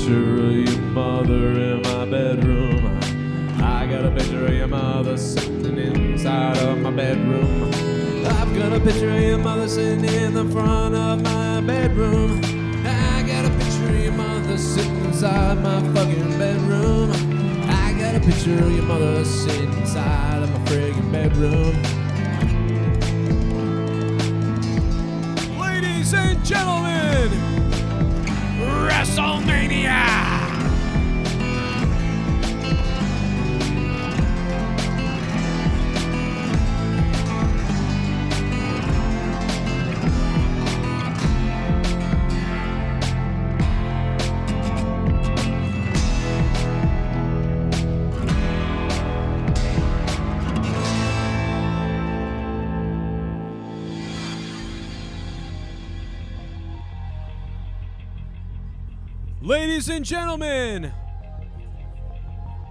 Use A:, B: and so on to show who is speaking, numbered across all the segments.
A: picture of your mother in my bedroom. I got a picture of your mother sitting inside of my bedroom. I've got a picture of your mother sitting in the front of my bedroom. I got a picture of your mother sitting inside my fucking bedroom. I got a picture of your mother sitting inside of my friggin' bedroom. Ladies and gentlemen, WrestleMania! Ladies and gentlemen,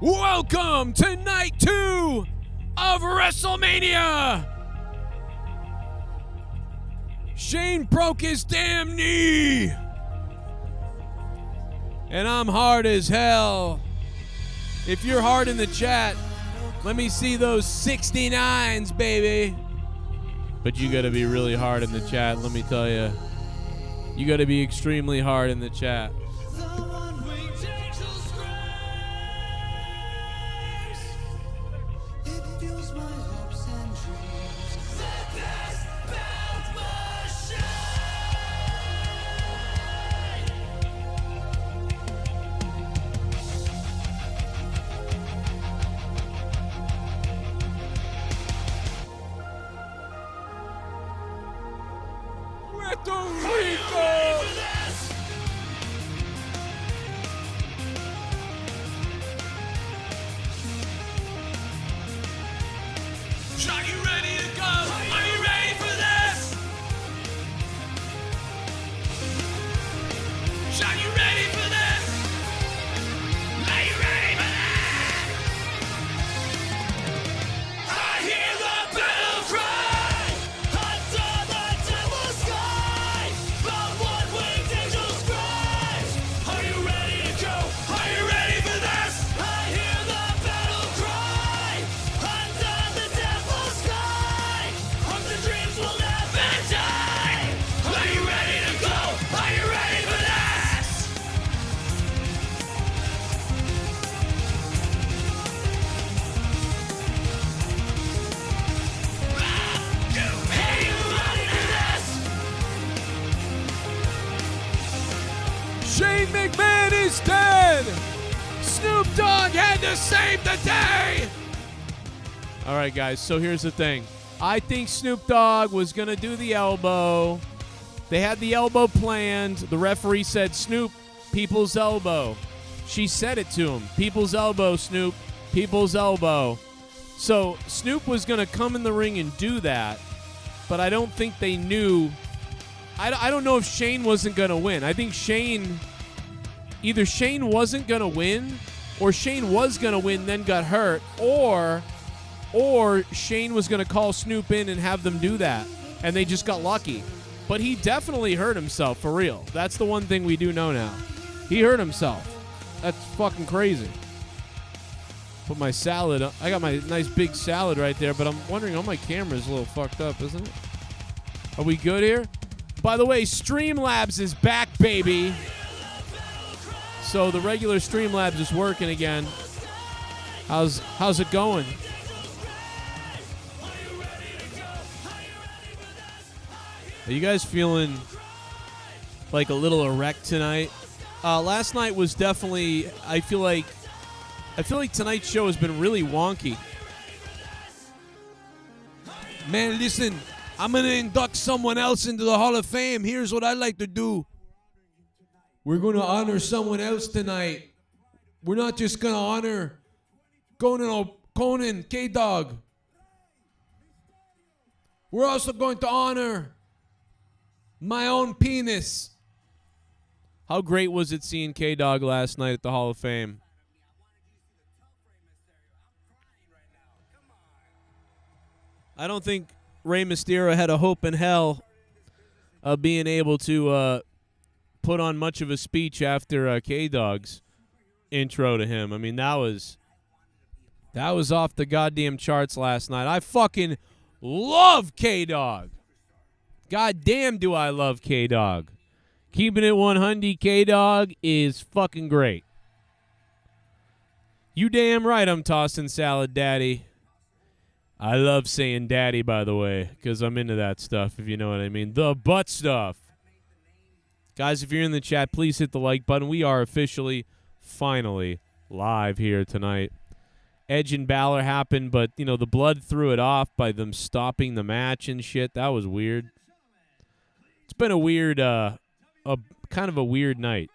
A: welcome to night 2 of WrestleMania. Shane broke his damn knee, and I'm hard as hell. If you're hard in the chat, let me see those 69s, baby. But you gotta be really hard in the chat, let me tell you. You gotta be extremely hard in the chat. Shane McMahon is dead! Snoop Dogg had to save the day! All right, guys, so here's the thing. I think Snoop Dogg was going to do the elbow. They had the elbow planned. The referee said, Snoop, people's elbow. She said it to him. People's elbow, Snoop. People's elbow. So Snoop was going to come in the ring and do that, but I don't think they knew. I don't know if Shane wasn't going to win. I think either Shane wasn't going to win, or Shane was going to win then got hurt, or Shane was going to call Snoop in and have them do that, and they just got lucky. But he definitely hurt himself, for real. That's the one thing we do know now. He hurt himself. That's fucking crazy. Put my salad up. I got my nice big salad right there, but I'm wondering, my camera's a little fucked up, isn't it? Are we good here? By the way, Streamlabs is back, baby. So the regular Streamlabs is working again. How's it going? Are you guys feeling like a little erect tonight? Last night was definitely, I feel like tonight's show has been really wonky. Man, listen, I'm going to induct someone else into the Hall of Fame. Here's what I like to do. We're going to honor someone else tonight. We're not just going to honor Conan, K-Dog. We're also going to honor my own penis. How great was it seeing K-Dog last night at the Hall of Fame? I don't think Rey Mysterio had a hope in hell of being able to put on much of a speech after K-Dog's intro to him. I mean, that was off the goddamn charts last night. I fucking love K-Dog. God damn do I love K-Dog. Keeping it 100, K-Dog is fucking great. You damn right I'm tossing salad, daddy. I love saying daddy, by the way, because I'm into that stuff, if you know what I mean. The butt stuff. Guys, if you're in the chat, please hit the like button. We are officially, finally, live here tonight. Edge and BAlor happened, but, you know, the blood threw it off by them stopping the match and shit. That was weird. It's been a weird, kind of a weird night.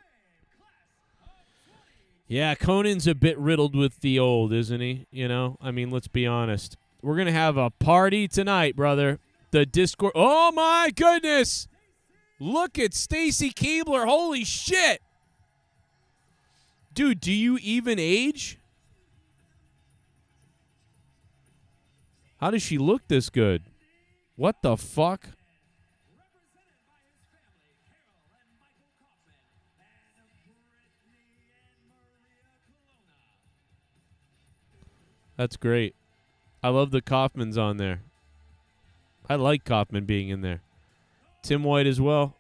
A: Yeah, Conan's a bit riddled with the old, isn't he? You know, I mean, let's be honest. We're going to have a party tonight, brother. The Discord. Oh, my goodness. Look at Stacy Keebler. Holy shit. Dude, do you even age? How does she look this good? What the fuck? That's great. I love the Kaufman's on there. I like Kaufman being in there. Tim White as well.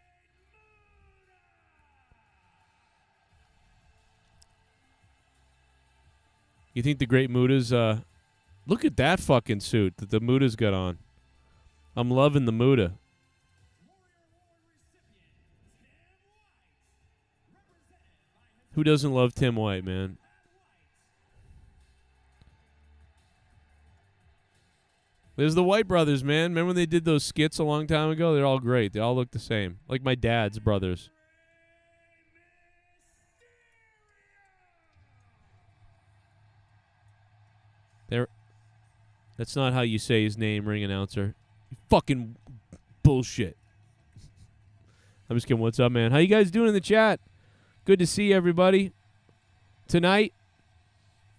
A: You think the Great Muda's... look at that fucking suit that the Muda's got on. I'm loving the Muda. Who doesn't love Tim White, man? There's the White brothers, man. Remember when they did those skits a long time ago? They're all great. They all look the same. Like my dad's brothers. That's not how you say his name, ring announcer. You fucking bullshit. I'm just kidding. What's up, man? How you guys doing in the chat? Good to see everybody. Tonight,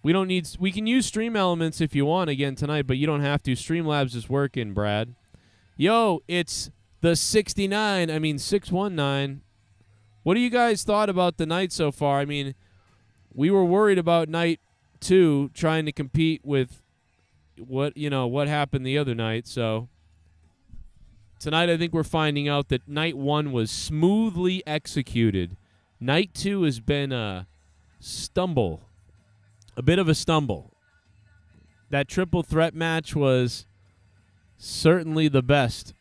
A: we can use Stream Elements if you want again tonight, but you don't have to. Streamlabs is working, Brad. Yo, it's the 619. What do you guys thought about the night so far? I mean, we were worried about night 2 trying to compete with what happened the other night. So tonight I think we're finding out that night 1 was smoothly executed. Night 2 has been a bit of a stumble. That triple threat match was certainly the best.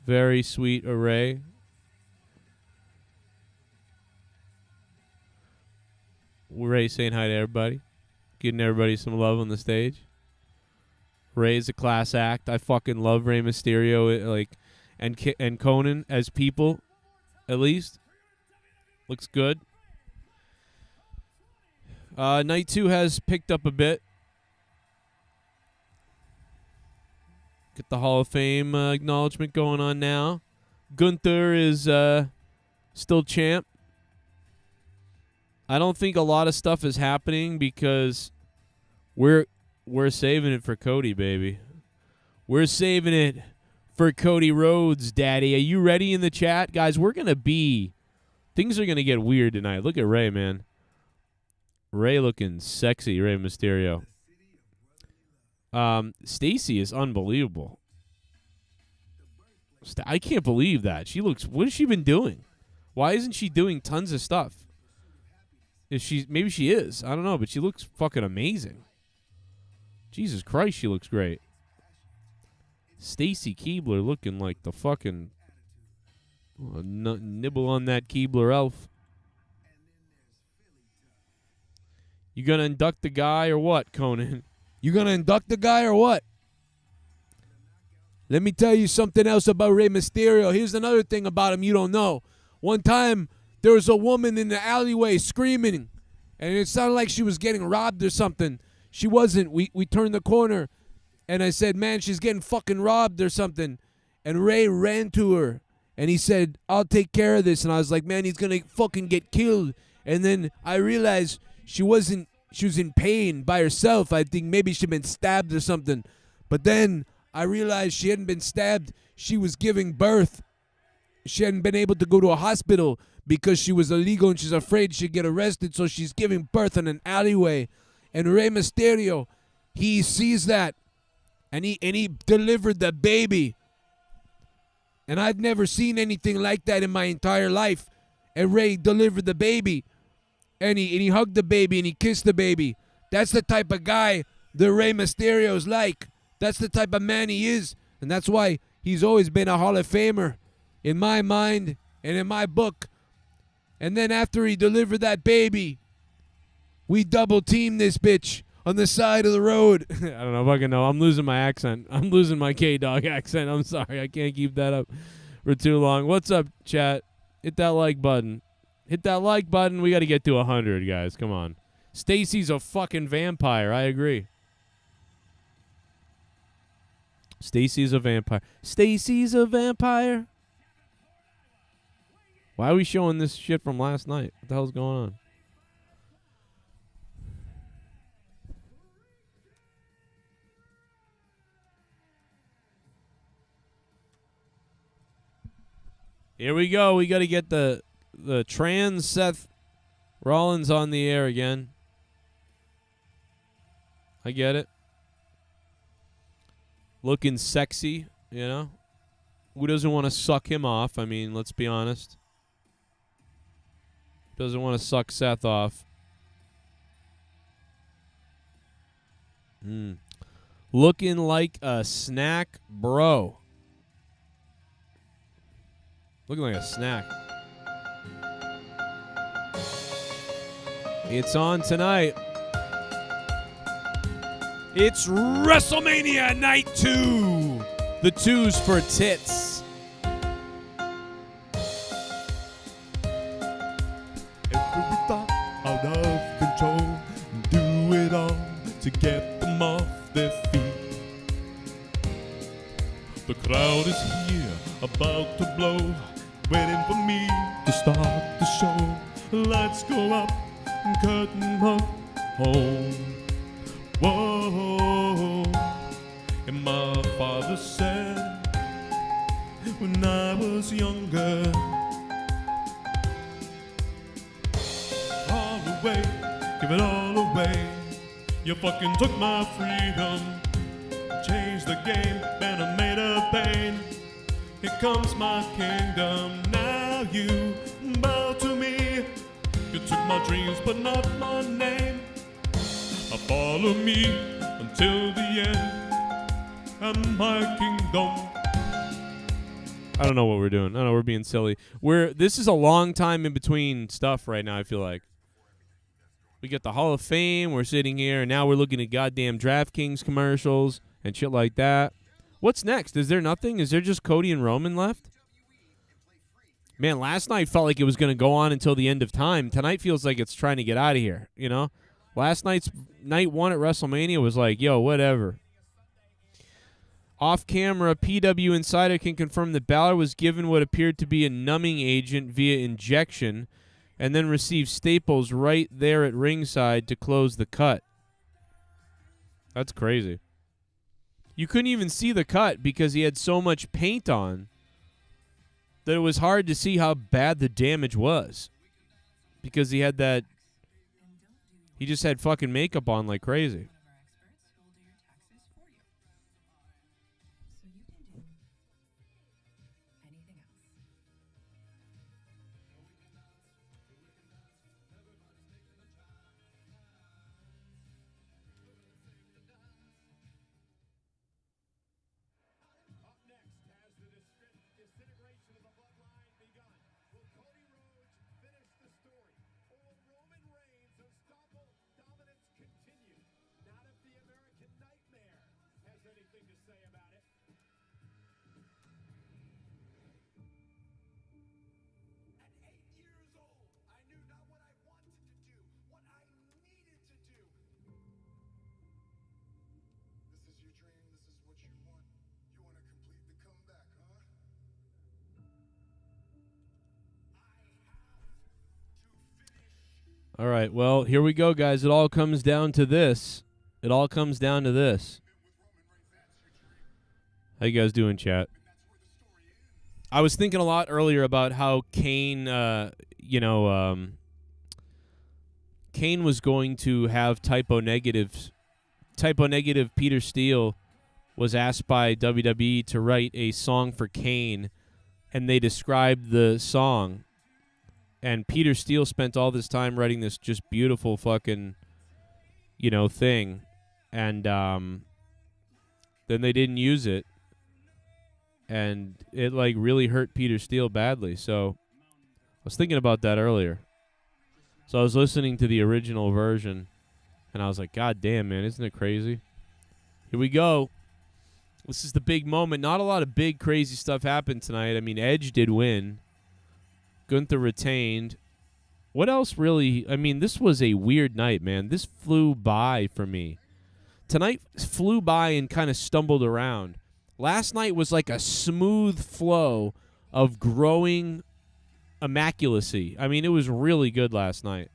A: Very sweet array. Ray saying hi to everybody. Getting everybody some love on the stage. Ray's a class act. I fucking love Rey Mysterio, and Conan as people, at least. Looks good. Night 2 has picked up a bit. Get the Hall of Fame acknowledgement going on now. Gunther is still champ. I don't think a lot of stuff is happening because we're saving it for Cody, baby. We're saving it for Cody Rhodes, daddy. Are you ready in the chat? Guys, things are going to get weird tonight. Look at Ray, man. Ray looking sexy, Rey Mysterio. Stacy is unbelievable. I can't believe that. What has she been doing? Why isn't she doing tons of stuff? Maybe she is. I don't know, but she looks fucking amazing. Jesus Christ, she looks great. Stacy Keebler looking like the fucking nibble on that Keebler elf. You gonna induct the guy or what, Conan? You gonna induct the guy or what? Let me tell you something else about Rey Mysterio. Here's another thing about him you don't know. One time, there was a woman in the alleyway screaming, and it sounded like she was getting robbed or something. She wasn't. We turned the corner, and I said, man, she's getting fucking robbed or something. And Ray ran to her, and he said, I'll take care of this. And I was like, man, he's going to fucking get killed. And then I realized she was in pain by herself. I think maybe she'd been stabbed or something. But then
B: I realized she hadn't been stabbed. She was giving birth. She hadn't been able to go to a hospital because she was illegal and she's afraid she'd get arrested, so she's giving birth in an alleyway. And Rey Mysterio, he sees that, and he delivered the baby. And I've never seen anything like that in my entire life. And Rey delivered the baby, and he hugged the baby and he kissed the baby. That's the type of guy that Rey Mysterio's like. That's the type of man he is, and that's why he's always been a Hall of Famer in my mind and in my book. And then after he delivered that baby, we double-teamed this bitch on the side of the road.
A: I don't know if I can know. I'm losing my accent. I'm losing my K-Dog accent. I'm sorry. I can't keep that up for too long. What's up, chat? Hit that like button. Hit that like button. We got to get to 100, guys. Come on. Stacy's a fucking vampire. I agree. Stacy's a vampire. Stacy's a vampire. Why are we showing this shit from last night? What the hell's going on? Here we go. We got to get the trans Seth Rollins on the air again. I get it. Looking sexy, you know. Who doesn't want to suck him off? I mean, let's be honest. Doesn't want to suck Seth off. Looking like a snack, bro. Looking like a snack. It's on tonight. It's WrestleMania Night 2. The 2's for tits.
C: Every thought out of control. Do it all to get them off their feet. The crowd is here, about to blow, waiting for me to start the show. Lights go up, curtain up, home. Whoa, and my father said when I was younger, all away, give it all away. You fucking took my freedom, changed the game, and I made a pain. Here comes my kingdom, now you bow to me. You took my dreams, but not my name. Follow me until the end, and my kingdom.
A: I don't know what we're doing. I don't know, we're being silly. This is a long time in between stuff right now, I feel like. We got the Hall of Fame, we're sitting here, and now we're looking at goddamn DraftKings commercials and shit like that. What's next? Is there nothing? Is there just Cody and Roman left? Man, last night felt like it was going to go on until the end of time. Tonight feels like it's trying to get out of here, you know? Last night's night 1 at WrestleMania was like, yo, whatever. Off camera, PW Insider can confirm that BAlor was given what appeared to be a numbing agent via injection and then received staples right there at ringside to close the cut. That's crazy. You couldn't even see the cut because he had so much paint on that it was hard to see how bad the damage was because he had that. He just had fucking makeup on like crazy. All right, well, here we go, guys. It all comes down to this. How you guys doing, chat? I was thinking a lot earlier about how Kane, Kane was going to have typo negatives. Typo negative Peter Steele was asked by WWE to write a song for Kane, and they described the song. And Peter Steele spent all this time writing this just beautiful fucking, thing. And then they didn't use it. And it, really hurt Peter Steele badly. So I was thinking about that earlier. So I was listening to the original version, and I was like, God damn, man, isn't it crazy? Here we go. This is the big moment. Not a lot of big, crazy stuff happened tonight. I mean, Edge did win. Gunther retained. What else really? I mean, this was a weird night, man. This flew by for me. Tonight flew by and kind of stumbled around. Last night was like a smooth flow of growing immaculacy. I mean, it was really good last night.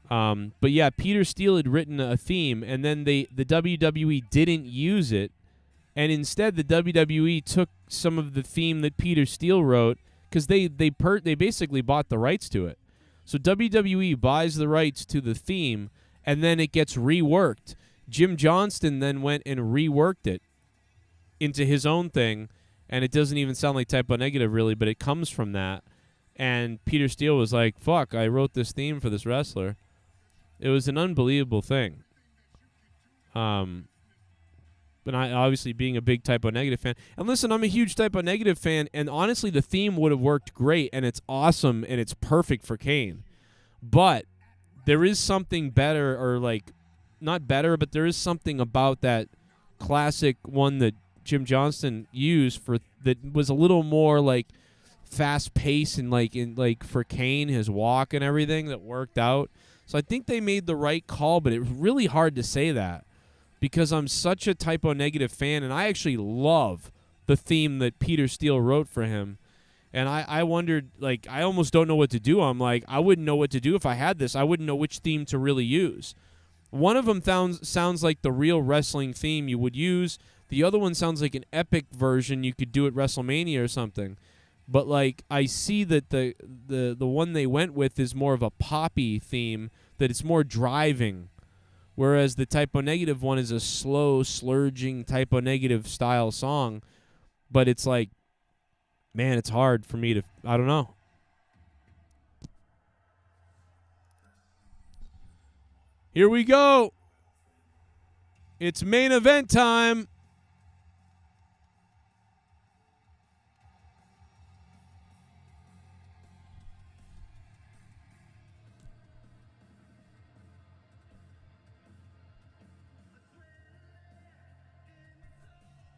A: But yeah, Peter Steele had written a theme, and then the WWE didn't use it, and instead the WWE took some of the theme that Peter Steele wrote because they basically bought the rights to it. So WWE buys the rights to the theme, and then it gets reworked. Jim Johnston then went and reworked it into his own thing, and it doesn't even sound like typo negative really, but it comes from that. And Peter Steele was like, fuck, I wrote this theme for this wrestler. It was an unbelievable thing. But I obviously being a big typo negative fan. And listen, I'm a huge typo negative fan, and honestly the theme would have worked great, and it's awesome, and it's perfect for Kane. But there is something better, or not better, but there is something about that classic one that Jim Johnston used that was a little more fast pace and for Kane, his walk and everything that worked out. So I think they made the right call, but it was really hard to say that because I'm such a typo negative fan, and I actually love the theme that Peter Steele wrote for him. And I wondered, I almost don't know what to do. I'm like, I wouldn't know what to do if I had this. I wouldn't know which theme to really use. One of them sounds like the real wrestling theme you would use. The other one sounds like an epic version you could do at WrestleMania or something. But I see that the one they went with is more of a poppy theme, that it's more driving, whereas the typo negative one is a slow, slurging typo negative style song. But it's man, it's hard for me to, I don't know. Here we go. It's main event time.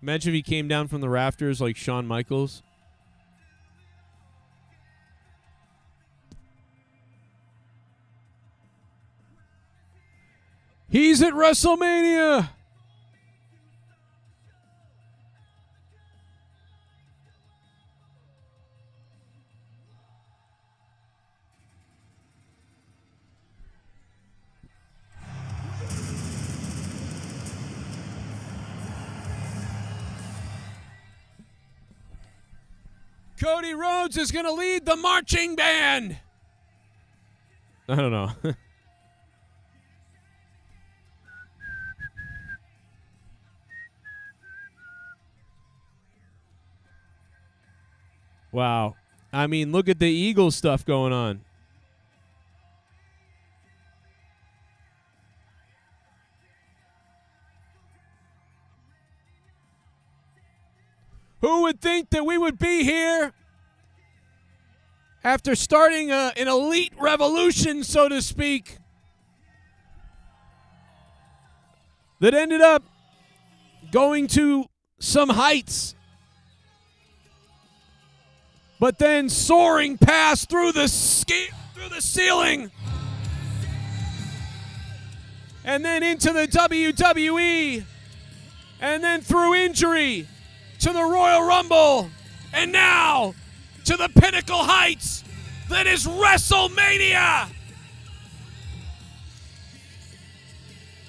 A: Imagine if he came down from the rafters like Shawn Michaels. He's at WrestleMania. Cody Rhodes is going to lead the marching band. I don't know. Wow. I mean, look at the Eagles stuff going on. Who would think that we would be here after starting an elite revolution, so to speak, that ended up going to some heights, but then soaring past through the ceiling, and then into the WWE, and then through injury to the Royal Rumble, and now to the pinnacle heights that is WrestleMania.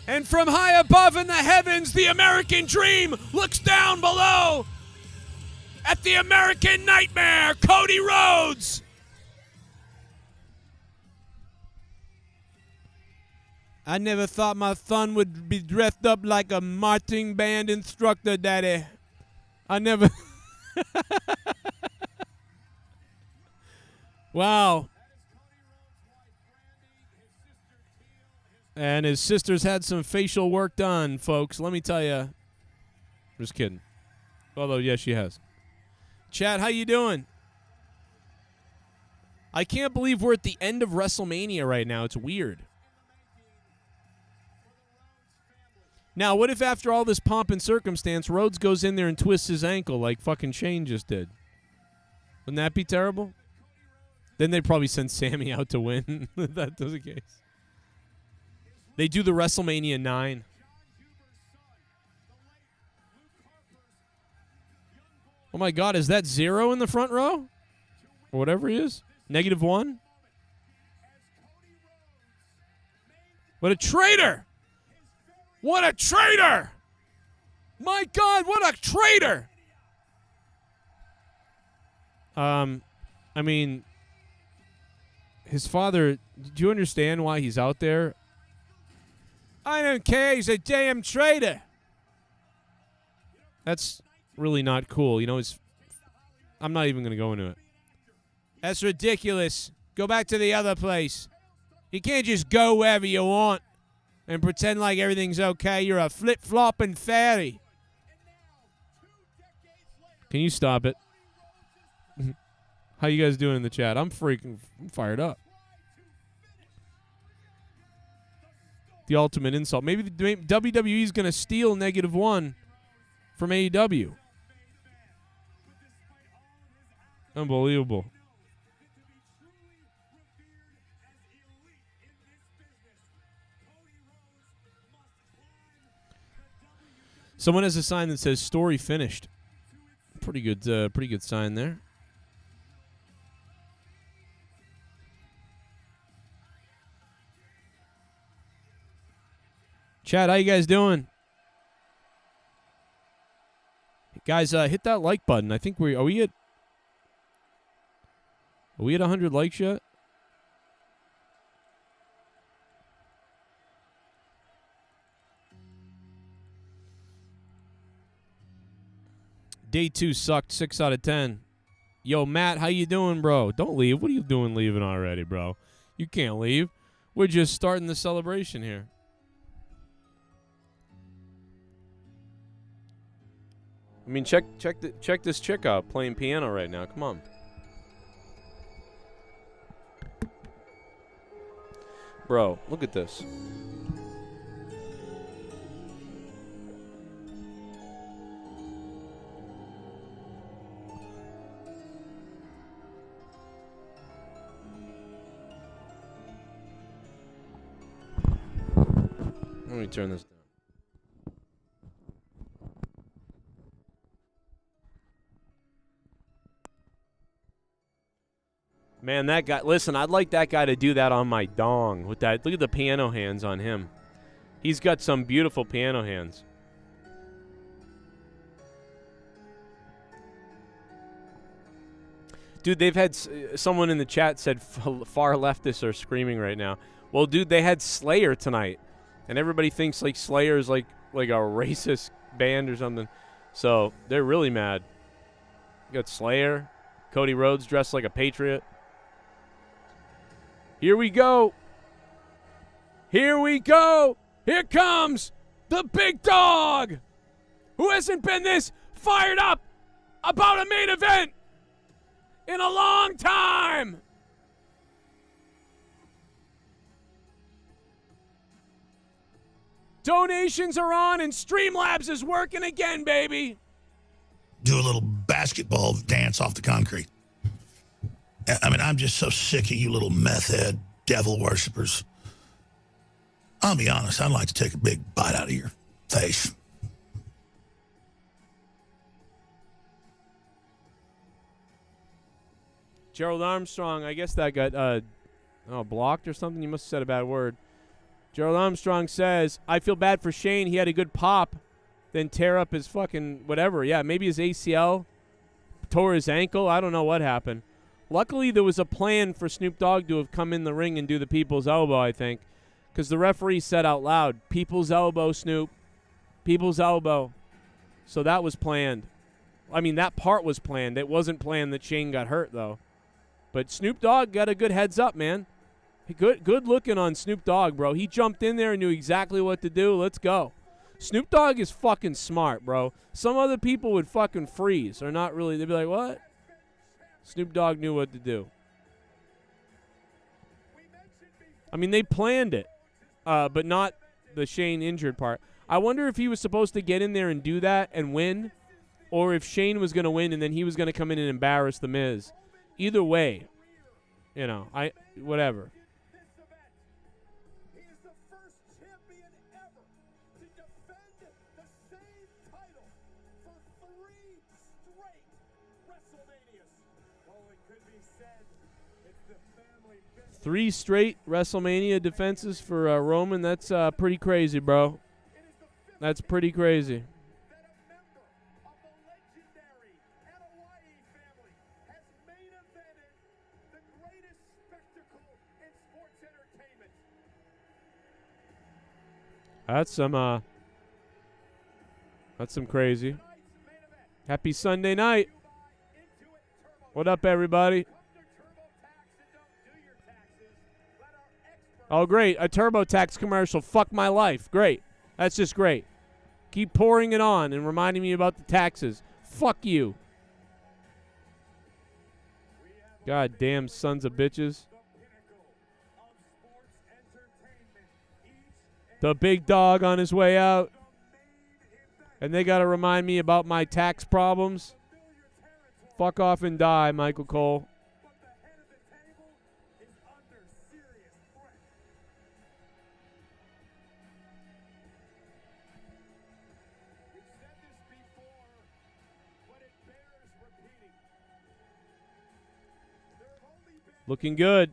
A: And from high above in the heavens, the American dream looks down below at the American nightmare, Cody Rhodes. I never thought my son would be dressed up like a marching band instructor, Daddy. I never... Wow. And his sister's had some facial work done, folks. Let me tell you. Just kidding. Although, yes, she has. Chad, how you doing? I can't believe we're at the end of WrestleMania right now. It's weird. Now, what if after all this pomp and circumstance, Rhodes goes in there and twists his ankle like fucking Shane just did? Wouldn't that be terrible? Then they'd probably send Sammy out to win if that was the case. They do the WrestleMania 9. Oh, my God. Is that 0 in the front row? Or whatever he is? -1? What a traitor! What a traitor! My God, what a traitor! I mean, his father, do you understand why he's out there? I don't care, he's a damn traitor. That's really not cool. You know, I'm not even going to go into it. That's ridiculous. Go back to the other place. You can't just go wherever you want and pretend like everything's okay. You're a flip-flopping fairy. Can you stop it? How you guys doing in the chat? I'm fired up. The ultimate insult. Maybe WWE's going to steal -1 from AEW. Unbelievable. Someone has a sign that says "Story finished." Pretty good sign there. Chad, how you guys doing? Guys, hit that like button. I think are we at 100 likes yet? Day 2 sucked. 6 out of 10. Yo, Matt, how you doing, bro? Don't leave. What are you doing leaving already, bro? You can't leave. We're just starting the celebration here. I mean, check this chick out playing piano right now. Come on. Bro, look at this. Let me turn this down. Man, that guy, listen, I'd like that guy to do that on my dong with that. Look at the piano hands on him. He's got some beautiful piano hands. Dude, they've had someone in the chat said far leftists are screaming right now. Well, dude, they had Slayer tonight, and everybody thinks like Slayer is like a racist band or something. So they're really mad. You got Slayer, Cody Rhodes dressed like a patriot. Here we go. Here we go. Here comes the big dog. Who hasn't been this fired up about a main event in a long time? Donations are on and Streamlabs is working again, baby.
D: Do a little basketball dance off the concrete. I mean, I'm just so sick of you little meth head devil worshippers. I'll be honest, I'd like to take a big bite out of your face.
A: Gerald Armstrong, I guess that got blocked or something. You must have said a bad word. Gerald Armstrong says, I feel bad for Shane. He had a good pop, then tear up his fucking whatever. Yeah, maybe his ACL, tore his ankle. I don't know what happened. Luckily, there was a plan for Snoop Dogg to have come in the ring and do the people's elbow, I think, because the referee said out loud, people's elbow, Snoop, people's elbow. So that was planned. I mean, that part was planned. It wasn't planned that Shane got hurt, though. But Snoop Dogg got a good heads up, man. Good looking on Snoop Dogg, bro. He jumped in there and knew exactly what to do. Let's go. Snoop Dogg is fucking smart, bro. Some other people would fucking freeze or not really. They'd be like, what? Snoop Dogg knew what to do. I mean, they planned it, but not the Shane injured part. I wonder if he was supposed to get in there and do that and win, or if Shane was going to win and then he was going to come in and embarrass The Miz. Either way, you know, whatever. Three straight WrestleMania defenses for Roman. That's pretty crazy, bro. That's pretty crazy. That's some crazy. Happy Sunday night. What up, everybody? Oh, great. A TurboTax commercial. Fuck my life. Great. That's just great. Keep pouring it on and reminding me about the taxes. Fuck you. God damn sons of bitches. The big dog on his way out. And they got to remind me about my tax problems. Fuck off and die, Michael Cole. Looking good.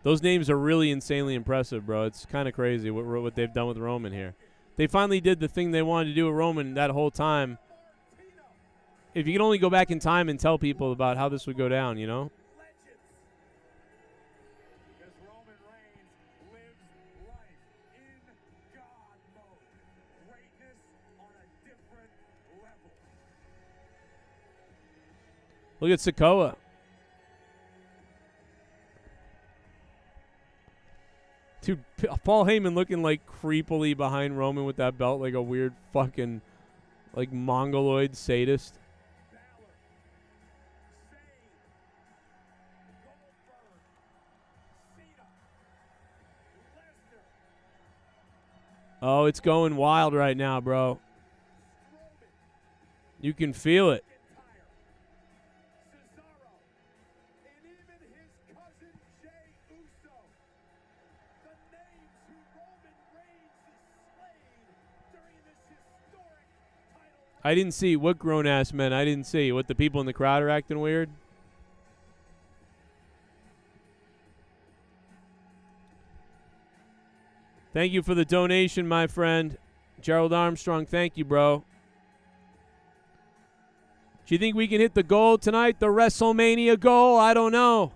A: Those names are really insanely impressive, bro. It's kind of crazy what they've done with Roman here. They finally did the thing they wanted to do with Roman that whole time. If you could only go back in time and tell people about how this would go down, you know? Look at Sikoa. Dude, Paul Heyman looking like creepily behind Roman with that belt like a weird fucking like mongoloid sadist. Oh, it's going wild right now, bro. You can feel it. I didn't see what grown-ass men. I didn't see what the people in the crowd are acting weird. Thank you for the donation, my friend. Gerald Armstrong, thank you, bro. Do you think we can hit the goal tonight? The WrestleMania goal? I don't know.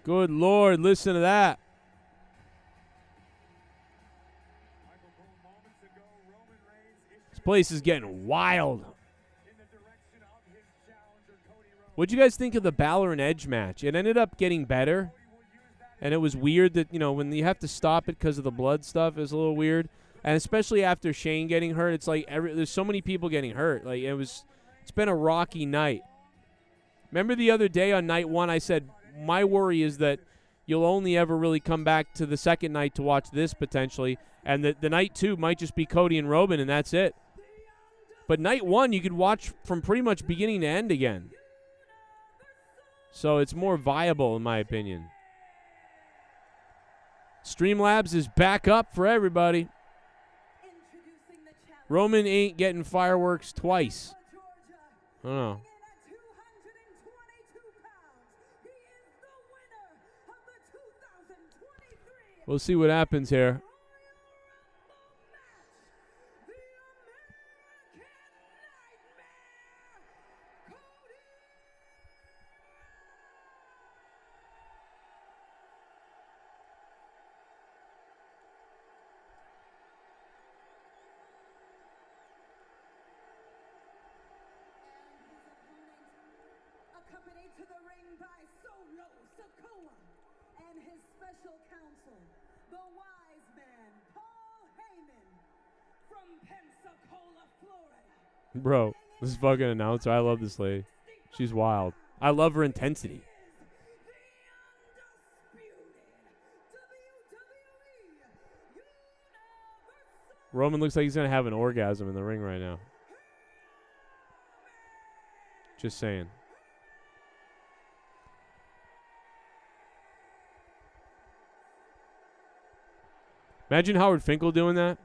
A: Good Lord, listen to that. This place is getting wild. What'd you guys think of the BAlor and Edge match? It ended up getting better, and it was weird that, you know, when you have to stop it because of the blood stuff, it's a little weird. And especially after Shane getting hurt, it's like there's so many people getting hurt. Like it's been a rocky night. Remember the other day on night 1, I said my worry is that you'll only ever really come back to the second night to watch this potentially, and the night 2 might just be Cody and Rybum, and that's it. But night 1, you could watch from pretty much beginning to end again. So it's more viable, in my opinion. Streamlabs is back up for everybody. Roman ain't getting fireworks twice. I don't know. We'll see what happens here.
E: Accompanied to the ring by and his special counsel, the wise man, Paul Heyman, from Pensacola, Florida.
A: Bro, this fucking announcer, I love this lady. She's wild. I love her intensity. Roman looks like he's going to have an orgasm in the ring right now. Just saying. Imagine Howard Finkel doing that.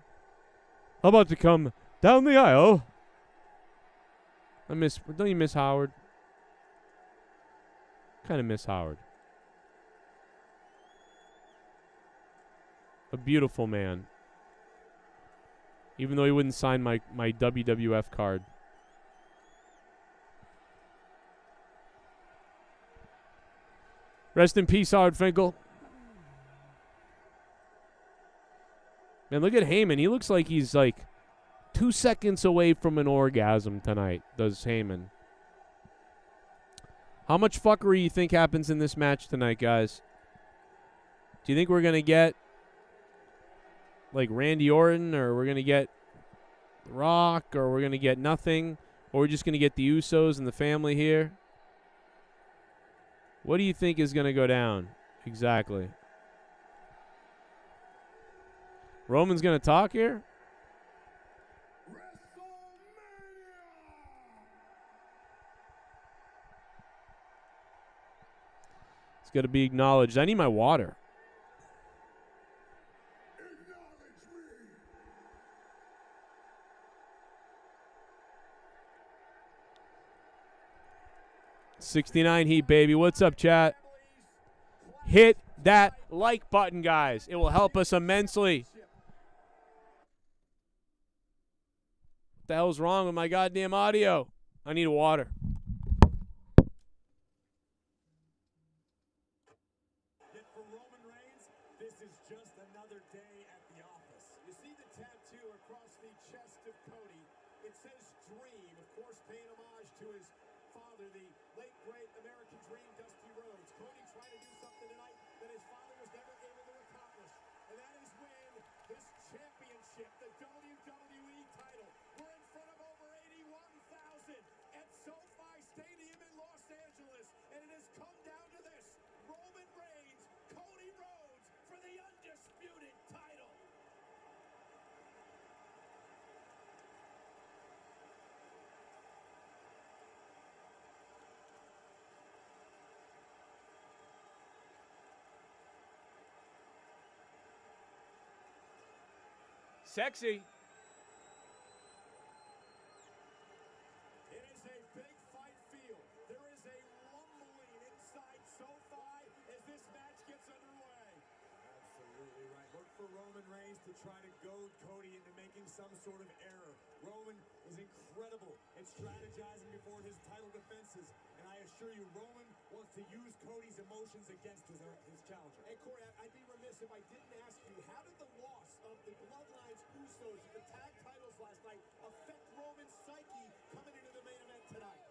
A: How about to come down the aisle? Don't you miss Howard? Kind of miss Howard. A beautiful man. Even though he wouldn't sign my WWF card. Rest in peace, Howard Finkel. Man, look at Heyman. He looks like he's like 2 seconds away from an orgasm tonight, does Heyman. How much fuckery you think happens in this match tonight, guys? Do you think we're going to get like Randy Orton, or we're going to get The Rock, or we're going to get nothing, or we're just going to get the Usos and the family here? What do you think is going to go down exactly? Roman's going to talk here? It's got to be acknowledged. I need my water. $69 Heat, baby. What's up, chat? Hit that like button, guys. It will help us immensely. What the hell's wrong with my goddamn audio? I need water.
F: Yet for Roman Reigns, this is just another day at the office. You see the tattoo across the chest of Cody. It says Dream, of course paying homage to his father, the late great American Dream, Dusty Rhodes. Cody trying to do something tonight that his father was never able to accomplish, and that is win this championship, the WWE title. We're in front of over 81,000 at SoFi Stadium in Los Angeles, and it has come down to this: Roman Reigns, Cody Rhodes for the undisputed title.
A: Sexy.
F: It is a big fight field. There is a rumbling inside SoFi as this match gets underway. Absolutely right. Look for Roman Reigns to try to goad Cody into making some sort of error. Roman is incredible at strategizing before his title defenses, and I assure you, Roman wants to use Cody's emotions against his challenger. Hey, Corey, I'd be remiss if I didn't ask you, how did the loss of the Bloodline's Usos to the tag titles last night affect Roman's psyche coming into the main event tonight?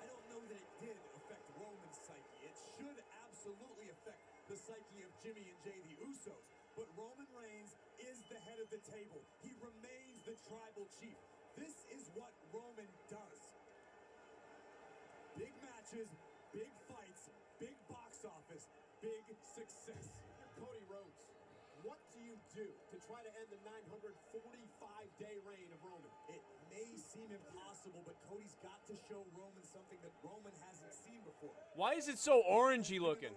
F: I don't know that it did affect Roman's psyche. It should absolutely affect the psyche of Jimmy and Jay, the Usos. But Roman Reigns is the head of the table. He remains the tribal chief. This is what Roman does. Big matches, big fights, big box office, big success. Cody Rhodes, what do you do to try to end the 945-day reign of Roman? It may seem impossible, but Cody's got to show Roman something that Roman hasn't seen before.
A: Why is it so orangey looking?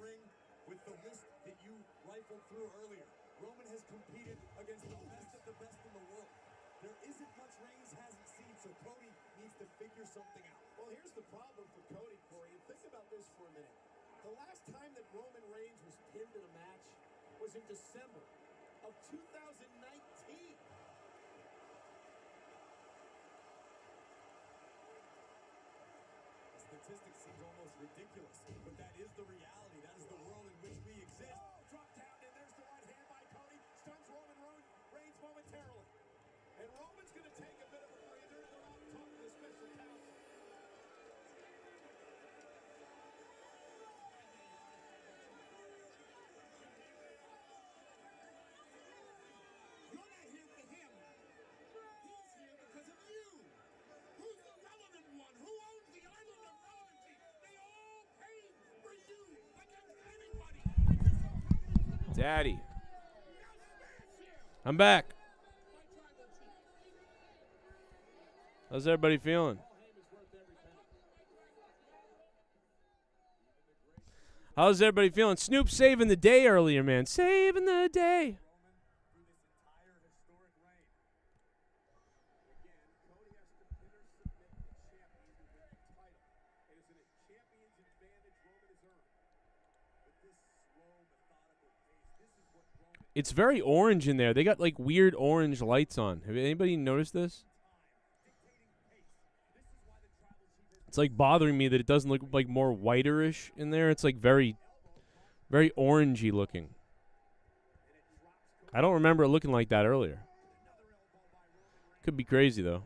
F: With the list that you rifled through earlier, Roman has competed against the best of the best in the world. There isn't much Reigns hasn't seen, so Cody needs to figure something out. Well, here's the problem for Cody, Corey. And think about this for a minute. The last time that Roman Reigns was pinned in a match was in December of 2019. The statistic seems almost ridiculous, but that is the reality. That is the world in which we exist. Oh, drop down, and there's the right hand by Cody. Stuns Reigns momentarily. And Roman's going to take a bit of a breather, and they're all talking to special counsel. You're not here for him. He's here because of you. Who's the relevant one? Who owns the island of relevancy? They all paid for you against anybody.
A: Daddy. I'm back. How's everybody feeling? How's everybody feeling? Snoop saving the day earlier, man. Saving the day. It's very orange in there. They got like weird orange lights on. Have anybody noticed this? It's like bothering me that it doesn't look like more whiterish in there. It's like very, very orangey looking. I don't remember it looking like that earlier. Could be crazy though.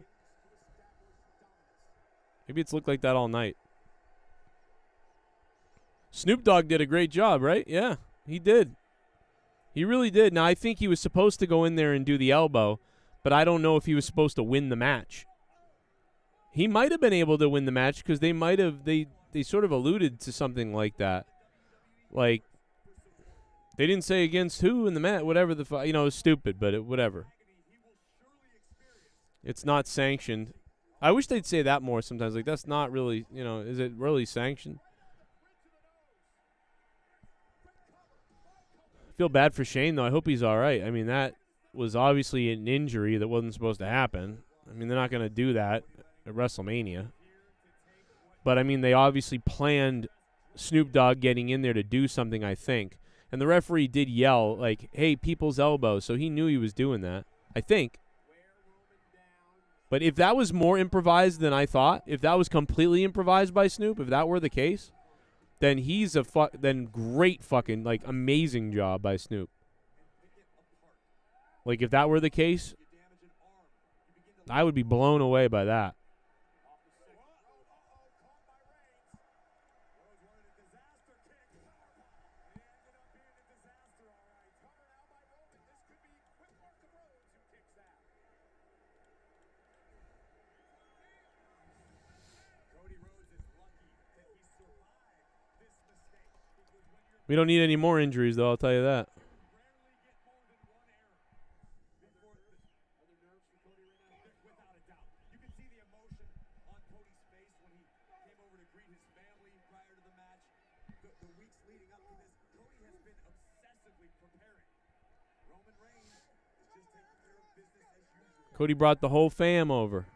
A: Maybe it's looked like that all night. Snoop Dogg did a great job, right? Yeah, he did. He really did. Now, I think he was supposed to go in there and do the elbow, but I don't know if he was supposed to win the match. He might have been able to win the match because they might have, they sort of alluded to something like that. Like, they didn't say against who in the match, whatever the fuck, you know, it was stupid, but whatever. It's not sanctioned. I wish they'd say that more sometimes. Like, that's not really, you know, is it really sanctioned? Feel bad for Shane, though. I hope he's all right. I mean, that was obviously an injury that wasn't supposed to happen. I mean, they're not going to do that at WrestleMania. But, I mean, they obviously planned Snoop Dogg getting in there to do something, I think. And the referee did yell, like, hey, people's elbow. So he knew he was doing that, I think. But if that was more improvised than I thought, if that was completely improvised by Snoop, if that were the case, then he's a then great fucking, like, amazing job by Snoop. Like, if that were the case, I would be blown away by that. We don't need any more injuries, though, I'll tell you that. Cody brought the whole fam over.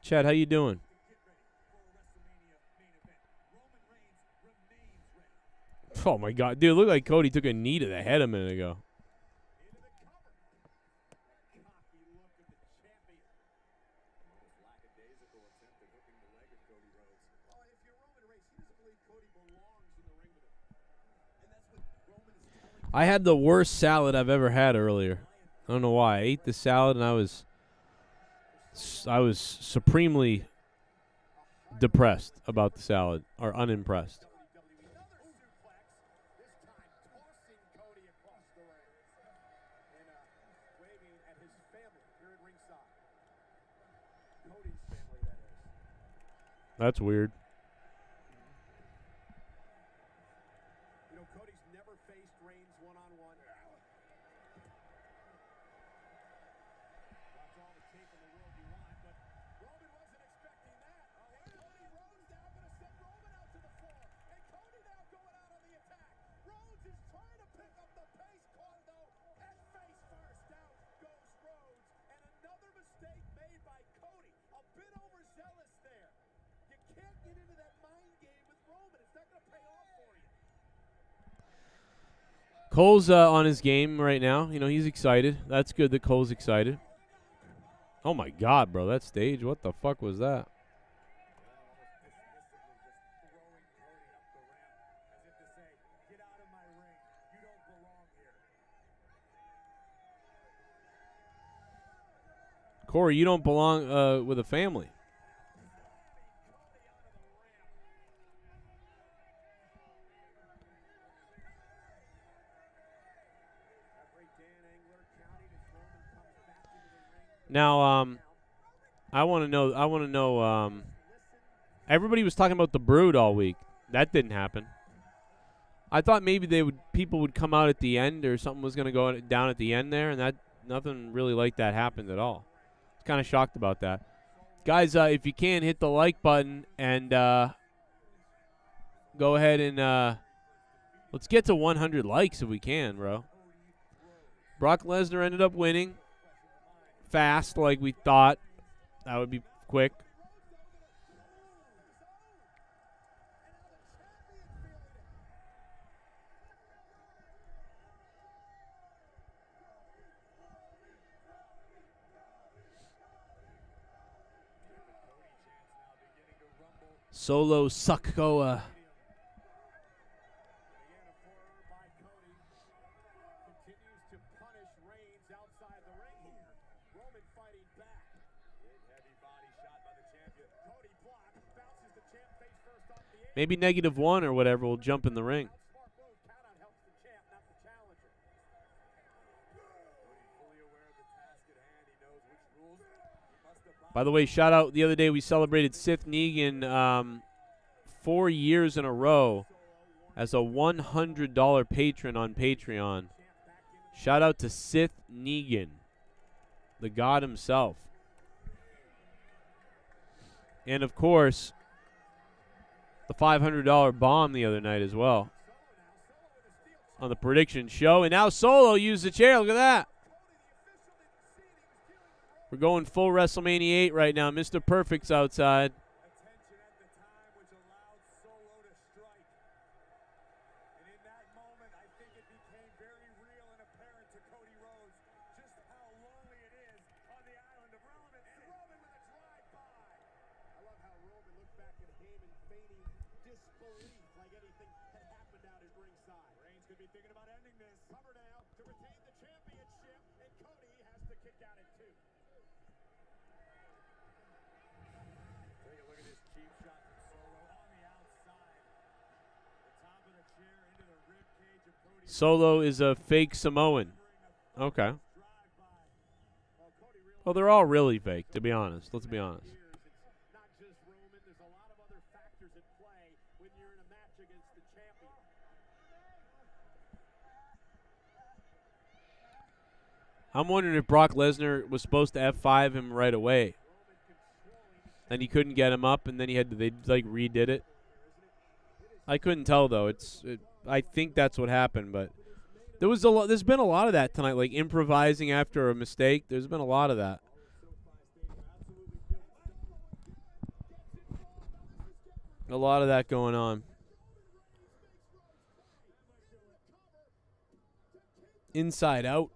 A: Chad, how you doing? Oh, my God. Dude, it looked like Cody took a knee to the head a minute ago. I had the worst salad I've ever had earlier. I don't know why. I ate the salad and I was supremely depressed about the salad or unimpressed. That's weird.
F: You know, Cody's never faced Reigns one-on-one. That's all the tape in the world you want, but Roman wasn't expecting that. Cody Rhodes now going to send Roman out to the floor, and Cody now going out on the attack. Rhodes is trying to pick up the pace, Cardo, and face first. Down goes Rhodes, and another mistake made by Cody. A bit overzealous there. You can't get into that mind game with Roman. It's not going to pay off for you.
A: Cole's on his game right now. You know, he's excited. That's good that Cole's excited. Oh, my God, bro. That stage, what the fuck was that? Corey, you don't belong with a family. Now, I want to know. Everybody was talking about the Brood all week. That didn't happen. I thought maybe people would come out at the end or something was going to go down at the end there, and that nothing really like that happened at all. I was kind of shocked about that. Guys, if you can, hit the like button and go ahead and let's get to 100 likes if we can, bro. Brock Lesnar ended up winning fast like we thought. That would be quick. Solo Sikoa. Maybe -1 or whatever will jump in the ring. By the way, shout out, the other day we celebrated Sith Negan 4 years in a row as a $100 patron on Patreon. Shout out to Sith Negan, the god himself. And, of course, the $500 bomb the other night as well on the prediction show. And now Solo used the chair. Look at that. We're going full WrestleMania 8 right now. Mr. Perfect's outside. Solo is a fake Samoan. Okay. Well, they're all really fake, to be honest. Let's be honest. I'm wondering if Brock Lesnar was supposed to F5 him right away. And he couldn't get him up, and then they redid it. I couldn't tell, though. I think that's what happened, but there's been a lot of that tonight, like improvising after a mistake. There's been a lot of that. A lot of that going on. Inside out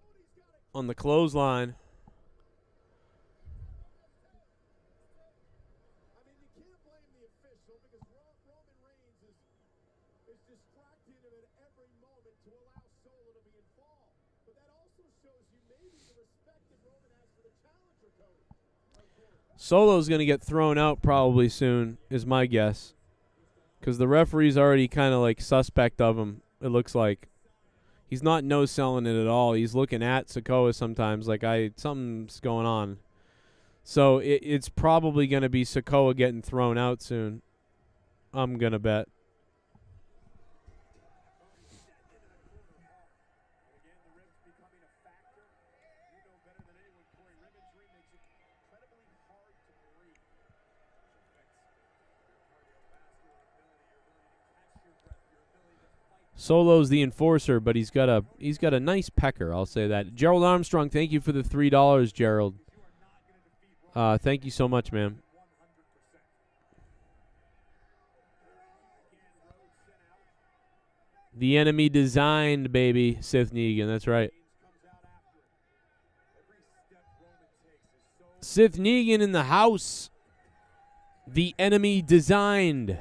A: on the clothesline. Solo's going to get thrown out probably soon, is my guess. Because the referee's already kind of like suspect of him, it looks like. He's not no-selling it at all. He's looking at Sikoa sometimes like something's going on. So it's probably going to be Sikoa getting thrown out soon. I'm going to bet. Solo's the enforcer, but he's got a nice pecker, I'll say that. Gerald Armstrong, thank you for the $3, Gerald. Thank you so much, man. The enemy designed, baby, Sith Negan. That's right. Sith Negan in the house. The enemy designed.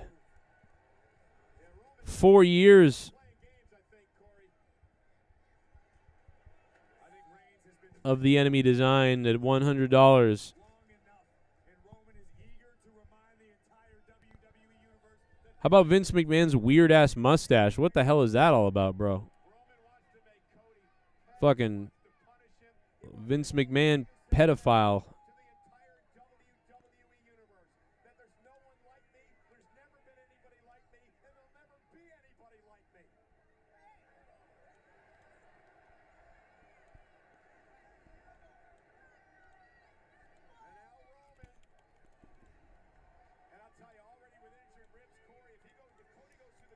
A: 4 years of the enemy designed at $100. How about Vince McMahon's weird-ass mustache? What the hell is that all about, bro? Fucking Vince McMahon pedophile.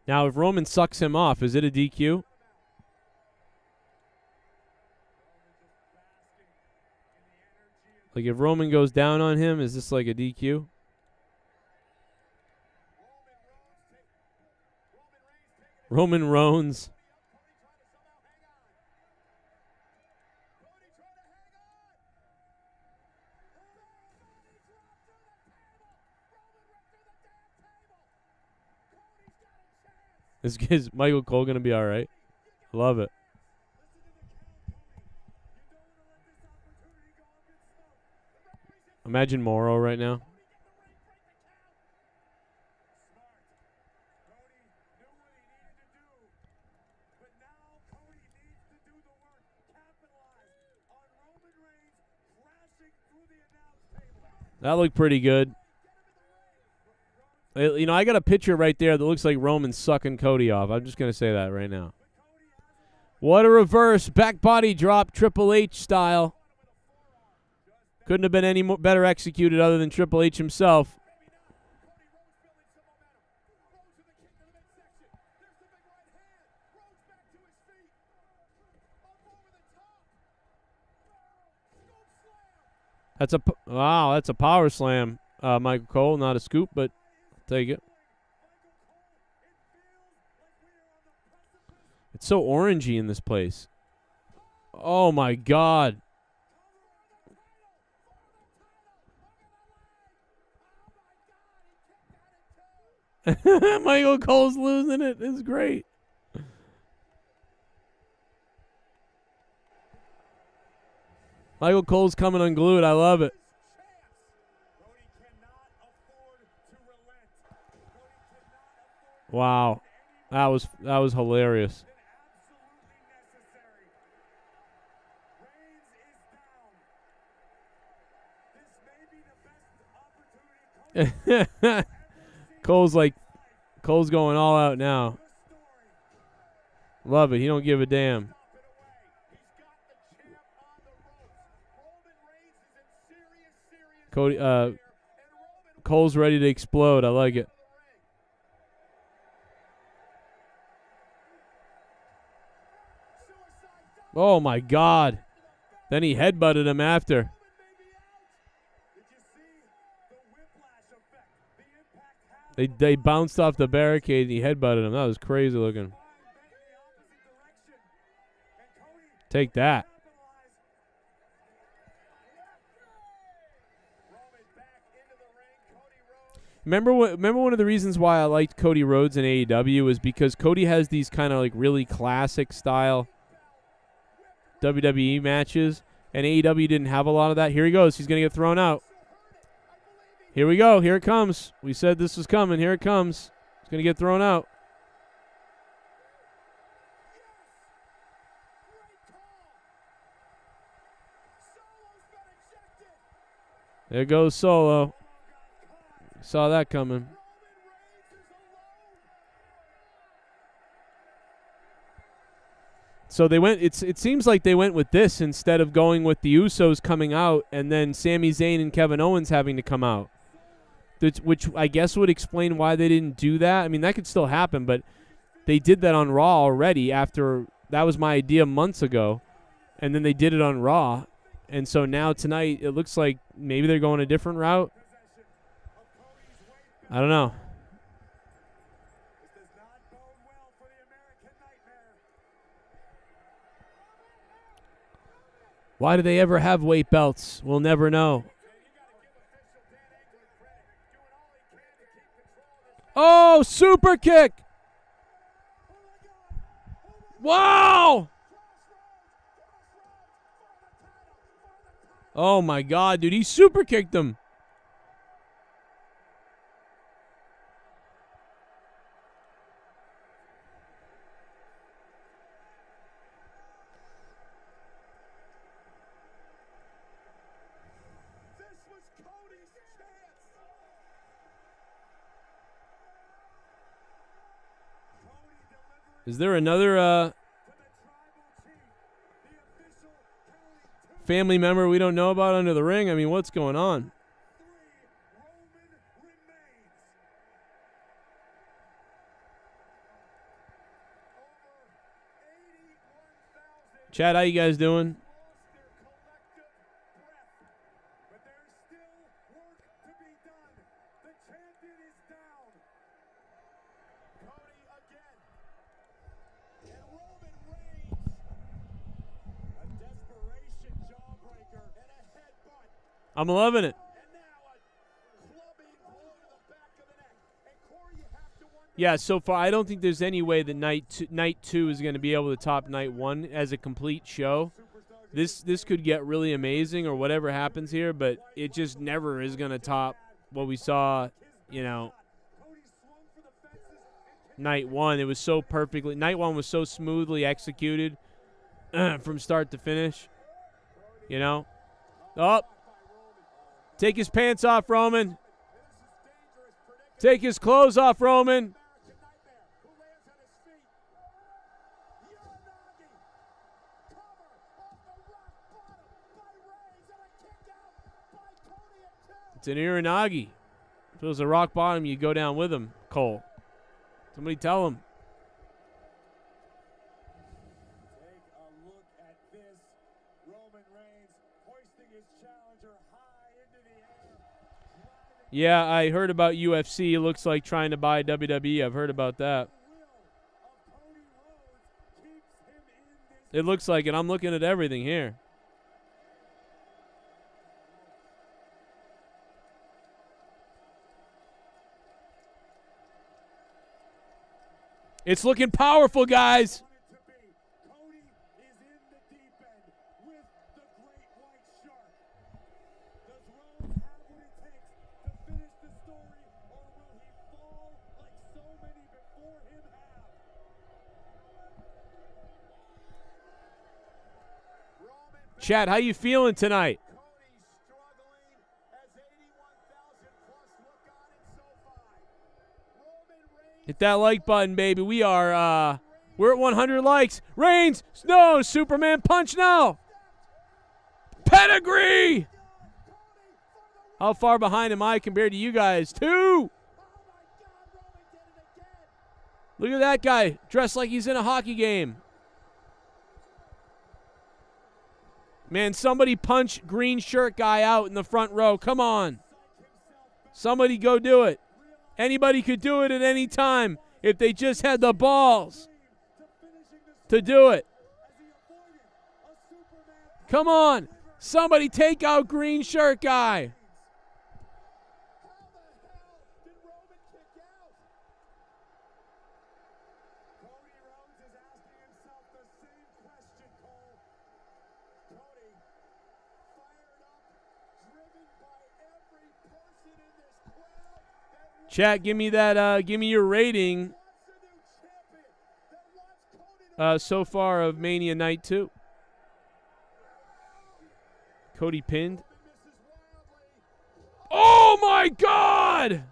A: Now, if Roman sucks him off, is it a DQ? Like, if Roman goes down on him, is this like a DQ? Roman Reigns. Is Michael Cole going to be all right? Love it. Imagine Morrow right now. That looked pretty good. You know, I got a picture right there that looks like Roman sucking Cody off. I'm just going to say that right now. What a reverse. Back body drop, Triple H style. Couldn't have been any better executed other than Triple H himself. That's a power slam, Michael Cole. Not a scoop, but take it. It's so orangey in this place. Oh, my God. Michael Cole's losing it. It's great. Michael Cole's coming unglued. I love it. Wow. That was hilarious. Cole's going all out now. Love it. He don't give a damn. Cody, Cole's ready to explode. I like it. Oh, my God. Then he headbutted him after. They bounced off the barricade and he headbutted him. That was crazy looking. Take that. Remember one of the reasons why I liked Cody Rhodes in AEW was because Cody has these kind of like really classic style WWE matches, and AEW didn't have a lot of that. Here he goes. He's going to get thrown out. Here we go. Here it comes. We said this was coming. Here it comes. It's going to get thrown out. There goes Solo. Saw that coming. So they went. It seems like they went with this instead of going with the Usos coming out and then Sami Zayn and Kevin Owens having to come out. Which I guess would explain why they didn't do that. I mean, that could still happen, but they did that on Raw already after that was my idea months ago, and then they did it on Raw. And so now tonight it looks like maybe they're going a different route. I don't know. Why do they ever have weight belts? We'll never know. Oh, super kick. Wow. Oh, my God, dude. He super kicked him. Is there another family member we don't know about under the ring? I mean, what's going on? Chad, how you guys doing? I'm loving it. Yeah, so far I don't think there's any way that night two is going to be able to top night one as a complete show. This could get really amazing or whatever happens here, but it just never is going to top what we saw, you know, night one. It was so perfectly. Night one was so smoothly executed from start to finish. You know? Oh. Take his pants off, Roman. Take his clothes off, Roman. It's an Uranagi. If it was a rock bottom, you go down with him, Cole. Somebody tell him. Yeah, I heard about UFC. It looks like trying to buy WWE. I've heard about that. It looks like it. I'm looking at everything here. It's looking powerful, guys. Chad, how you feeling tonight? Hit that like button, baby. We're at 100 likes. Reigns, no, Superman punch now. Pedigree. How far behind am I compared to you guys? 2. Look at that guy dressed like he's in a hockey game. Man, somebody punch green shirt guy out in the front row. Come on. Somebody go do it. Anybody could do it at any time if they just had the balls to do it. Come on. Somebody take out green shirt guy. Chat, give me that. Give me your rating so far of Mania Night 2. Cody pinned. Oh my God!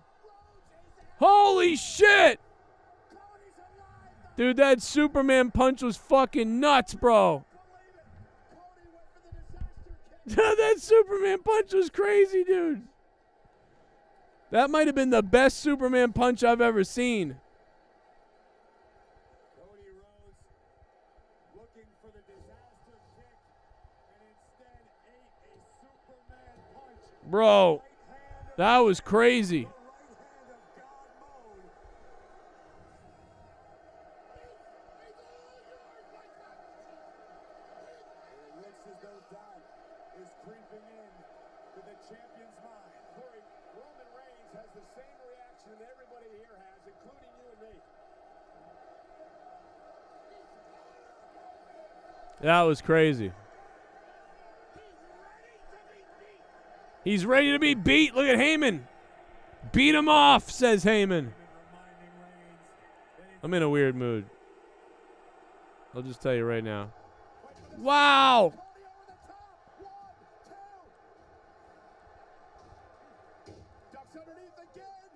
A: Holy shit! Dude, that Superman punch was fucking nuts, bro. That Superman punch was crazy, dude. That might have been the best Superman punch I've ever seen.
F: Cody Rhodes looking for the disaster kick and instead ate a Superman punch.
A: Bro, that was crazy.
F: Right hand of God mode. It looks as though doubt is creeping in to the champion's mind. Corey, Roman Reigns has the same reaction that everybody here has, including you and me.
A: That was crazy. He's ready to be beat. Look at Heyman. Beat him off, says Heyman. I'm in a weird mood. I'll just tell you right now. Wow.
F: Ducks underneath again.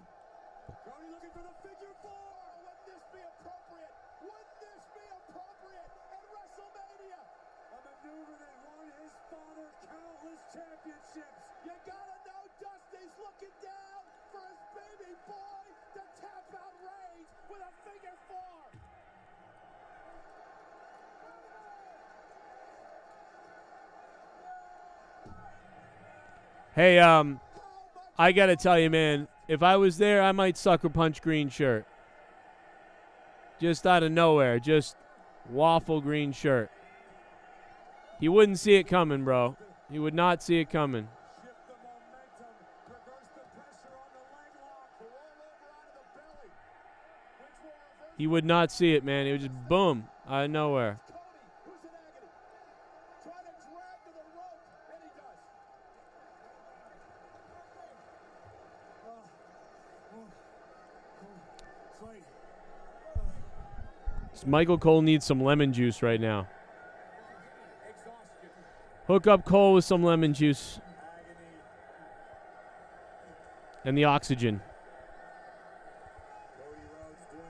F: Cody looking for the figure four. Wouldn't this be appropriate? Wouldn't this be appropriate at WrestleMania? A maneuver that won his father countless championships. You gotta know Dusty's looking down for his baby boy to tap out Reigns with a figure four.
A: Hey, I gotta tell you, man, if I was there, I might sucker punch green shirt. Just out of nowhere, just waffle green shirt. He wouldn't see it coming, bro. He would not see it coming.
F: Shift the momentum, reverse the pressure on the leg lock, roll over onto the belly. Which will reverse
A: He would not see it, man. It was just boom, out of nowhere.
F: Cody, who's in agony. Trying to drag to the rope, and he does.
A: Michael Cole needs some lemon juice right now. Hook up Cole with some lemon juice. And the oxygen.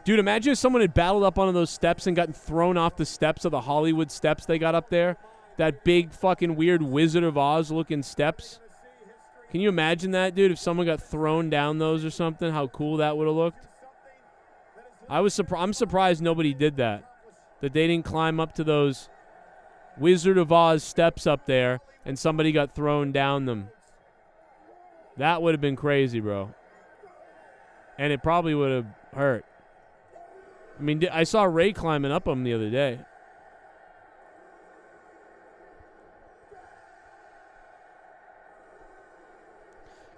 A: Dude, imagine if someone had battled up onto those steps and gotten thrown off the steps of the Hollywood steps they got up there. That big fucking weird Wizard of Oz looking steps. Can you imagine that, dude? If someone got thrown down those or something, how cool that would have looked. I'm surprised nobody did that. That they didn't climb up to those Wizard of Oz steps up there and somebody got thrown down them. That would have been crazy, bro. And it probably would have hurt. I mean, I saw Ray climbing up them the other day.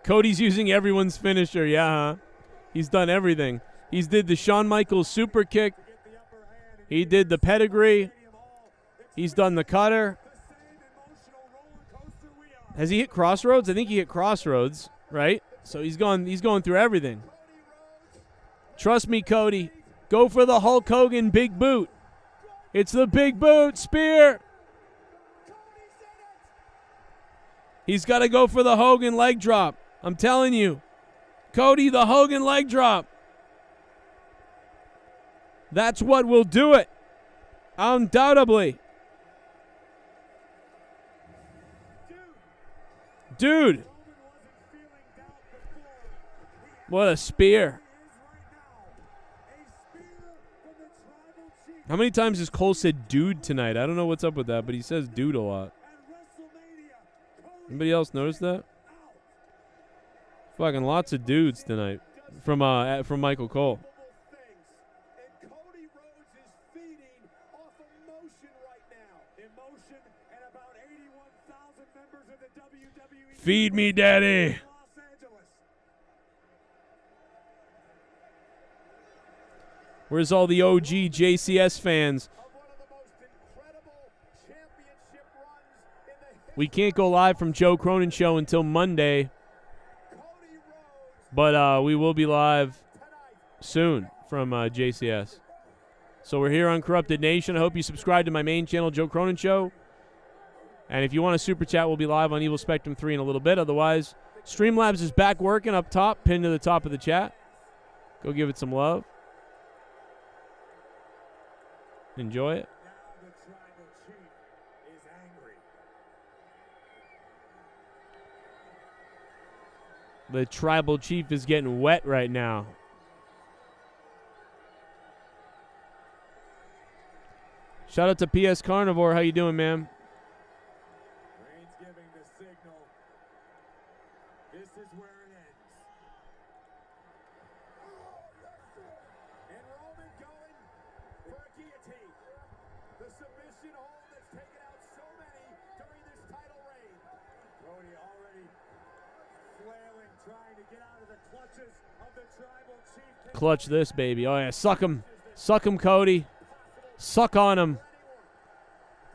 A: Cody's using everyone's finisher, yeah, huh? He's done everything. He's did the Shawn Michaels super kick. He did the pedigree. He's done the cutter. Has he hit Crossroads? I think he hit Crossroads, right? So he's going through everything. Trust me, Cody. Go for the Hulk Hogan big boot. It's the big boot spear. He's got to go for the Hogan leg drop. I'm telling you. Cody, the Hogan leg drop. That's what will do it. Undoubtedly. Dude. What a spear. How many times has Cole said dude tonight? I don't know what's up with that, but he says dude a lot. Anybody else notice that? Fucking lots of dudes tonight from Michael Cole.
F: And Cody Rhodes is feeding off emotion right now. Emotion and about 81,000 members of the WWE.
A: Feed me, daddy.
F: Los Angeles.
A: Where's all the OG JCS fans?
F: Of one of the most incredible championship runs in the
A: We can't go live from Joe Cronin Show until Monday.
F: Cody Rhodes
A: But we will be live soon from JCS. So we're here on Corrupted Nation. I hope you subscribe to my main channel, Joe Cronin Show. And if you want a super chat, we'll be live on Evil Spectrum 3 in a little bit. Otherwise, Streamlabs is back working up top, pinned to the top of the chat. Go give it some love. Enjoy it. The tribal chief is getting wet right now. Shout out to PS Carnivore. How you doing, man?
F: Reigns giving the signal. This is where it ends. And Roman going for a guillotine. The submission hold that's taken out so many during this title reign. Cody already flailing, trying to get out of the clutches of the tribal chief.
A: Clutch this, baby. Oh, yeah. Suck him. Suck him, Cody. Suck on him.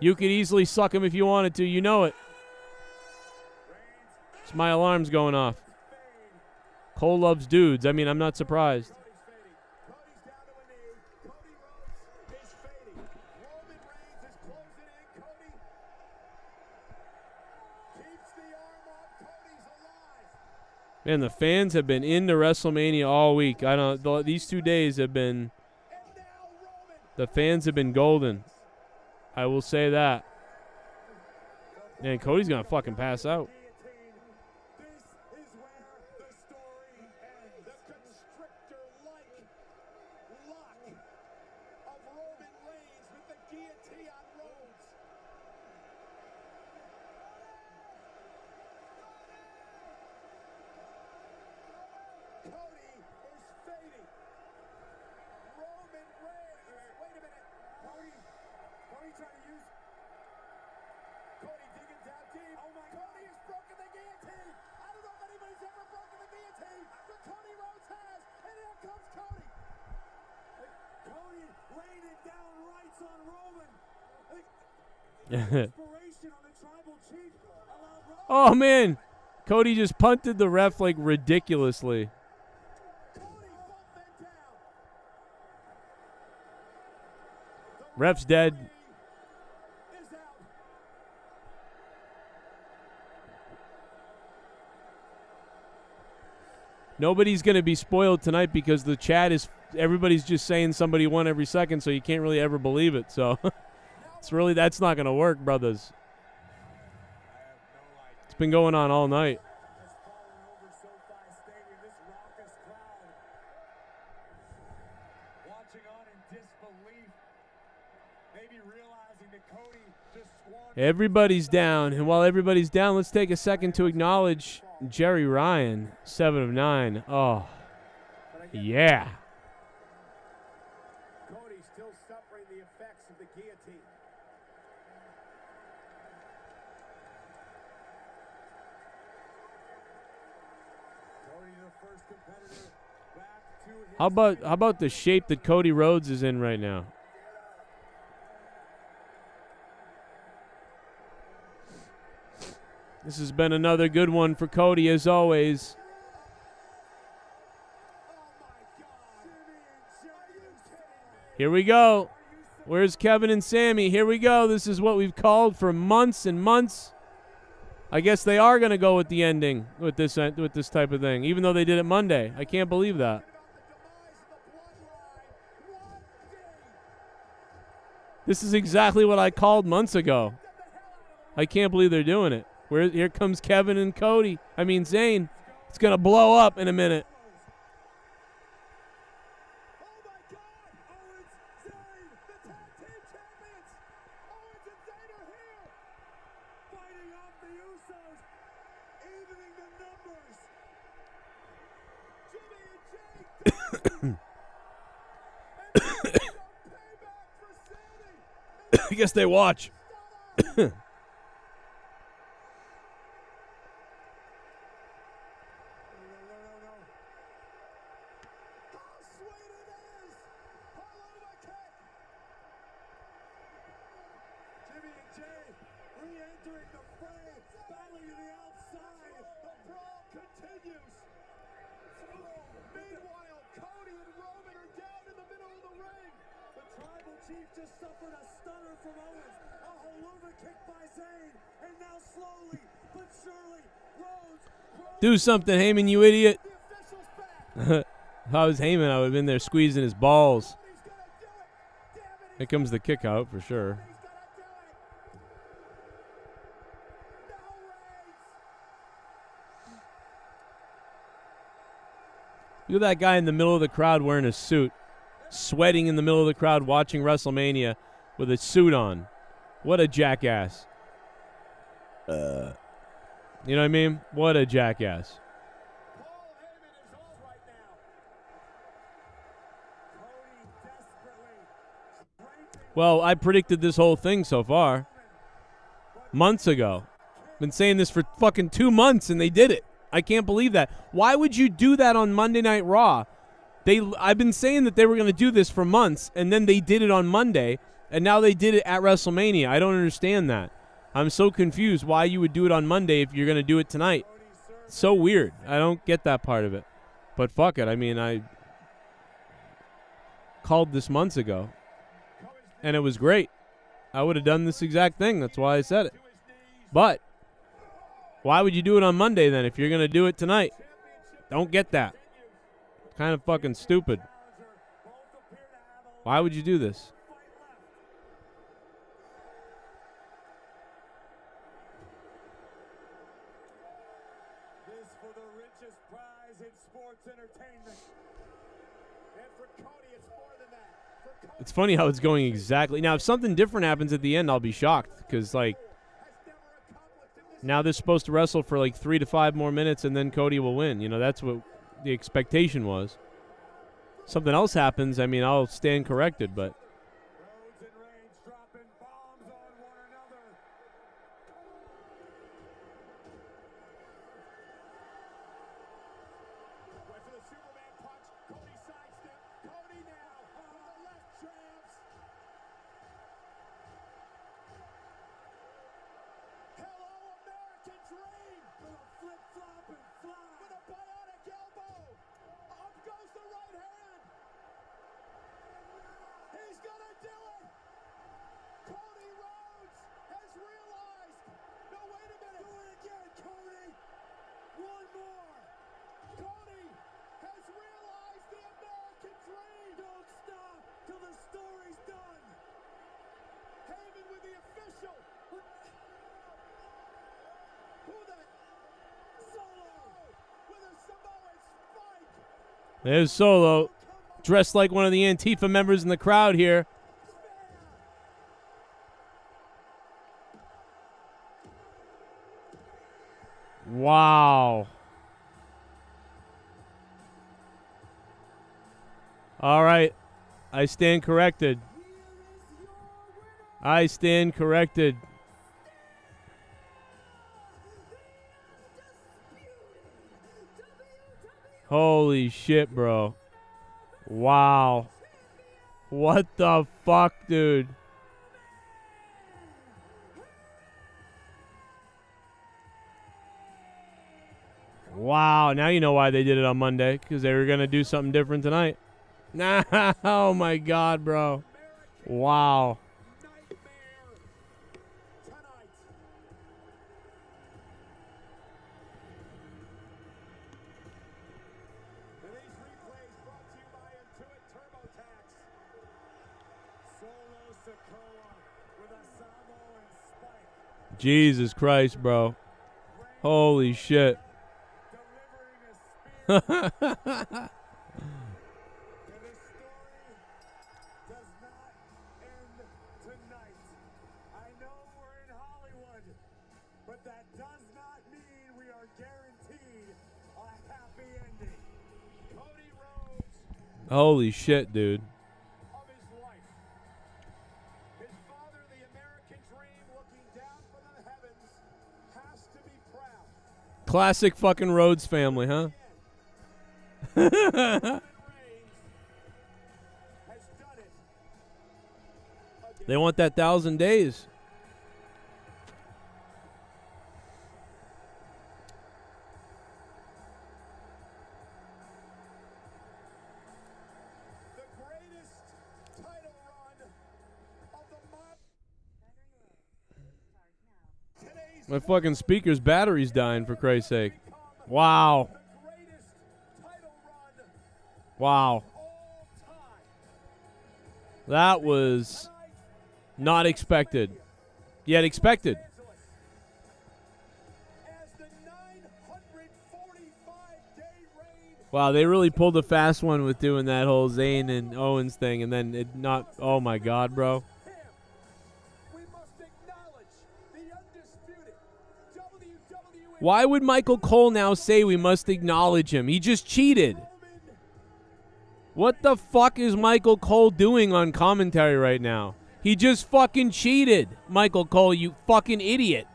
A: You could easily suck him if you wanted to. You know it. It's my alarm's going off. Cole loves dudes. I mean, I'm not surprised.
F: Cody's down to a knee. Cody Rhodes is fading. Roman Reigns is closing in. Cody keeps the arm up. Cody's alive.
A: Man, the fans have been into WrestleMania all week. I don't. These 2 days have been.
F: And now Roman.
A: The fans have been golden. I will say that. Man, Cody's gonna fucking pass out.
F: This is where the story ends. The constrictor-like lock of Roman Reigns with the guillotine on Rhodes. Cody is fading. Roman Reigns. Wait a minute. Cody trying to use. Cody digging down deep. Oh my God. Cody has broken the guillotine. I don't know if anybody's ever broken the guillotine, but Cody Rhodes has. And here comes Cody. Cody raining down rights on Roman. Inspiration on the tribal chief.
A: Oh man, Cody just punted the ref like ridiculously.
F: Cody bumped men down.
A: Ref's dead.
F: Is out.
A: Nobody's gonna be spoiled tonight because the chat is. Everybody's just saying somebody won every second, so you can't really ever believe it. So that's not gonna work, brothers. It's been going on all night.
F: Has fallen over SoFi Stadium. This raucous crowd watching on in disbelief, maybe realizing that Cody just squandered.
A: Everybody's down, and while everybody's down, let's take a second to acknowledge Jerry Ryan, 7 of 9. Oh, yeah.
F: Cody still suffering the effects of the guillotine. Cody, the first competitor, back to his
A: How about the shape that Cody Rhodes is in right now? This has been another good one for Cody, as always. Here we go. Where's Kevin and Sammy? Here we go. This is what we've called for months and months. I guess they are going to go with the ending with this type of thing, even though they did it Monday. I can't believe that. This is exactly what I called months ago. I can't believe they're doing it. Here comes Kevin and Cody. I mean, Zayn. It's going to blow up in a minute. I guess they watch.
F: Chief just suffered a stunner from Owens. A haluva kick by Zayn. And now slowly but surely, Rhodes.
A: Do something, Heyman, you idiot.
F: The official's back.
A: If I was Heyman, I would have been there squeezing his balls.
F: He's gonna do it. Damn it.
A: Here comes the kick out for sure.
F: He's gonna do it. No Reigns.
A: Look at that guy in the middle of the crowd wearing a suit, sweating in the middle of the crowd watching WrestleMania with a suit on. What a jackass. You know what I mean? What a jackass.
F: Paul Heyman is off right now. Cody desperately strengthening
A: Well, I predicted this whole thing so far. Months ago. Been saying this for fucking 2 months and they did it. I can't believe that. Why would you do that on Monday Night Raw? I've been saying that they were going to do this for months, and then they did it on Monday, and now they did it at WrestleMania. I don't understand that. I'm so confused why you would do it on Monday if you're going to do it tonight. So weird. I don't get that part of it. But fuck it. I mean, I called this months ago, and it was great. I would have done this exact thing. That's why I said it. But why would you do it on Monday then if you're going to do it tonight? Don't get that. It's kind of fucking stupid. Why would you do this?
F: this for the richest prize in sports entertainment. And for Cody, it's more than that. For Cody,
A: It's funny how it's going exactly. Now, if something different happens at the end, I'll be shocked because, like,
F: has never accomplished in this
A: now they're supposed to wrestle for like 3 to 5 more minutes and then Cody will win. You know, that's what the expectation was. Something else happens, I mean, I'll stand corrected, but
F: Rhodes and Reigns dropping bombs on one another. Went for the Superman punch. Cody sidestep. Cody now with the left traps. Hello, American Dream. With a flip flop and fly. With a bionic elbow. Up goes the right hand. He's gonna do it. Cody Rhodes has realized. No, wait a minute. Do it again, Cody. One more. Cody has realized the American dream. Don't stop till the story's done. Heyman with the official. Who the? Solo with a Samoan spike.
A: there's Solo dressed like one of the Antifa members in the crowd here. Wow. All right. I stand corrected. I stand corrected. Holy shit, bro. Wow. What the fuck, dude? Wow, now you know why they did it on Monday, because they were going to do something different tonight. Nah, oh my God, bro. Wow.
F: Nightmare tonight. And these replays brought to you by Intuit TurboTax. Solo Sikoa with a Samoan spike.
A: Jesus Christ, bro. Holy shit.
F: Delivering a spear. And the story does not end tonight. I know we're in Hollywood, but that does not mean we are guaranteed a happy ending. Cody Rhodes
A: Holy shit, dude.
F: of his life. His father, the American dream, looking down from the heavens, has to be proud.
A: Classic fucking Rhodes family, huh?
F: Roman Reigns has done it again.
A: They want that 1,000 days.
F: The greatest title run
A: My fucking speaker's battery's dying, for Christ's sake. Wow. Wow. That was not expected. Yet expected. Wow, they really pulled a fast one with doing that whole Zayn and Owens thing, and then it not. Oh my God, bro. Why would Michael Cole now say we must acknowledge him? He just cheated. What the fuck is Michael Cole doing on commentary right now? He just fucking cheated, Michael Cole, you fucking idiot.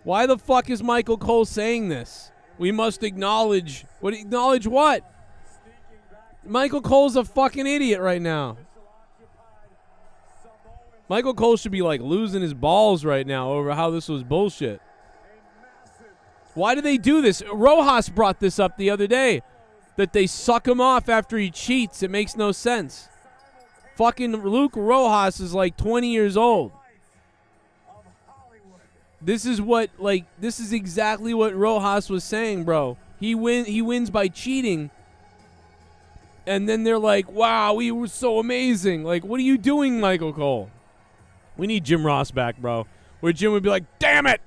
A: Why the fuck is Michael Cole saying this? We must acknowledge. What? Acknowledge what? Michael Cole's a fucking idiot right now. Michael Cole should be like losing his balls right now over how this was bullshit. Why do they do this? Rojas brought this up the other day, that they suck him off after he cheats. It makes no sense. Fucking Luke Rojas is like 20 years old. This is exactly what Rojas was saying, bro. He wins by cheating. And then they're like, wow, we were so amazing. Like, what are you doing, Michael Cole? We need Jim Ross back, bro. Where Jim would be like, damn it.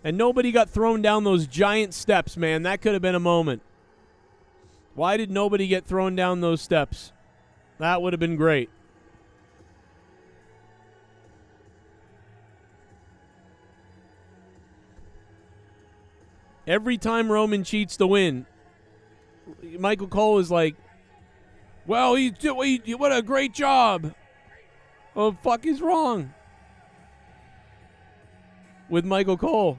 A: And nobody got thrown down those giant steps, man. That could have been a moment. Why did nobody get thrown down those steps? That would have been great. Every time Roman cheats to win, Michael Cole is like, well, what a great job. What the fuck is wrong with Michael Cole?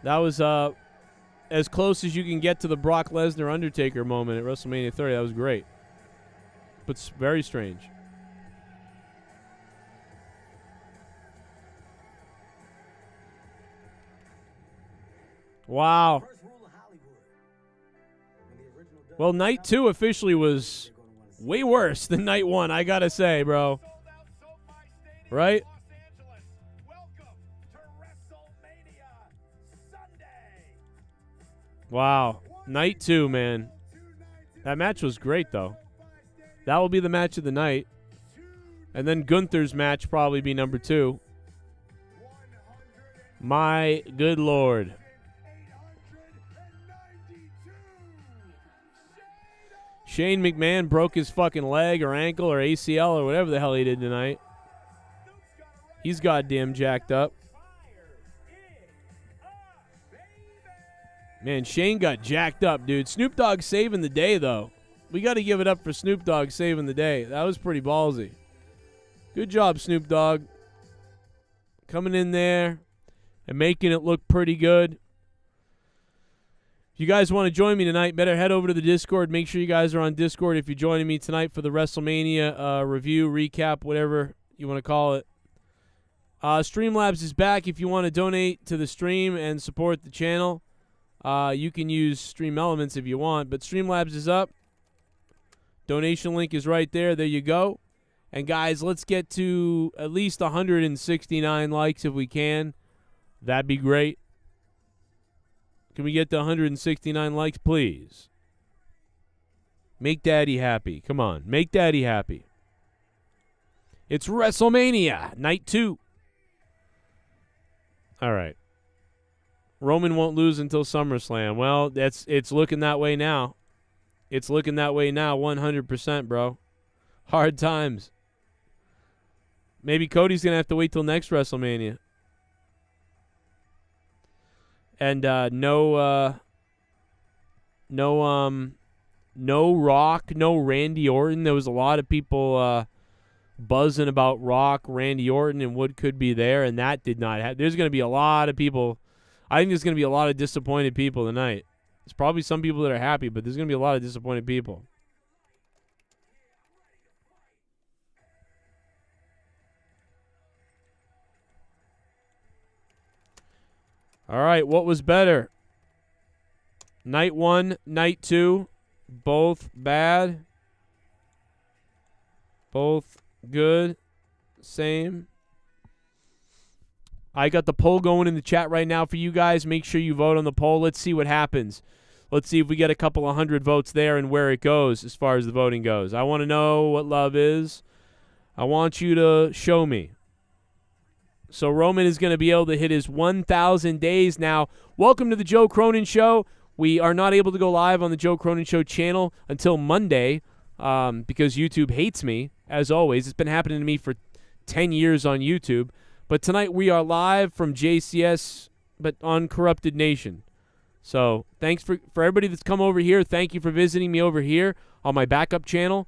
A: That was as close as you can get to the Brock Lesnar Undertaker moment at WrestleMania 30. That was great. But very strange. Wow. Well, night 2 officially was way worse than night 1, I gotta say, bro. Right? Wow. Night 2, man. That match was great, though. That will be the match of the night. And then Gunther's match probably be number 2. My good Lord. Shane McMahon broke his fucking leg or ankle or ACL or whatever the hell he did tonight. He's goddamn jacked up. Man, Shane got jacked up, dude. Snoop Dogg saving the day, though. We got to give it up for Snoop Dogg saving the day. That was pretty ballsy. Good job, Snoop Dogg. Coming in there and making it look pretty good. If you guys want to join me tonight, better head over to the Discord. Make sure you guys are on Discord if you're joining me tonight for the WrestleMania review, recap, whatever you want to call it. Streamlabs is back. If you want to donate to the stream and support the channel, you can use Stream Elements if you want, but Streamlabs is up. Donation link is right there. There you go. And, guys, let's get to at least 169 likes if we can. That'd be great. Can we get to 169 likes, please? Make Daddy happy. Come on. Make Daddy happy. It's WrestleMania, night 2. All right. Roman won't lose until SummerSlam. Well, it's looking that way now. It's looking that way now, 100%, bro. Hard times. Maybe Cody's going to have to wait till next WrestleMania. And no Rock, no Randy Orton. There was a lot of people buzzing about Rock, Randy Orton, and what could be there, and that did not happen. There's going to be a lot of people. I think there's going to be a lot of disappointed people tonight. There's probably some people that are happy, but there's going to be a lot of disappointed people. All right, what was better? Night 1, night 2, both bad. Both good. Same. I got the poll going in the chat right now for you guys. Make sure you vote on the poll. Let's see what happens. Let's see if we get a couple of hundred votes there and where it goes as far as the voting goes. I want to know what love is. I want you to show me. So Roman is going to be able to hit his 1,000 days now. Welcome to the Joe Cronin Show. We are not able to go live on the Joe Cronin Show channel until Monday because YouTube hates me, as always. It's been happening to me for 10 years on YouTube. But tonight we are live from JCS, but on Corrupted Nation. So thanks for everybody that's come over here. Thank you for visiting me over here on my backup channel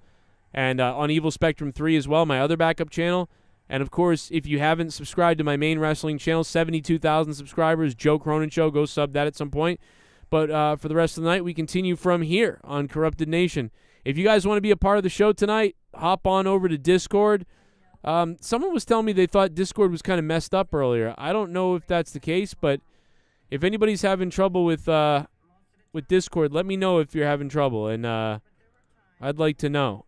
A: and on Evil Spectrum 3 as well, my other backup channel. And, of course, if you haven't subscribed to my main wrestling channel, 72,000 subscribers, Joe Cronin Show, go sub that at some point. But for the rest of the night, we continue from here on Corrupted Nation. If you guys want to be a part of the show tonight, hop on over to Discord. Someone was telling me they thought Discord was kind of messed up earlier. I don't know if that's the case, but if anybody's having trouble with Discord, let me know if you're having trouble, and I'd like to know.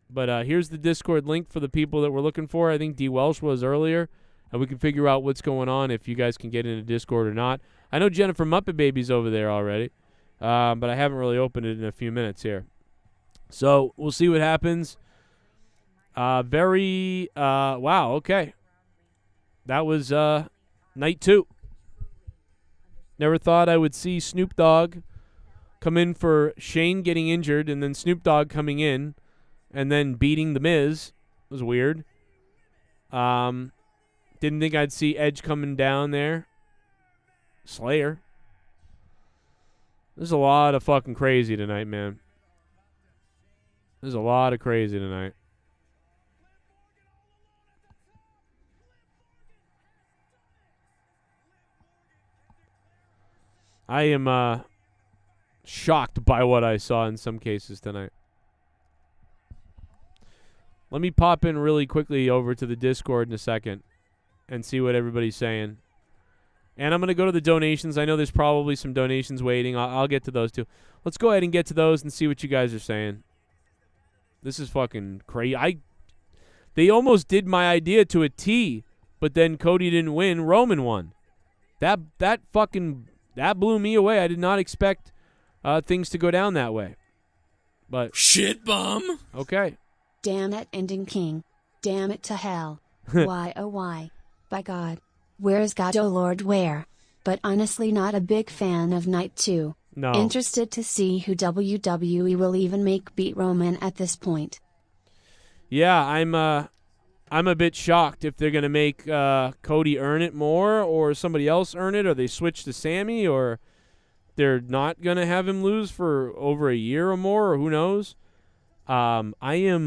A: But here's the Discord link for the people that we're looking for. I think D. Welsh was earlier, and we can figure out what's going on if you guys can get into Discord or not. I know Jennifer Muppet Baby's over there already, but I haven't really opened it in a few minutes here. So we'll see what happens. Wow, okay. That was night 2. Never thought I would see Snoop Dogg come in for Shane getting injured and then Snoop Dogg coming in and then beating The Miz. It was weird. Didn't think I'd see Edge coming down there. Slayer. There's a lot of fucking crazy tonight, man. There's a lot of crazy tonight. I am shocked by what I saw in some cases tonight. Let me pop in really quickly over to the Discord in a second and see what everybody's saying. And I'm going to go to the donations. I know there's probably some donations waiting. I'll get to those too. Let's go ahead and get to those and see what you guys are saying. This is fucking crazy. They almost did my idea to a T, but then Cody didn't win. Roman won. That blew me away. I did not expect things to go down that way. But
C: Shit bum.
A: Okay.
G: Damn it, ending king. Damn it to hell. Why, oh why? By God. Where's God, oh Lord, where? But honestly not a big fan of Night 2.
A: No.
G: Interested to see who WWE will even make beat Roman at this point.
A: Yeah, I'm a bit shocked if they're going to make Cody earn it more or somebody else earn it or they switch to Sammy or they're not going to have him lose for over a year or more or who knows. I don't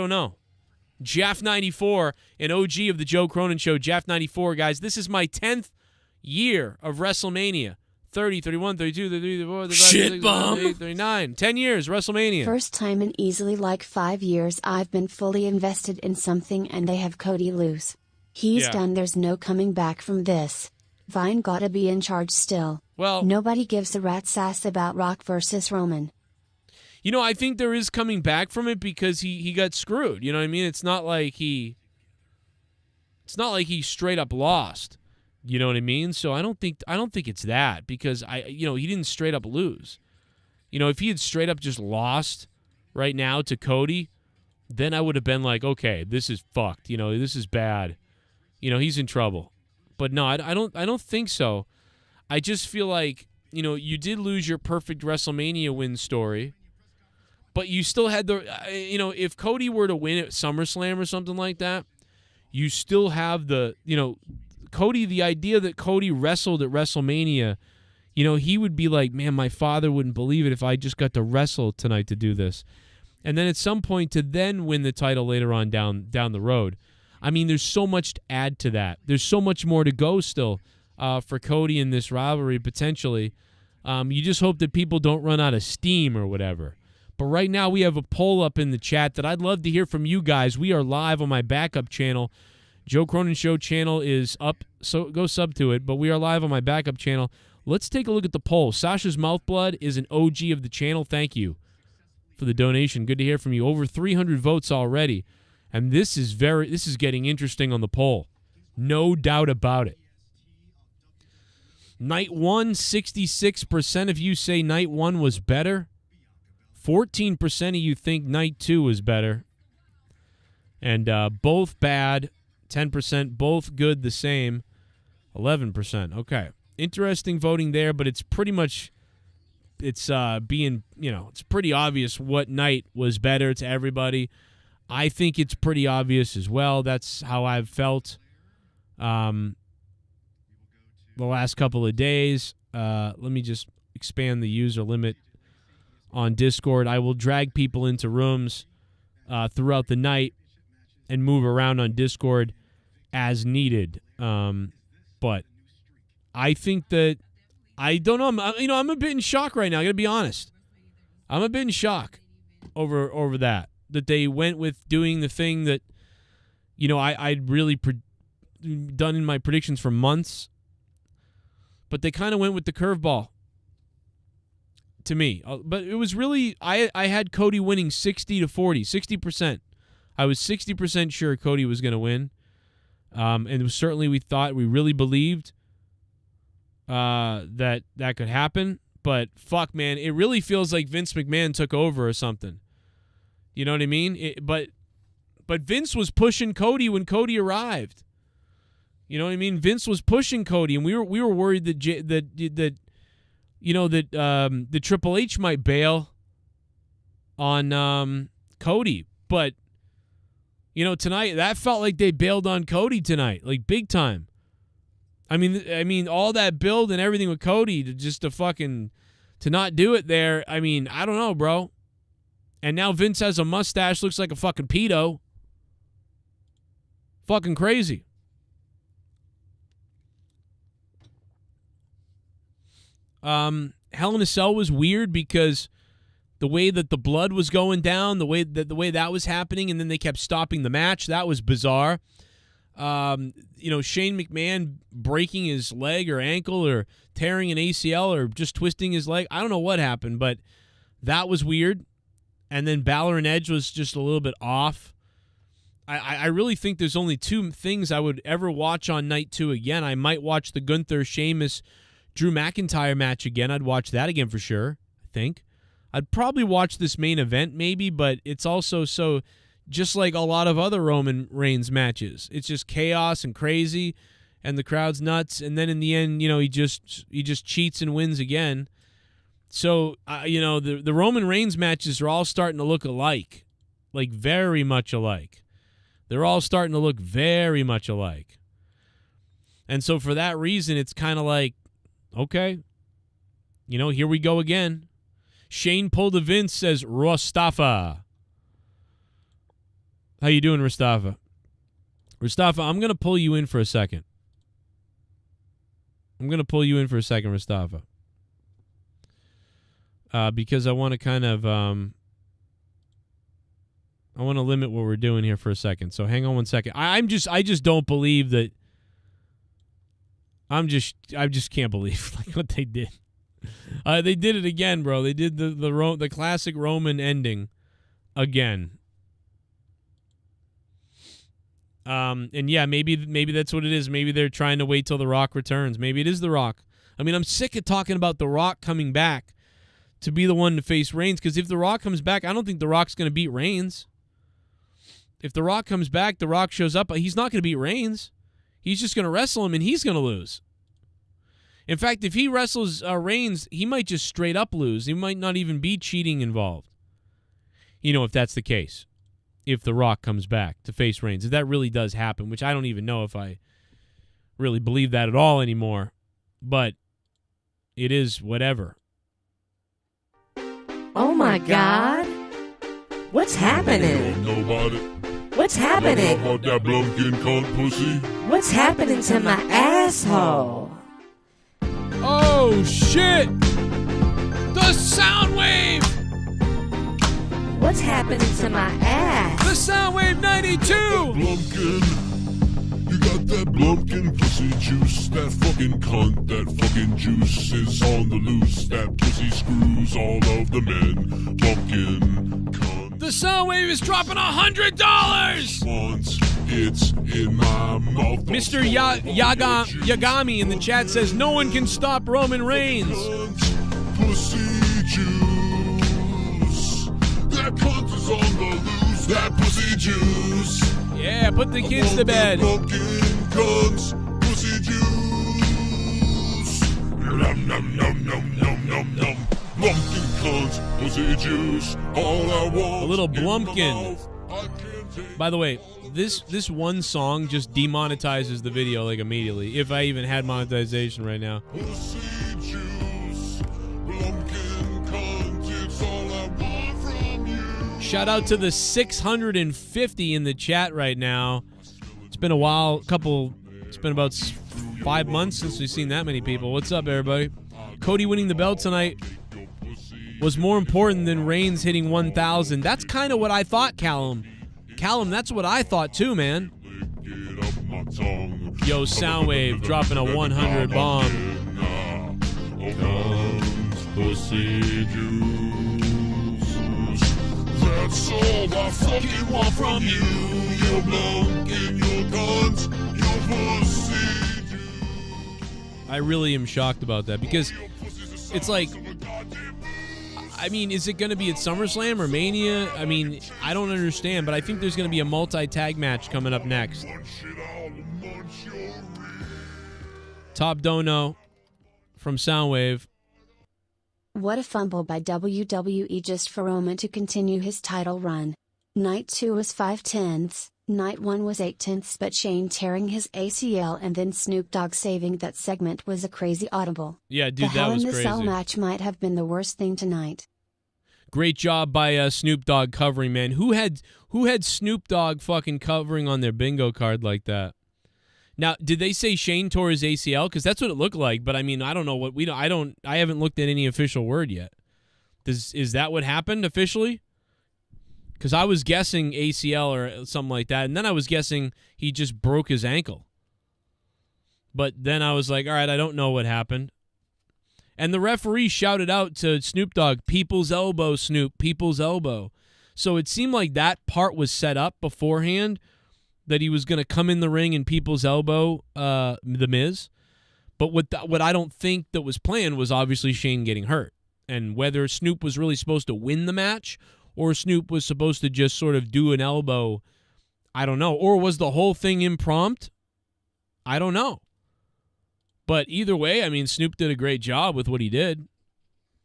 A: know. Jaff94, an OG of the Joe Cronin Show. Jaff94, guys, this is my 10th year of WrestleMania. 30, 31, 32, 33, 34, 35,
C: Shit
A: 36,
C: bum.
A: 38, 39. 10 years, WrestleMania.
G: First time in easily like 5 years I've been fully invested in something and they have Cody lose. He's done, there's no coming back from this. Vine gotta be in charge still.
A: Well,
G: Nobody gives a rat's ass about Rock versus Roman.
A: you know, I think there is coming back from it because he got screwed. You know what I mean? It's not like he straight up lost. You know what I mean? So I don't think it's that because he didn't straight up lose. You know, if he had straight up just lost right now to Cody, then I would have been like, okay, this is fucked. You know, this is bad. You know, he's in trouble. But no, I don't think so. I just feel like, you know, you did lose your perfect WrestleMania win story, but you still had if Cody were to win at SummerSlam or something like that, you still have Cody, the idea that Cody wrestled at WrestleMania, you know, he would be like, man, my father wouldn't believe it if I just got to wrestle tonight to do this. And then at some point to then win the title later on down the road. I mean, there's so much to add to that. There's so much more to go still for Cody in this rivalry, potentially. You just hope that people don't run out of steam or whatever. But right now we have a poll up in the chat that I'd love to hear from you guys. We are live on my backup channel. Joe Cronin Show channel is up, so go sub to it. But we are live on my backup channel. Let's take a look at the poll. Sasha's Mouthblood is an OG of the channel. Thank you for the donation. Good to hear from you. Over 300 votes already. And this is getting interesting on the poll. No doubt about it. Night 1, 66% of you say night 1 was better. 14% of you think night 2 was better. And both bad. 10%, both good, the same. 11%. Okay. Interesting voting there, but it's pretty much, it's it's pretty obvious what night was better to everybody. I think it's pretty obvious as well. That's how I've felt the last couple of days. Let me just expand the user limit on Discord. I will drag people into rooms throughout the night and move around on Discord as needed. But I think that, I don't know, I'm a bit in shock right now. I got to be honest. I'm a bit in shock over that they went with doing the thing that, I'd really done in my predictions for months. But they kind of went with the curveball to me. But it was really, I had Cody winning 60-40, 60%. I was 60% sure Cody was going to win. And it was certainly we really believed that could happen. But fuck, man, it really feels like Vince McMahon took over or something. You know what I mean? But Vince was pushing Cody when Cody arrived. You know what I mean? Vince was pushing Cody, and we were worried that the Triple H might bail on Cody, but tonight that felt like they bailed on Cody tonight, like big time. I mean, all that build and everything with Cody to not do it there. I mean, I don't know, bro. And now Vince has a mustache, looks like a fucking pedo. Fucking crazy. Hell in a Cell was weird because the way that the blood was going down, the way that was happening, and then they kept stopping the match, that was bizarre. Shane McMahon breaking his leg or ankle or tearing an ACL or just twisting his leg. I don't know what happened, but that was weird. And then BAlor and Edge was just a little bit off. I really think there's only two things I would ever watch on night 2 again. I might watch the Gunther, Sheamus, Drew McIntyre match again. I'd watch that again for sure, I think. I'd probably watch this main event maybe, but it's also so just like a lot of other Roman Reigns matches. It's just chaos and crazy and the crowd's nuts, and then in the end, he just cheats and wins again. So, the Roman Reigns matches are all starting to look alike, like very much alike. They're all starting to look very much alike. And so for that reason, it's kind of like, okay, here we go again. Shane pulled a Vince, says Rostafa. How you doing, Rostafa? Rostafa, I'm going to pull you in for a second. Rostafa. Because I want to kind of, I want to limit what we're doing here for a second. So hang on one second. I just don't believe that. I just can't believe like what they did. They did it again, bro. They did the classic Roman ending again. And yeah, maybe that's what it is. Maybe they're trying to wait till The Rock returns. Maybe it is The Rock. I mean, I'm sick of talking about The Rock coming back to be the one to face Reigns, because if The Rock comes back, I don't think The Rock's going to beat Reigns. If The Rock comes back, The Rock shows up, he's not going to beat Reigns. He's just going to wrestle him, and he's going to lose. In fact, if he wrestles Reigns, he might just straight up lose. He might not even be cheating involved. If that's the case. If The Rock comes back to face Reigns. If that really does happen, which I don't even know if I really believe that at all anymore. But it is whatever.
H: Oh my God. What's happening?
C: Know about it?
H: What's happening?
C: About that blumpkin cunt pussy?
H: What's happening to my asshole?
A: Oh, shit! The sound wave!
H: What's happening to my ass?
A: The sound wave 92!
C: Blumpkin. You got that blumpkin fucking pussy juice, that fucking cunt, that fucking juice is on the loose. That pussy screws all of the men, fucking cunt.
A: The Soundwave is dropping $100.
C: Once it's in my mouth.
A: Mr. Yagami in the chat says no one can stop Roman Reigns.
C: Pussy juice, that cunt is on the loose. That pussy juice.
A: Yeah, put the kids to bed.
C: Fucking cunts, pussy juice. Nom nom nom nom nom nom nom. Blumpkin cunts, pussy juice. All I want.
A: A little Blumpkin. By the way, this one song just demonetizes the video like immediately. If I even had monetization right now.
C: Pussy juice. Blumpkin cunts, it's all I want from you.
A: Shout out to the 650 in the chat right now. It's been a while, it's been about 5 months since we've seen that many people. What's up, everybody? Cody winning the belt tonight was more important than Reigns hitting 1,000. That's kind of what I thought, Callum. Callum, that's what I thought too, man. Yo, Soundwave dropping a 100 bomb.
C: Pussy juice. That's all I fucking want from you. Your blumpkin, your guns, your pussy juice.
A: I really am shocked about that because it's like, I mean, is it going to be at SummerSlam or Mania? I mean, I don't understand, but I think there's going to be a multi-tag match coming up next. Top Dono from Soundwave.
G: What a fumble by WWE just for Roman to continue his title run. Night 2 was 5/10, Night 1 was 8/10, but Shane tearing his ACL and then Snoop Dogg saving that segment was a crazy audible.
A: Yeah, dude,
G: the
A: that was
G: Hell in the
A: crazy.
G: Cell match might have been the worst thing tonight.
A: Great job by Snoop Dogg covering, man. Who had Snoop Dogg fucking covering on their bingo card like that? Now, did they say Shane tore his ACL? Because that's what it looked like. But I mean, I don't know what I haven't looked at any official word yet. Is that what happened officially? Because I was guessing ACL or something like that, and then I was guessing he just broke his ankle. But then I was like, all right, I don't know what happened. And the referee shouted out to Snoop Dogg, "People's elbow, Snoop, people's elbow." So it seemed like that part was set up beforehand, that he was going to come in the ring and people's elbow The Miz. But what I don't think that was planned was obviously Shane getting hurt. And whether Snoop was really supposed to win the match or Snoop was supposed to just sort of do an elbow, I don't know. Or was the whole thing impromptu? I don't know. But either way, I mean, Snoop did a great job with what he did.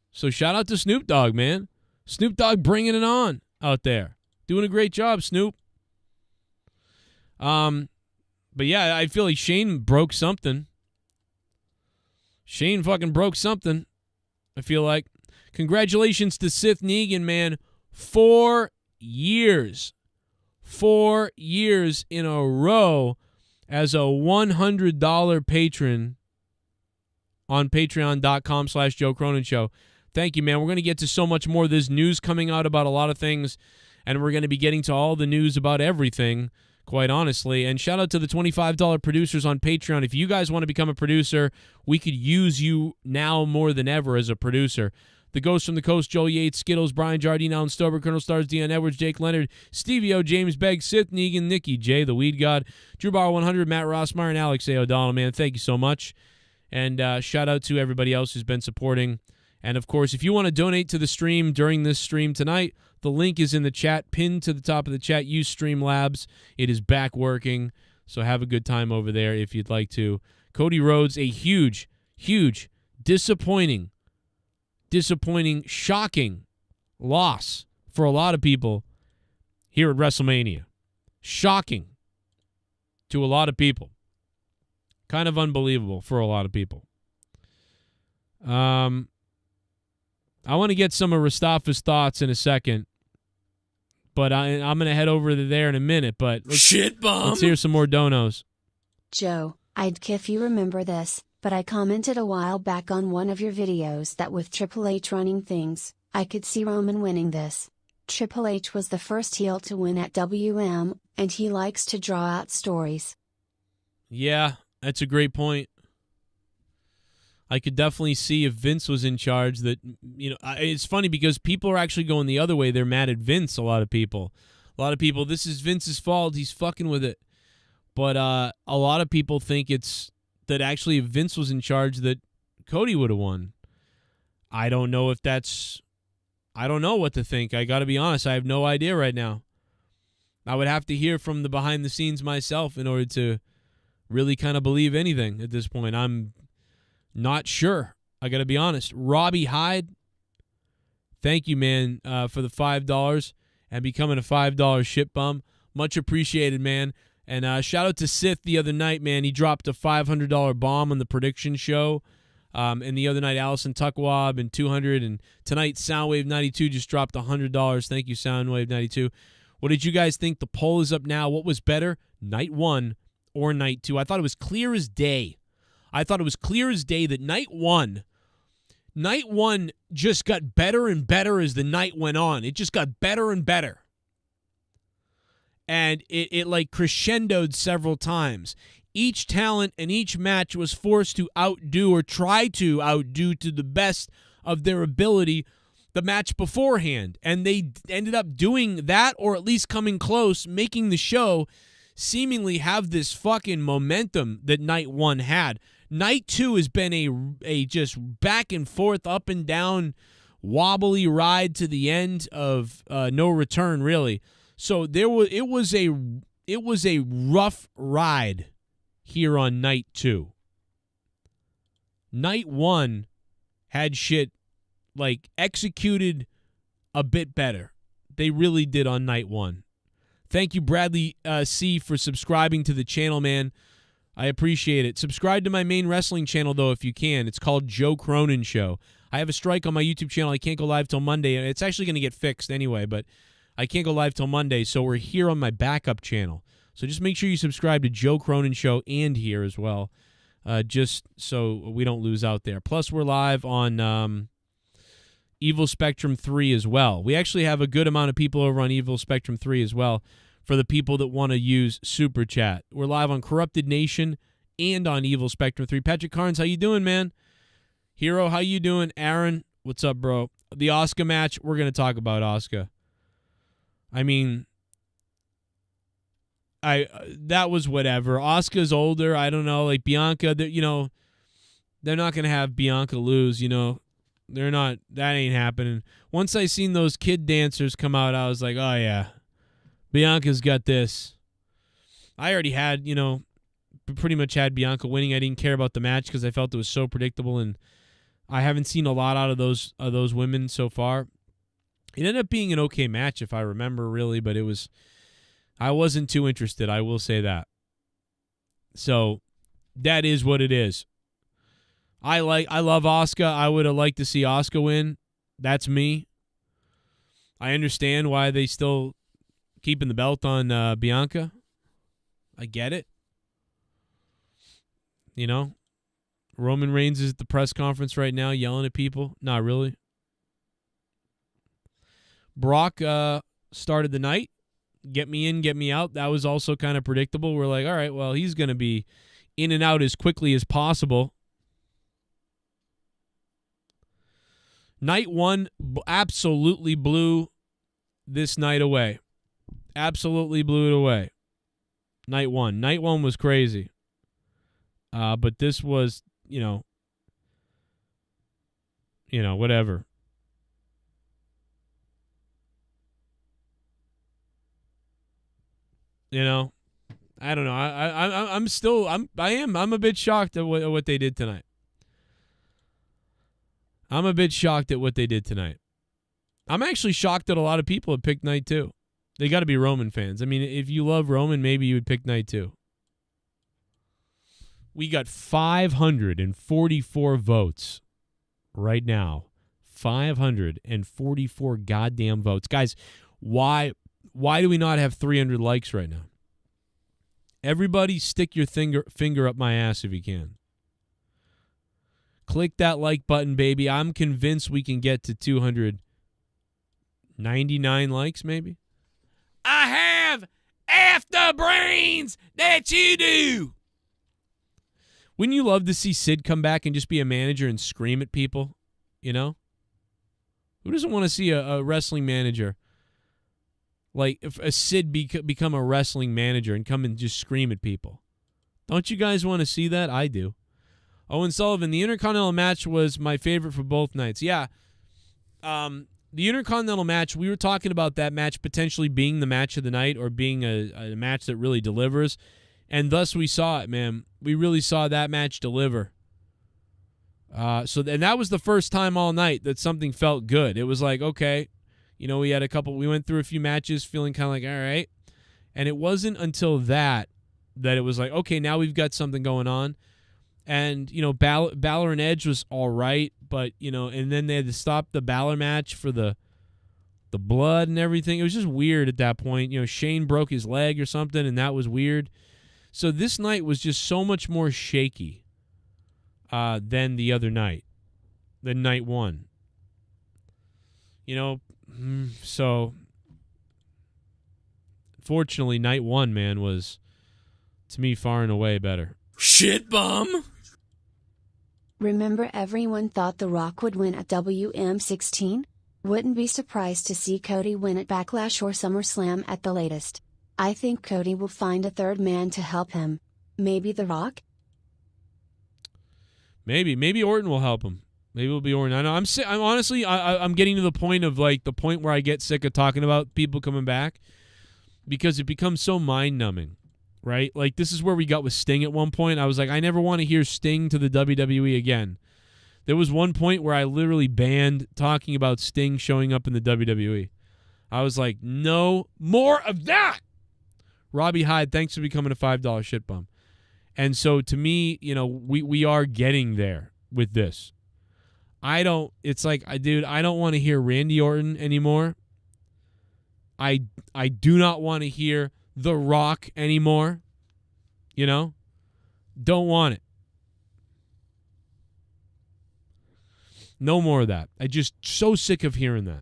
A: So shout out to Snoop Dogg, man. Snoop Dogg bringing it on out there. Doing a great job, Snoop. But yeah, I feel like Shane broke something. Shane fucking broke something, I feel like. Congratulations to Sith Negan, man. 4 years. 4 years in a row as a $100 patron on patreon.com/Joe Cronin Show. Thank you, man. We're going to get to so much more. There's news coming out about a lot of things, and we're going to be getting to all the news about everything, quite honestly. And shout out to the $25 producers on Patreon. If you guys want to become a producer, we could use you now more than ever as a producer. The Ghost from the Coast, Joel Yates, Skittles, Brian Jardine, Alan Stover, Colonel Stars, Deanne Edwards, Jake Leonard, Stevie O, James Begg, Sith Negan, Nikki J, The Weed God, Drew Bauer 100, Matt Rossmeyer, and Alex A. O'Donnell, man. Thank you so much. And shout out to everybody else who's been supporting. And, of course, if you want to donate to the stream during this stream tonight, the link is in the chat, pinned to the top of the chat. Use Streamlabs. It is back working, so have a good time over there if you'd like to. Cody Rhodes, a huge, disappointing, shocking loss for a lot of people here at WrestleMania. Shocking to a lot of people. Kind of unbelievable for a lot of people. I want to get some of Mustafa's thoughts in a second, but I'm going to head over to there in a minute. But let's hear some more donos.
G: Joe, I'd if you remember this, but I commented a while back on one of your videos that with Triple H running things, I could see Roman winning this. Triple H was the first heel to win at WM, and he likes to draw out stories.
A: Yeah, That's a great point. I could definitely see if Vince was in charge that, it's funny because people are actually going the other way. They're mad at Vince, a lot of people. This is Vince's fault. He's fucking with it. But a lot of people think it's that actually if Vince was in charge that Cody would have won. I don't know what to think. I got to be honest. I have no idea right now. I would have to hear from the behind the scenes myself in order to really kind of believe anything at this point. I'm not sure. I got to be honest. Robbie Hyde, thank you, man, for the $5 and becoming a $5 shit bum. Much appreciated, man. And shout out to Sith the other night, man. He dropped a $500 bomb on the prediction show. And the other night, Allison Tuckwab and $200. And tonight, Soundwave 92 just dropped $100. Thank you, Soundwave 92. What did you guys think? The poll is up now. What was better, night 1 or night 2? I thought it was clear as day. That night one just got better and better as the night went on. It just got better and better. And it like crescendoed several times. Each talent and each match was forced to outdo or try to outdo to the best of their ability the match beforehand. And they ended up doing that, or at least coming close, making the show seemingly have this fucking momentum that night 1 had. Night 2 has been a just back and forth, up and down, wobbly ride to the end of no return, really. So it was a rough ride here on night 2. Night 1 had shit like executed a bit better. They really did on night 1. Thank you, Bradley C, for subscribing to the channel, man. I appreciate it. Subscribe to my main wrestling channel, though, if you can. It's called Joe Cronin Show. I have a strike on my YouTube channel. I can't go live till Monday. It's actually going to get fixed anyway, but I can't go live till Monday, so we're here on my backup channel. So just make sure you subscribe to Joe Cronin Show and here as well, just so we don't lose out there. Plus, we're live on Evil Spectrum 3 as well. We actually have a good amount of people over on Evil Spectrum 3 as well for the people that want to use Super Chat. We're live on Corrupted Nation and on Evil Spectrum 3. Patrick Carnes, how you doing, man? Hero, how you doing? Aaron, what's up, bro? The Asuka match, we're going to talk about Asuka. I mean, that was whatever. Asuka's older. I don't know. Like Bianca, they're not going to have Bianca lose, They're not. That ain't happening. Once I seen those kid dancers come out, I was like, oh, yeah. Bianca's got this. I already had, pretty much had Bianca winning. I didn't care about the match because I felt it was so predictable, and I haven't seen a lot out of those women so far. It ended up being an okay match, if I remember, really, but I wasn't too interested, I will say that. So that is what it is. I love Asuka. I would have liked to see Asuka win. That's me. I understand why they still keeping the belt on Bianca. I get it. Roman Reigns is at the press conference right now yelling at people. Not really. Brock started the night. Get me in, get me out. That was also kind of predictable. We're like, all right, well, he's going to be in and out as quickly as possible. Night 1 absolutely blew this night away. Absolutely blew it away. Night 1. Night 1 was crazy. But this was, whatever. I don't know. I'm a bit shocked at what they did tonight. I'm actually shocked that a lot of people have picked night 2. They got to be Roman fans. I mean, if you love Roman, maybe you would pick night 2. We got 544 votes right now. 544 goddamn votes. Guys, why do we not have 300 likes right now? Everybody stick your finger up my ass if you can. Click that like button, baby. I'm convinced we can get to 299 likes, maybe. I have half the brains that you do. Wouldn't you love to see Sid come back and just be a manager and scream at people? You know? Who doesn't want to see a wrestling manager? Like, if a Sid become a wrestling manager and come and just scream at people. Don't you guys want to see that? I do. Owen Sullivan, the Intercontinental match was my favorite for both nights. Yeah. The Intercontinental match, we were talking about that match potentially being the match of the night or being a match that really delivers. And thus we saw it, man. We really saw that match deliver. And that was the first time all night that something felt good. It was like, okay, we went through a few matches feeling kind of like, all right. And it wasn't until that it was like, okay, now we've got something going on. And, BAlor and Edge was all right, but, and then they had to stop the BAlor match for the blood and everything. It was just weird at that point. Shane broke his leg or something, and that was weird. So this night was just so much more shaky than the other night, than night one. So fortunately, night one, man, was, to me, far and away better.
C: Shit bum.
G: Remember everyone thought The Rock would win at WM 16? Wouldn't be surprised to see Cody win at Backlash or SummerSlam at the latest. I think Cody will find a third man to help him. Maybe The Rock?
A: Maybe Orton will help him. Maybe it'll be Orton. I know. I'm honestly, I'm getting to the point where I get sick of talking about people coming back because it becomes so mind-numbing, right? Like, this is where we got with Sting at one point. I was like, I never want to hear Sting to the WWE again. There was one point where I literally banned talking about Sting showing up in the WWE. I was like, no more of that. Robbie Hyde, thanks for becoming a $5 shit bum. And so to me, we are getting there with this. I don't want to hear Randy Orton anymore. I do not want to hear The Rock anymore. Don't want it. No more of that. I just so sick of hearing that.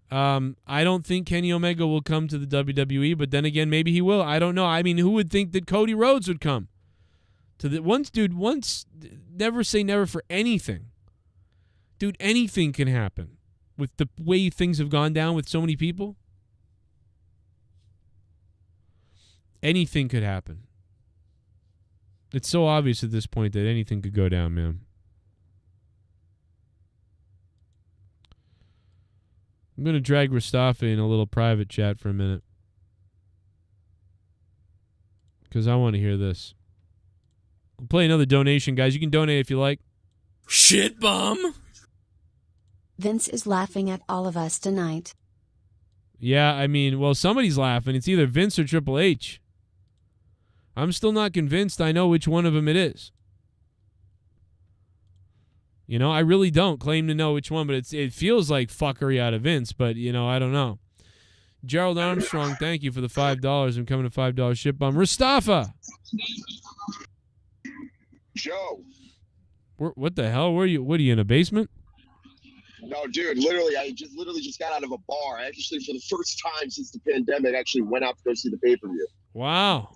A: I don't think Kenny Omega will come to the WWE, but then again, maybe he will. I don't know. I mean, who would think that Cody Rhodes would come to the once? Never say never for anything. Dude, anything can happen with the way things have gone down with so many people. Anything could happen. It's so obvious at this point that anything could go down, man. I'm going to drag Mustafa in a little private chat for a minute. Because I want to hear this. I'll play another donation, guys. You can donate if you like.
C: Shit bum.
G: Vince is laughing at all of us tonight.
A: Yeah, I mean, well, somebody's laughing. It's either Vince or Triple H. I'm still not convinced I know which one of them it is. I really don't claim to know which one, but it feels like fuckery out of Vince, but, I don't know. Gerald Armstrong, thank you for the $5. I'm coming to $5 ship bum. Mustafa!
I: Joe.
A: What the hell? What are you in a basement?
I: No, dude, I just got out of a bar. I actually, for the first time since the pandemic, actually went out to go see the pay-per-view.
A: Wow.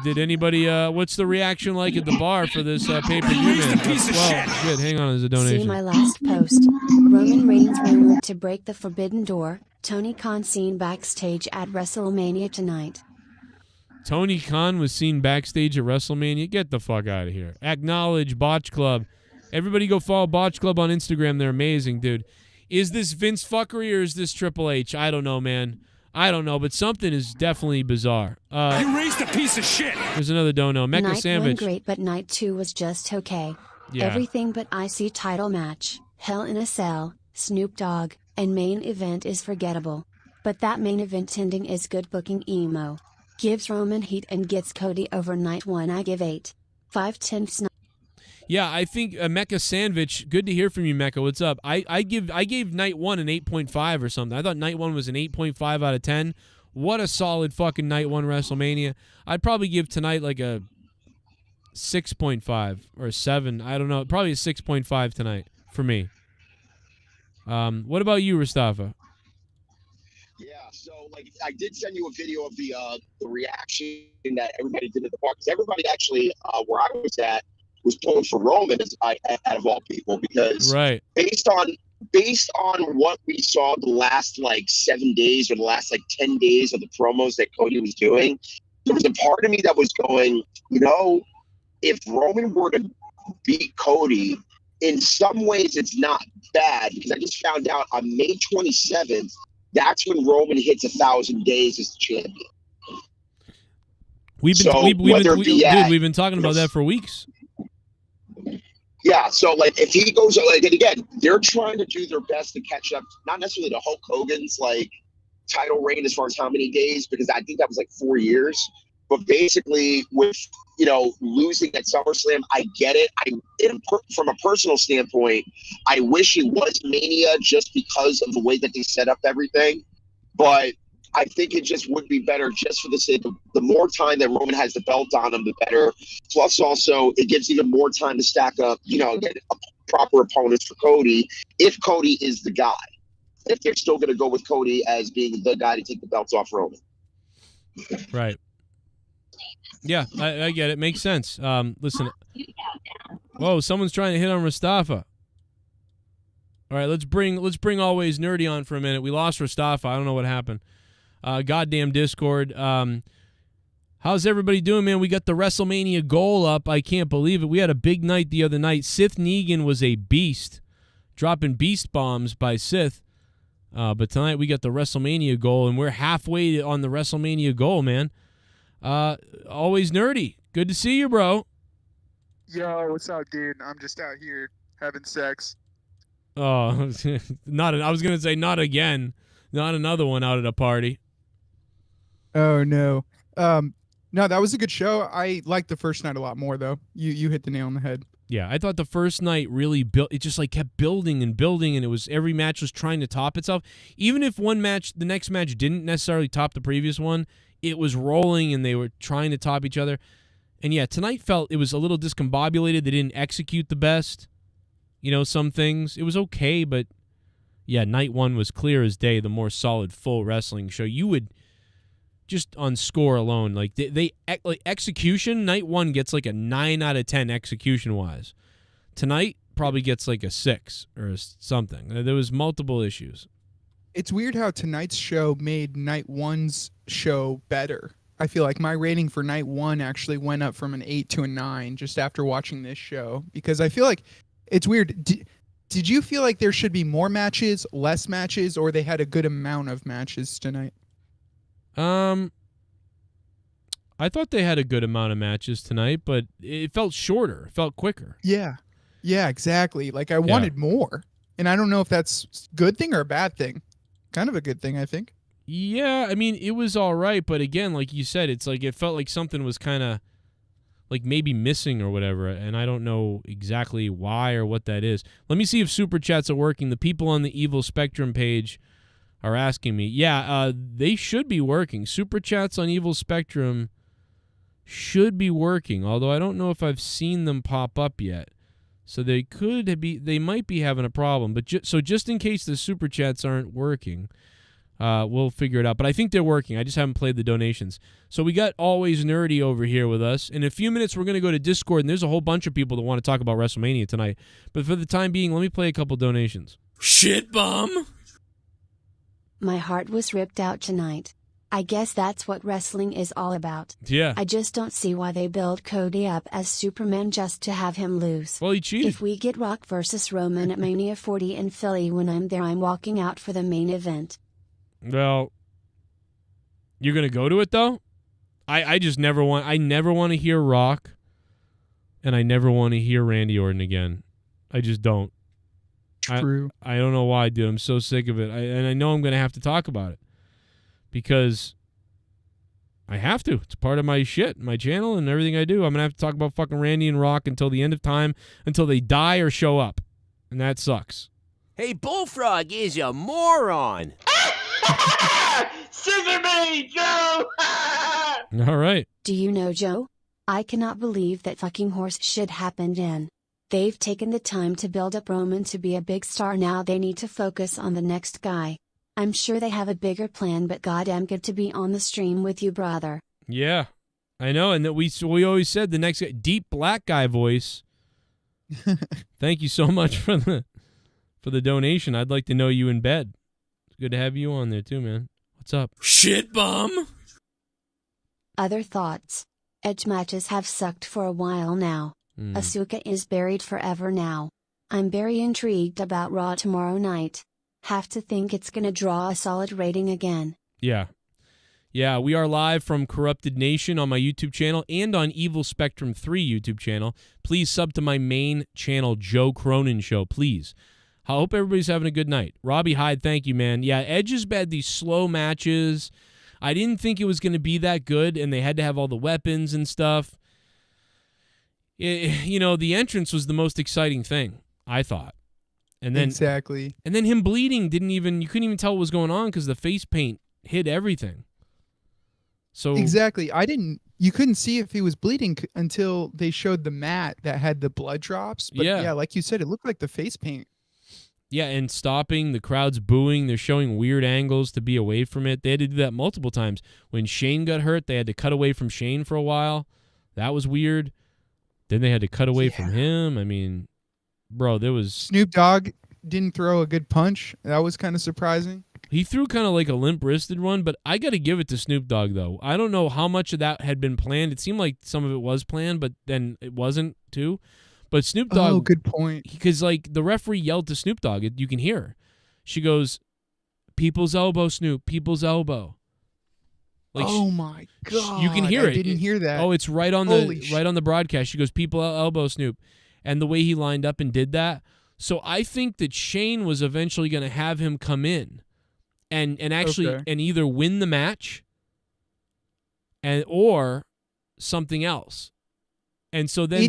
A: Did anybody, what's the reaction like at the bar for this pay-per-view, man? Shit, hang on, there's a donation.
G: See my last post. Roman Reigns rumored to break the forbidden door. Tony Khan seen backstage at WrestleMania tonight.
A: Tony Khan was seen backstage at WrestleMania? Get the fuck out of here. Acknowledge Botch Club. Everybody go follow Botch Club on Instagram. They're amazing, dude. Is this Vince fuckery or is this Triple H? I don't know, man. I don't know, but something is definitely bizarre.
C: You raised a piece of shit.
A: There's another dono. Mecha
G: Night
A: Sandwich.
G: 1 great, but night 2 was just okay.
A: Yeah.
G: Everything but IC title match, Hell in a Cell, Snoop Dogg, and main event is forgettable. But that main event ending is good booking emo. Gives Roman heat and gets Cody over night 1. I give 8. 5/10.
A: Yeah, I think Mecha Sandwich, good to hear from you, Mecha. What's up? I gave night 1 an 8.5 or something. I thought night 1 was an 8.5 out of 10. What a solid fucking night 1 WrestleMania. I'd probably give tonight like a 6.5 or a 7. I don't know. Probably a 6.5 tonight for me. What about you, Mustafa?
I: Yeah, so like I did send you a video of the reaction that everybody did at the park, because everybody actually where I was at was pulling for Roman out of all people, because
A: Right.
I: based on what we saw the last like 7 days or the last like 10 days of the promos that Cody was doing, there was a part of me that was going, if Roman were to beat Cody, in some ways it's not bad, because I just found out on May 27th, that's when Roman hits 1,000 days as the champion.
A: We've been talking about that for weeks.
I: Yeah, so like if he goes, like, and again, they're trying to do their best to catch up, not necessarily to Hulk Hogan's like title reign as far as how many days, because I think that was like 4 years. But basically, with losing at SummerSlam, I get it. From a personal standpoint, I wish it was Mania just because of the way that they set up everything. But I think it just would be better just for the sake of the more time that Roman has the belt on him, the better. Plus, also, it gives even more time to stack up, get proper opponents for Cody, if Cody is the guy. If they're still going to go with Cody as being the guy to take the belts off Roman.
A: Right. Yeah, I get it. Makes sense. Listen. Whoa, someone's trying to hit on Mustafa. All right, let's bring Always Nerdy on for a minute. We lost Mustafa. I don't know what happened. Goddamn Discord. How's everybody doing, man? We got the WrestleMania goal up. I can't believe it. We had a big night the other night. Sith Negan was a beast, dropping beast bombs by Sith. But tonight we got the WrestleMania goal, and we're halfway on the WrestleMania goal, man. Always Nerdy. Good to see you, bro.
J: Yo, what's up, dude? I'm just out here having sex.
A: Oh, I was going to say not again. Not another one out at a party.
J: Oh, no. No, that was a good show. I liked the first night a lot more, though. You hit the nail on the head.
A: Yeah, I thought the first night really built. It just like kept building and building, and it was every match was trying to top itself. Even if the next match didn't necessarily top the previous one, it was rolling and they were trying to top each other. And yeah, tonight felt it was a little discombobulated. They didn't execute the best. Some things. It was okay, but yeah, night one was clear as day, the more solid, full wrestling show. You would just on score alone, like they execution, night one gets like a 9 out of 10 execution wise. Tonight probably gets like a 6 or something. There was multiple issues.
J: It's weird how tonight's show made night one's show better. I feel like my rating for night one actually went up from an 8 to a 9 just after watching this show, because I feel like it's weird. Did you feel like there should be more matches, less matches, or they had a good amount of matches tonight?
A: I thought they had a good amount of matches tonight, but it felt shorter. It felt quicker.
J: Yeah, exactly. Like I wanted more, and I don't know if that's a good thing or a bad thing. Kind of a good thing, I think.
A: Yeah, I mean, it was all right, but again, like you said, it's like it felt like something was kind of like maybe missing or whatever, and I don't know exactly why or what that is. Let me see if Superchats are working. The people on the Evil Spectrum page are asking me. Yeah, they should be working. Superchats on Evil Spectrum should be working, although I don't know if I've seen them pop up yet. So they might be having a problem. But just in case the Superchats aren't working, we'll figure it out. But I think they're working. I just haven't played the donations. So we got Always Nerdy over here with us. In a few minutes, we're going to go to Discord, and there's a whole bunch of people that want to talk about WrestleMania tonight. But for the time being, let me play a couple donations. Shit bum!
G: My heart was ripped out tonight. I guess that's what wrestling is all about.
A: Yeah.
G: I just don't see why they build Cody up as Superman just to have him lose.
A: Well, he cheated.
G: If we get Rock versus Roman at Mania 40 in Philly when I'm there, I'm walking out for the main event.
A: Well, you're going to go to it, though? I never want to hear Rock, and I never want to hear Randy Orton again. I just don't.
J: True.
A: I don't know why, dude. I'm so sick of it. And I know I'm going to have to talk about it because I have to. It's part of my shit, my channel, and everything I do. I'm going to have to talk about fucking Randy and Rock until the end of time, until they die or show up. And that sucks.
K: Hey, Bullfrog is a moron. Scissor me, Joe!
A: All right.
G: Do you know, Joe? I cannot believe that fucking horse shit happened in. They've taken the time to build up Roman to be a big star. Now they need to focus on the next guy. I'm sure they have a bigger plan, but goddamn good to be on the stream with you, brother.
A: Yeah, I know, and that we always said the next guy, deep black guy voice. Thank you so much for the donation. I'd like to know you in bed. It's good to have you on there too, man. What's up?
K: Shit bum.
G: Other thoughts. Edge matches have sucked for a while now. Asuka is buried forever now. I'm very intrigued about Raw tomorrow night. Have to think it's gonna draw a solid rating again.
A: Yeah. Yeah, we are live from Corrupted Nation on my YouTube channel and on Evil Spectrum 3 YouTube channel. Please sub to my main channel, Joe Cronin Show, please. I hope everybody's having a good night. Robbie Hyde, thank you, man. Yeah, Edge has had these slow matches. I didn't think it was going to be that good, and they had to have all the weapons and stuff. The entrance was the most exciting thing, I thought. And then
J: exactly.
A: And then him bleeding you couldn't even tell what was going on because the face paint hid everything. So
J: exactly. You couldn't see if he was bleeding until they showed the mat that had the blood drops. But yeah, like you said, it looked like the face paint.
A: Yeah, and stopping, the crowd's booing, they're showing weird angles to be away from it. They had to do that multiple times. When Shane got hurt, they had to cut away from Shane for a while. That was weird. Then they had to cut away from him. I mean, bro, there was...
J: Snoop Dogg didn't throw a good punch. That was kind of surprising.
A: He threw kind of like a limp-wristed one, but I got to give it to Snoop Dogg, though. I don't know how much of that had been planned. It seemed like some of it was planned, but then it wasn't, too. But Snoop Dogg...
J: Oh, good point.
A: Because, like, the referee yelled to Snoop Dogg. You can hear her. She goes, "People's elbow, Snoop. People's elbow." Like,
J: oh, my God.
A: You can hear it.
J: I didn't hear that.
A: Oh, it's right on the broadcast. She goes, "People elbow, Snoop." And the way he lined up and did that. So I think that Shane was eventually going to have him come in and actually and either win the match or something else. And so then...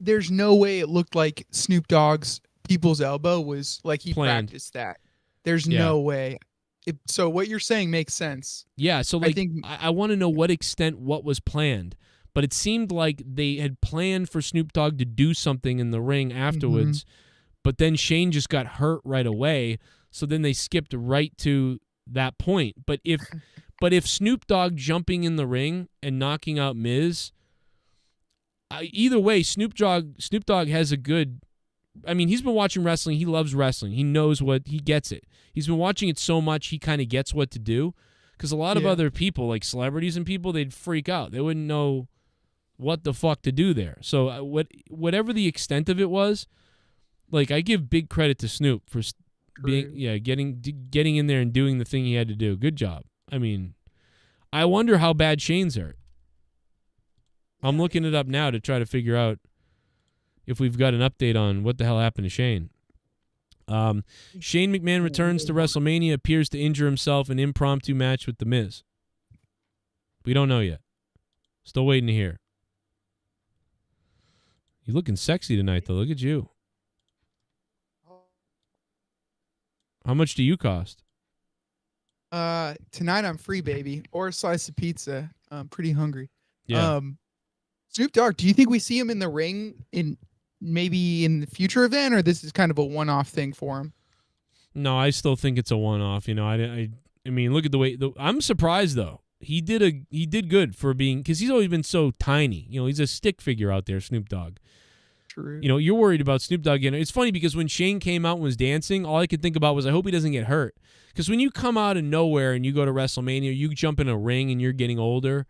J: There's no way it looked like Snoop Dogg's people's elbow was like he
A: planned.
J: Practiced that. There's no way. So what you're saying makes sense.
A: Yeah, so like I want to know what extent what was planned. But it seemed like they had planned for Snoop Dogg to do something in the ring afterwards. But then Shane just got hurt right away. So then they skipped right to that point. But if Snoop Dogg jumping in the ring and knocking out Miz... either way, Snoop Dogg has a good... I mean, he's been watching wrestling. He loves wrestling. He knows he gets it. He's been watching it so much, he kind of gets what to do. Because a lot of other people, like celebrities and people, they'd freak out. They wouldn't know what the fuck to do there. So whatever the extent of it was, like, I give big credit to Snoop for getting in there and doing the thing he had to do. Good job. I mean, I wonder how bad Shane's hurt. I'm looking it up now to try to figure out if we've got an update on what the hell happened to Shane. Shane McMahon returns to WrestleMania, appears to injure himself in an impromptu match with The Miz. We don't know yet. Still waiting to hear. You're looking sexy tonight, though. Look at you. How much do you cost?
J: Tonight I'm free, baby, or a slice of pizza. I'm pretty hungry.
A: Yeah.
J: Snoop Dogg, do you think we see him in the ring maybe in the future event, or this is kind of a one-off thing for him?
A: No, I still think it's a one-off. You know, I mean, look at the way. I'm surprised though. He did good for being, because he's always been so tiny. You know, he's a stick figure out there, Snoop Dogg.
J: True.
A: You know, you're worried about Snoop Dogg getting. It's funny because when Shane came out and was dancing, all I could think about was, I hope he doesn't get hurt. Because when you come out of nowhere and you go to WrestleMania, you jump in a ring and you're getting older.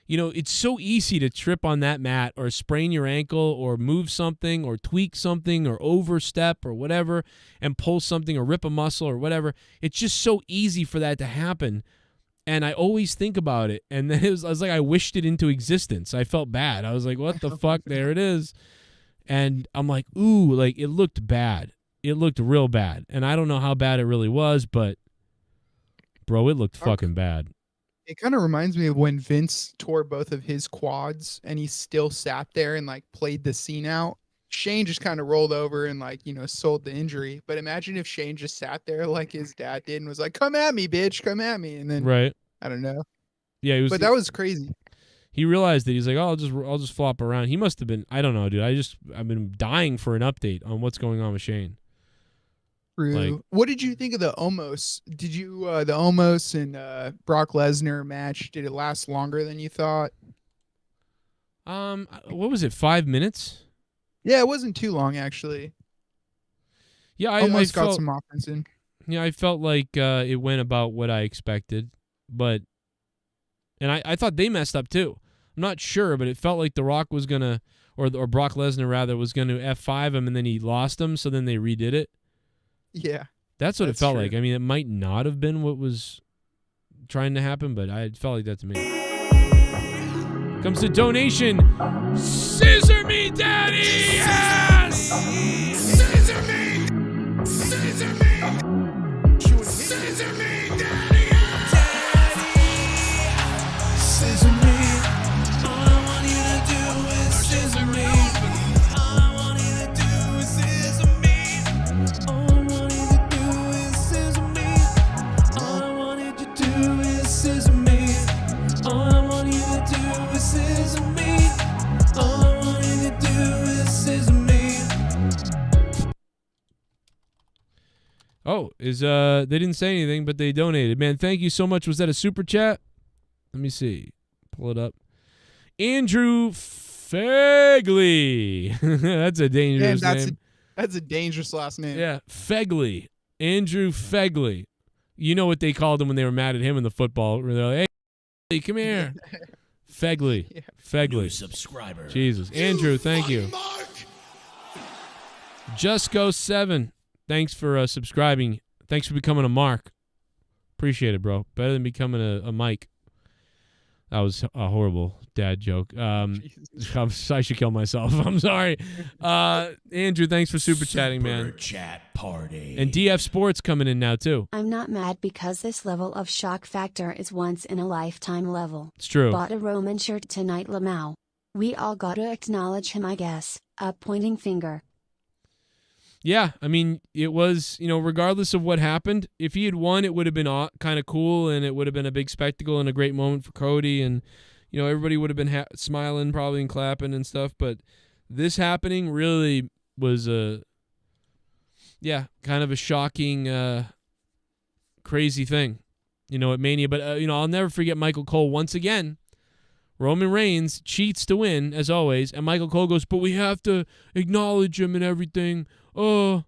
A: You know, it's so easy to trip on that mat or sprain your ankle or move something or tweak something or overstep or whatever and pull something or rip a muscle or whatever. It's just so easy for that to happen. And I always think about it. And then I was like, I wished it into existence. I felt bad. I was like, what the fuck? There it is. And I'm like, ooh, like, it looked bad. It looked real bad. And I don't know how bad it really was, but, bro, it looked fucking bad.
J: It kind of reminds me of when Vince tore both of his quads and he still sat there and like played the scene out. Shane just kind of rolled over and like, you know, sold the injury. But imagine if Shane just sat there like his dad did and was like, "Come at me, bitch, come at me." And then,
A: right.
J: I don't know.
A: Yeah,
J: but that was crazy.
A: He realized that he's like, "Oh, I'll just flop around." He must have been, I don't know, dude. I've been dying for an update on what's going on with Shane.
J: True. What did you think of the Omos? Did you the Omos and Brock Lesnar match? Did it last longer than you thought?
A: What was it? 5 minutes?
J: Yeah, it wasn't too long actually.
A: Yeah, I
J: Almost got
A: felt,
J: some offense in.
A: Yeah, I felt like it went about what I expected, and I thought they messed up too. I'm not sure, but it felt like The Rock was gonna, or Brock Lesnar rather, was gonna F5 him, and then he lost him, so then they redid it.
J: Yeah,
A: that's what it felt
J: true.
A: like. I mean, it might not have been what was trying to happen, but it felt like that to me. Comes the donation. Scissor me, daddy! Yes! Scissor me! Scissor me! Scissor me, daddy! Scissor me. All I want you to do is scissor me. All I want you to do is scissor me. All I want you to do is scissor me. All I wanted to do is scissor me. All I want you to do is scissor me. All I want you to do is scissor me. Oh, they didn't say anything, but they donated. Man, thank you so much. Was that a super chat? Let me see. Pull it up. Andrew Fegley. That's a dangerous name.
J: That's a dangerous last name.
A: Yeah, Fegley. Andrew Fegley. You know what they called him when they were mad at him in the football. They're like, hey, come here. Fegley.
J: Yeah.
A: Fegley.
K: New subscriber.
A: Jesus. Andrew, thank you. Just Go 7. Thanks for subscribing. Thanks for becoming a Mark. Appreciate it, bro. Better than becoming a Mike. That was a horrible dad joke. I should kill myself. I'm sorry. Andrew, thanks for super chatting, man.
K: Super chat party.
A: And DF Sports coming in now, too.
G: I'm not mad because this level of shock factor is once in a lifetime level.
A: It's true.
G: Bought a Roman shirt tonight, Lamau. We all gotta acknowledge him, I guess. Up pointing finger.
A: Yeah, I mean, it was, regardless of what happened, if he had won, it would have been kind of cool, and it would have been a big spectacle and a great moment for Cody, and, everybody would have been smiling probably and clapping and stuff, but this happening really was kind of a shocking, crazy thing, at Mania. But, I'll never forget Michael Cole once again. Roman Reigns cheats to win, as always, and Michael Cole goes, but we have to acknowledge him and everything. Oh.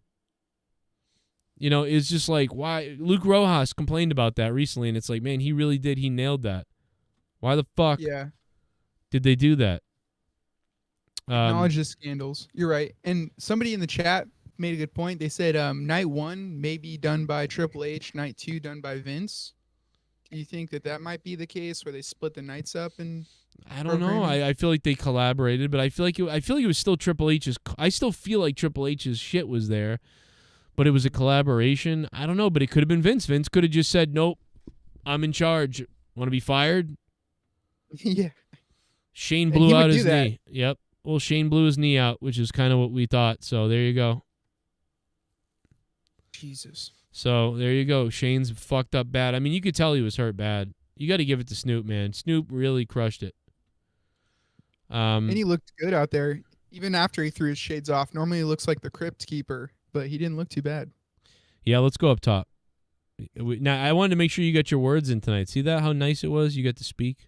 A: It's just like, why? Luke Rojas complained about that recently, and it's like, man, he really did. He nailed that. Why the fuck did they do that?
J: Acknowledge the scandals. You're right. And somebody in the chat made a good point. They said night 1 may be done by Triple H, night 2 done by Vince. Do you think that might be the case where they split the nights up? And
A: I don't know. I feel like they collaborated, but I feel like it was still Triple H's. I still feel like Triple H's shit was there, but it was a collaboration. I don't know, but it could have been Vince. Vince could have just said, "Nope, I'm in charge. Want to be fired?"
J: Yeah.
A: Shane blew out his knee. Yep. Well, Shane blew his knee out, which is kind of what we thought. So there you go.
J: Jesus.
A: So there you go. Shane's fucked up bad. I mean, you could tell he was hurt bad. You got to give it to Snoop, man. Snoop really crushed it.
J: And he looked good out there, even after he threw his shades off. Normally he looks like the Crypt Keeper, but he didn't look too bad.
A: Yeah, let's go up top. Now, I wanted to make sure you got your words in tonight. See that? How nice it was? You got to speak.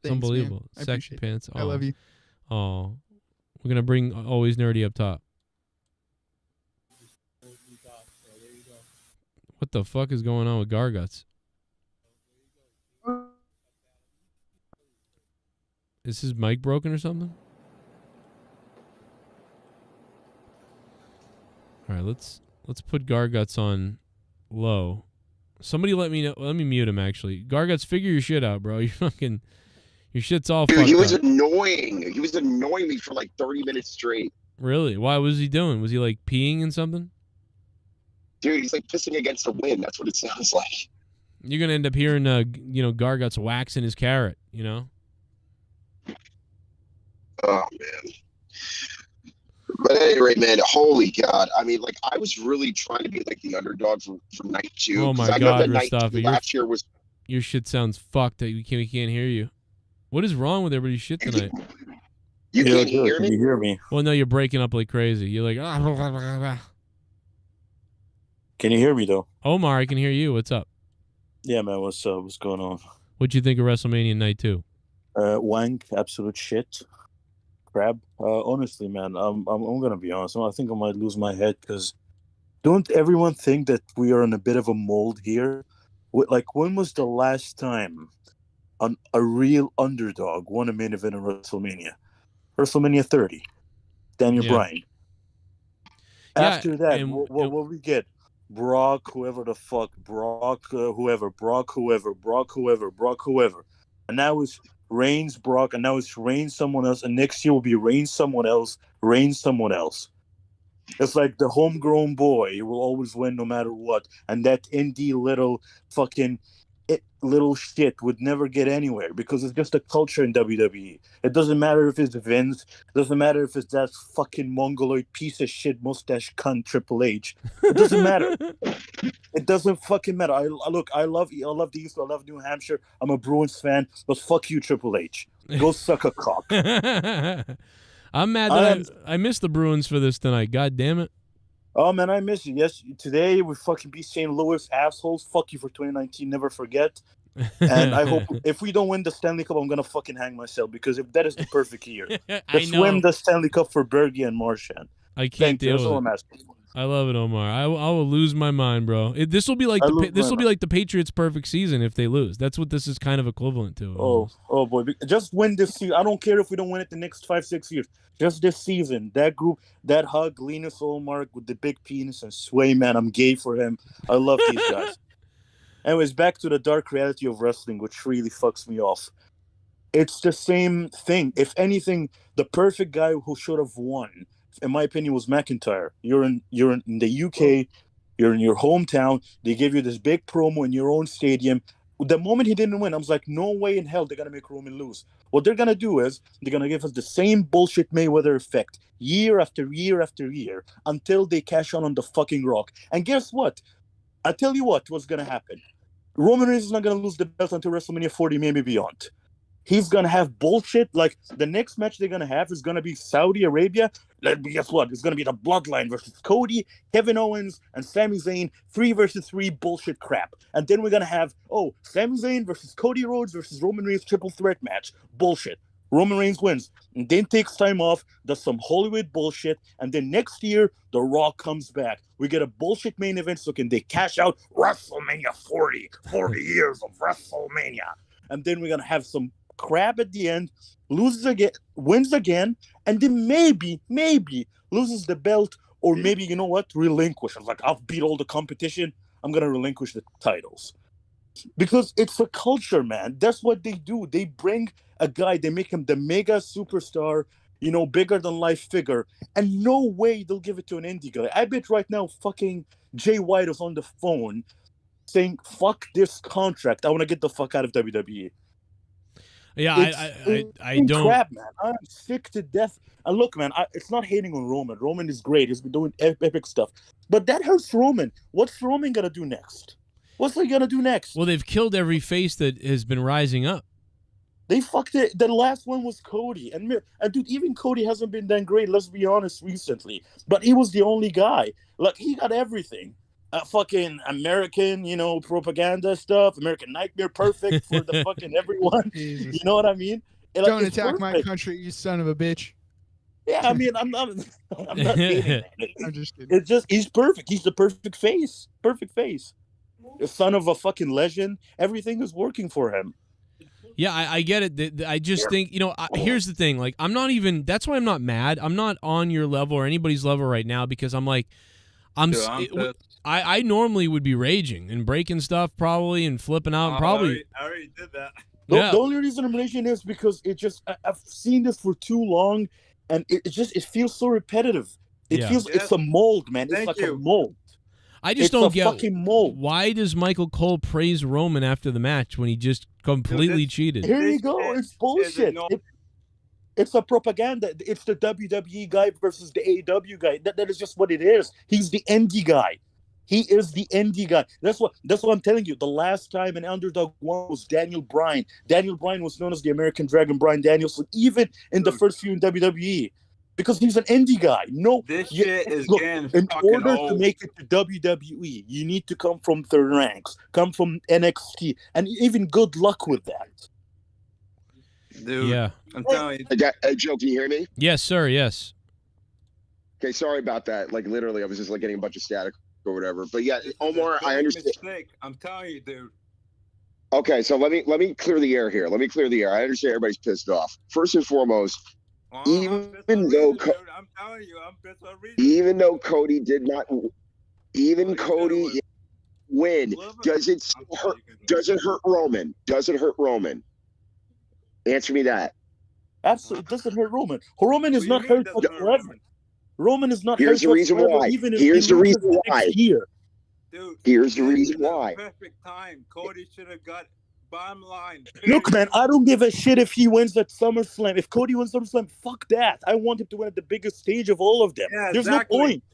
A: It's
J: Thanks,
A: unbelievable.
J: Man.
A: Sexy pants.
J: I love you.
A: Oh, we're going to bring Always Nerdy up top. What the fuck is going on with Garguts? Is his mic broken or something? All right, let's put Garguts on low. Somebody let me know. Let me mute him. Actually, Garguts, figure your shit out, bro. Your shit's all fucked up.
I: He was annoying. He was annoying me for like 30 minutes straight.
A: Really? Why was he doing? Was he like peeing in something?
I: Dude, he's like pissing against the wind. That's what it sounds like.
A: You're gonna end up hearing, Garguts waxing his carrot.
I: Oh man. But at any rate, man, holy God. I mean, like, I was really trying to be like the underdog for night 2.
A: Oh my
I: I know
A: God,
I: that night 2 last year was.
A: Your shit sounds fucked. We can't hear you. What is wrong with everybody's shit tonight?
I: You can't hear me?
L: Can you hear me?
A: Well, no, you're breaking up like crazy. You're like, ah, blah, blah, blah, blah.
L: Can you hear me though?
A: Omar, I can hear you. What's up?
L: Yeah, man. What's up? What's going on?
A: What'd you think of WrestleMania Night 2?
L: Wank, absolute shit, crap. Honestly, man, I'm gonna be honest. I think I might lose my head because don't everyone think that we are in a bit of a mold here? Like, when was the last time a real underdog won a main event in WrestleMania? WrestleMania 30, Daniel Bryan. After that, what we get? Brock, whoever the fuck, Brock, whoever, Brock, whoever, Brock, whoever, Brock, whoever. And now it's Reigns, Brock, and now it's Reigns, someone else, and next year will be Reigns, someone else, Reigns, someone else. It's like the homegrown boy will always win no matter what, and that indie little fucking little shit would never get anywhere because it's just a culture in WWE. It doesn't matter if it's Vince, it doesn't matter if it's that fucking mongoloid piece of shit mustache cunt Triple H. It doesn't matter. It doesn't fucking matter. I love the East, I love New Hampshire. I'm a Bruins fan, but fuck you, Triple H. Go suck a cock.
A: I'm mad that I missed the Bruins for this tonight. God damn it.
L: Oh, man, I miss you. Yes, today we fucking beat St. Louis assholes. Fuck you for 2019. Never forget. And I hope if we don't win the Stanley Cup, I'm going to fucking hang myself because if that is the perfect year. Let's win the Stanley Cup for Bergie and Marchand.
A: I can't deal with it. I love it, Omar. I will lose my mind, bro. This will be like the Patriots' perfect season if they lose. That's what this is kind of equivalent to.
L: Oh boy, just win this season. I don't care if we don't win it the next 5-6 years. Just this season, that group, that hug, Linus Olmark with the big penis and Sway, man, I'm gay for him. I love these guys. Anyways, back to the dark reality of wrestling, which really fucks me off. It's the same thing. If anything, the perfect guy who should have won, in my opinion, was McIntyre. You're in the UK, you're in your hometown. They give you this big promo in your own stadium. The moment he didn't win, I was like, no way in hell they're gonna make Roman lose. What they're gonna do is they're gonna give us the same bullshit Mayweather effect year after year after year until they cash on the fucking Rock. And guess what? I tell you what's gonna happen. Roman Reigns is not gonna lose the belt until WrestleMania 40, maybe beyond. He's going to have bullshit. Like, the next match they're going to have is going to be Saudi Arabia. Guess what? It's going to be the Bloodline versus Cody, Kevin Owens, and Sami Zayn, 3 versus 3 bullshit crap. And then we're going to have, Sami Zayn versus Cody Rhodes versus Roman Reigns triple threat match. Bullshit. Roman Reigns wins. And then takes time off, does some Hollywood bullshit, and then next year, The Rock comes back. We get a bullshit main event, so can they cash out WrestleMania 40 years of WrestleMania. And then we're going to have some crap at the end, loses again, wins again, and then maybe loses the belt, or maybe, you know what, relinquish. I was like, I've beat all the competition, I'm gonna relinquish the titles. Because it's a culture, man. That's what they do. They bring a guy, they make him the mega superstar, bigger than life figure, and no way they'll give it to an indie guy. I bet right now fucking Jay White is on the phone saying, fuck this contract, I want to get the fuck out of WWE.
A: Yeah, I don't.
L: Crap, man. I'm sick to death. And look, man, it's not hating on Roman. Roman is great. He's been doing epic stuff. But that hurts Roman. What's Roman going to do next? What's he going to do next?
A: Well, they've killed every face that has been rising up.
L: They fucked it. The last one was Cody. And dude, even Cody hasn't been that great, let's be honest, recently. But he was the only guy. Like, he got everything. Fucking American, propaganda stuff, American Nightmare, perfect for the fucking everyone.
J: Jesus.
L: You know what I mean?
J: Don't attack my country, you son of a bitch.
L: Yeah, I mean, I'm not hating.
J: I'm just kidding.
L: It's just, he's perfect. He's the perfect face. Perfect face. The son of a fucking legend. Everything is working for him.
A: Yeah, I get it. I just think, here's the thing. Like, that's why I'm not mad. I'm not on your level or anybody's level right now because I'm like, I normally would be raging and breaking stuff probably and flipping out.
M: I already did that.
L: The only reason I'm raging is because I've seen this for too long, and it feels so repetitive. It's a mold, man. It's a mold.
A: I just don't get fucking mold. Why does Michael Cole praise Roman after the match when he just completely cheated?
L: Here you go. It's bullshit. It's a propaganda. It's the WWE guy versus the AEW guy. That is just what it is. He's the indie guy. He is the indie guy. That's what I'm telling you. The last time an underdog won was Daniel Bryan. Daniel Bryan was known as the American Dragon, Bryan Danielson, even in the first few in WWE. because he's an indie guy. No,
M: This shit is
L: look,
M: getting
L: in
M: fucking
L: order
M: old.
L: to make it to WWE, you need to come from the ranks, come from NXT, and even good luck with that.
M: Dude,
A: Yeah.
M: I'm telling you.
I: Hey, Joe, can you hear me?
A: Yes, sir. Yes.
I: Okay, sorry about that. Like literally, I was just like getting a bunch of static or whatever. But yeah, Omar, I understand.
M: Mistake. I'm telling you, dude.
I: Okay, so let me clear the air here. Let me clear the air. I understand everybody's pissed off. First and foremost, even though
M: I'm telling you, I'm pissed on reason.
I: even though Cody did not, even Cody win, does it hurt? Does it hurt Roman? Does it hurt Roman? Answer me that.
L: Absolutely, it doesn't hurt Roman. Roman is not hurt forever. Roman is not
I: Here's
L: hurt
I: the reason
L: forever,
I: why.
L: even if
I: Here's
L: he
I: the
L: loses
I: reason
L: next
I: why.
L: year.
M: Dude,
I: Here's the
M: this
I: reason
M: is the
I: why.
M: Perfect time. Cody should have got bottom line.
L: Look, man, I don't give a shit if he wins at SummerSlam. If Cody wins SummerSlam, fuck that. I want him to win at the biggest stage of all of them.
M: Yeah,
L: There's
M: exactly.
L: no point.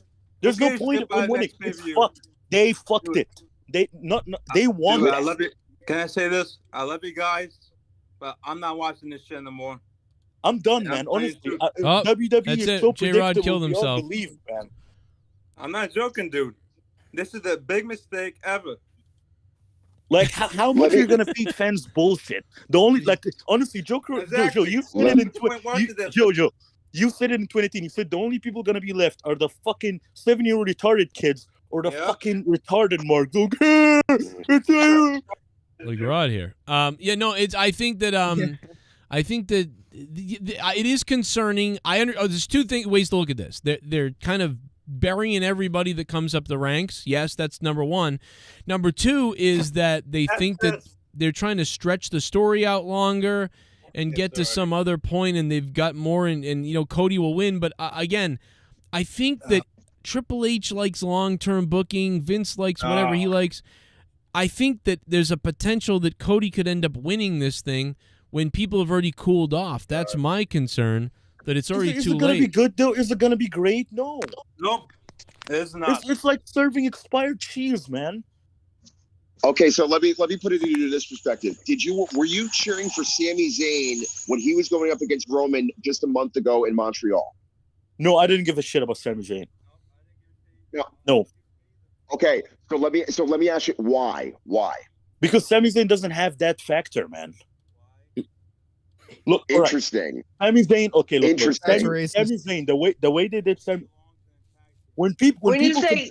L: There's
M: Who
L: no
M: cares
L: point
M: if I
L: in winning.
M: next
L: It's
M: pay-per-view?
L: fucked. They fucked it. They They won.
M: Dude,
L: that.
M: I love it. Can I say this? I love you guys, but I'm not watching this shit no more.
L: I'm done,
M: Yeah,
L: man.
M: I'm
L: Honestly,
A: Oh,
L: WWE
A: that's
L: is
A: it.
L: so
A: J-Rod
L: predictable
A: killed
L: beyond
A: himself.
L: belief, man.
M: I'm not joking, dude. This is a big mistake ever.
L: Like how much are you gonna feed fans bullshit? The only honestly, Joe,
M: Exactly.
L: you said it in
M: Joe,
L: you said it in 2018. You said the only people gonna be left are the fucking 7-year-old retarded kids or the fucking retarded marks. Okay,
A: Like Rod here. Yeah, no, it's. I think that. I think that it is concerning. There's two ways to look at this. They're kind of burying everybody that comes up the ranks. Yes, that's number one. Number two is that they think that they're trying to stretch the story out longer and get to some other point, and they've got more, and Cody will win. But again, I think that Triple H likes long-term booking. Vince likes whatever he likes. I think that there's a potential that Cody could end up winning this thing when people have already cooled off. That's my concern, that it's already too late.
L: Is it going to be good, though? Is it going to be great? No.
M: Nope. It's not.
L: It's like serving expired cheese, man.
I: Okay, so let me put it into this perspective. Were you cheering for Sami Zayn when he was going up against Roman just a month ago in Montreal?
L: No, I didn't give a shit about Sami Zayn. No.
I: Okay, so let me ask you why? Why?
L: Because Sami Zayn doesn't have that factor, man. Look,
I: interesting.
L: Right. Sami Zayn, okay, look,
I: interesting.
L: Sami Zayn, the way they did Sami. When you say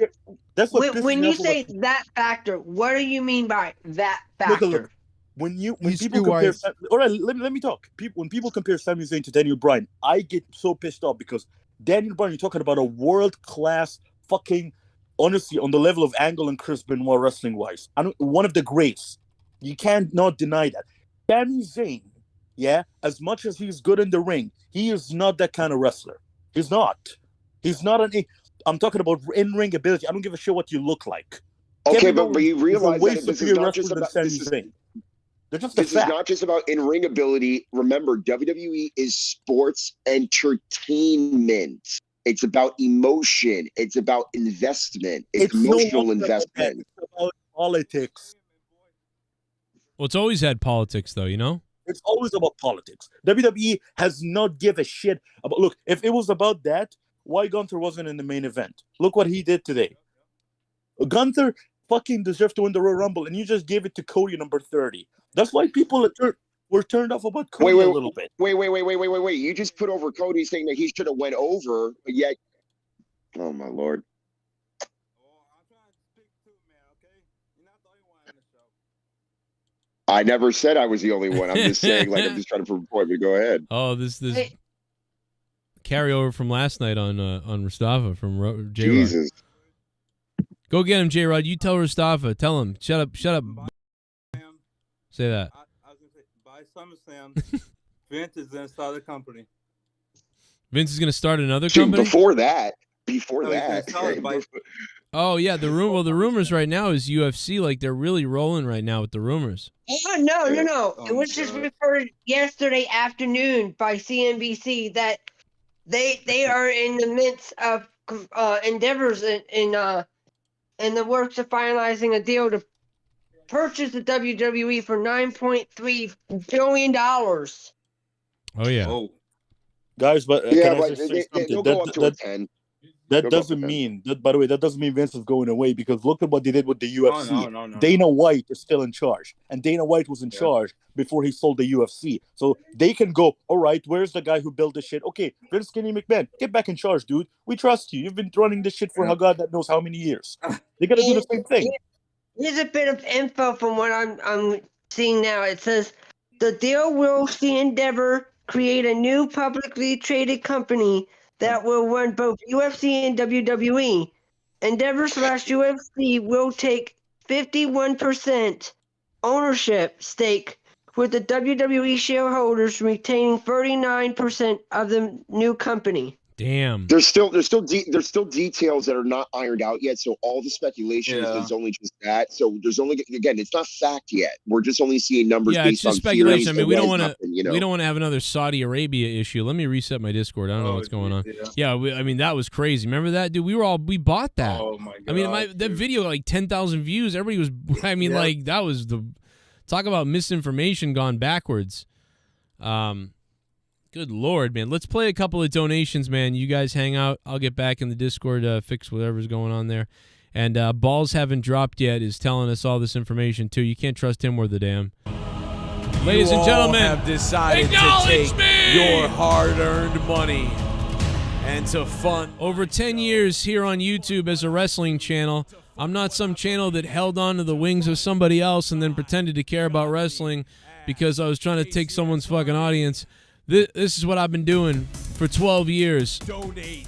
N: that factor, what do you mean by that factor?
L: Look. When people compare, all right, let me talk. When people compare Sami Zayn to Daniel Bryan, I get so pissed off because Daniel Bryan, you're talking about a world class fucking, honestly, on the level of Angle and Chris Benoit wrestling wise, one of the greats. You can't not deny that. Sami Zayn, yeah, as much as he's good in the ring, he is not that kind of wrestler. He's not. I'm talking about in-ring ability. I don't give a shit what you look like.
I: Okay, but you realize
L: that
I: this is not just about this is not just about in-ring ability. Remember, WWE is sports entertainment. It's about emotion. It's about investment. It's emotional investment.
L: It's about politics.
A: Well, it's always had politics, though,
L: It's always about politics. WWE has not give a shit about. Look, if it was about that, why Gunther wasn't in the main event? Look what he did today. Gunther fucking deserved to win the Royal Rumble, and you just gave it to Cody number 30. That's why people were turned off about Cody a little bit.
I: Wait. You just put over Cody saying that he should have went over, but yet. Oh, my Lord. I never said I was the only one. I'm just saying, I'm just trying to prove a point, but go ahead.
A: Oh, this carryover from last night on Mustafa from J-Rod.
I: Jesus.
A: Go get him, J-Rod. You tell Mustafa. Tell him. Shut up. Say that.
M: I was going to say, by SummerSlam, Vince is going to start a company.
A: Vince is going to start another company?
I: Before that.
A: Oh, yeah. The rumors right now is UFC. They're really rolling right now with the rumors.
N: Oh, no. It was just reported yesterday afternoon by CNBC that they are in the midst of endeavors in the works of finalizing a deal to purchase the WWE for $9.3 billion.
A: Oh yeah.
L: Guys, but
I: Yeah,
L: can I
I: but
L: just say something?
I: they'll go up to a 10.
L: That
I: They'll go up to
L: doesn't
I: 10.
L: mean that. By the way, that doesn't mean Vince is going away, because look at what they did with the UFC.
M: No.
L: Dana White is still in charge, and Dana White was in charge before he sold the UFC. So they can go, all right, where's the guy who built this shit? Okay, Vince Skinny McMahon, get back in charge, dude. We trust you. You've been running this shit for God that knows how many years. They got to do the same thing.
N: Here's a bit of info from what I'm seeing now. It says the deal will see Endeavor create a new publicly traded company that will run both UFC and WWE. Endeavor/UFC will take 51% ownership stake, with the WWE shareholders retaining 39% of the new company.
A: Damn.
I: There's still details that are not ironed out yet. So all the speculation is only just that. So there's only, again, it's not fact yet. We're just only seeing numbers
A: Yeah,
I: based
A: it's just
I: on
A: speculation.
I: theories.
A: I mean, we don't want to.
I: You know?
A: We don't want to have another Saudi Arabia issue. Let me reset my Discord. I don't know what's going on. Yeah, I mean that was crazy. Remember that, dude? We bought that.
M: Oh my god.
A: I mean, that video got like 10,000 views. Everybody was. I mean, like that was the talk about misinformation gone backwards. Good Lord, man. Let's play a couple of donations, man. You guys hang out. I'll get back in the Discord, fix whatever's going on there. And Balls Haven't Dropped Yet is telling us all this information, too. You can't trust him worth a damn. Ladies and gentlemen,
B: have decided to take your hard-earned money and to fund.
A: Over 10 years here on YouTube as a wrestling channel. I'm not some channel that held on to the wings of somebody else and then pretended to care about wrestling because I was trying to take someone's fucking audience. This is what I've been doing for 12 years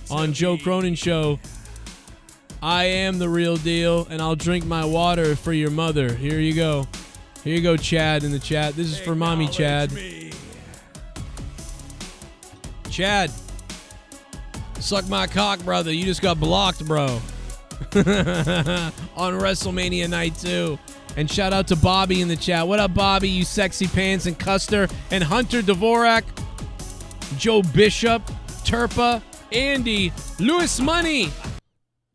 A: on Joe Cronin Show. I am the real deal, and I'll drink my water for your mother. Here you go. Here you go, Chad, in the chat. This is for Mommy, Chad. Chad, suck my cock, brother. You just got blocked, bro. On WrestleMania Night 2. And shout out to Bobby in the chat. What up, Bobby, you sexy pants, and Custer, and Hunter Dvorak, Joe Bishop, Turpa, Andy, Louis Money.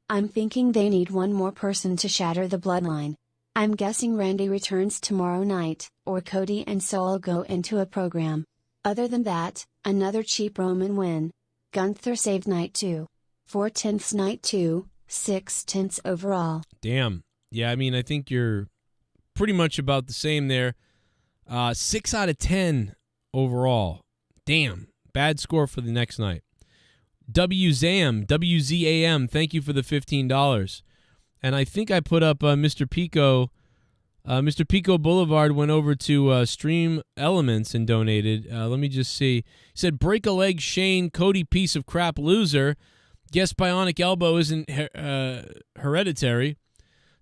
G: I'm thinking they need one more person to shatter the bloodline. I'm guessing Randy returns tomorrow night, or Cody and Solo go into a program. Other than that, another cheap Roman win. Gunther saved night 2. 4/10 night 2, 6/10 overall.
A: Damn. Yeah, I mean, I think you're pretty much about the same there. 6 out of 10 overall. Damn. Bad score for the next night. WZAM, thank you for the $15. And I think I put up Mr. Pico. Mr. Pico Boulevard went over to Stream Elements and donated. Let me just see. He said, break a leg, Shane, Cody, piece of crap loser. Guess bionic elbow isn't hereditary.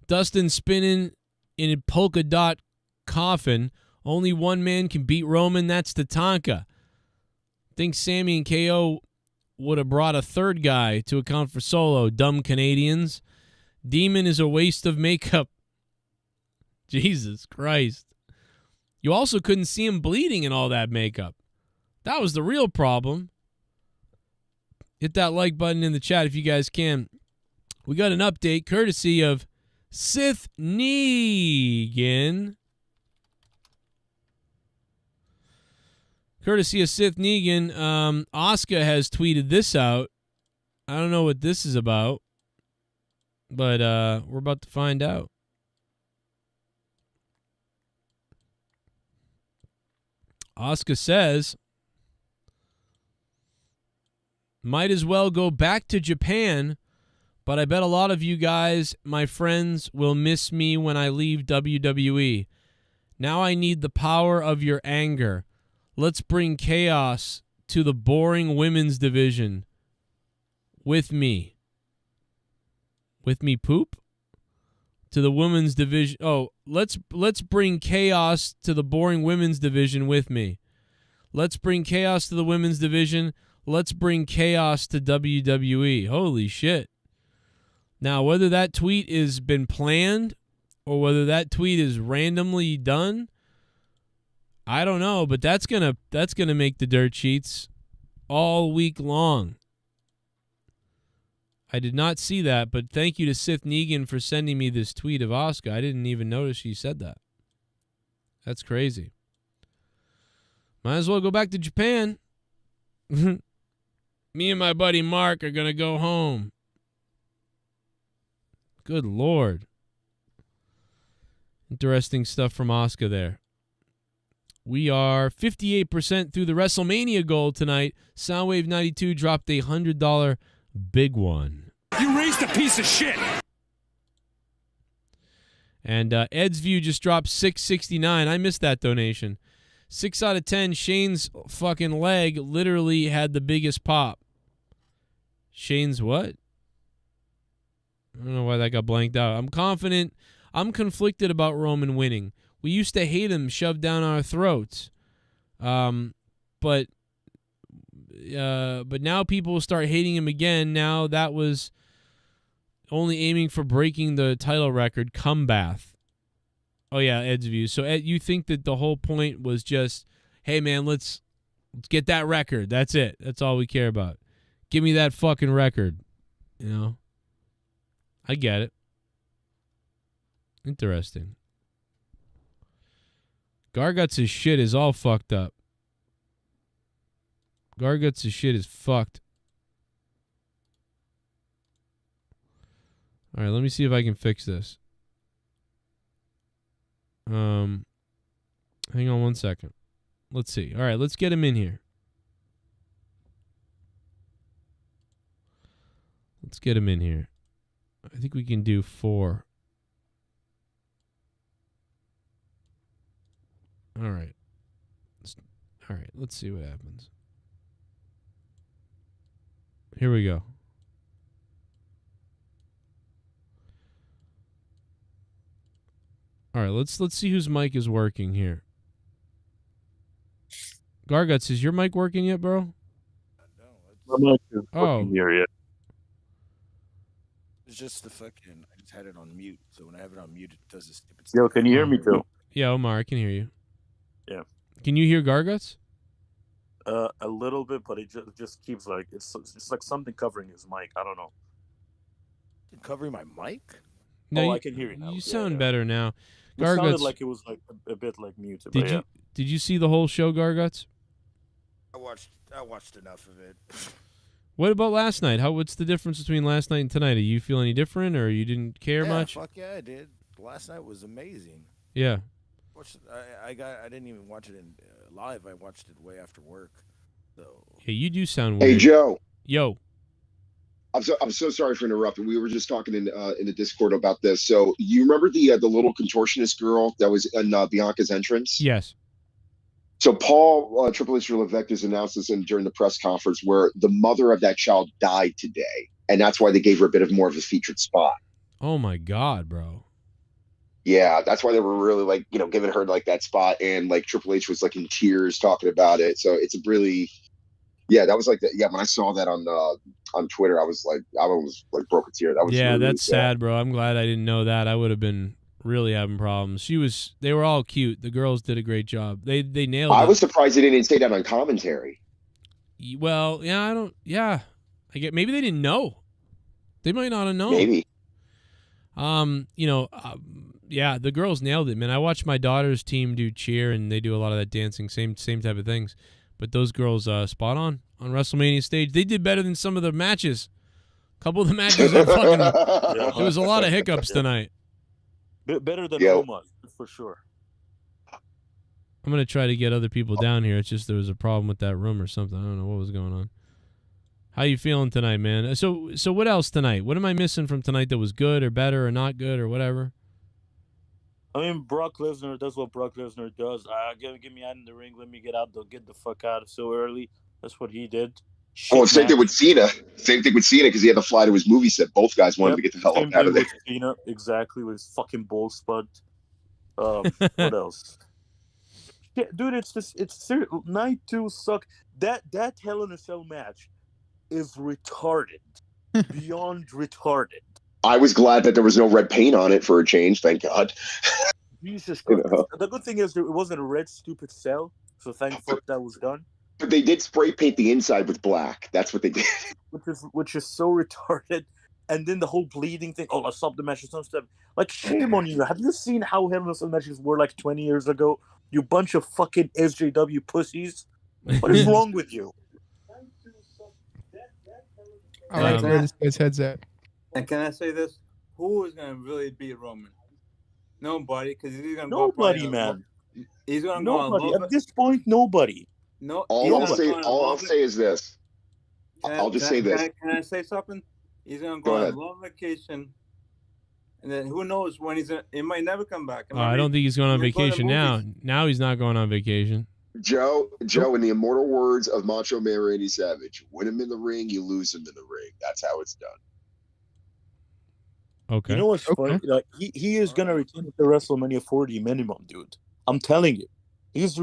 A: Dustin spinning in a polka dot coffin. Only one man can beat Roman. That's Tatanka. Think Sammy and KO would have brought a third guy to account for Solo. Dumb Canadians. Demon is a waste of makeup. Jesus Christ. You also couldn't see him bleeding in all that makeup. That was the real problem. Hit that like button in the chat if you guys can. We got an update courtesy of Sith Negan. Courtesy of Sith Negan, Asuka has tweeted this out. I don't know what this is about, but we're about to find out. Asuka says, might as well go back to Japan, but I bet a lot of you guys, my friends, will miss me when I leave WWE. Now I need the power of your anger. Let's bring chaos to the boring women's division. With me. With me, poop? To the women's division. Oh, let's bring chaos to the boring women's division with me. Let's bring chaos to the women's division. Let's bring chaos to WWE. Holy shit. Now, whether that tweet has been planned or whether that tweet is randomly done, I don't know, but that's gonna make the dirt sheets all week long. I did not see that, but thank you to Sith Negan for sending me this tweet of Asuka. I didn't even notice she said that. That's crazy. Might as well go back to Japan. Me and my buddy Mark are going to go home. Good Lord. Interesting stuff from Asuka there. We are 58% through the WrestleMania goal tonight. Soundwave 92 dropped a $100 big one.
K: You raised a piece of shit.
A: And Ed's View just dropped $6.69. I missed that donation. 6 out of 10. Shane's fucking leg literally had the biggest pop. Shane's what? I don't know why that got blanked out. I'm confident. I'm conflicted about Roman winning. We used to hate him shoved down our throats. But now people will start hating him again. Now that was only aiming for breaking the title record, Cumbath. Oh, yeah, Ed's View. So, Ed, you think that the whole point was just, hey, man, let's get that record. That's it. That's all we care about. Give me that fucking record. You know? I get it. Interesting. Garguts' shit is all fucked up. Garguts' shit is fucked. All right, let me see if I can fix this. Hang on one second. Let's see. All right, let's get him in here. Let's get him in here. I think we can do 4. All right. Let's see what happens. Here we go. All right, let's see whose mic is working here. Garguts, is your mic working yet, bro?
O: My mic is
A: Oh.
O: working here yet.
P: It's just the fucking. I just had it on mute, so when I have it on mute, it does this stupid.
O: Yo, can you hear me too?
A: Yeah, Omar, I can hear you.
O: Yeah.
A: Can you hear Garguts?
O: A little bit, but it just keeps like it's like something covering his mic. I don't know.
P: Covering my mic?
A: No,
O: I can hear you now.
A: You sound better now.
O: It sounded
A: Garguts,
O: like it was like a bit like muted.
A: did
O: but
A: you
O: yeah.
A: did you see the whole show, Garguts?
P: I watched enough of it.
A: What about last night? What's the difference between last night and tonight? Do you feel any different, or you didn't care much?
P: Fuck yeah, I did. Last night was amazing.
A: Yeah.
P: I didn't even watch it in live. I watched it way after work. So.
A: Yeah, you do sound
I: Hey,
A: weird.
I: Joe.
A: Yo.
I: I'm so sorry for interrupting. We were just talking in the Discord about this. So you remember the little contortionist girl that was in Bianca's entrance?
A: Yes.
I: So Paul Triple H Levesque announced this during the press conference where the mother of that child died today, and that's why they gave her a bit of more of a featured spot.
A: Oh my God, bro.
I: Yeah, that's why they were really giving her that spot, and Triple H was in tears talking about it. So it's a really, that was when I saw that on Twitter, I almost broke a tear. That was really,
A: that's sad, bro. I'm glad I didn't know that. I would have been really having problems. They were all cute. The girls did a great job. They nailed it.
I: I was surprised they didn't say that on commentary.
A: Well, I get maybe they didn't know. They might not have known.
I: Maybe.
A: The girls nailed it, man. I watched my daughter's team do cheer, and they do a lot of that dancing, same type of things. But those girls, spot on WrestleMania stage. They did better than some of the matches. A couple of the matches, there was a lot of hiccups tonight.
O: Better than Roma, for sure.
A: I'm gonna try to get other people down here. It's just there was a problem with that room or something. I don't know what was going on. How you feeling tonight, man? So what else tonight? What am I missing from tonight that was good or better or not good or whatever?
O: I mean, Brock Lesnar does what Brock Lesnar does. Get me out in the ring. Let me get out. Get the fuck out so early. That's what he did.
I: Same thing with Cena. Same thing with Cena because he had to fly to his movie set. Both guys wanted to get the hell out of there.
O: Cena, exactly, with his fucking ball spud. What else? Yeah, dude, it's serious. Night 2 suck. That Hell in a Cell match is retarded. Beyond retarded.
I: I was glad that there was no red paint on it for a change. Thank God.
O: Jesus Christ. The good thing is it wasn't a red stupid cell, so thank fuck that was done.
I: But they did spray paint the inside with black. That's what they did.
O: Which is so retarded. And then the whole bleeding thing. Oh, let's stop the match. Some stuff. Shame on you. Have you seen how Hell in a Cell matches were 20 years ago? You bunch of fucking SJW pussies. What is wrong with you?
J: I like where this guy's head's at.
M: And can I say this? Who is gonna really beat Roman? Nobody, because he's gonna
L: Nobody,
M: go
L: man.
M: He's gonna go on
L: Nobody.
M: love
L: At this point, nobody.
M: No.
I: All I'll say is this. I'll just say this.
M: Can I say something? He's gonna
I: Go
M: go on
I: ahead.
M: a long vacation, and then who knows when he might never come back.
A: I don't think he's going on
M: He's going to
A: vacation now.
M: movies.
A: Now he's not going on vacation.
I: Joe, in the immortal words of Macho Man Randy Savage, win him in the ring, you lose him in the ring. That's how it's done.
A: Okay.
L: You know what's funny? Like he is gonna return to WrestleMania 40 minimum, dude. I'm telling you. He's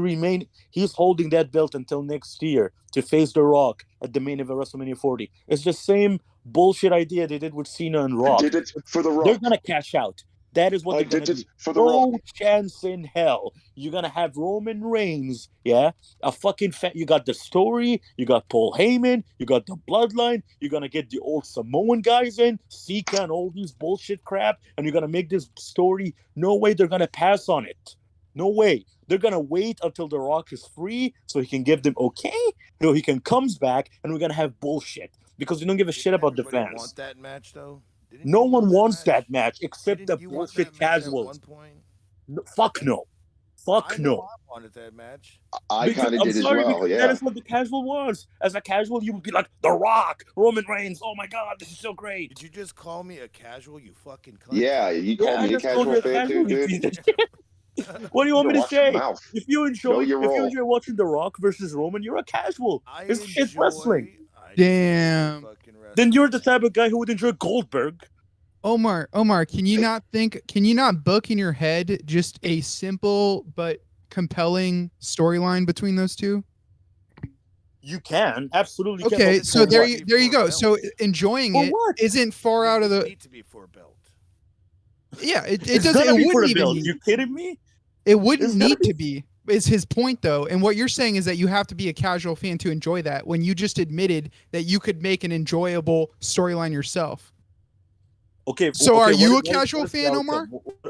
L: holding that belt until next year to face The Rock at the main event of WrestleMania 40. It's the same bullshit idea they did with Cena and Rock.
I: They did it for The Rock.
L: They're gonna cash out. That is what they're gonna do.
I: For The
L: No
I: Rock.
L: chance in hell. You're gonna have Roman Reigns, yeah? A fucking you got the story, you got Paul Heyman, you got the bloodline, you're gonna get the old Samoan guys in, Sika and all these bullshit crap, and you're gonna make this story. No way they're gonna pass on it. No way. They're gonna wait until The Rock is free so he can give them he can comes back and we're gonna have bullshit. Because we don't give a shit about the fans.
P: Want that match though?
L: No one wants that match except the bullshit casuals. No, fuck no. Fuck no.
P: I wanted that match.
I: I kind of did as well, yeah.
L: That is what the casual wants. As a casual, you would be like, The Rock, Roman Reigns, oh my God, this is so great.
P: Did you just call me a casual, you fucking cunt?
I: Yeah, you called me a casual fan too, dude.
L: What do you want me to
I: Watch your
L: say?
I: mouth.
L: If you enjoy
I: role.
L: watching The Rock versus Roman, you're a casual. It's shit wrestling.
J: Damn.
L: Then you're the type of guy who would enjoy Goldberg.
J: Omar, can you not book in your head just a simple but compelling storyline between those two?
L: You can absolutely.
J: Okay,
L: can.
J: so there you go. So enjoying
L: For
J: it
L: what?
J: isn't far out of the.
P: Need to be for a belt.
J: Yeah, it
L: It's
J: doesn't.
L: gonna
J: It
L: be for
J: wouldn't
L: the belt.
J: even.
L: You kidding me?
J: It wouldn't
L: It's gonna
J: need to be. Is his point though, and what you're saying is that you have to be a casual fan to enjoy that. When you just admitted that you could make an enjoyable storyline yourself.
L: Okay.
J: So
L: okay,
J: are you
L: what
J: a
L: is-
J: casual
L: what is the
J: fan,
L: outcome?
J: Omar?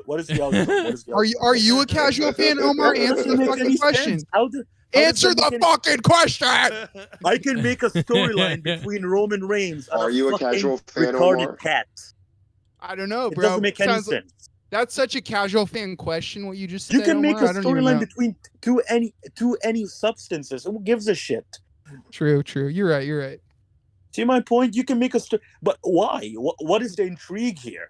L: What is the outcome? What is the outcome?
J: Are you a casual fan, Omar? Answer the
L: Doesn't make
J: fucking
L: any
J: question.
L: sense. How does
J: Answer
L: that make
J: the
L: any-
J: fucking question.
L: I can make a storyline between Roman Reigns and
I: Are you a
L: fucking
I: casual fan,
L: retarded
I: Omar?
L: cat.
J: I don't know,
L: It
J: bro.
L: doesn't make any
J: Sounds like-
L: sense.
J: That's such a casual fan question. What you just
L: You
J: said,
L: can make
J: Omar.
L: a
J: I don't even
L: storyline
J: know.
L: between two any substances. Who gives a shit?
J: True. You're right.
L: See my point? You can make a story, but why? What is the intrigue here?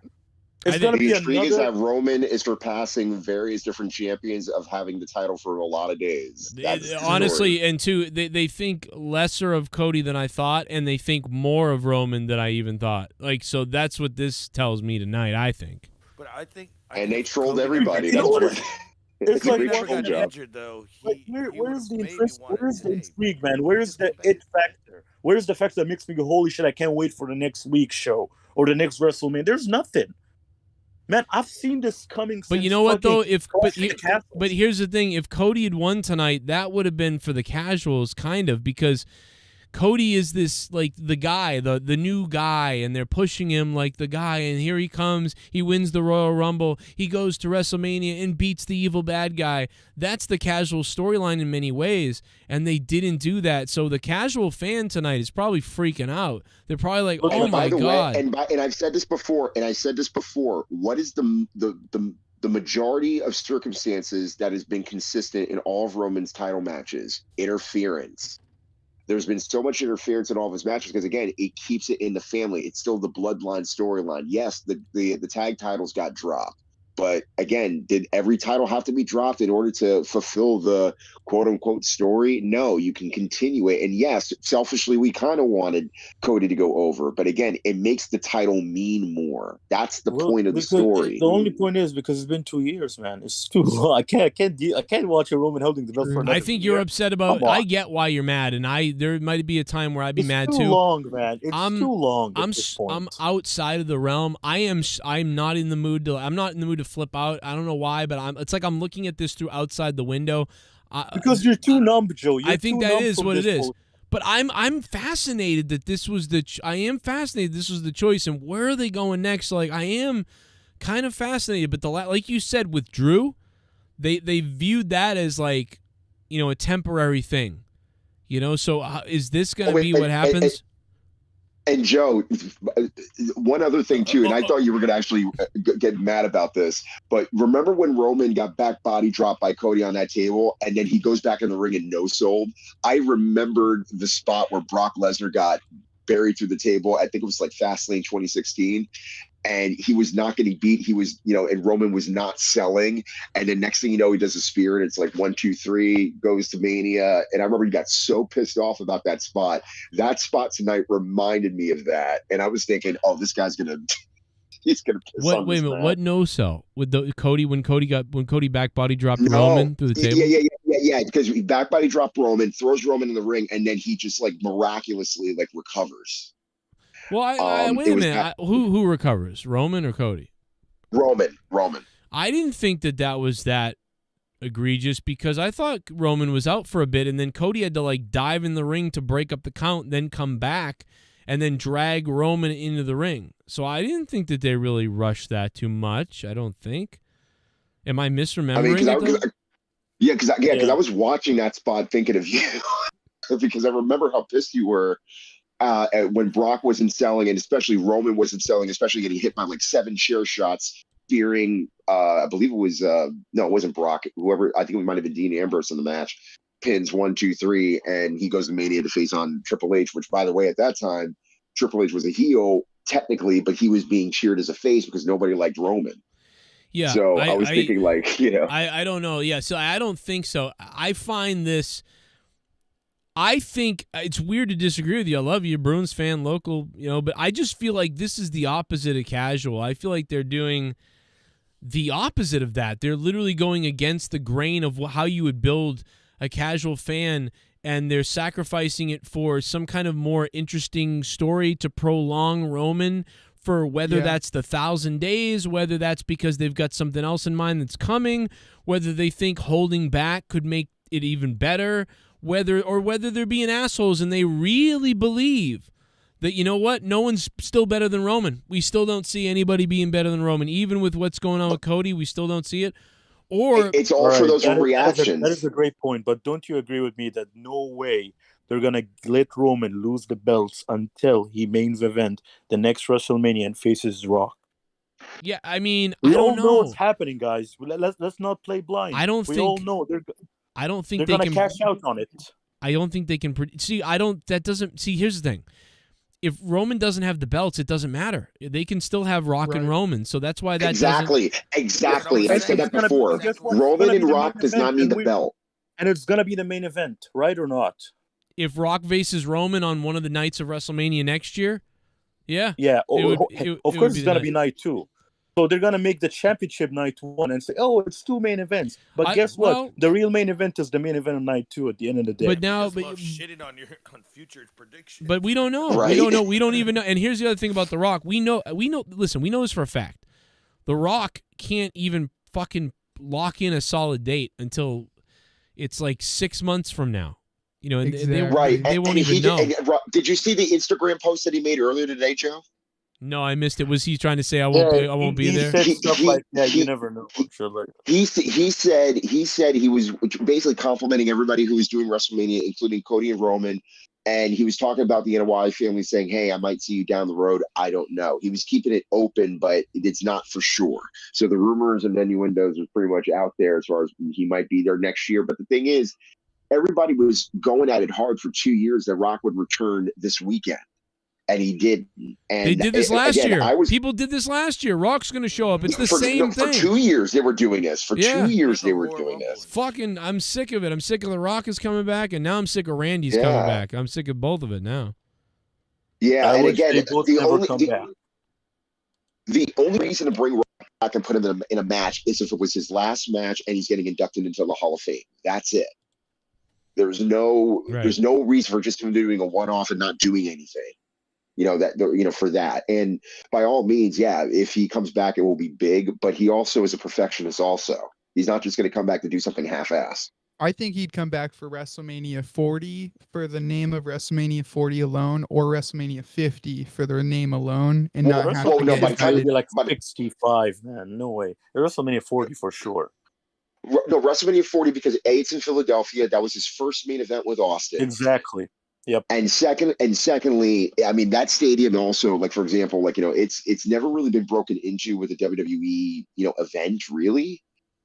L: It's gonna be
I: The intrigue is
L: another.
I: that Roman is surpassing various different champions of having the title for a lot of days. That's the
A: Honestly,
I: story.
A: and two, they think lesser of Cody than I thought, and they think more of Roman than I even thought. Like, so that's what this tells me tonight, I think.
P: But I think.
I: And they trolled everybody.
L: You know what?
I: That's
L: It's
I: a
L: like
I: great
L: what
I: troll
P: got
I: job.
P: injured though.
L: Like,
P: He
L: where's the
P: maybe
L: interest?
P: wanted
L: Where's the
P: to-
L: intrigue, man? Where's the it factor? Where's the factor that makes me go, holy shit, I can't wait for the next week's show or the next WrestleMania? There's nothing. Man, I've seen this coming.
A: But
L: since
A: you know what though?
L: fucking
A: But here's the thing: if Cody had won tonight, that would have been for the casuals, kind of, because Cody is this like the guy, the new guy, and they're pushing him like the guy. And here he comes. He wins the Royal Rumble. He goes to WrestleMania and beats the evil bad guy. That's the casual storyline in many ways, and they didn't do that. So the casual fan tonight is probably freaking out. They're probably like,
I: Look,
A: "Oh
I: and by
A: my
I: the
A: god!"
I: way, and I've said this before, what is the majority of circumstances that has been consistent in all of Roman's title matches? Interference. There's been so much interference in all of his matches because, again, it keeps it in the family. It's still the bloodline storyline. Yes, the tag titles got dropped. But, again, did every title have to be dropped in order to fulfill the quote-unquote story? No, you can continue it. And, yes, selfishly, we kind of wanted Cody to go over. But, again, it makes the title mean more. That's the point of the
L: because
I: story.
L: The only point is because it's been 2 years, man. It's too long. I can't watch a Roman holding the belt for another
A: I think
L: year.
A: you're upset about.
L: Come on.
A: I get why you're mad, and there might be a time where I'd be
L: It's
A: mad
L: too
A: too.
L: long, man. It's too long. At this point.
A: I'm outside of the realm. I'm not in the mood to flip out. I don't know why, but it's like I'm looking at this through outside the window.
L: Because you're too numb, Joe. You're
A: I think
L: too
A: that
L: numb
A: is
L: from
A: what it
L: this
A: is.
L: whole-
A: But I'm fascinated that this was I am fascinated this was the choice, and where are they going next? Like, I am kind of fascinated, but like you said with Drew, they viewed that as like, a temporary thing, So is this going to be what happens?
I: And Joe, one other thing too, and I thought you were going to actually get mad about this, but remember when Roman got back body dropped by Cody on that table, and then he goes back in the ring and no-sold? I remembered the spot where Brock Lesnar got buried through the table. I think it was like Fastlane 2016. And he was not getting beat. He was, and Roman was not selling. And then next thing you know, he does a spear, and it's like 1, 2, 3, goes to Mania. And I remember he got so pissed off about that spot. That spot tonight reminded me of that. And I was thinking, oh, this guy's he's gonna piss on
A: Wait a
I: this
A: minute,
I: man.
A: what no sell with the Cody when Cody back body dropped Roman through the table?
I: Yeah. Because he back body dropped Roman, throws Roman in the ring, and then he just like miraculously like recovers.
A: Well, wait a minute. Who recovers, Roman or Cody?
I: Roman.
A: I didn't think that was that egregious because I thought Roman was out for a bit, and then Cody had to like dive in the ring to break up the count, then come back, and then drag Roman into the ring. So I didn't think that they really rushed that too much. I don't think. Am I misremembering?
I: Because I was watching that spot thinking of you because I remember how pissed you were. When Brock wasn't selling, and especially Roman wasn't selling, especially getting hit by like 7 chair shots, fearing, I believe it was, no, it wasn't Brock. Whoever, I think it might have been Dean Ambrose in the match, pins 1, 2, 3, and he goes to Mania to face on Triple H, which, by the way, at that time, Triple H was a heel technically, but he was being cheered as a face because nobody liked Roman.
A: Yeah.
I: So I was thinking like,
A: I don't know. Yeah. So I don't think so. I find this. I think it's weird to disagree with you. I love you, Bruins fan, local, but I just feel like this is the opposite of casual. I feel like they're doing the opposite of that. They're literally going against the grain of how you would build a casual fan, and they're sacrificing it for some kind of more interesting story to prolong Roman for whether that's the 1,000 days, whether that's because they've got something else in mind that's coming, whether they think holding back could make it even better, whether they're being assholes and they really believe that, you know what, no one's still better than Roman. We still don't see anybody being better than Roman. Even with what's going on with Cody, we still don't see it. Or
I: it's all for those reactions.
L: That is a great point, but don't you agree with me that no way they're going to let Roman lose the belts until he mains event the next WrestleMania and faces Rock?
A: Yeah, I mean,
L: we
A: I don't
L: all know what's happening, guys. Let's not play blind.
A: I don't think.
L: We all know
A: I don't think
L: they're
A: they
L: going to
A: can
L: cash out on it.
A: I don't think they can. See, I don't. That doesn't. See, here's the thing. If Roman doesn't have the belts, it doesn't matter. They can still have Rock and Roman. So that's why that
I: exactly. I said that before. Roman and Rock does not mean the belt.
L: And it's going to be the main event, right or not?
A: If Rock faces Roman on one of the nights of WrestleMania next year, yeah.
L: Yeah, of course it's going to be night 2. So they're going to make the championship night 1 and say, oh, it's 2 main events. But guess what? The real main event is the main event on night 2 at the end of the day.
A: But now,
P: shitting on future predictions.
A: But we don't know.
I: Right?
A: We don't know. We don't even know. And here's the other thing about The Rock. We know. Listen, we know this for a fact. The Rock can't even fucking lock in a solid date until it's like 6 months from now. And they won't even know.
I: Did you see the Instagram post that he made earlier today, Joe?
A: No, I missed it. Was he trying to say I won't be there?
L: Said stuff like that. You never know.
I: He said he was basically complimenting everybody who was doing WrestleMania, including Cody and Roman, and he was talking about the NY family, saying, "Hey, I might see you down the road. I don't know." He was keeping it open, but it's not for sure. So the rumors and innuendos was pretty much out there as far as he might be there next year. But the thing is, everybody was going at it hard for 2 years that Rock would return this weekend. And he did. And
A: they did this last year. People did this last year. Rock's going to show up. It's the same thing.
I: For 2 years, they were doing this. For 2 years, they were doing this.
A: Fucking, I'm sick of it. I'm sick of The Rock is coming back, and now I'm sick of Randy's coming back. I'm sick of both of it now.
I: Yeah, and again, the only reason to bring Rock back and put him in a match is if it was his last match and he's getting inducted into the Hall of Fame. That's it. There's no reason for just him doing a one-off and not doing anything. For that. And by all means, if he comes back, it will be big, but he also is a perfectionist also. He's not just going to come back to do something half-assed.
J: I think he'd come back for WrestleMania 40 for the name of WrestleMania 40 alone, or WrestleMania 50 for the name alone, and not have to
L: be like 65, man. No way. WrestleMania 40 for sure.
I: No, WrestleMania 40 because it's in Philadelphia. That was his first main event with Austin.
L: Exactly.
O: Yep.
I: And secondly, I mean, that stadium also, like, for example, like, it's never really been broken into with a WWE, event, really.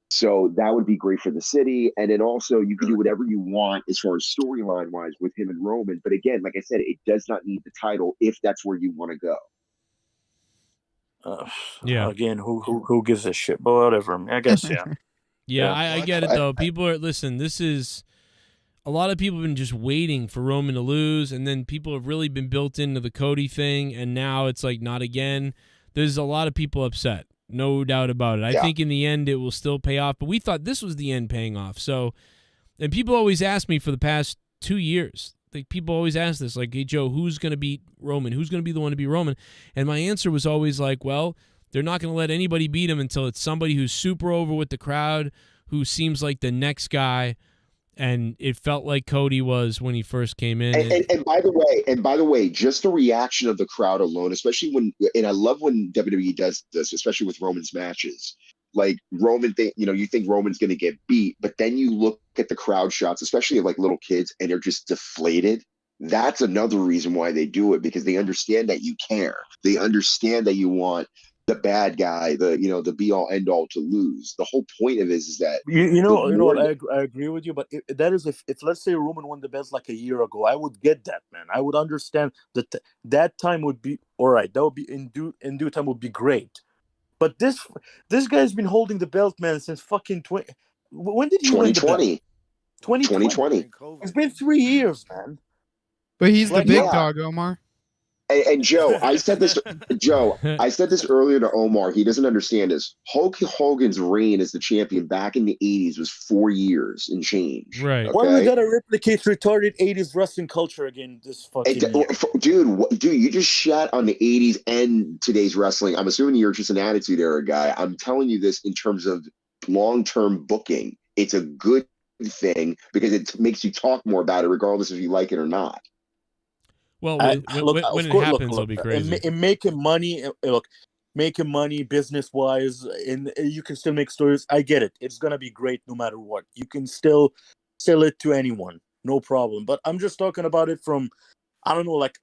I: So that would be great for the city. And then also you can do whatever you want as far as storyline wise with him and Roman. But again, like I said, it does not need the title if that's where you want to go.
A: Yeah.
O: Again, who gives a shit? But whatever. I guess, yeah.
A: Yeah, I get it, though. People are, listen, this is, a lot of people have been just waiting for Roman to lose, and then people have really been built into the Cody thing, and now it's like, not again. There's a lot of people upset. No doubt about it. I think in the end it will still pay off, but we thought this was the end paying off. So, and people always ask me for the past 2 years, like, people always ask this, like, hey, Joe, who's going to beat Roman? Who's going to be the one to beat Roman? And my answer was always like, well, they're not going to let anybody beat him until it's somebody who's super over with the crowd, who seems like the next guy. And it felt like Cody was when he first came in.
I: And by the way, just the reaction of the crowd alone, especially and I love when WWE does this, especially with Roman's matches. Like, Roman, you think Roman's going to get beat, but then you look at the crowd shots, especially of like little kids, and they're just deflated. That's another reason why they do it, because they understand that you care. They understand that you want the bad guy, the be all end all to lose. The whole point of it is that
O: you know what, I agree with you, but that is if let's say Roman won the belt like a year ago, I would get that, man. I would understand that time would be all right. That would be in due time would be great. But this guy's been holding the belt, man, since fucking 20. When did he win the belt?
I: 2020.
O: It's been 3 years, man.
J: But he's the big dog, Omar.
I: And Joe, I said this earlier to Omar. He doesn't understand this. Hulk Hogan's reign as the champion back in the 80s was 4 years and change.
A: Right.
I: Okay?
O: Why we gotta replicate retarded 80s wrestling culture again this fucking year?
I: Dude, you just shat on the 80s and today's wrestling. I'm assuming you're just an attitude era guy. I'm telling you this in terms of long-term booking. It's a good thing because it makes you talk more about it regardless if you like it or not.
A: Well, when it happens, it'll be crazy.
O: And making money, making money business-wise, and you can still make stories. I get it. It's going to be great no matter what. You can still sell it to anyone. No problem. But I'm just talking about it from, I don't know, like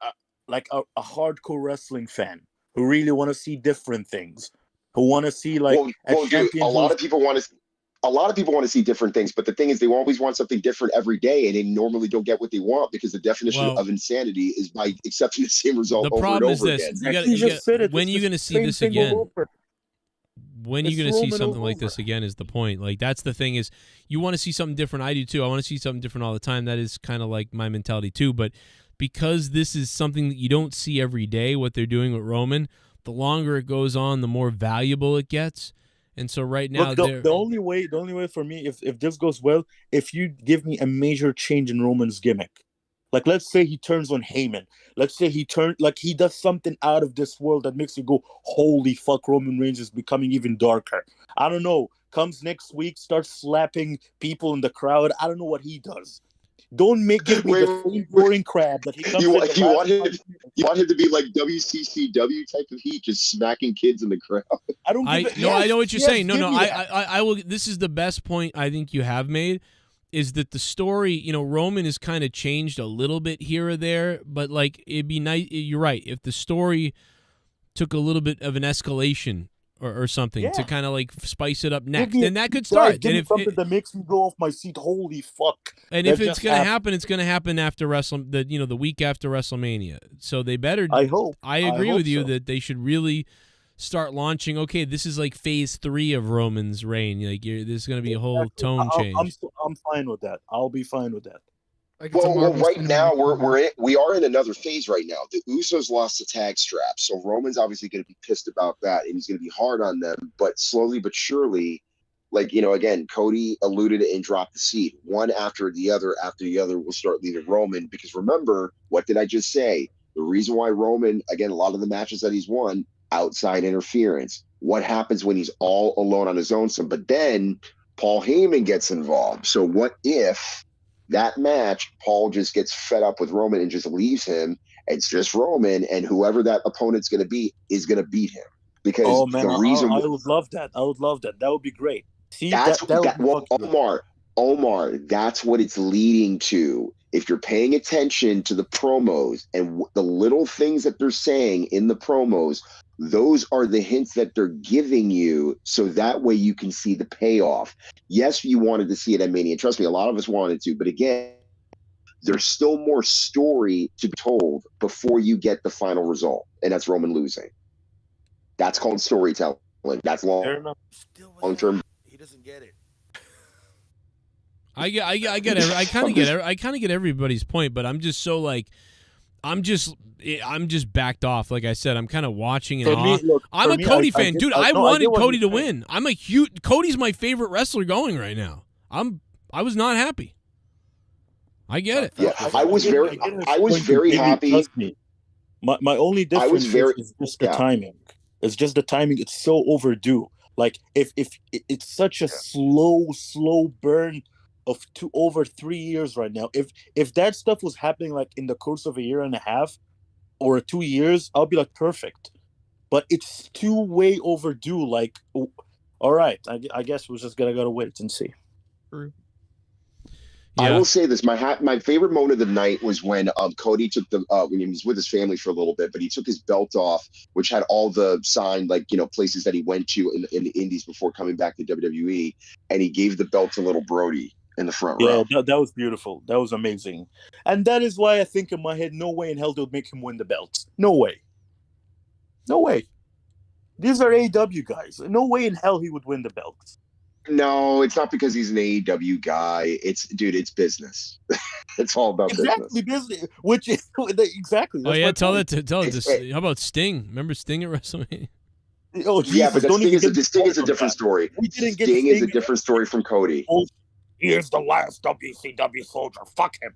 O: a hardcore wrestling fan who really want to see different things, who want to see, like,
I: dude, a lot of people want to see different things, but the thing is, they always want something different every day, and they normally don't get what they want because the definition of insanity is by accepting the same result over and over again.
A: The problem is this: when are you going to see this again? When are you going to see something like this again is the point. Like, that's the thing, is you want to see something different. I do too. I want to see something different all the time. That is kind of like my mentality too. But because this is something that you don't see every day, what they're doing with Roman, the longer it goes on, the more valuable it gets. And so right now,
O: the only way for me, if this goes well, if you give me a major change in Roman's gimmick, like, let's say he turns on Heyman, let's say he does something out of this world that makes you go, holy fuck, Roman Reigns is becoming even darker. I don't know. Comes next week, starts slapping people in the crowd. I don't know what he does. Don't give me the same boring crap that he comes.
I: You want him to be like WCCW type of heat, just smacking kids in the crowd.
A: I know what you're saying. I will. This is the best point I think you have made, is that the story, Roman has kind of changed a little bit here or there, but like, it'd be nice. You're right. If the story took a little bit of an escalation or something to kind of like spice it up next, then that could start.
O: Give me something that makes me go off my seat. Holy fuck!
A: And if it's gonna happen, it's gonna happen after the week after WrestleMania. So they better.
O: I hope.
A: I agree with you that they should really start launching. Okay, this is like phase 3 of Roman's reign. Like, there's gonna be a whole tone change.
O: I'm fine with that. I'll be fine with that.
I: Well, right now we are in another phase right now. The Usos lost the tag strap, so Roman's obviously going to be pissed about that, and he's going to be hard on them. But slowly but surely, like, again, Cody alluded and dropped the seed. One after the other will start leading Roman, because remember, what did I just say? The reason why Roman, again, a lot of the matches that he's won, outside interference. What happens when he's all alone on his own? But then Paul Heyman gets involved. So what if that match, Paul just gets fed up with Roman and just leaves him? It's just Roman, and whoever that opponent's going to be is going to beat him. Because
O: I would love that. That would be great. See,
I: Omar, Omar, that's what it's leading to. If you're paying attention to the promos and the little things that they're saying in the promos, those are the hints that they're giving you, so that way you can see the payoff. Yes, you wanted to see it at Mania. Trust me, a lot of us wanted to, but again, there's still more story to be told before you get the final result, and that's Roman losing. That's called storytelling. That's long-term.
P: He doesn't get it.
A: I get I kind of get everybody's point, but I'm just so like I'm just backed off. Like I said, I'm kind of watching it. I'm a Cody fan, dude. I wanted Cody to win. I'm a huge Cody's my favorite wrestler going right now. I was not happy. I get it.
I: Yeah, I was very happy.
L: Trust me. My only difference is just the timing. It's just the timing. It's so overdue. Like if it's such a slow burn of over 3 years right now. If that stuff was happening like in the course of a year and a half or 2 years, I'll be like perfect. But it's too way overdue. Like, all right, I guess we're just gotta wait and see.
I: Yeah. I will say this: my favorite moment of the night was when Cody took when he was with his family for a little bit, but he took his belt off, which had all the signed places that he went to in the Indies before coming back to WWE, and he gave the belt to little Brody in the front row.
L: Yeah, that was beautiful. That was amazing, and that is why I think in my head, no way in hell they would make him win the belt. No way. No way. These are AEW guys. No way in hell he would win the belt.
I: No, it's not because he's an AEW guy. It's business. It's all about
L: business. Which is exactly.
A: Oh yeah, tell it to. How about Sting? Remember Sting at WrestleMania?
L: Oh Jesus,
I: yeah, but Sting is a different story. Sting is a different story from Cody.
L: Here's the last WCW soldier. Fuck him.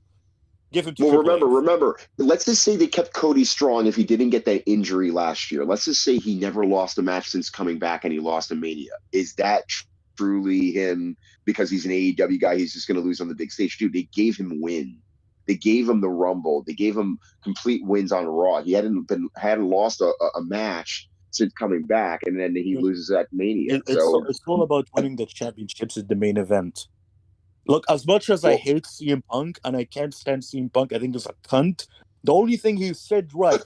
L: Give him to
I: remember. Let's just say they kept Cody strong if he didn't get that injury last year. Let's just say he never lost a match since coming back and he lost a Mania. Is that truly him because he's an AEW guy? He's just going to lose on the big stage. Dude, they gave him win. They gave him the Rumble. They gave him complete wins on Raw. He hadn't lost a match since coming back, and then he loses at Mania.
L: It's all about winning the championships is the main event. Look, as much as I hate CM Punk and I can't stand CM Punk, I think he's a cunt. The only thing he said right,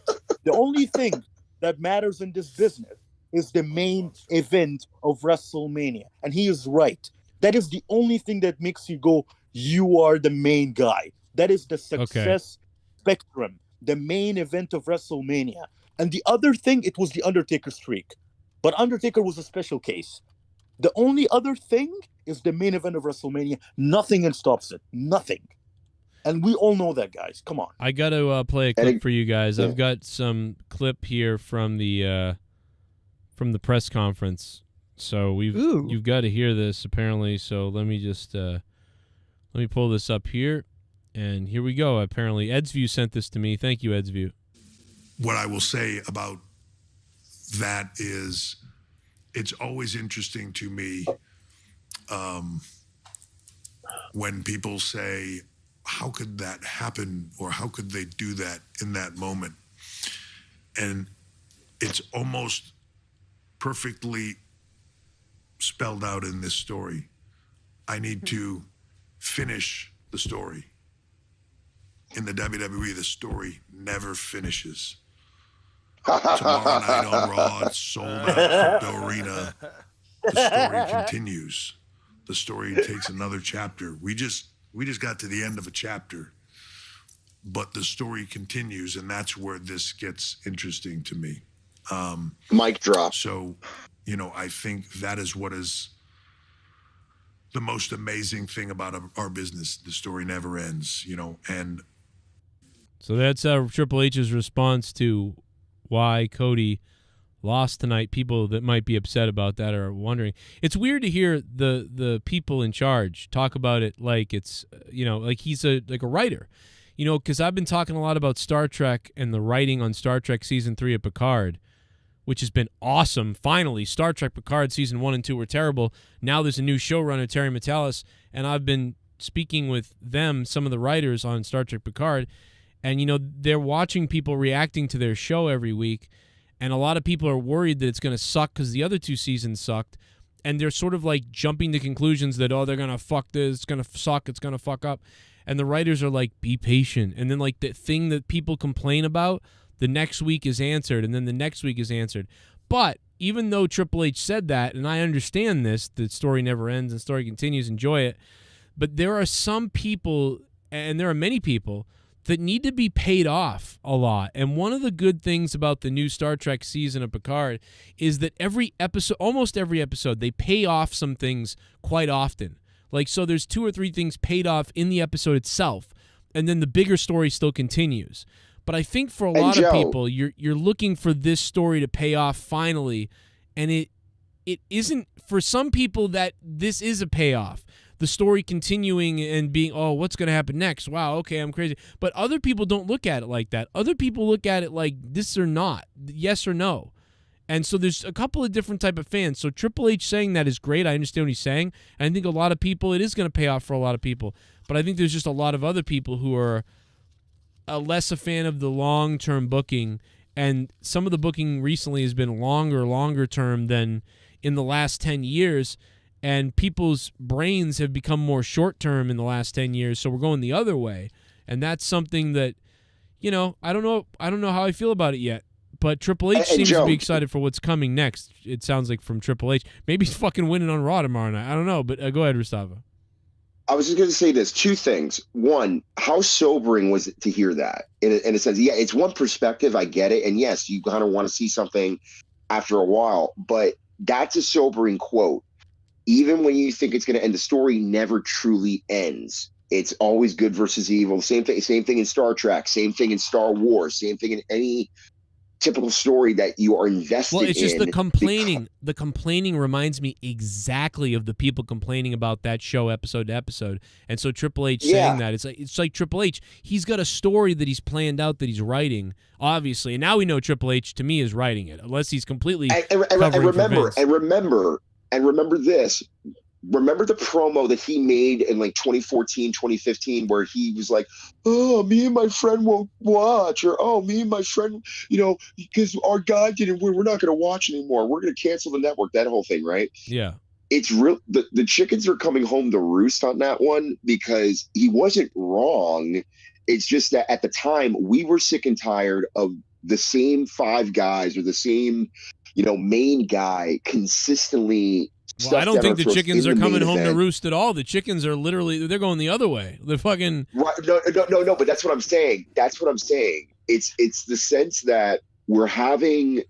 L: the only thing that matters in this business is the main event of WrestleMania. And he is right. That is the only thing that makes you go, you are the main guy. That is the success spectrum, the main event of WrestleMania. And the other thing, it was the Undertaker streak. But Undertaker was a special case. The only other thing is the main event of WrestleMania. Nothing stops it. Nothing. And we all know that, guys. Come on.
A: I got to play a clip for you guys. I've got some clip here from the press conference. So you've got to hear this apparently. So let me just let me pull this up here, and here we go. Apparently, Edsview sent this to me. Thank you, Edsview.
Q: What I will say about that is, it's always interesting to me when people say, "How could that happen?" or "How could they do that in that moment?" And it's almost perfectly spelled out in this story. I need to finish the story. In the WWE, the story never finishes. Tomorrow night on Raw, it's sold out Crypto Arena. The story continues. The story takes another chapter. We just got to the end of a chapter, but the story continues, and that's where this gets interesting to me.
I: Mic drop.
Q: So, I think that is what is the most amazing thing about our business. The story never ends, and
A: so that's Triple H's response to why Cody lost tonight. People that might be upset about that are wondering. It's weird to hear the people in charge talk about it like it's like he's a writer, because I've been talking a lot about Star Trek and the writing on Star Trek season 3 of Picard, which has been awesome. Finally, Star Trek Picard season 1 and 2 were terrible. Now there's a new showrunner, Terry Matalas, and I've been speaking with them, some of the writers on Star Trek Picard, and they're watching people reacting to their show every week, and a lot of people are worried that it's going to suck because the other 2 seasons sucked. and they're sort of like jumping to conclusions that, oh, they're going to fuck this, it's going to suck, it's going to fuck up. And the writers are like, be patient. And then like the thing that people complain about, the next week is answered, and then the next week is answered. But even though Triple H said that, and I understand this, the story never ends and story continues, enjoy it, but there are some people, and there are many people, that need to be paid off a lot. And one of the good things about the new Star Trek season of Picard is that every episode, almost every episode, they pay off some things quite often. Like, so there's 2 or 3 things paid off in the episode itself, and then the bigger story still continues. But I think for a lot of people, you're looking for this story to pay off finally, and it isn't. For some people, that this is a payoff. The story continuing and being, oh, what's going to happen next? Wow, okay, I'm crazy. But other people don't look at it like that. Other people look at it like this or not, yes or no. And so there's a couple of different type of fans. So Triple H saying that is great. I understand what he's saying. And I think a lot of people, it is going to pay off for a lot of people. But I think there's just a lot of other people who are less a fan of the long-term booking. And some of the booking recently has been longer term than in the last 10 years. And people's brains have become more short-term in the last 10 years, so we're going the other way. And that's something that, you know, I don't know how I feel about it yet. But Triple H seems to be excited for what's coming next. It sounds like from Triple H. Maybe he's fucking winning on Raw tomorrow night. I don't know, but go ahead, Rustava.
I: I was just going to say this. 2 things. One, how sobering was it to hear that? In a sense, yeah, it's one perspective. I get it. And yes, you kind of want to see something after a while. But that's a sobering quote. Even when you think it's going to end, the story never truly ends. It's always good versus evil. Same thing in Star Trek. Same thing in Star Wars. Same thing in any typical story that you are invested in.
A: Well, it's just the complaining. The complaining reminds me exactly of the people complaining about that show episode to episode. And so Triple H saying that, it's like Triple H, he's got a story that he's planned out that he's writing, obviously. And now we know Triple H, to me, is writing it, unless he's completely
I: And remember this. Remember the promo that he made in like 2014, 2015, where he was like, oh, me and my friend won't watch, or oh, me and my friend, you know, because our guy didn't win, we're not going to watch anymore. We're going to cancel the network, that whole thing, right?
A: Yeah.
I: It's real. The chickens are coming home to roost on that one because he wasn't wrong. It's just that at the time we were sick and tired of the same 5 guys or the same, you know, main guy consistently.
A: Well, I don't think the chickens are coming home to roost at all. The chickens are literally, they're going the other way. They're fucking.
I: Right. No, but that's what I'm saying. It's the sense that we're having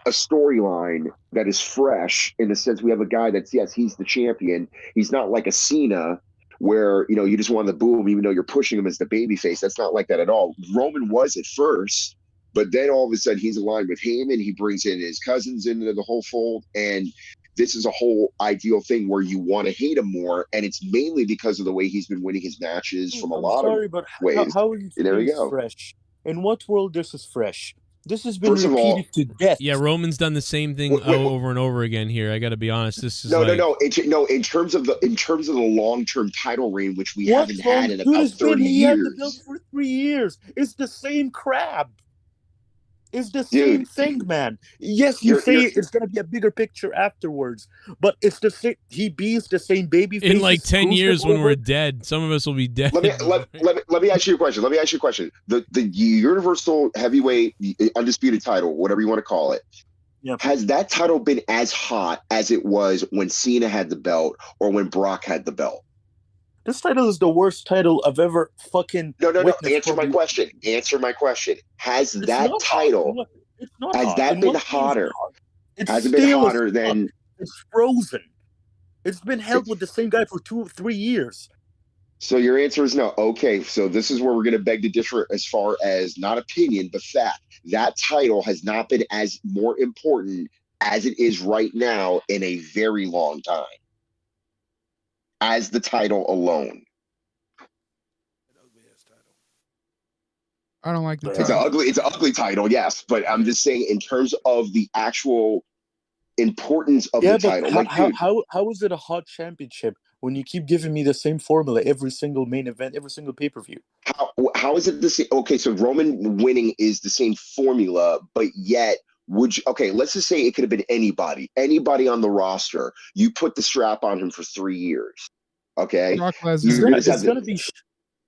I: a storyline that is fresh in the sense we have a guy that's, yes, he's the champion. He's not like a Cena where, you know, you just want the boom even though you're pushing him as the babyface. That's not like that at all. Roman was at first. But then all of a sudden he's aligned with Heyman. He brings in his cousins into the whole fold. And this is a whole ideal thing where you want to hate him more. And it's mainly because of the way he's been winning his matches from a lot of ways.
L: How are you
I: there we go.
L: Fresh? In what world this is fresh? This has been repeated to death.
A: Yeah, Roman's done the same thing over and over again here. I got to be honest. This is
I: no. In terms of the long-term title reign, which we haven't had in about 30
L: He
I: years.
L: had the belt for 3 years. It's the same crap. It's the same thing, man. Yes, you say it's going to be a bigger picture afterwards, but it's the same. He beats the same baby face.
A: In like 10 years when we're dead, some of us will be dead.
I: Let me ask you a question. The Universal Heavyweight Undisputed title, whatever you want to call it, has that title been as hot as it was when Cena had the belt or when Brock had the belt?
L: This title is the worst title I've ever fucking.
I: No. Answer my question. Has that title? Has that been hotter? Has it been hotter than?
L: It's frozen. It's been held with the same guy for 2 or 3 years.
I: So your answer is no. Okay, so this is where we're going to beg to differ as far as not opinion, but fact. That title has not been as more important as it is right now in a very long time. As the title alone.
J: I don't like the title.
I: It's an ugly title, yes, but I'm just saying in terms of the actual importance of the title.
L: How is it a hot championship when you keep giving me the same formula every single main event, every single pay-per-view?
I: How is it the same? Okay, so Roman winning is the same formula, but yet okay, let's just say it could have been anybody on the roster. You put the strap on him for 3 years. Okay.
J: Brock
O: It's
J: Lesnar.
O: gonna, it's gonna be.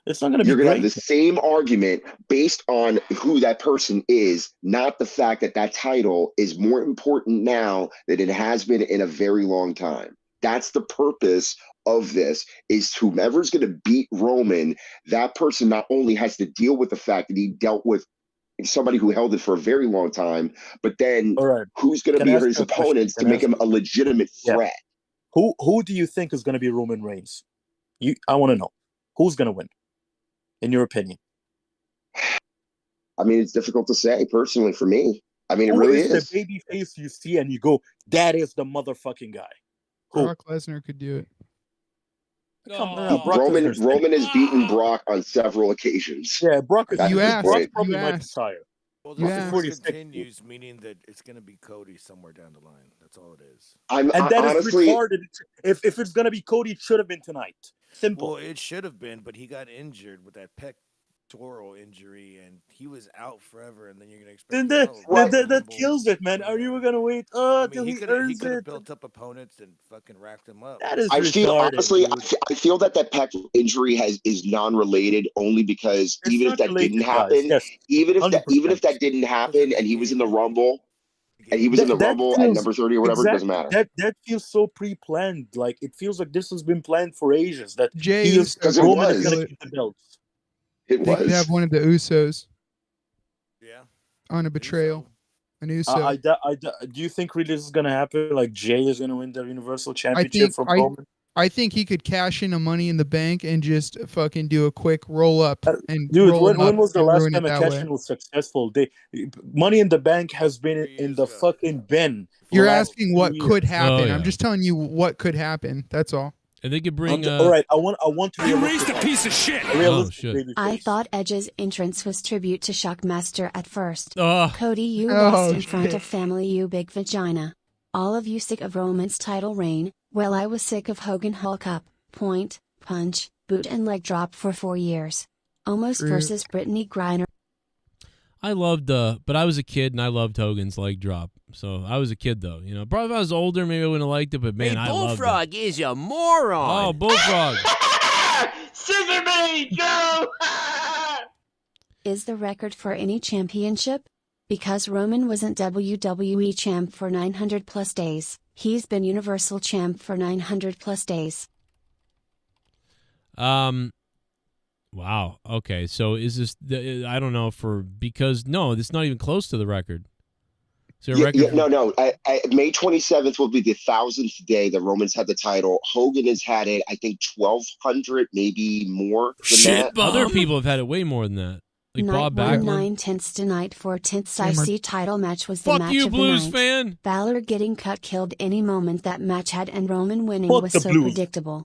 O: It's not gonna be
I: You're going to have
O: great.
I: the same argument based on who that person is, not the fact that that title is more important now than it has been in a very long time. That's the purpose of this, is whomever's going to beat Roman, that person not only has to deal with the fact that he dealt with somebody who held it for a very long time, but then
O: All right.
I: who's going to
O: Can
I: be
O: I ask
I: his
O: you a question?
I: opponents to
O: Can I
I: make
O: ask
I: him a legitimate
O: Yeah.
I: threat?
O: Who do you think is gonna be Roman Reigns? I want to know who's gonna win, in your opinion.
I: I mean, it's difficult to say personally for me. I mean, it
O: Who
I: really
O: is
I: is.
O: the baby face you see and you go, that is the motherfucking guy? Who?
J: Brock Lesnar could do it.
O: Come on, Brock
I: Roman
O: Lesnar's
I: has beaten Brock on several occasions.
O: Yeah, Brock is.
I: That's
J: You
I: his
J: asked.
O: Brock
I: point.
O: probably
J: You
O: might
J: asked.
O: retire.
P: Well,
J: You
P: this
J: asked.
P: is
O: 46.
P: continues, meaning that it's going to be Cody somewhere down the line. That's all it is.
O: And that is
I: honestly,
O: retarded. If it's gonna be Cody, it should have been tonight. Simple.
P: Well, it should have been, but he got injured with that pectoral injury, and he was out forever. And then you're going to expect
O: Then
P: him to
O: that,
P: Royal
O: that
P: Rumble.
O: kills it, man. Are you gonna wait
P: I
O: till
P: mean,
O: he
P: he
O: earns
P: could have
O: it?
P: built up opponents and fucking racked them up.
O: That is
I: I feel
O: retarded.
I: honestly,
O: dude.
I: I feel that pec injury is non-related only because
O: It's
I: even if
O: not
I: that
O: related,
I: didn't
O: guys.
I: happen,
O: Yes,
I: even if
O: 100%.
I: that didn't happen, and he was in the Rumble, and he was in the
O: That
I: Rumble at
O: feels
I: number 30 or whatever, it doesn't
O: exactly
I: matter.
O: that feels so pre-planned. Like it feels like this has been planned for ages. That
J: Jay
O: he is
J: Uso could
I: it
O: Roman is
I: was.
O: gonna
J: do it.
O: keep the belts.
I: It
J: They could have
I: was.
J: one of the Usos
P: Yeah.
J: on a betrayal. An Uso.
O: Do you think really this is gonna happen? Like Jay is gonna win the Universal Championship from
J: I
O: Roman?
J: I think he could cash in a Money in the Bank and just fucking do a quick roll up and
O: Dude,
J: roll him
O: when
J: up
O: was the
J: and
O: last
J: ruin
O: time
J: it
O: a
J: that
O: cash
J: way.
O: in was successful? Money in the Bank has been in the fucking bin. for
J: You're
O: the last
J: asking
O: 2
J: what
O: years.
J: could happen.
A: yeah.
J: I'm just telling you what could happen. That's all.
A: And they could bring.
O: All right, I want to.
K: You raised a piece of shit.
O: A realistic
A: shit.
O: baby
G: I
O: face.
G: thought Edge's entrance was tribute to Shockmaster at first.
A: Oh.
G: Cody, you
J: Oh,
G: lost in front
J: shit.
G: of family, you big vagina. All of you sick of Roman's title reign. Well, I was sick of Hogan Hulk up, point, punch, boot and leg drop for 4 years. Almost
J: True.
G: versus Brittany Griner.
A: I loved, but I was a kid and I loved Hogan's leg drop. So I was a kid though, you know. Probably if I was older, maybe I wouldn't have liked it. But man, I loved it.
R: Bullfrog is a moron.
A: Oh, Bullfrog!
N: Scissor me, Joe!
G: Is the record for any championship? Because Roman wasn't WWE champ for 900 plus days, he's been Universal champ for 900 plus days.
A: Wow. Okay. So is this? I don't know because no, it's not even close to the record. Is there a record?
I: No. May 27th will be the 1,000th day that Roman's had the title. Hogan has had it, I think, 1,200, maybe more than that.
A: Other people have had it way more than that. Like
G: Night
A: Bob
G: 1
A: Backlund.
G: 9/10 to night 4/10
J: Summer.
G: IC title match was the
A: Fuck
G: match
A: you,
G: of the
A: Blues
G: night.
A: fan.
G: BAlor getting cut killed any moment that match had, and Roman winning
O: Fuck
G: was
O: the
G: so
O: Blues.
G: predictable.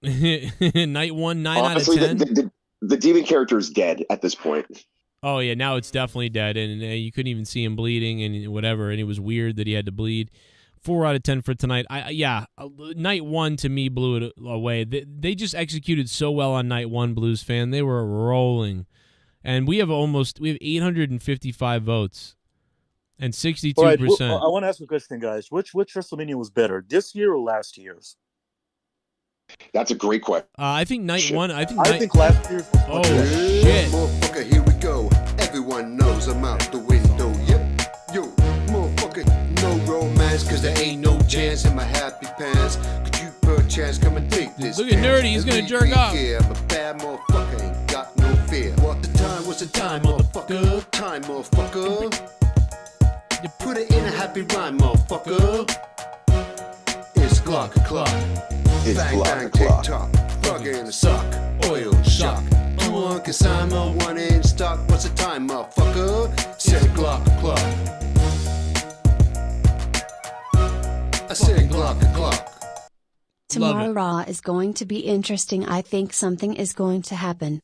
A: Night 1, 9
I: Honestly,
A: out of 10.
I: the demon character is dead at this point.
A: Oh yeah, now it's definitely dead, and you couldn't even see him bleeding and whatever, and it was weird that he had to bleed. 4 out of 10 for tonight. Night 1 to me blew it away. They just executed so well on night 1, Blues fan. They were rolling, and we have 855 votes, and 62%.
O: All right, I want to ask a question, guys. Which WrestleMania was better, this year or last year's?
I: That's a great question.
A: I think night 1. I think
O: last year's was
A: Oh
O: much better.
A: shit!
S: Motherfucker, here we go. Everyone knows I'm out the window. Yep, yo, motherfucker, no romance, cause there ain't no chance in my happy pants. Could you perchance come and take this?
A: Look at
S: dance?
A: Nerdy, he's gonna
S: Every
A: jerk
S: week
A: off.
S: here, I'm a bad motherfucker, ain't got no fear. What the time? What's the time, motherfucker? Time, motherfucker. You put it in a happy rhyme, motherfucker. It's clock o'clock.
I: It's
S: Bang,
I: clock
S: bang,
I: o'clock.
S: tick-tock. Frog in a sock. Oil shock. 2-1 consignment, 1 in stock. What's the time, motherfucker? 7 o'clock. I said clock.
G: Tomorrow Raw is going to be interesting. I think something is going to happen.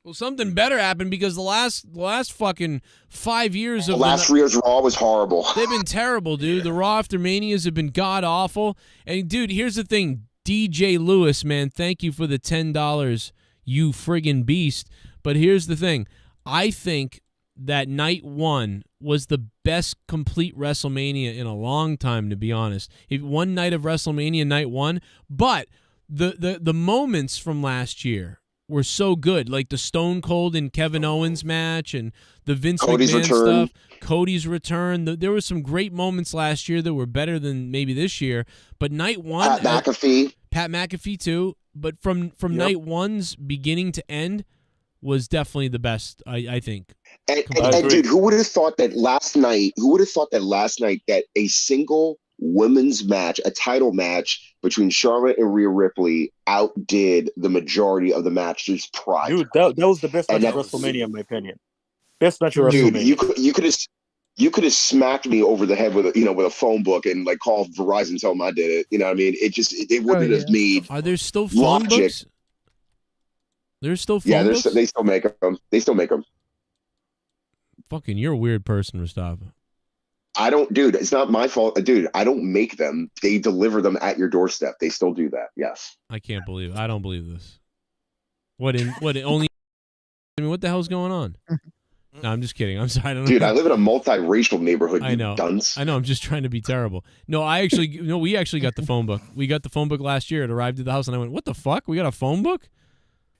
A: Well, something better happened because the last fucking 5 years of
I: Last year's Raw was horrible.
A: They've been terrible, dude. The Raw After Manias have been god awful. And dude, here's the thing, DJ Lewis, man, thank you for the $10, you friggin' beast. But here's the thing, I think that night one was the best complete WrestleMania in a long time, to be honest. One night of WrestleMania, night one, but the moments from last year were so good, like the Stone Cold and Kevin Owens match and the Vince
I: Cody's
A: McMahon
I: return.
A: stuff, Cody's return. There were some great moments last year that were better than maybe this year, but night one...
I: Pat
A: McAfee too, but from night one's beginning to end was definitely the best, I think.
I: And dude, who would have thought that last night? That a single women's match, a title match between Charlotte and Rhea Ripley, outdid the majority of the matches prior?
L: Dude, that was the best match of WrestleMania, in my opinion. Best match of
I: Dude,
L: WrestleMania.
I: you could have smacked me over the head with a phone book and like called Verizon and tell them I did it. You know what I mean? It wouldn't have made.
A: Are there still phone books? There's still phone books?
I: They still make them. They still make them.
A: Fucking, you're a weird person, Mustafa.
I: I don't, dude. It's not my fault, dude. I don't make them. They deliver them at your doorstep. They still do that. Yes.
A: I can't believe it. I don't believe this. Only? I mean, what the hell's going on? No, I'm just kidding. I'm sorry. I don't know.
I: Dude, I live in a multiracial neighborhood.
A: I know.
I: Dunce.
A: I know. I'm just trying to be terrible. No, we actually got the phone book. We got the phone book last year. It arrived at the house, and I went, "What the fuck? We got a phone book?"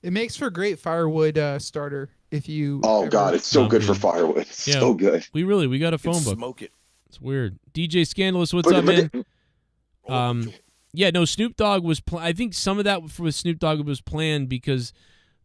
J: It makes for a great firewood starter if you.
I: Oh God, it's so good for firewood. It's so good.
A: We got a phone book.
P: Smoke it.
A: It's weird. DJ Scandalous, what's up, man? Yeah, no, Snoop Dogg was. I think some of that with Snoop Dogg was planned because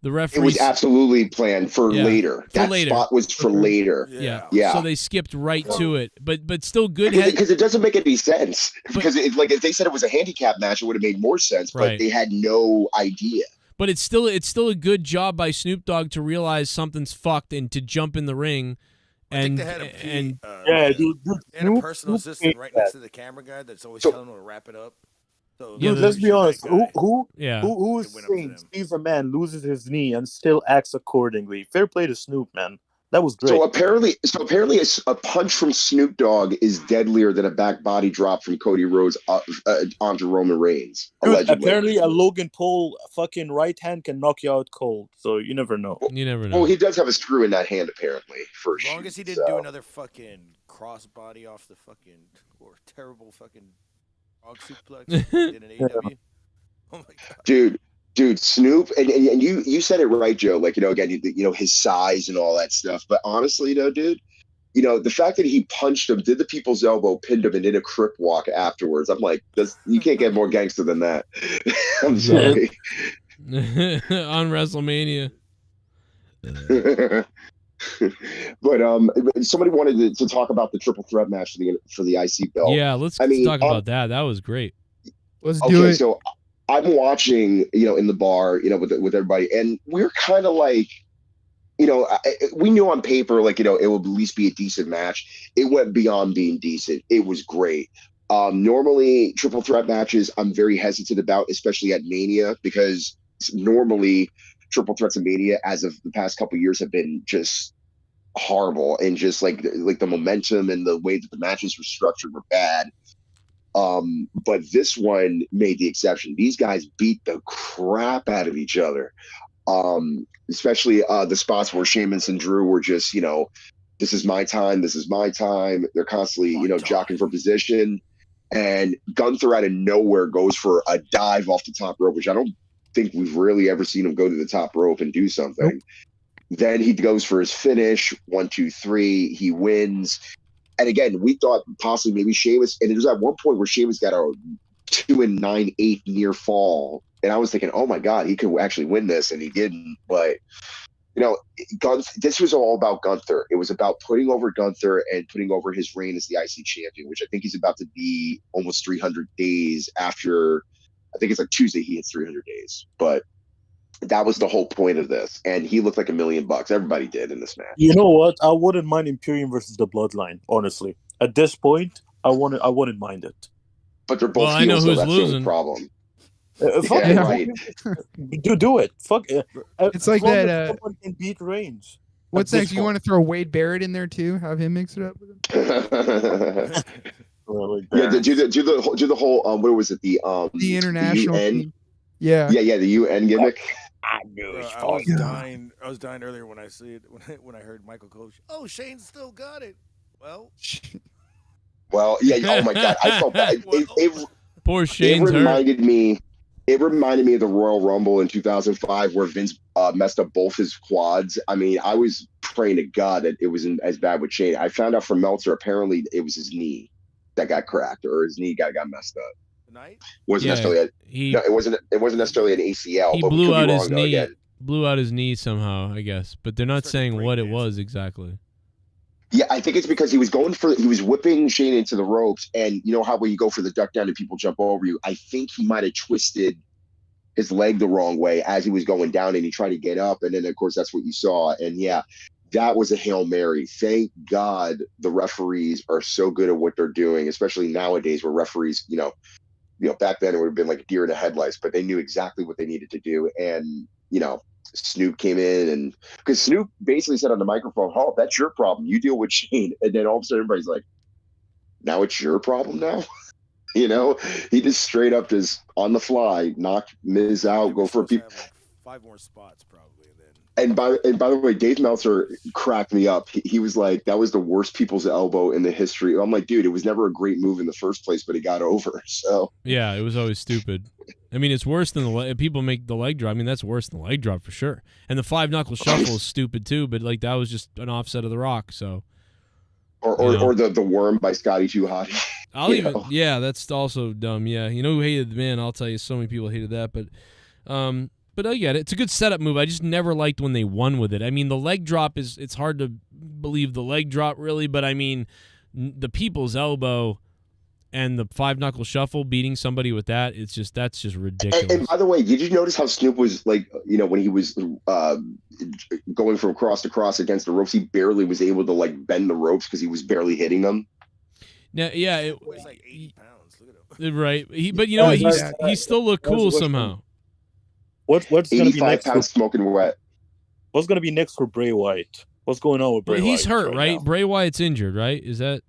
A: the referee.
I: It was absolutely planned for later. That spot was for later.
A: Yeah. So they skipped right to it, but still good.
I: Because it doesn't make any sense. Because if they said it was a handicap match, it would have made more sense. But they had no idea.
A: But it's still a good job by Snoop Dogg to realize something's fucked and to jump in the ring. And
P: they had
L: dude,
P: and a personal assistant right next to the camera guy that's always telling him to wrap it up. So,
L: dude, let's be honest. Who is
P: It went up to
L: saying
P: them.
L: Steve a man loses his knee and still acts accordingly? Fair play to Snoop, man. That was great.
I: So apparently, a punch from Snoop Dogg is deadlier than a back body drop from Cody Rhodes onto Roman Reigns.
L: Dude,
I: Allegedly.
L: apparently a Logan Paul fucking right hand can knock you out cold. So you never know.
A: You never know.
I: Well, he does have a screw in that hand, apparently.
P: As long as he didn't do another fucking crossbody off the fucking or terrible fucking dog suplex in an AEW. Oh my god,
I: dude, Snoop, and you said it right, Joe. Like again, his size and all that stuff. But honestly, though, dude, the fact that he punched him, did the people's elbow, pinned him, and did a crip walk afterwards. I'm like, you can't get more gangster than that. I'm sorry.
A: On WrestleMania.
I: But somebody wanted to talk about the triple threat match for the IC belt.
A: Yeah, let's talk about that. That was great.
J: Let's do it.
I: So I'm watching, in the bar, with everybody, and we're kind of like, we knew on paper, like, it would at least be a decent match. It went beyond being decent. It was great. Normally, triple threat matches, I'm very hesitant about, especially at Mania, because normally triple threats at Mania, as of the past couple of years, have been just horrible, and just like the momentum and the way that the matches were structured were bad. But this one made the exception. These guys beat the crap out of each other. Especially the spots where Sheamus and Drew were just, this is my time, this is my time. They're constantly, jockeying for position. And Gunther out of nowhere goes for a dive off the top rope, which I don't think we've really ever seen him go to the top rope and do something. Nope. Then he goes for his finish, 1, 2, 3. He wins. And again, we thought possibly maybe Sheamus, and it was at one point where Sheamus got a 2 9/8 near fall. And I was thinking, oh my God, he could actually win this, and he didn't. But, this was all about Gunther. It was about putting over Gunther and putting over his reign as the IC champion, which I think he's about to be almost 300 days after. I think it's like Tuesday he hits 300 days. But that was the whole point of this. And he looked like $1 million. Everybody did in this match.
L: You know what? I wouldn't mind Imperium versus the Bloodline, honestly. At this point, I wouldn't mind it.
I: But they're both
A: I know
I: heels,
A: who's
I: so that's
A: losing.
I: the only problem.
L: Fuck
I: Yeah, right.
L: Do it. Fuck it.
J: It's like
L: As long
J: that,
L: as someone can beat Reigns.
J: What's next? You want to throw Wade Barrett in there too? Have him mix it up with him?
I: Yeah, do the whole what was it, the
J: The international
I: UN?
J: team. Yeah.
I: Yeah, the UN gimmick.
D: I knew
P: Bro,
D: his
P: I
D: fault.
P: was dying. I was dying earlier when I see it when I heard Michael Coach. Oh, Shane still got it. Well,
I: Well, yeah. Oh my God, I felt bad.
A: Poor
I: It
A: Shane's hurt.
I: reminded me. It reminded me of the Royal Rumble in 2005, where Vince messed up both his quads. I mean, I was praying to God that it wasn't as bad with Shane. I found out from Meltzer apparently it was his knee that got cracked, or his knee got messed up.
P: Tonight?
I: Wasn't
A: Yeah,
I: necessarily. No, it wasn't. It wasn't necessarily an ACL.
A: He
I: but we
A: blew
I: could be
A: out his
I: wrong, though,
A: knee.
I: again.
A: Blew out his knee somehow, I guess, but they're not saying what it was exactly.
I: Yeah, I think it's because he was whipping Shane into the ropes, and you know how when you go for the duck down and people jump over you, I think he might have twisted his leg the wrong way as he was going down, and he tried to get up, and then of course that's what you saw. And yeah, that was a Hail Mary. Thank God the referees are so good at what they're doing, especially nowadays where referees, back then it would have been like a deer in the headlights, but they knew exactly what they needed to do. And Snoop came in, and because Snoop basically said on the microphone, "Oh, that's your problem. You deal with Shane." And then all of a sudden, everybody's like, "Now it's your problem now." He just straight up just on the fly knocked Miz out, go for people.
P: 5 more spots probably.
I: And by the way, Dave Meltzer cracked me up. He was like, "That was the worst people's elbow in the history." I'm like, dude, it was never a great move in the first place, but it got over. So
A: yeah, it was always stupid. I mean, it's worse than people make the leg drop. I mean, that's worse than the leg drop for sure. And the 5-knuckle shuffle is stupid too, but like that was just an offset of the Rock. So
I: or the worm by Scotty Too Hot.
A: Yeah, that's also dumb. Yeah, you know who hated the man? I'll tell you, so many people hated that, but I get it. It's a good setup move. I just never liked when they won with it. I mean, the leg drop it's hard to believe the leg drop really, but I mean, the people's elbow and the 5-knuckle shuffle, beating somebody with that, that's just ridiculous.
I: And by the way, did you notice how Snoop was like, when he was going from cross to cross against the ropes, he barely was able to like bend the ropes because he was barely hitting them.
A: Now, yeah, it
P: weighs like 80 pounds. Look at him.
A: Right. But you know what? He still looked cool somehow.
L: What's going to be next?
I: Pounds smoking wet.
L: What's going to be next for Bray Wyatt? What's going on with Bray Wyatt?
A: He's hurt, right? Bray Wyatt's injured, right? Is that?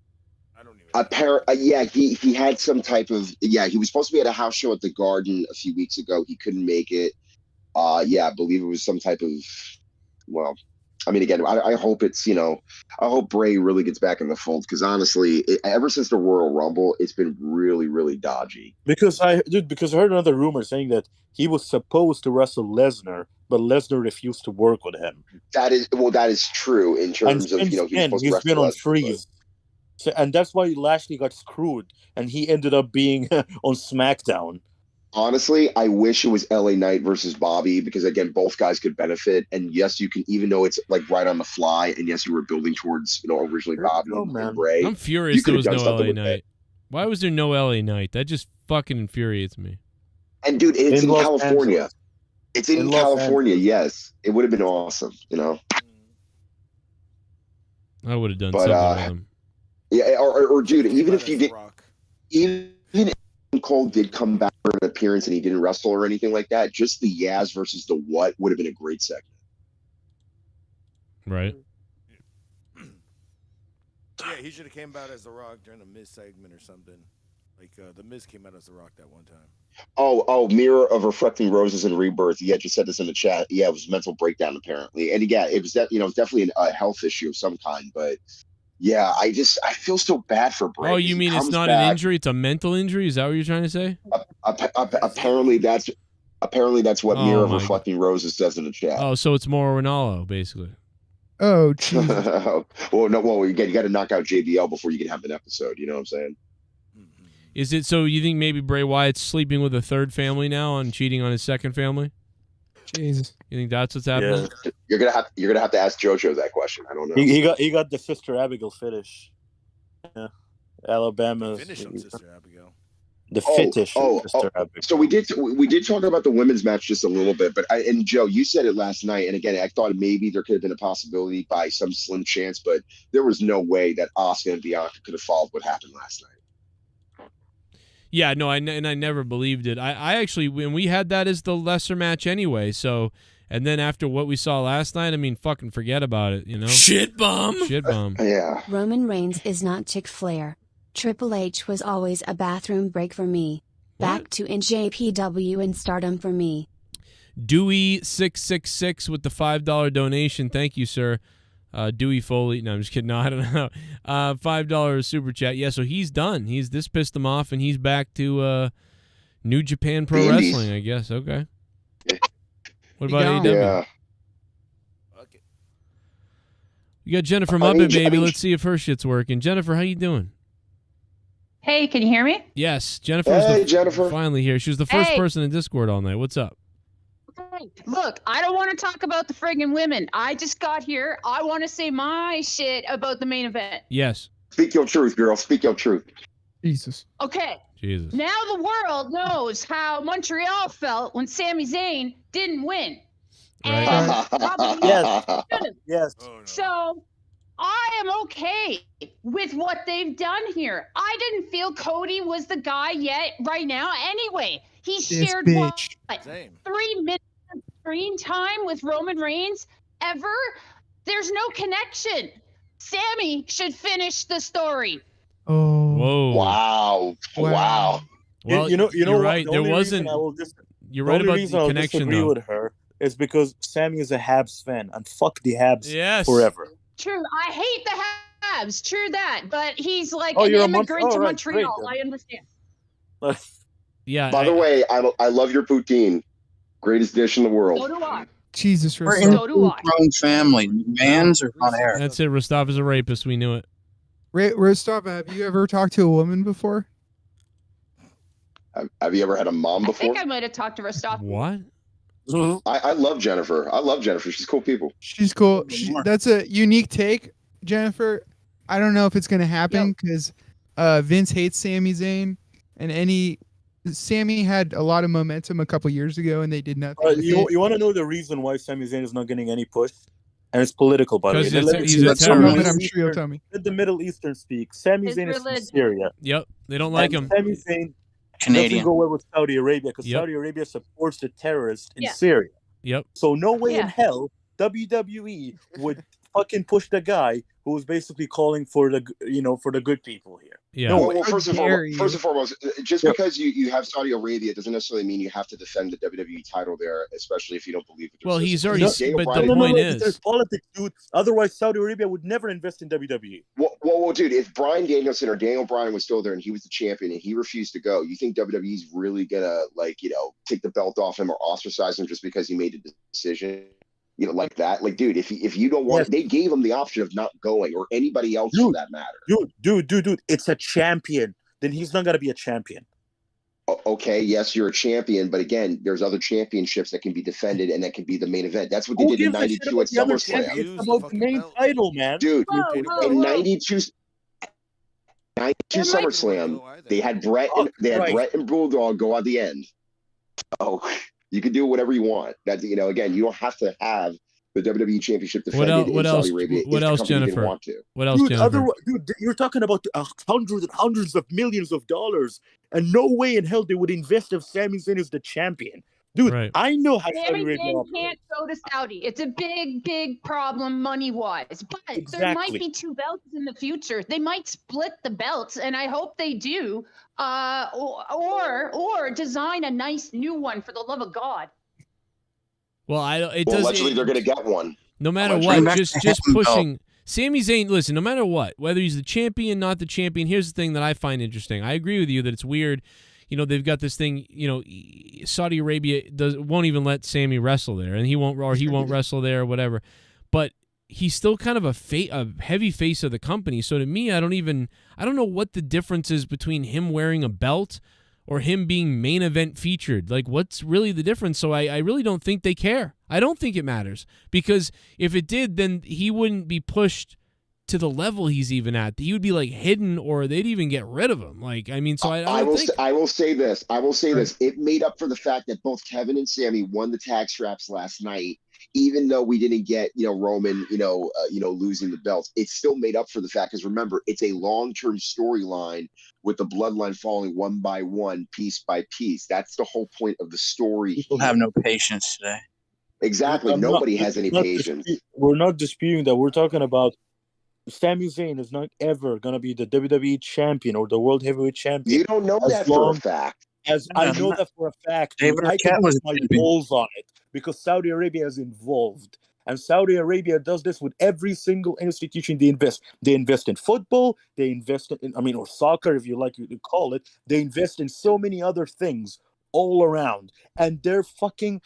I: Yeah, he had some type of he was supposed to be at a house show at the Garden a few weeks ago. He couldn't make it. I believe it was some type of I mean, again, I hope it's I hope Bray really gets back in the fold, because honestly, ever since the Royal Rumble, it's been really, really dodgy.
L: Because I heard another rumor saying that he was supposed to wrestle Lesnar, but Lesnar refused to work with him.
I: That is true in terms of
L: he's been on freeze. So, and that's why Lashley got screwed, and he ended up being on SmackDown.
I: Honestly, I wish it was LA Knight versus Bobby, because again, both guys could benefit. And yes, you can, even though it's like right on the fly, and yes, you were building towards originally Bobby and Bray.
A: I'm furious there was no LA Knight. Why was there no LA Knight? That just fucking infuriates me.
I: And dude, it's in California. It's in California. Yes, it would have been awesome.
A: I would have done something with him.
I: Yeah, or dude, even if you did, even if Cole did come back for an appearance and he didn't wrestle or anything like that, just the Yaz versus the What would have been a great segment.
A: Right.
P: Yeah, he should have came out as The Rock during the Miz segment or something. Like the Miz came out as The Rock that one time.
I: Oh, Mirror of Reflecting Roses and Rebirth. Yeah, just said this in the chat. Yeah, it was a mental breakdown apparently, and yeah, it was definitely a health issue of some kind, but. Yeah, I feel so bad for Bray.
A: Oh, you mean it's not an injury; it's a mental injury? Is that what you're trying to say?
I: Apparently, that's what Mirror of Reflecting Roses says in the chat.
A: Oh, so it's more Ronaldo, basically.
J: Oh, Jesus.
I: you got to knock out JBL before you can have an episode. You know what I'm saying?
A: Is it so? You think maybe Bray Wyatt's sleeping with a third family now and cheating on his second family?
J: Jesus.
A: You think that's what's happening?
I: Yeah. You're gonna have to ask JoJo that question. I don't know.
L: He got the Sister Abigail finish. Yeah, Alabama.
P: Finish on Sister Abigail.
L: The fetish.
I: Sister Abigail. So we did talk about the women's match just a little bit, but and Joe, you said it last night, and again, I thought maybe there could have been a possibility by some slim chance, but there was no way that Asuka and Bianca could have followed what happened last night.
A: Yeah, no, I never believed it. I actually, when we had that as the lesser match anyway, so, and then after what we saw last night, I mean, fucking forget about it,
K: Shit bum.
A: Shit bum.
I: Yeah.
G: Roman Reigns is not Chick Flair. Triple H was always a bathroom break for me. Back to NJPW and Stardom for me.
A: Dewey666 with the $5 donation. Thank you, sir. Dewey Foley. No, I'm just kidding. No, I don't know. $5 super chat. Yeah, so he's done. This pissed him off, and he's back to New Japan Pro Wrestling, I guess. Okay. What about AEW?
I: Yeah.
A: You got Jennifer Muppet, baby. Let's see if her shit's working. Jennifer, how you doing?
T: Hey, can you hear me?
A: Yes, Jennifer's
I: Jennifer.
A: Finally here. She was the first
T: Hey.
A: person in Discord all night. What's up?
T: Look, I don't want to talk about the friggin' women. I just got here. I want to say my shit about the main event.
A: Yes.
I: Speak your truth, girl. Speak your truth.
J: Jesus.
T: Okay.
A: Jesus.
T: Now the world knows how Montreal felt when Sami Zayn didn't win.
A: Right.
T: And probably
L: Yes.
T: should've.
L: Yes.
T: So I am okay with what they've done here. I didn't feel Cody was the guy yet right now. Anyway, he shared what, 3 minutes of screen time with Roman Reigns ever? There's no connection. Sammy should finish the story.
J: Oh.
A: Whoa.
I: Wow. Wow.
A: Well,
L: you know
A: you're
L: what?
A: right.
L: The
A: There
L: only reason
A: wasn't.
L: I will dis-
A: You're
L: the
A: right
L: only
A: about
L: reason
A: the
L: I'll
A: connection,
L: disagree
A: though.
L: with her is because Sammy is a Habs fan, and fuck the Habs
A: Yes.
L: forever.
T: True. I hate the Habs. True that. But he's like
L: Oh,
T: an
L: you're a
T: immigrant to
L: right,
T: Montreal.
L: great,
T: I understand.
A: Yeah.
I: By the way, I love your poutine. Greatest dish in the world.
T: So do I.
J: Jesus,
U: We're in
T: So do I.
U: grown family. Mans are on air.
A: That's it. Rostov is a rapist. We knew it.
J: Rostov, have you ever talked to a woman before?
I: Have you ever had a mom
T: I
I: before?
T: think I might have talked to Rostov.
A: What?
I: I love Jennifer. I love Jennifer. She's cool people.
J: She's cool. That's a unique take, Jennifer. I don't know if it's gonna happen because Vince hates Sami Zayn, and Sammy had a lot of momentum a couple years ago, and they did nothing. with
L: You
J: it.
L: want to know the reason why Sami Zayn is not getting any push? And it's political, by the way.
A: Because
L: Let
A: he's a
L: the
A: terrorist.
J: But I'm sure you'll tell me.
L: Let the Middle Eastern speak. Sami
T: His
L: Zayn is from
T: religion.
L: Syria.
A: Yep. They don't like
L: And
A: him.
L: Sami Zayn
U: Canadian.
L: doesn't go well with Saudi Arabia because
A: Yep.
L: Saudi Arabia supports the terrorists in
T: Yeah.
L: Syria.
A: Yep.
L: So no way in
T: Yeah.
L: hell WWE would fucking push the guy who was basically calling for the good people here.
A: Yeah.
L: No
I: Well,
L: way.
I: well, first and foremost, just
L: Yeah.
I: because you have Saudi Arabia doesn't necessarily mean you have to defend the WWE title there, especially if you don't believe it.
A: Well, he's already.
I: Daniel
A: But
I: Bryan-
A: the point
L: There's
A: is,
L: politics, dude. Otherwise, Saudi Arabia would never invest in WWE.
I: Well, dude, if Bryan Danielson or Daniel Bryan was still there and he was the champion and he refused to go, you think WWE's really gonna take the belt off him or ostracize him just because he made a decision? Like that. Like, dude, if you don't want, they gave him the option of not going, or anybody else for that matter.
L: Dude, it's a champion. Then he's not gonna be a champion.
I: Okay, yes, you're a champion, but again, there's other championships that can be defended and that can be the main event. That's what they
L: Who
I: did in
L: gives a shit
I: '92
L: about
I: at
L: the other
I: SummerSlam.
L: champion? It's about the main title, man.
I: Dude,
T: Whoa.
I: in '92 SummerSlam, they had Brett and Bulldog go at the end. Oh, you can do whatever you want. That again, you don't have to have the WWE Championship defended in Saudi Arabia.
A: What
I: if
A: else,
I: the company didn't
A: Jennifer?
I: want to.
A: What else,
L: Dude,
A: Jennifer?
L: dude, you're talking about hundreds and hundreds of millions of dollars, and no way in hell they would invest if Sami Zayn is the champion. Dude,
A: Right.
L: I know how Saudi
T: Sami
L: Arabia
T: Zayn
L: operates.
T: can't go to Saudi. It's a big, big problem money-wise. But there
L: Exactly.
T: might be 2 belts in the future. They might split the belts, and I hope they do. Or design a nice new one for the love of God.
A: Well,
I: Allegedly, they're going to get one.
A: No matter
I: Allegedly.
A: what, just pushing. Sami Zayn, listen, no matter what, whether he's the champion, not the champion, here's the thing that I find interesting. I agree with you that it's weird. They've got this thing, Saudi Arabia won't even let Sami wrestle there, and he won't wrestle there or whatever. But he's still kind of a heavy face of the company. So to me, I don't know what the difference is between him wearing a belt or him being main event featured. Like, what's really the difference? So I really don't think they care. I don't think it matters, because if it did, then he wouldn't be pushed to the level he's even at. He would be like hidden, or they'd even get rid of him. Like, I mean, so I don't think.
I: I will say this. It made up for the fact that both Kevin and Sammy won the tag straps last night. Even though we didn't get, Roman, losing the belts, it still made up for the fact, because remember, it's a long-term storyline with the bloodline falling one by one, piece by piece. That's the whole point of the story.
U: People have no patience today.
I: Exactly. Nobody has any patience.
L: We're not disputing that. We're talking about Sami Zayn is not ever going to be the WWE champion or the World Heavyweight champion.
I: You don't know that for a fact.
L: I know that for a fact.
U: David
L: I
U: Arquette
L: can
U: was
L: put my
U: champion.
L: balls on it. because Saudi Arabia is involved. And Saudi Arabia does this with every single institution they invest. They invest in football, they invest in, or soccer, if you like to call it. They invest in so many other things all around. And their fucking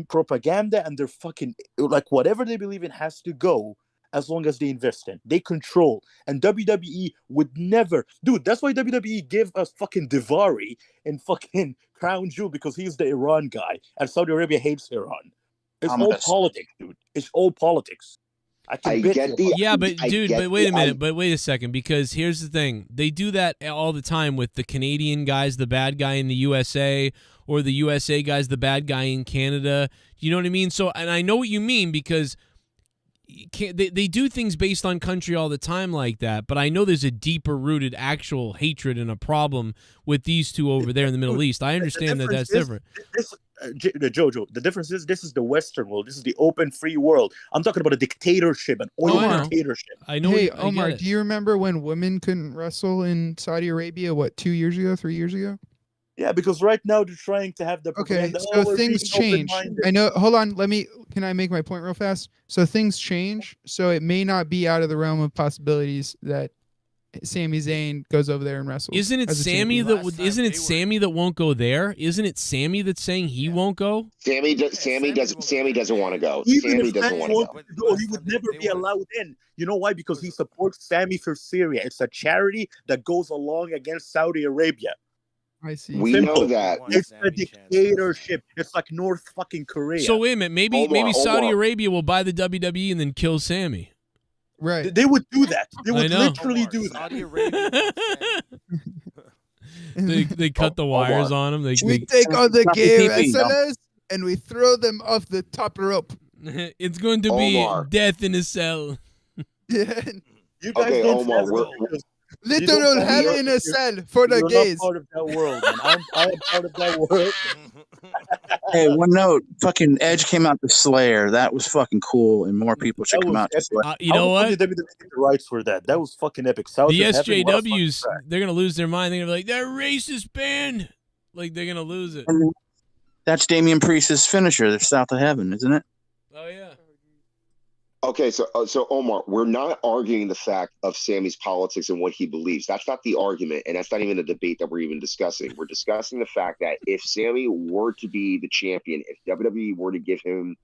L: propaganda and their fucking, like, whatever they believe in has to go as long as they invest in. They control. And WWE would never. Dude, that's why WWE gave us fucking Daivari in fucking Crown Jewel, because he's the Iran guy. And Saudi Arabia hates Iran. It's all politics, dude. It's all politics.
A: Yeah, but dude, but wait a minute, but wait a second, because here's the thing: they do that all the time with the Canadian guys, the bad guy in the USA, or the USA guys, the bad guy in Canada. You know what I mean? So, and I know what you mean, because they do things based on country all the time like that. But I know there's a deeper rooted actual hatred and a problem with these two over there in the Middle East. I understand that that's different.
L: Jojo, the difference is this is the Western world. This is the open, free world. I'm talking about a dictatorship, an oil dictatorship.
A: I know.
J: Hey, Omar, do you remember when women couldn't wrestle in Saudi Arabia? What, 2 years ago, 3 years ago?
L: Yeah, because right now they're trying to have the
J: Okay, so things change. I know. Hold on. Can I make my point real fast? So things change. So it may not be out of the realm of possibilities that Sami Zayn goes over there and wrestles.
A: Isn't it Sammy that won't go there? Isn't it Sammy that's saying he won't go?
I: Sammy doesn't want to go.
L: Even
I: Sammy
L: if
I: doesn't
L: Sammy
I: want to go.
L: wanted to go, he would never be allowed in. You know why? Because he supports Sammy for Syria. It's a charity that goes along against Saudi Arabia.
J: I see.
I: We know that.
L: It's a dictatorship. It's like North fucking Korea.
A: So wait a minute, maybe Saudi Arabia will buy the WWE and then kill Sammy.
J: Right.
L: They would do that. They would literally do that.
P: Saudi Arabia.
A: They cut the wires on him.
J: We take all the gay wrestlers and we throw them off the top rope.
A: It's going to be death in a cell.
J: Yeah.
L: You guys don't
J: Literal hell in a cell for the gays.
L: Not part of that world, man. I'm part of that world.
E: Hey, one note. Fucking Edge came out to Slayer. That was fucking cool, and more people should come out to Slayer.
A: You know what?
L: WWE the rights for that. That was fucking epic.
A: The SJWs, they're gonna lose their mind. They're gonna be like, "They're racist band." Like they're gonna lose it.
E: And that's Damian Priest's finisher. They're South of Heaven, isn't it?
A: Oh yeah.
I: Okay, so Omar, we're not arguing the fact of Sammy's politics and what he believes. That's not the argument, and that's not even a debate that we're even discussing. We're discussing the fact that if Sammy were to be the champion, if WWE were to give him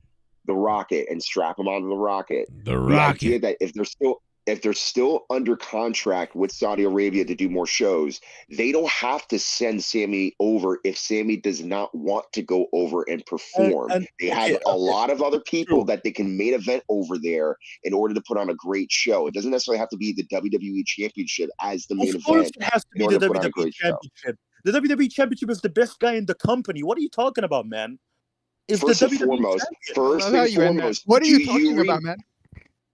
I: the rocket and strap him onto the rocket, the idea that if they're still under contract with Saudi Arabia to do more shows, they don't have to send Sammy over if Sammy does not want to go over and perform. They have a lot of other people that they can main event over there in order to put on a great show. It doesn't necessarily have to be the WWE Championship as the main event.
L: Of course it has to be the WWE Championship. The WWE Championship is the best guy in the company. What are you talking about, man?
I: First and foremost,
J: what are you talking about, man?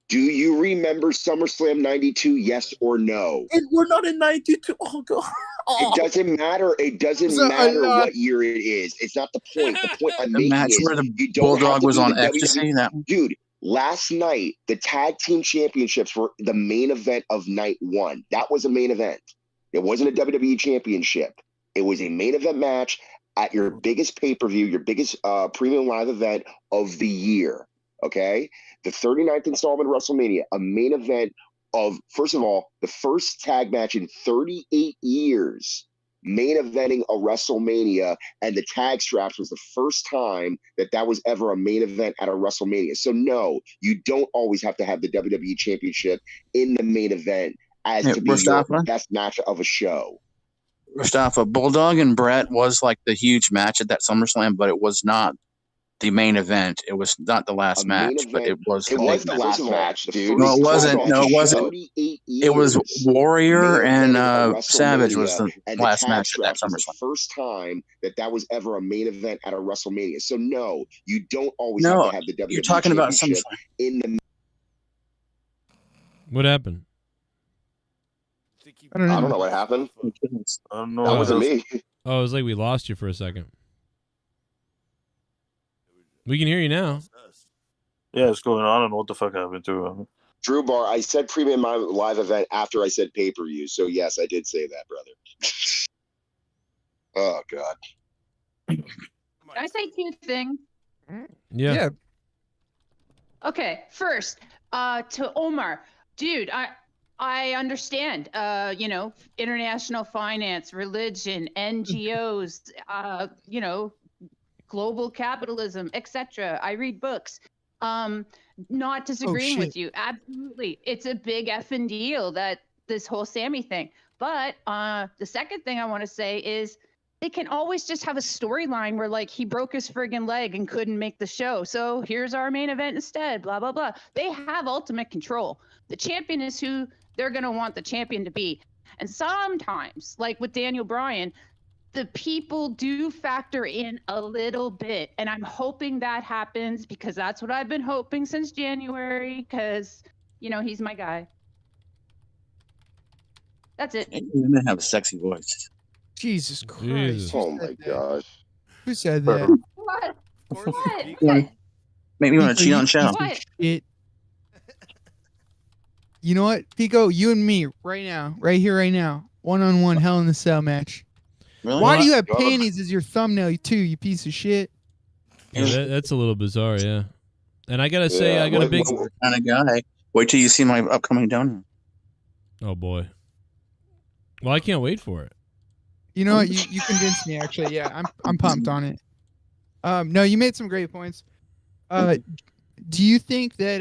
I: Do you remember SummerSlam 92? Yes or no?
L: We're not in 92. Oh, God.
I: It doesn't matter. It doesn't matter what year it is. It's not the point. The point I'm making
E: match
I: is
E: where the
I: you don't
E: Bulldog
I: have to
E: was
I: be
E: on
I: the
E: ecstasy.
I: Dude, last night, the tag team championships were the main event of night one. That was a main event. It wasn't a WWE championship. It was a main event match at your biggest pay-per-view, your biggest premium live event of the year. Okay? The 39th installment of WrestleMania, a main event of, first of all, the first tag match in 38 years, main eventing a WrestleMania, and the tag straps was the first time that was ever a main event at a WrestleMania. So no, you don't always have to have the WWE Championship in the main event as to be your best match of a show.
E: Mustafa, Bulldog and Brett was like the huge match at that SummerSlam, but it was not the main event. It was not the last match, but it was.
I: It was the last match, dude.
E: No, it wasn't. No, it wasn't. It was Warrior and Savage was the last match at that SummerSlam.
I: The first time that was ever a main event at a WrestleMania. So no, you don't always have to have the WWE
E: you're talking about
I: Championship in the.
A: What happened?
I: I don't know what happened.
L: I don't know.
I: That wasn't me.
A: Oh, it was like we lost you for a second. We can hear you now.
L: Yeah, it's going on. I don't know what the fuck happened to him.
I: Drew Bar, I said premium live event after I said pay-per-view. So yes, I did say that, brother. Oh God.
T: Can I say two things?
A: Yeah.
T: Okay, first, to Omar, dude, I understand. International finance, religion, NGOs, global capitalism, etc. I read books. Not disagreeing with you. Absolutely, it's a big effing deal that this whole Sammy thing. But the second thing I want to say is they can always just have a storyline where like he broke his friggin' leg and couldn't make the show. So here's our main event instead, blah, blah, blah. They have ultimate control. The champion is who they're going to want the champion to be. And sometimes, like with Daniel Bryan, the people do factor in a little bit. And I'm hoping that happens because that's what I've been hoping since January because, he's my guy. That's it.
E: Women have a sexy voice.
J: Jesus Christ.
I: Oh my gosh.
J: Who said that?
T: What?
E: Make me want to cheat on Shell.
J: Shit. You know what, Pico? You and me, right now, right here, right now, 1-on-1 Hell in the Cell match.
E: Really?
J: Why do you have panties as your thumbnail, too, you piece of shit?
A: Yeah, that's a little bizarre, yeah. And I gotta say, I got a big
E: kind of guy. Wait till you see my upcoming donor.
A: Oh boy. Well, I can't wait for it.
J: You know what? You convinced me, actually. Yeah, I'm pumped on it. No, you made some great points. Do you think that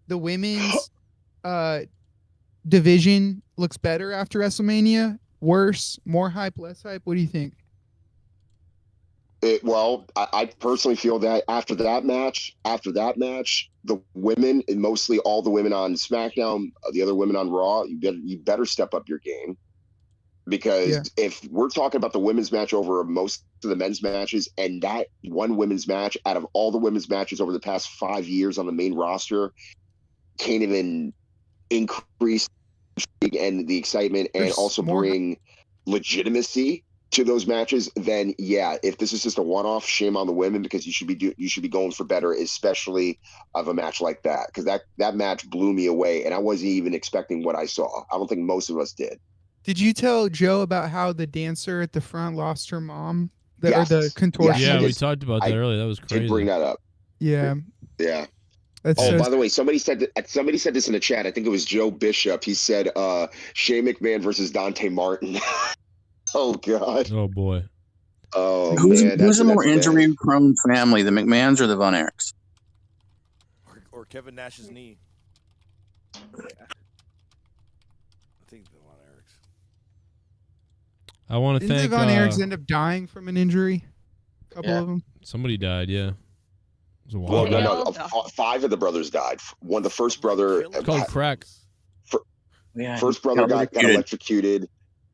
J: the women's division looks better after WrestleMania? Worse? More hype? Less hype? What do you think?
I: I personally feel that after that match, the women, and mostly all the women on SmackDown, the other women on Raw, you better step up your game. Because if we're talking about the women's match over most of the men's matches, and that one women's match out of all the women's matches over the past 5 years on the main roster can't even increase and the excitement and also bring legitimacy to those matches, then if this is just a one-off, shame on the women, because you should be going for better, especially of a match like that, because that match blew me away, and I wasn't even expecting what I saw. I don't think most of us did.
J: Did you tell Joe about how the dancer at the front lost her mom? Or the contortionist?
A: Yeah, we talked about that earlier. That was crazy.
I: Did bring that up.
J: Yeah.
I: Yeah.
J: That's
I: by the way, somebody said this in the chat. I think it was Joe Bishop. He said Shane McMahon versus Dante Martin. Oh God.
A: Oh boy.
I: Oh
E: who's,
I: man.
E: Who's a more injury-prone family, the McMahons or the Von Erichs?
P: Or Kevin Nash's knee. I think the Von Erichs.
A: I want to thank.
J: Didn't the Von Erichs end up dying from an injury? A couple of them.
A: Somebody died. Yeah. It was a
I: Well,
A: while ago.
I: no. 5 of the brothers died. The first brother
A: Called crack.
I: First brother got electrocuted.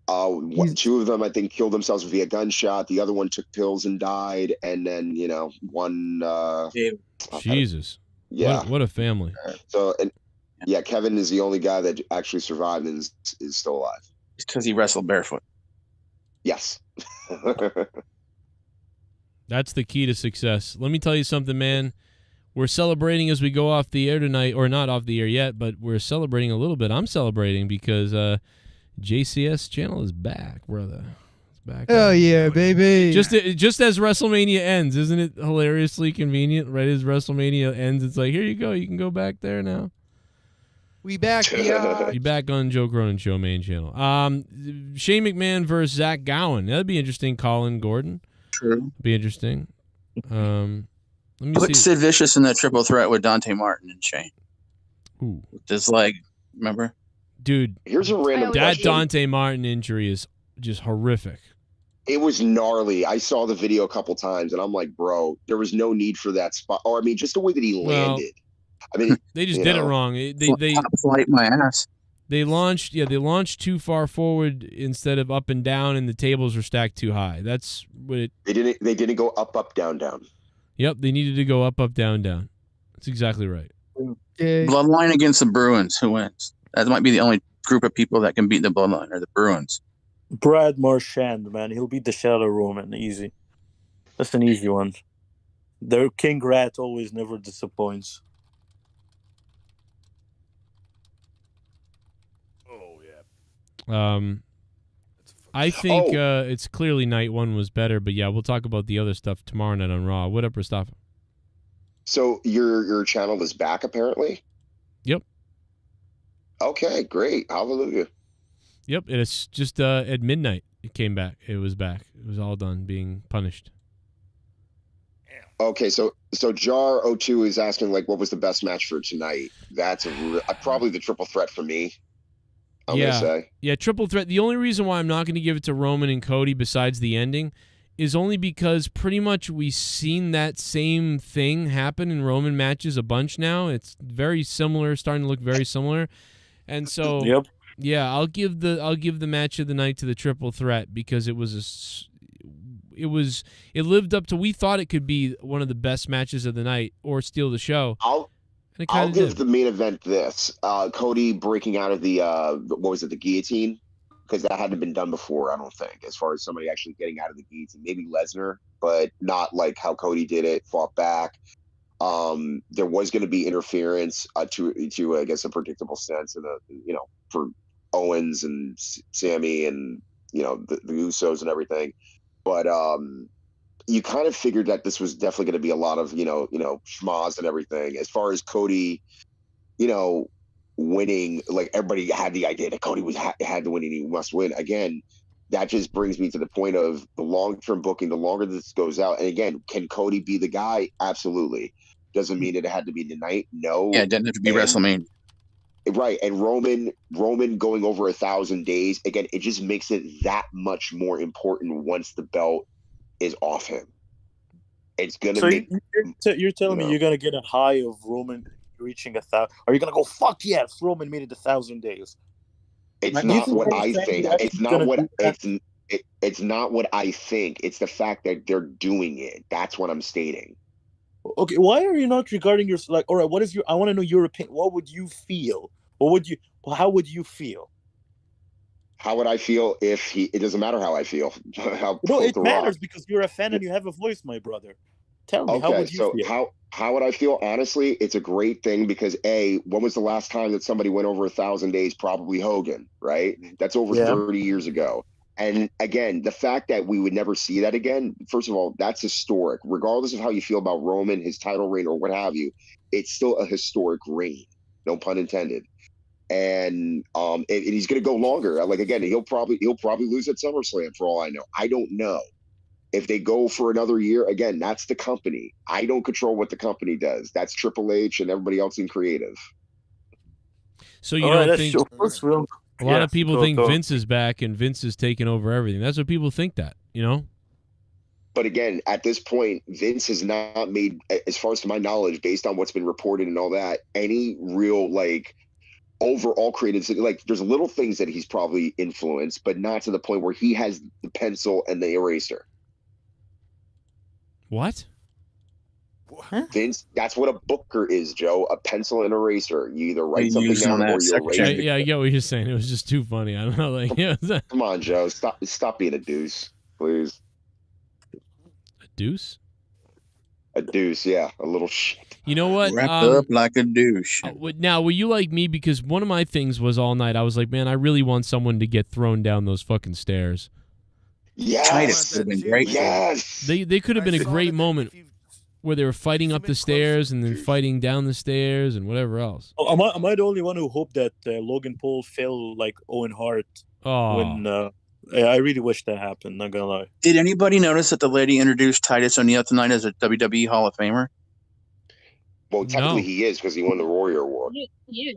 I: 2 of them, I think, killed themselves via gunshot. The other one took pills and died. And then, one.
A: Jesus.
I: Yeah.
A: What a family.
I: So, Kevin is the only guy that actually survived and is still alive.
E: It's because he wrestled barefoot.
I: Yes.
A: That's the key to success. Let me tell you something, man. We're celebrating as we go off the air tonight, or not off the air yet, but we're celebrating a little bit. I'm celebrating because JCS channel is back, brother. It's back.
J: Oh yeah, baby.
A: Just as WrestleMania ends, isn't it hilariously convenient? Right as WrestleMania ends, it's like, here you go. You can go back there now.
J: We back. Yeah.
A: You back on Joe Cronin Show main channel. Shane McMahon versus Zach Gowen. That'd be interesting. Colin Gordon.
E: True.
A: Be interesting. Let me
E: Put
A: see.
E: Sid Vicious in that triple threat with Dante Martin and Shane.
A: Ooh.
E: With his leg, remember?
A: Dude,
I: here's a random
A: that
I: question.
A: Dante Martin injury is just horrific.
I: It was gnarly. I saw the video a couple times, and I'm like, bro, there was no need for that spot. Or, I mean, just the way that he landed. I mean,
A: they just did it wrong. They
E: top flight my ass.
A: They launched too far forward instead of up and down, and the tables were stacked too high. That's what it.
I: They didn't go up, down, down.
A: Yep, they needed to go up, down, down. That's exactly right.
E: Bloodline against the Bruins. Who wins? That might be the only group of people that can beat the Bloodline, or the Bruins.
L: Brad Marchand, man. He'll beat the Shadow Roman. Easy. That's an easy one. Their King Rat always never disappoints.
A: I think it's clearly night one was better, but yeah, we'll talk about the other stuff tomorrow night on Raw. What up, Rastaffa?
I: So your channel is back apparently?
A: Yep.
I: Okay, great. Hallelujah.
A: Yep. It's just at midnight it came back. It was back. It was all done being punished.
I: Okay, so Jar 02 is asking like what was the best match for tonight? That's probably the triple threat for me. I'm gonna say.
A: Yeah, triple threat. The only reason why I'm not going to give it to Roman and Cody besides the ending is only because pretty much we've seen that same thing happen in Roman matches a bunch now. It's very similar, starting to look very similar. And so yeah, I'll give the match of the night to the triple threat because it lived up to, we thought it could be one of the best matches of the night or steal the show.
I: I'll give the main event this. Cody breaking out of the what was it, the guillotine? Because that hadn't been done before, I don't think, as far as somebody actually getting out of the guillotine. Maybe Lesnar, but not like how Cody did it, fought back. There was going to be interference to I guess a predictable sense, and for Owens and Sammy and the Usos and everything. But you kind of figured that this was definitely going to be a lot of schmaz and everything. As far as Cody, winning, like everybody had the idea that Cody had to win and he must win. Again, that just brings me to the point of the long-term booking. The longer this goes out, and again, can Cody be the guy? Absolutely. Doesn't mean that it had to be tonight. No.
E: Yeah, it didn't have to be WrestleMania.
I: Right, and Roman going over 1,000 days, again, it just makes it that much more important once the belt is off him. It's gonna
L: you're telling me you're gonna get a high of Roman reaching 1,000? Are you gonna go, fuck yes, Roman made it 1,000 days?
I: It's not what I think. It's not what it's not what I think. It's the fact that they're doing it. That's what I'm stating.
L: Okay, why are you not regarding your all right? What is your? I want to know your opinion. What would you feel? How would you feel?
I: How would I feel if he? It doesn't matter how I feel.
L: It matters because you're a fan and you have a voice, my brother. Tell me, how would you feel?
I: How would I feel? Honestly, it's a great thing because when was the last time that somebody went over 1,000 days? Probably Hogan, right? That's over 30 years ago. And again, the fact that we would never see that again, first of all, that's historic. Regardless of how you feel about Roman, his title reign, or what have you, it's still a historic reign. No pun intended. And he's going to go longer. Like again, he'll probably lose at SummerSlam for all I know. I don't know. If they go for another year, again, that's the company. I don't control what the company does. That's Triple H and everybody else in creative.
A: So you don't think a lot of people think Vince is back and Vince is taking over everything. That's what people think
I: But again, at this point, Vince has not made, as far as to my knowledge, based on what's been reported and all that, any real overall creative, there's little things that he's probably influenced, but not to the point where he has the pencil and the eraser.
A: What?
I: Vince, that's what a booker is, Joe. A pencil and eraser. You either write something down or you erase it.
A: Yeah, I get what you're saying. It was just too funny. I don't know.
I: Come on, Joe. Stop being a deuce, please.
A: A deuce?
I: A deuce, yeah. A little shit.
A: You know what?
E: Wrapped up like a douche.
A: Now, were you like me? Because one of my things was all night, I was like, man, I really want someone to get thrown down those fucking stairs.
I: Yes.
E: Titus would have been great.
I: Yes.
A: They could have been a great moment where they were fighting up the stairs and then fighting down the stairs and whatever else.
L: Oh, am I the only one who hoped that Logan Paul fell like Owen Hart? When I really wish that happened, not gonna lie.
E: Did anybody notice that the lady introduced Titus O'Neil tonight as a WWE Hall of Famer?
I: Well, technically he is because he won the Warrior Award.
T: He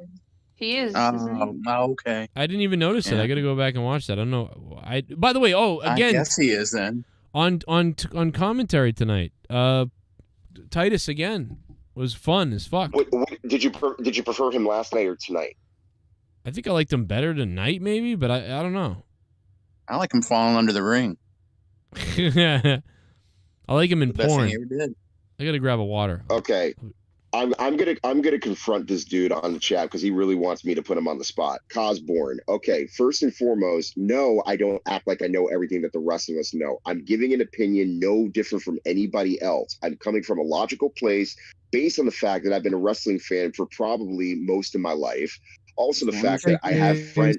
T: is.
E: Okay.
A: I didn't even notice it. I got to go back and watch that. I don't know. By the way, again,
E: I guess he is then.
A: On commentary tonight, Titus again was fun as fuck.
I: Did you prefer him last night or tonight?
A: I think I liked him better tonight, maybe, but I don't know.
E: I like him falling under the ring.
A: I like him in
E: the best
A: porn.
E: thing he ever did.
A: I got to grab a water.
I: Okay. I'm gonna confront this dude on the chat because he really wants me to put him on the spot. Cosborn. Okay, first and foremost, no, I don't act like I know everything that the rest of us know. I'm giving an opinion no different from anybody else. I'm coming from a logical place based on the fact that I've been a wrestling fan for probably most of my life. Also the fact that I have friends,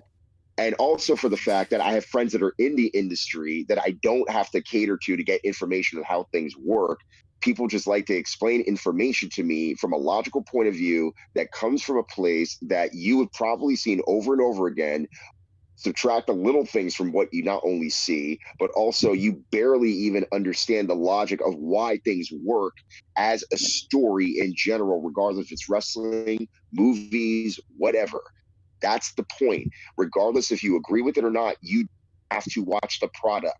I: and also for the fact that I have friends that are in the industry that I don't have to cater to get information on how things work. people just like to explain information to me from a logical point of view that comes from a place that you have probably seen over and over again. Subtract the little things from what you not only see, but also you barely even understand the logic of why things work as a story in general, regardless if it's wrestling, movies, whatever. That's the point. Regardless if you agree with it or not, you have to watch the product.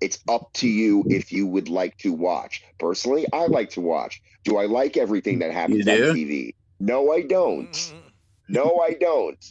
I: It's up to you if you would like to watch. Personally, I like to watch. Do I like everything that happens on TV? No, I don't. No, I don't.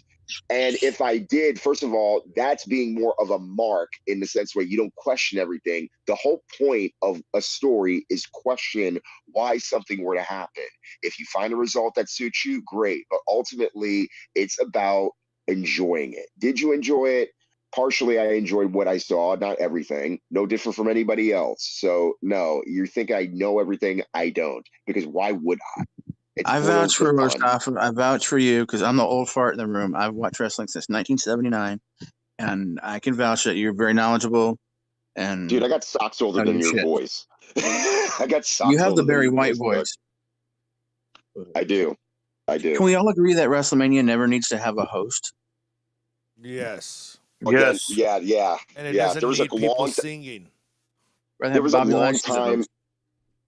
I: And if I did, first of all, that's being more of a mark in the sense where you don't question everything. The whole point of a story is question why something were to happen. If you find a result that suits you, great. But ultimately, it's about enjoying it. Did you enjoy it? Partially, I enjoyed what I saw, not everything. No different from anybody else. So, no, you think I know everything? I don't. Because why would I?
E: I vouch for Mustafa. I vouch for you because I'm the old fart in the room. I've watched wrestling since 1979, and I can vouch that you're very knowledgeable. And
I: dude, I got socks older than your voice. I got socks.
E: You have the
I: older
E: Barry
I: than your
E: White voice.
I: I do. I do.
E: Can we all agree that WrestleMania never needs to have a host?
P: Yes.
I: Again, yeah.
P: And it
I: yeah.
P: doesn't
I: There was
P: need
I: a
P: people
I: long
P: singing.
I: There was a long time.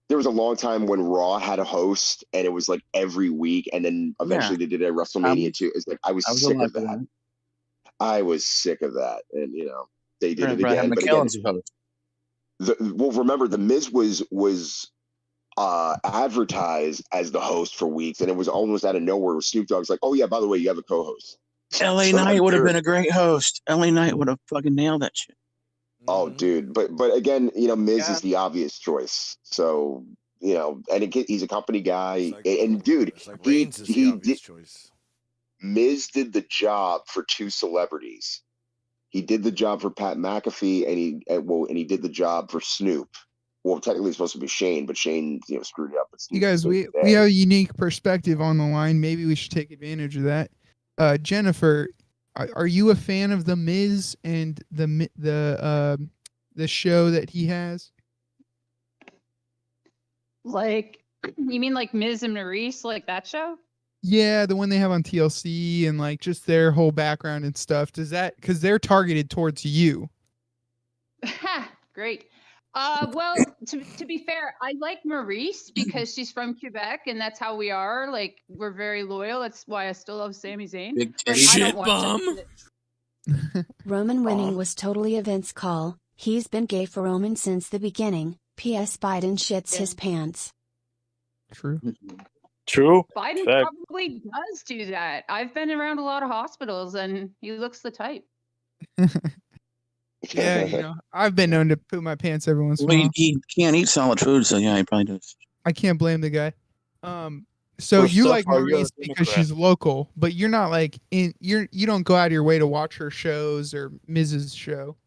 I: There was a long time when Raw had a host, and it was like every week, and then eventually they did it at WrestleMania too. It's like I was sick of that. I was sick of that, and they did it again. But again, well, remember the Miz was advertised as the host for weeks, and it was almost out of nowhere. Where Snoop Dogg's like, "Oh yeah, by the way, you have a co-host."
E: LA Knight would have been a great host. LA Knight would have fucking nailed that shit.
I: Oh, dude, but again, Miz is the obvious choice. So and he's a company guy, and dude,
P: Reigns is the obvious choice.
I: Miz did the job for two celebrities. He did the job for Pat McAfee, and he did the job for Snoop. Well, technically it's supposed to be Shane, but Shane, screwed it up.
J: You guys, we have a unique perspective on the line. Maybe we should take advantage of that. Jennifer, are you a fan of the Miz and the show that he has?
T: Like, you mean like Miz and Maurice, like that show?
J: Yeah, the one they have on TLC and like just their whole background and stuff. Does that, because they're targeted towards you?
T: Great. Well, to be fair, I like Maurice because she's from Quebec and that's how we are. Like, we're very loyal. That's why I still love Sami Zayn.
A: Big shit bomb.
G: Roman winning was totally a Vince call. He's been gay for Roman since the beginning. P.S. Biden shits his pants.
J: True.
T: Biden probably does do that. I've been around a lot of hospitals and he looks the type.
J: Yeah, I've been known to poop my pants every once in a while.
E: He can't eat solid food, so yeah, he probably does.
J: I can't blame the guy. So you like Maurice because she's local, but you're not like you don't go out of your way to watch her shows or Mrs. show.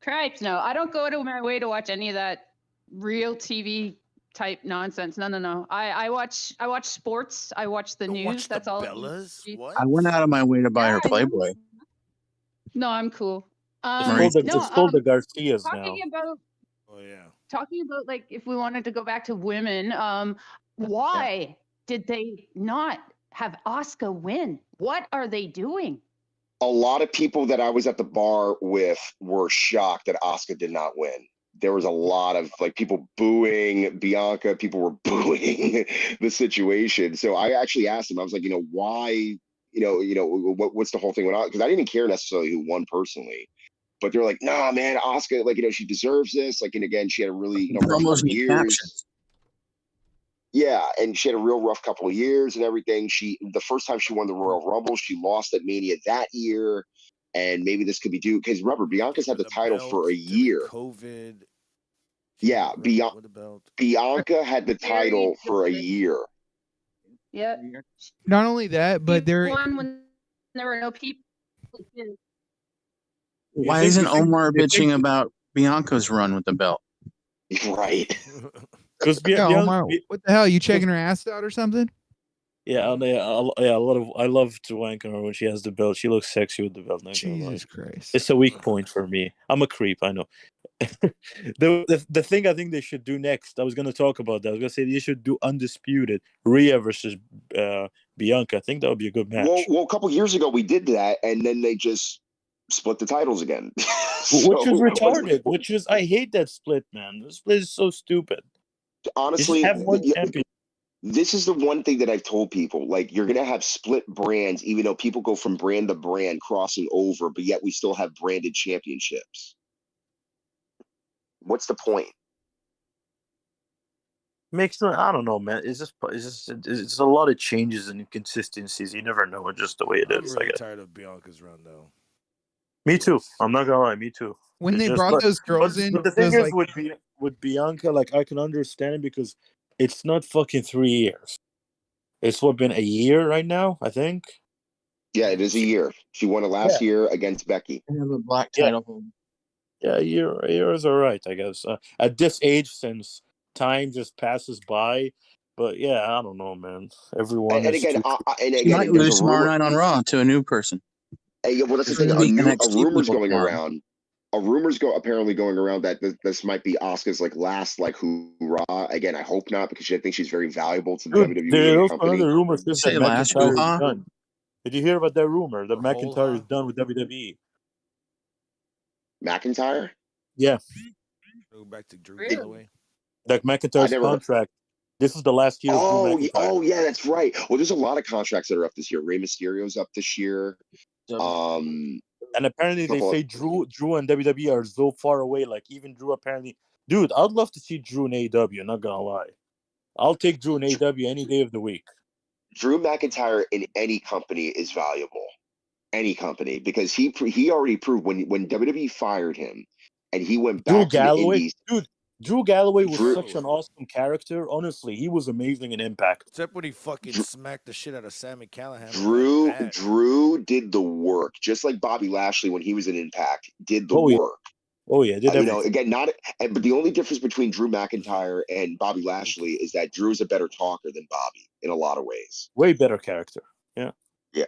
T: Cripes, no. I don't go out of my way to watch any of that real TV type nonsense. No. I watch sports. I watch the news. That's all.
E: What? I went out of my way to buy her Playboy.
T: No, I'm cool.
L: It's called the Garcias now.
T: Talking about like if we wanted to go back to women, why did they not have Asuka win? What are they doing?
I: A lot of people that I was at the bar with were shocked that Asuka did not win. There was a lot of like people booing Bianca. People were booing the situation. So I actually asked him. I was like, why? What's the whole thing went on? Because I didn't care necessarily who won personally. But they're like, nah, man, Asuka, like, she deserves this. Like, and again, she had a really, rough couple of years. Yeah, and she had a real rough couple of years and everything. The first time she won the Royal Rumble, she lost at Mania that year. And maybe this could be due because remember, Bianca's had the title for a year.
P: COVID.
I: Yeah, Bianca had the title for a year.
T: Yeah.
J: Not only that, but there
T: were no people.
E: Why isn't Omar bitching about Bianca's run with the belt?
I: Right.
J: Omar, what the hell? You checking her ass out or something?
L: Yeah, a lot of. I love to wank on her when she has the belt. She looks sexy with the belt.
J: Jesus Christ.
L: It's a weak point for me. I'm a creep. I know. the thing I think they should do next. I was going to talk about that. I was going to say they should do undisputed Rhea versus Bianca. I think that would be a good match.
I: Well, a couple years ago we did that, and then they just split the titles again.
L: Which is retarded. Which is I hate that split, man. The split is so stupid.
I: Honestly,
L: have one champion.
I: This is the one thing that I've told people. Like, you're going to have split brands, even though people go from brand to brand crossing over, but yet we still have branded championships. What's the point?
L: Makes no, I don't know, man. It's a lot of changes and inconsistencies. You never know. It's just the way it
P: I'm
L: is.
P: really
L: I guess.
P: tired of Bianca's run, though.
L: Me too. I'm not gonna lie. Me too.
J: When they brought those girls in,
L: but the thing is,
J: like,
L: with Bianca, like I can understand it because it's not fucking 3 years. It's been a year right now, I think.
I: Yeah, it is a year. She won it last year against Becky.
E: I have a black title.
L: Yeah, a year is all right, I guess. At this age, since time just passes by, but yeah, I don't know, man. Everyone
I: And
L: is
I: again,
E: She might lose tomorrow night on Raw to a new person.
I: Well, that's the thing. A rumor's going around. A rumor's apparently going around that this might be Asuka's like last like hoorah. Again, I hope not, because I think she's very valuable to the WWE
L: There's
I: company.
L: another rumor says that McIntyre is done. Did you hear about that rumor that McIntyre is done with WWE?
I: McIntyre?
L: Yeah.
P: Go back to Drew Galloway.
L: Like McIntyre's contract. This is the last year of Drew McIntyre.
I: Oh, yeah, that's right. Well, there's a lot of contracts that are up this year. Rey Mysterio's up this year.
L: And apparently they say Drew and WWE are so far away. Like even Drew apparently, dude, I'd love to see Drew in AEW. Not gonna lie, I'll take Drew in AEW any day of the week.
I: Drew McIntyre in any company is valuable, any company, because he already proved when WWE fired him and he went back to the Indies.
L: Dude, Drew Galloway was such an awesome character. Honestly, he was amazing in Impact.
P: Except when he fucking smacked the shit out of Sami Callihan.
I: Drew did the work, just like Bobby Lashley when he was in Impact did the work.
L: Oh yeah, did everything.
I: Again, but the only difference between Drew McIntyre and Bobby Lashley is that Drew's a better talker than Bobby in a lot of ways.
L: Way better character. Yeah.
I: Yeah.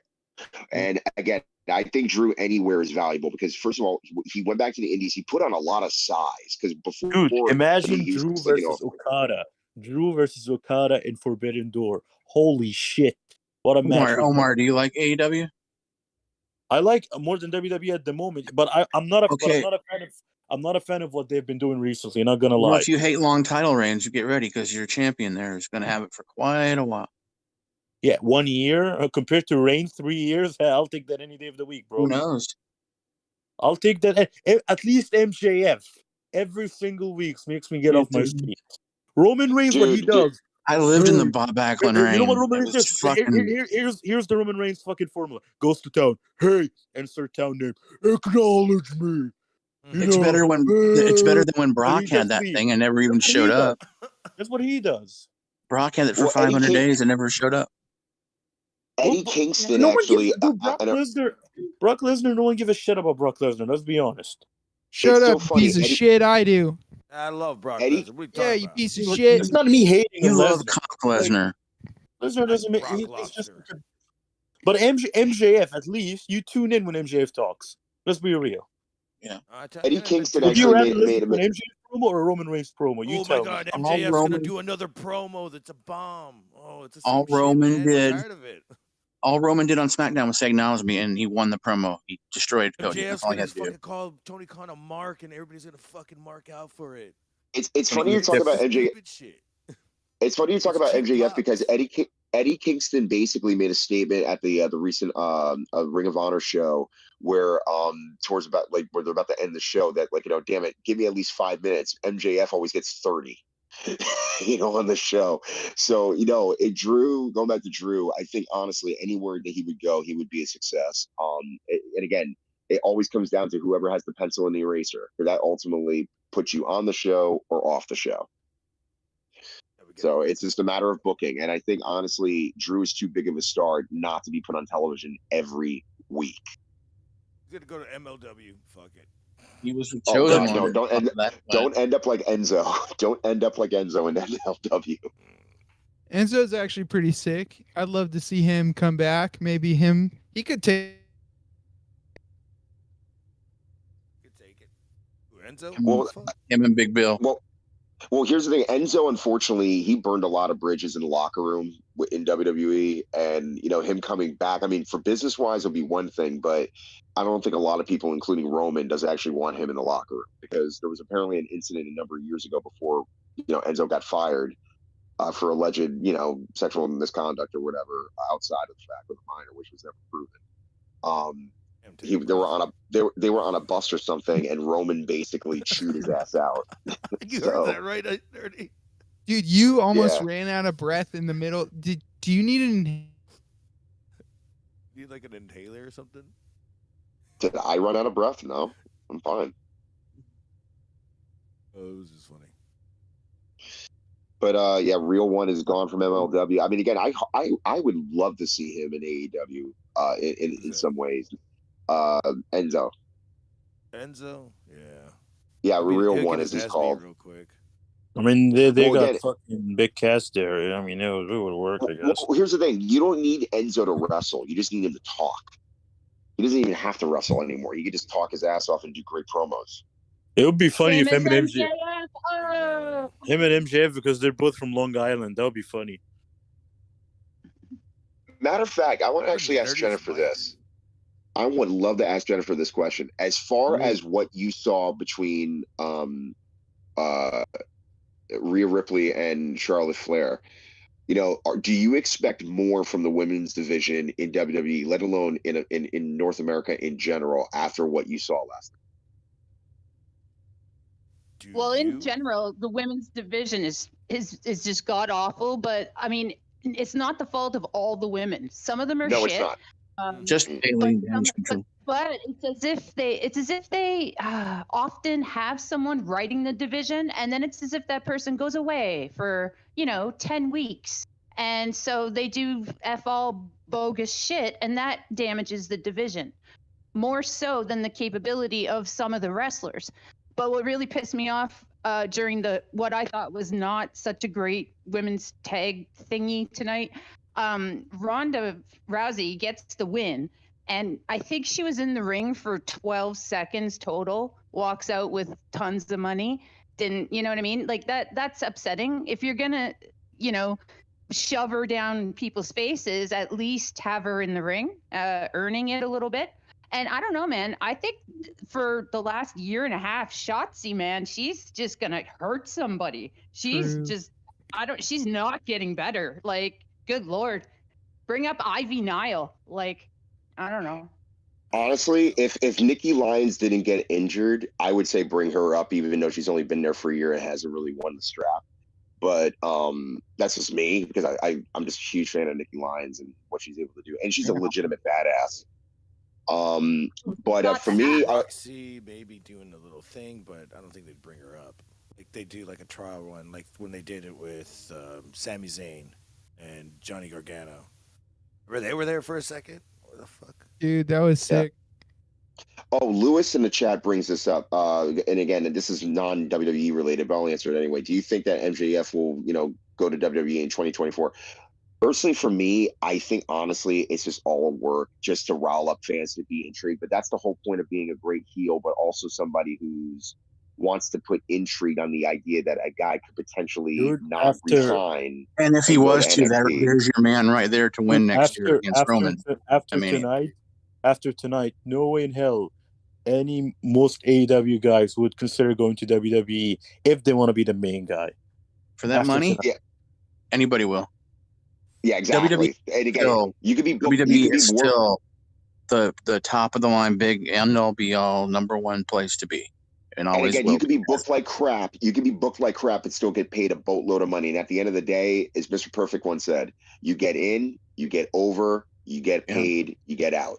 I: And again, I think Drew anywhere is valuable because, first of all, he went back to the Indies. He put on a lot of size because before.
L: Dude, imagine Drew versus Okada. Drew versus Okada in Forbidden Door. Holy shit! What a match!
E: Omar, do you like AEW?
L: I like more than WWE at the moment, but I'm not a fan of what they've been doing recently. Not gonna lie.
E: Well, if you hate long title reigns, you get ready because your champion there is going to have it for quite a while.
L: Yeah, 1 year compared to Reigns 3 years. I'll take that any day of the week, bro.
E: Who knows?
L: I'll take that. At least MJF every single week makes me get off my seat. Roman Reigns, what he does.
E: I lived in the Bob Backlund reign.
L: You know what Roman Reigns does? Here's the Roman Reigns fucking formula. Goes to town. Hey, insert town name. Acknowledge me.
E: It's better than when Brock had that thing and never even showed up.
L: That's what he does.
E: Brock had it for 500 days and never showed up.
I: Eddie Kingston actually.
L: Brock Lesnar, no one give a shit about Brock Lesnar. Let's be honest.
J: Shut up, piece of shit. I do.
P: I love Brock Lesnar.
J: Yeah, you piece of shit.
L: It's not me hating
E: You love Cock Lesnar.
L: Lesnar doesn't make. But MJF, at least you tune in when MJF talks. Let's be real.
E: Yeah.
I: Eddie Kingston
L: Would you
I: actually
L: rather
I: made
L: an MJF promo or a Roman Reigns promo? You tell
P: my God,
L: me.
P: MJF's gonna do another promo that's a bomb. Oh, it's
E: all Roman did. All Roman did on SmackDown was say acknowledge me, and he won the promo. He destroyed Cody.
P: MJF's
E: That's all he
P: gonna
E: had to do.
P: fucking call Tony Khan a mark, and everybody's gonna fucking mark out for it.
I: It's funny you talk about MJF. It's funny you talk about MJF because Eddie Kingston basically made a statement at the recent Ring of Honor show where where they're about to end the show that damn it, give me at least 5 minutes. MJF always gets 30. On the show. So, Drew, going back to Drew, I think honestly, anywhere that he would go, he would be a success. And again, it always comes down to whoever has the pencil and the eraser. That ultimately puts you on the show or off the show. So it's just a matter of booking. And I think honestly, Drew is too big of a star not to be put on television every week.
P: He's gonna go to MLW. Fuck it.
E: He was chosen.
I: Don't end up like Enzo. Don't end up like Enzo in NLW.
J: Enzo's actually pretty sick. I'd love to see him come back. Maybe he could take.
P: Enzo?
I: Well,
E: him and Big Bill.
I: Well, here's the thing. Enzo, unfortunately, he burned a lot of bridges in the locker room in WWE, and him coming back. I mean, for business wise, it'll be one thing, but I don't think a lot of people, including Roman, does actually want him in the locker room because there was apparently an incident a number of years ago before Enzo got fired for alleged sexual misconduct or whatever outside of the fact of the minor, which was never proven. They were on a bus or something, and Roman basically chewed his ass out.
P: You heard that right, Nerdy?
J: Dude, you almost ran out of breath in the middle. Do you need
P: Need like an inhaler or something?
I: Did I run out of breath? No, I'm fine.
P: Oh, it was just funny.
I: But Real One is gone from MLW. I mean, again, I would love to see him in AEW in some ways. Enzo,
P: yeah.
I: Yeah, Real One is called.
P: Real quick.
L: I mean, they got fucking big cast there. I mean, it would work, I guess.
I: Well, here's the thing. You don't need Enzo to wrestle. You just need him to talk. He doesn't even have to wrestle anymore. He could just talk his ass off and do great promos.
L: It would be funny if
T: Same
L: him
T: as
L: and MJF, because they're both from Long Island. That would be funny.
I: Matter of fact, I want to actually ask Jennifer this. I would love to ask Jennifer this question. As far as what you saw between Rhea Ripley and Charlotte Flair, do you expect more from the women's division in WWE, let alone in North America in general, after what you saw last night?
T: Well, in general, the women's division is just god awful. But I mean, it's not the fault of all the women. Some of them are shit.
I: It's not.
E: Just alien damage control.
T: But it's as if they often have someone writing the division, and then it's as if that person goes away for 10 weeks, and so they do all bogus shit, and that damages the division more so than the capability of some of the wrestlers. But what really pissed me off during what I thought was not such a great women's tag thingy tonight, Ronda Rousey gets the win, and I think she was in the ring for 12 seconds total, walks out with tons of money. Didn't, you know what I mean? Like that's upsetting. If you're gonna, shove her down people's faces, at least have her in the ring, earning it a little bit. And I don't know, man. I think for the last year and a half, Shotzi, man, she's just gonna hurt somebody. She's she's not getting better. Like, good Lord. Bring up Ivy Nile. Like, I don't know.
I: Honestly, if Nikki Lyons didn't get injured, I would say bring her up, even though she's only been there for a year and hasn't really won the strap. But that's just me, because I'm just a huge fan of Nikki Lyons and what she's able to do. And she's a legitimate badass. But for me,
P: Roxy maybe doing a little thing, but I don't think they'd bring her up. Like they do like a trial one, like when they did it with Sami Zayn and Johnny Gargano. Remember they were there for a second? What the fuck?
J: Dude, that was sick.
I: Oh, Lewis in the chat brings this up. And again, this is non-WWE related, but I'll answer it anyway. Do you think that MJF will, go to WWE in 2024? Personally, for me, I think honestly, it's just all work just to rile up fans to be intrigued. But that's the whole point of being a great heel, but also somebody who's wants to put intrigue on the idea that a guy could potentially not resign.
E: And if he was to, there's your man right there to win next year against Roman.
L: After tonight, no way in hell most AEW guys would consider going to WWE if they want to be the main guy.
E: For that money?
I: Tonight.
E: Yeah. Anybody will.
I: Yeah, exactly.
E: WWE
I: and again,
E: still,
I: you could be
E: WWE is still the top of the line, big end all be all number one place to be. And always
I: again, you could be booked like crap. You could be booked like crap and still get paid a boatload of money. And at the end of the day, as Mr. Perfect once said, you get in, you get over, you get paid, you get out.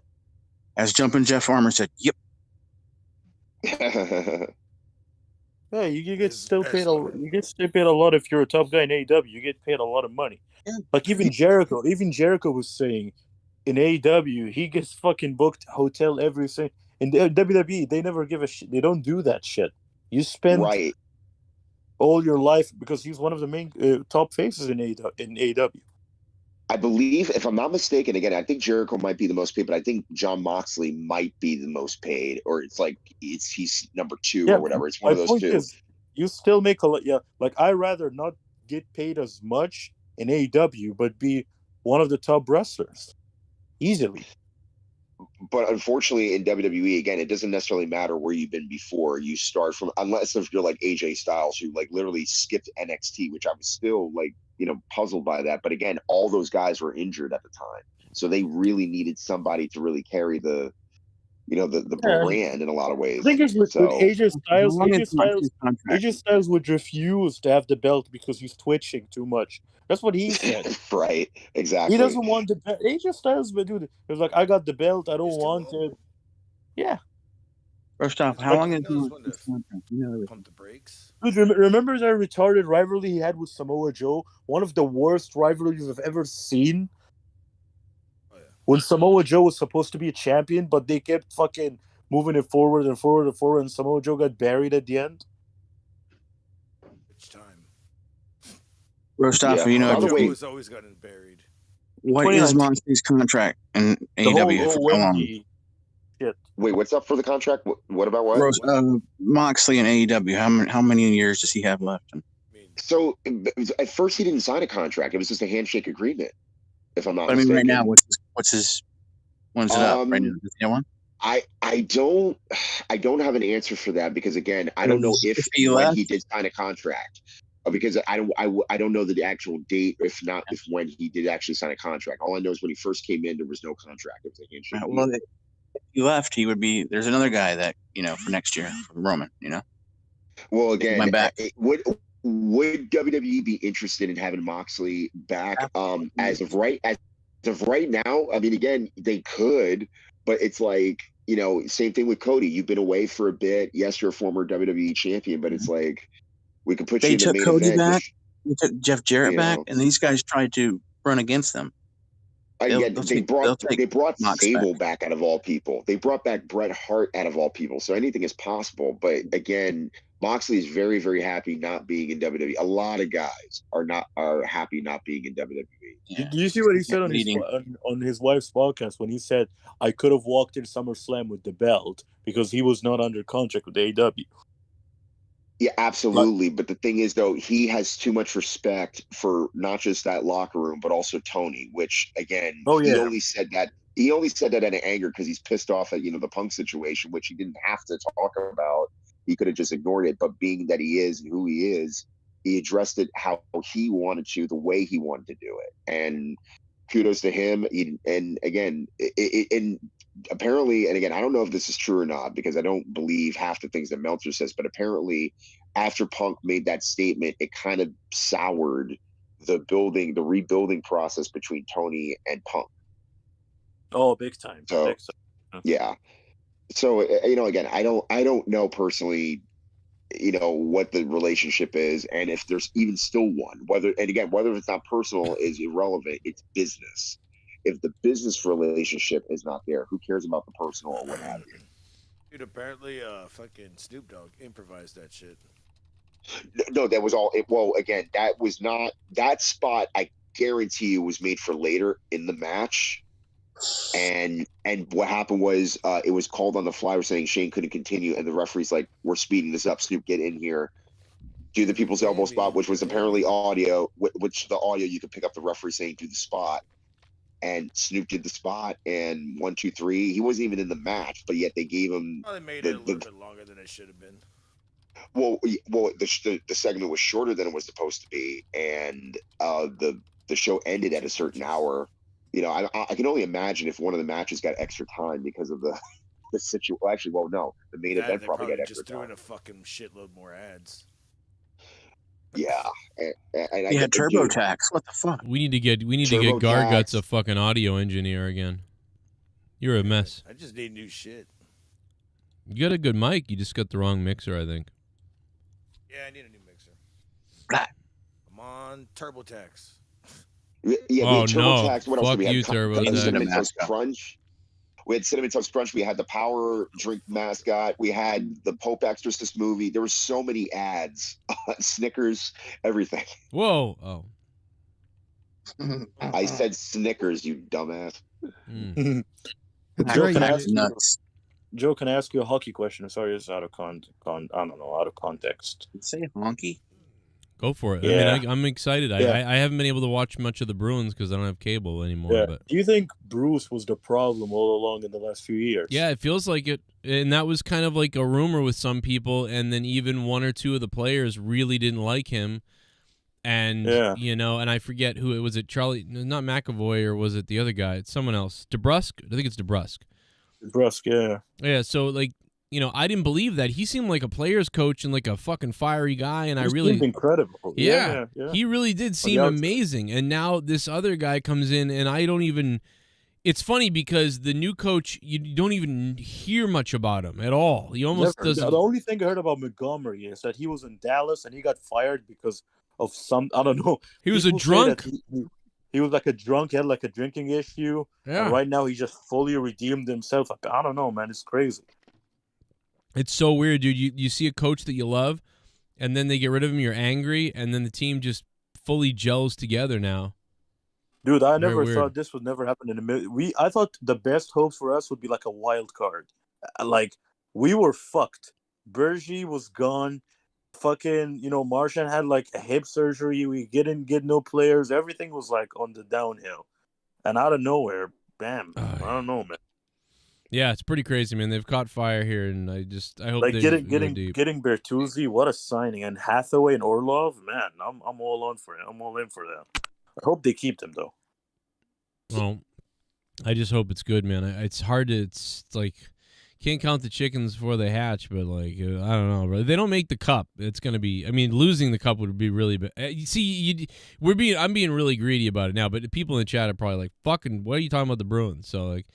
E: As Jumpin' Jeff Armour said, yep.
L: Yeah, you get still paid a lot if you're a top guy in AEW. You get paid a lot of money. Yeah. Like even Jericho was saying in AEW he gets fucking booked hotel everything. In the WWE they never give a shit. They don't do that shit. You spend
O: all your life because he's one of the main top faces in AEW.
I: I believe, if I'm not mistaken, again, I think Jericho might be the most paid, but I think Jon Moxley might be the most paid, or it's like he's number 2 or whatever. It's one of those
O: point
I: two.
O: Is, you still make a lot. Yeah, like I rather not get paid as much in AEW, but be one of the top wrestlers easily.
I: But unfortunately, in WWE, again, it doesn't necessarily matter where you've been before. You start from, unless if you're like AJ Styles, who like literally skipped NXT, which I was still like, puzzled by that. But again, all those guys were injured at the time, so they really needed somebody to really carry the brand in a lot of ways.
O: I think it's with AJ Styles would refuse to have the belt because he's twitching too much. That's what he said.
I: Right, exactly.
O: He doesn't want the belt. AJ Styles, but dude, he was like, I got the belt. I don't want it. Yeah.
E: First off, how long is this contract?
P: Pump the brakes.
O: Dude, remember that retarded rivalry he had with Samoa Joe? One of the worst rivalries I've ever seen. When Samoa Joe was supposed to be a champion, but they kept fucking moving it forward and forward and forward, and Samoa Joe got buried at the end.
P: Which time?
E: Rostoff,
P: Joe has always gotten buried.
E: What is Moxley's contract in AEW? For how long?
I: Wait, what's up for the contract? What about what?
E: Moxley in AEW. How many years does he have left?
I: So at first he didn't sign a contract. It was just a handshake agreement. If I'm not mistaken.
E: Right now, what's his? When's it up? Right now, does he have one?
I: I don't have an answer for that because again, I don't know if he did sign a contract. Because I don't know the actual date, if when he did actually sign a contract. All I know is when he first came in, there was no contract. It was a handshake.
E: Well, if he left, he would be. There's another guy that for next year, for Roman.
I: Well, again, would WWE be interested in having Moxley back? As of right now, I mean, again, they could, but it's like same thing with Cody. You've been away for a bit. Yes, you're a former WWE champion, but it's like. We could put you in the main
E: Cody
I: event.
E: back. They took Jeff Jarrett back, and these guys tried to run against them.
I: They brought Sable back out of all people. They brought back Bret Hart out of all people. So anything is possible. But again, Moxley is very, very happy not being in WWE. A lot of guys are happy not being in WWE.
O: Yeah. Do you see what he said on his wife's podcast when he said, "I could have walked in SummerSlam with the belt because he was not under contract with AEW."
I: Yeah, absolutely. But the thing is, though, he has too much respect for not just that locker room, but also Tony, which, again, he only said that out of anger because he's pissed off at, the Punk situation, which he didn't have to talk about. He could have just ignored it. But being that he is and who he is, he addressed it how he wanted to, the way he wanted to do it. And kudos to him. And again, apparently, and again, I don't know if this is true or not because I don't believe half the things that Meltzer says, but apparently after Punk made that statement, it kind of soured the rebuilding process between Tony and Punk.
O: Oh, big time.
I: So,
O: big time.
I: Yeah. So, again, I don't know personally, what the relationship is and if there's even still one, whether it's not personal is irrelevant. It's business. If the business relationship is not there, who cares about the personal or what have you?
P: Dude, apparently, fucking Snoop Dogg improvised that shit.
I: No, that was all. Well, again, that was not that spot. I guarantee you was made for later in the match. And what happened was it was called on the fly. We're saying Shane couldn't continue, and the referee's like, "We're speeding this up. Snoop, get in here." Do the people's elbow spot, which was apparently audio. Which the audio you could pick up the referee saying do the spot. And Snoop did the spot, and 1, 2, 3. He wasn't even in the match, but yet they gave him.
P: Well, they made it a little bit longer than it should have been.
I: Well, the segment was shorter than it was supposed to be, and the show ended at a certain hour. I can only imagine if one of the matches got extra time because of the situation. Well, actually, no, the main event probably got extra
P: just
I: time.
P: threw in a fucking shitload more ads.
I: Yeah, and
E: yeah, TurboTax. What the fuck?
A: We need to get Garguts a fucking audio engineer again. You're a mess.
P: I just need new shit.
A: You got a good mic. You just got the wrong mixer, I think.
P: Yeah, I need a new mixer. Come on, TurboTax.
I: Yeah,
A: oh
I: TurboTax.
A: no!
I: What else
A: Fuck
I: do we have?
A: you, TurboTax.
I: Crunch. We had Cinnamon Toast Crunch. We had the Power Drink mascot. We had the Pope Exorcist movie. There were so many ads. Snickers, everything.
A: Whoa. Oh.
I: I said Snickers, you dumbass.
L: Joe, can I
E: That's
L: ask you?
E: nuts.
L: Joe, can I ask you a hockey question? Sorry, it's out of I don't know, out of context.
E: Say honky.
A: Go for it.
L: Yeah.
A: I mean, I'm excited.
L: Yeah.
A: I haven't been able to watch much of the Bruins because I don't have cable anymore.
L: Yeah.
A: But
L: Do you think Bruce was the problem all along in the last few years?
A: yeah, it feels like it. And that was kind of like a rumor with some people. And then even one or two of the players really didn't like him. And, you know, and I forget who it was. It Charlie, not McAvoy, or was it the other guy? It's someone else. DeBrusque? I think it's DeBrusque.
L: DeBrusque, yeah.
A: Yeah, so, like, you know, I didn't believe that. He seemed like a player's coach and like a fucking fiery guy, and
L: He
A: I really
L: seemed incredible.
A: Yeah,
L: Yeah.
A: he really did seem amazing. And now this other guy comes in, and I don't even. It's funny because the new coach, you don't even hear much about him at all. He almost doesn't.
L: The only thing I heard about Montgomery is that he was in Dallas and he got fired because of some, I don't know.
A: He was a
L: People say
A: drunk.
L: that he was like a drunk, he had like a drinking issue.
A: Yeah.
L: And right now he just fully redeemed himself. Like, I don't know, man. It's crazy.
A: It's so weird, dude. You see a coach that you love, and then they get rid of him. You're angry, and then the team just fully gels together now.
L: Dude, I
A: Very
L: never
A: weird.
L: thought this would never happen in a million. I thought the best hopes for us would be like a wild card. Like, we were fucked. Bergie was gone. Fucking, you know, Martian had like a hip surgery. We didn't get no players. Everything was like on the downhill. And out of nowhere, bam. I don't know, man.
A: Yeah, it's pretty crazy, man. They've caught fire here, and I hope
L: Like
A: they
L: getting
A: go deep.
L: Bertuzzi, what a signing. And Hathaway and Orlov, man, I'm all on for it. I'm all in for that. I hope they keep them though.
A: Well, I just hope it's good, man. It's hard to. It's like can't count the chickens before they hatch, but like I don't know, bro. They don't make the cup. It's gonna be. I mean, losing the cup would be really bad. You see, I'm being really greedy about it now, but people in the chat are probably like, "Fucking, what are you talking about the Bruins?" So like,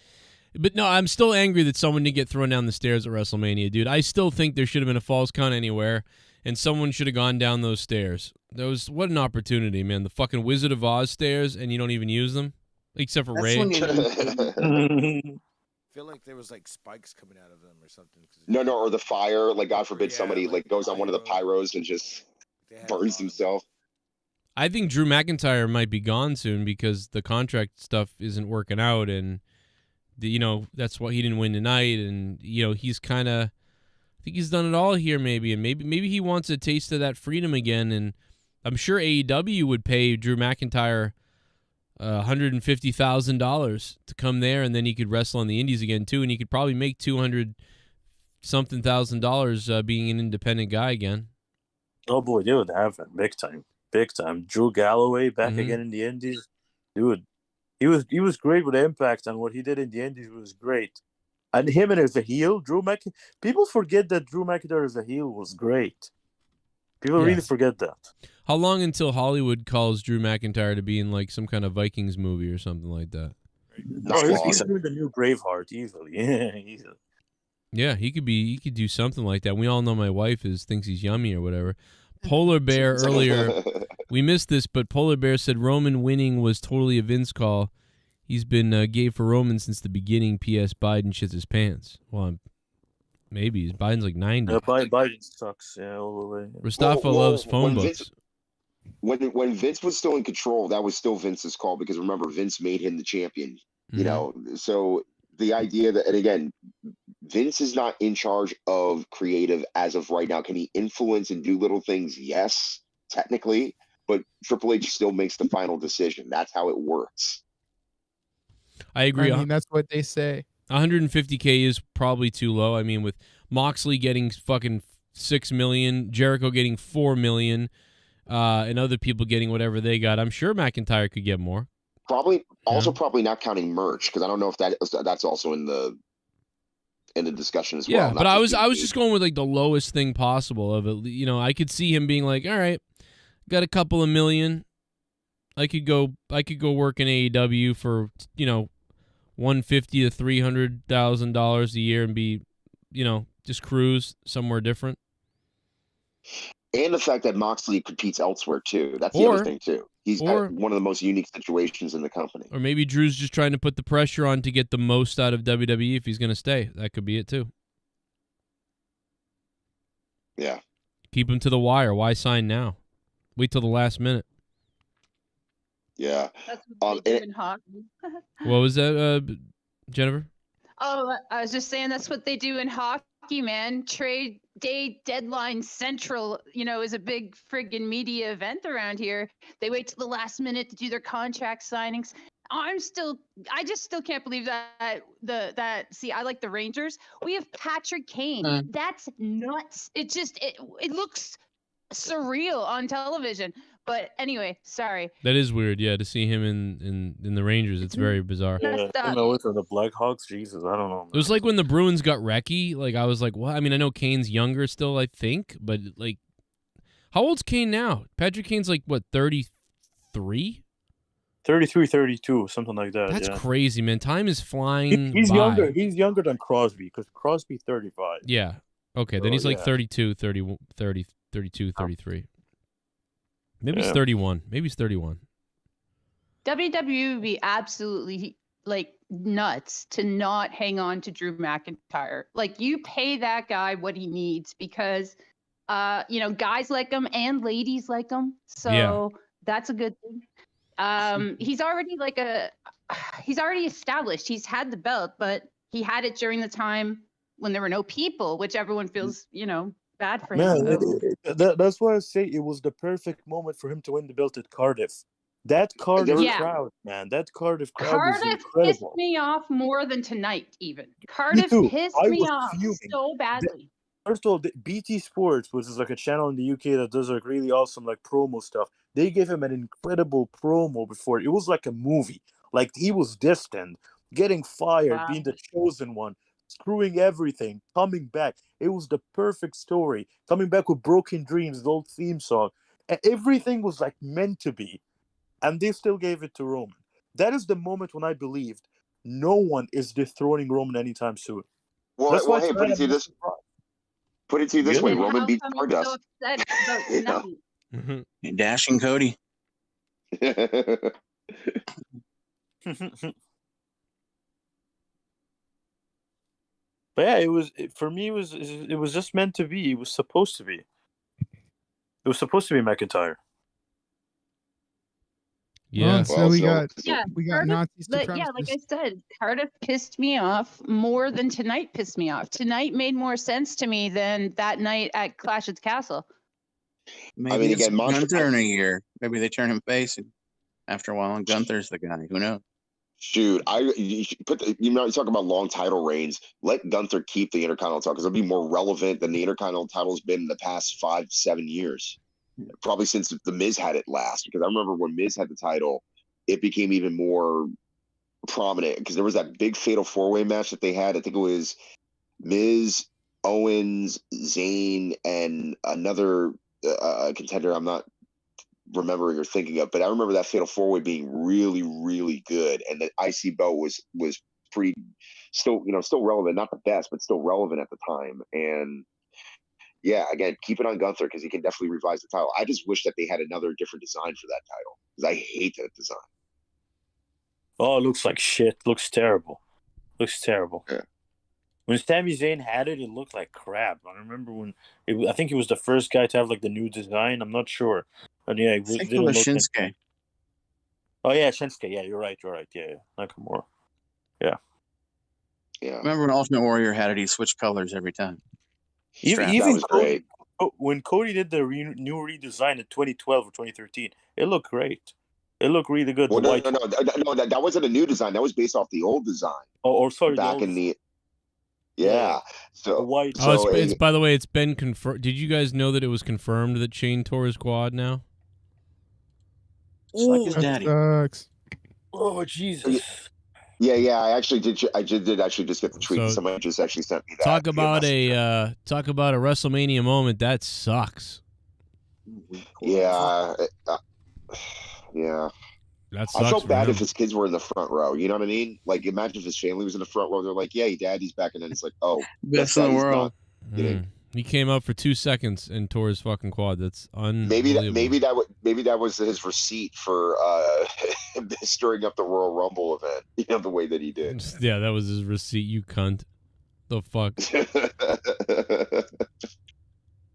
A: but no, I'm still angry that someone didn't get thrown down the stairs at WrestleMania, dude. I still think there should have been a falls count anywhere, and someone should have gone down those stairs. What an opportunity, man. The fucking Wizard of Oz stairs, and you don't even use them, except for Ray.
P: I feel like there was like spikes coming out of them or something.
I: No, or the fire. Like, God forbid somebody like goes on one of the pyros and just burns himself.
A: I think Drew McIntyre might be gone soon because the contract stuff isn't working out, and that's why he didn't win tonight, and he's kind of. I think he's done it all here, maybe, and maybe he wants a taste of that freedom again, and I'm sure AEW would pay Drew McIntyre $150,000 to come there, and then he could wrestle on the Indies again too, and he could probably make $200-something thousand being an independent guy again.
L: Oh boy, they would have it big time. Drew Galloway back again in the Indies, dude. He was great with Impact, and what he did in the Indies was great. And him and as a heel, people forget that Drew McIntyre as a heel was great. People really forget that.
A: How long until Hollywood calls Drew McIntyre to be in like some kind of Vikings movie or something like that?
L: He's doing the new Braveheart easily. Easily.
A: Yeah, he could do something like that. We all know my wife thinks he's yummy or whatever. Polar Bear earlier, we missed this, but Polar Bear said Roman winning was totally a Vince call. He's been gay for Roman since the beginning. P.S. Biden shits his pants. Well, maybe. Biden's like 90.
L: Biden sucks. Yeah, all the way.
A: Mustafa loves phone books.
I: When Vince was still in control, that was still Vince's call, because remember, Vince made him the champion. You know, so the idea that, and again, Vince is not in charge of creative as of right now. Can he influence and do little things? Yes, technically, but Triple H still makes the final decision. That's how it works.
A: I agree.
J: I mean, that's what they say.
A: 150K is probably too low. I mean, with Moxley getting fucking $6 million, Jericho getting $4 million, and other people getting whatever they got, I'm sure McIntyre could get more.
I: Probably not counting merch, because I don't know if that's also in the discussion as well.
A: Yeah, but I was just going with like the lowest thing possible of it. I could see him being like, all right, got a couple of million. I could go work in AEW for $150,000 to $300,000 a year and be, just cruise somewhere different.
I: And the fact that Moxley competes elsewhere too. That's the other thing too. He's got one of the most unique situations in the company.
A: Or maybe Drew's just trying to put the pressure on to get the most out of WWE if he's going to stay. That could be it too.
I: Yeah.
A: Keep him to the wire. Why sign now? Wait till the last minute.
I: Yeah.
T: That's what they do in hockey.
A: What was that, Jennifer?
T: Oh, I was just saying that's what they do in hockey, man. Trade day deadline central, is a big friggin' media event around here. They wait till the last minute to do their contract signings. I just still can't believe that see, I like the Rangers. We have Patrick Kane. That's nuts. It looks surreal on television. But anyway, sorry.
A: That is weird, yeah, to see him in the Rangers. It's very bizarre.
O: Yeah, I know it's the Blackhawks. Jesus, I don't know.
A: It was like when the Bruins got Recchi. Like, I was like, what? I mean, I know Kane's younger still, I think, but like, how old's Kane now? Patrick Kane's like, what, 33?
O: 33, 32, something like that.
A: That's
O: yeah.
A: crazy, man. Time is flying
O: He's
A: by.
O: younger. He's younger than Crosby because Crosby's 35.
A: Yeah. Okay, then
O: So,
A: he's like
O: yeah.
A: 32, 30, 32, 33. Maybe he's
O: Yeah.
A: 31. Maybe he's 31.
T: WWE would be absolutely like nuts to not hang on to Drew McIntyre. Like, you pay that guy what he needs because guys like him and ladies like him. So that's a good thing. He's already established. He's had the belt, but he had it during the time when there were no people, which everyone feels, bad for him.
O: Man, that's why I say it was the perfect moment for him to win the belt at Cardiff. That Cardiff crowd, man. That Cardiff crowd was
T: Cardiff
O: incredible.
T: pissed me off more than tonight, even. Cardiff
O: too.
T: pissed
O: I
T: me
O: was
T: off
O: fuming.
T: so badly.
O: First of all, BT Sports, which is like a channel in the UK that does like really awesome like promo stuff, they gave him an incredible promo before. It was like a movie. Like, he was destined, getting fired, being the chosen one, screwing everything, coming back. It was the perfect story. Coming back with Broken Dreams, the old theme song. And everything was like meant to be. And they still gave it to Roman. That is the moment when I believed no one is dethroning Roman anytime soon.
I: Well,
O: why
I: hey,
O: tonight
I: put it to you this way.
T: And
I: Roman
T: how
I: beat
T: come you're so
I: Stardust.
T: upset about tonight?
E: Dashing Cody.
O: But yeah, for me. It was just meant to be. It was supposed to be. It was supposed to be McIntyre.
A: Yeah.
J: So we got
T: Cardiff,
J: Nazi
T: like
J: supremacists.
T: I said, Cardiff pissed me off more than tonight pissed me off. Tonight made more sense to me than that night at Clash at the Castle.
E: Maybe it's Gunther in a year. Maybe they turn him face, and after a while, Gunther's the guy. Who knows?
I: Shoot, you should you talk about long title reigns. Let Gunther keep the Intercontinental title because it'll be more relevant than the Intercontinental title has been in the past 5-7 years. Probably since the Miz had it last. Because I remember when Miz had the title, it became even more prominent because there was that big fatal 4-way match that they had. I think it was Miz, Owens, Zayn, and another contender I'm not remembering or thinking of, but I remember that fatal 4-way being really, really good, and the IC belt was pretty still relevant, not the best, but still relevant at the time. And yeah, again, keep it on Gunther because he can definitely revise the title. I just wish that they had another different design for that title because I hate that design.
O: Oh, it looks like shit. Looks terrible. Looks terrible.
I: Yeah.
O: When Sami Zayn had it, it looked like crap. I remember I think he was the first guy to have like the new design. I'm not sure. And yeah, it
E: think it
O: didn't
E: was
O: look
E: Shinsuke.
O: Oh yeah, Shinsuke. Yeah, you're right. Yeah, Nakamura. Yeah.
I: Yeah.
E: Remember when Ultimate Warrior had it? He switched colors every time.
O: Even Cody, when Cody did the new redesign in 2012 or 2013, it looked great. It looked really good.
I: Well, no, that wasn't a new design. That was based off the old design.
O: Oh, sorry,
I: back in the So
O: white.
A: It's by the way, it's been confirmed. Did you guys know that it was confirmed that Shane tore his quad now?
E: It's like his daddy.
J: Sucks.
O: Oh Jesus.
I: Yeah. I did actually just get the tweet.
A: So,
I: Somebody just actually sent me that.
A: Talk about a WrestleMania moment. That sucks.
I: Yeah. Yeah.
A: That sucks.
I: I felt
A: for
I: bad
A: him.
I: if his kids were in the front row. You know what I mean? Like, imagine if his family was in the front row. They're like, "Yeah, Daddy's back," and then it's like, "Oh,
E: Best in the world."
A: He came out for 2 seconds and tore his fucking quad. That's unbelievable.
I: Maybe that was his receipt for stirring up the Royal Rumble event. You know, the way that he did.
A: Yeah, that was his receipt. You cunt. The fuck.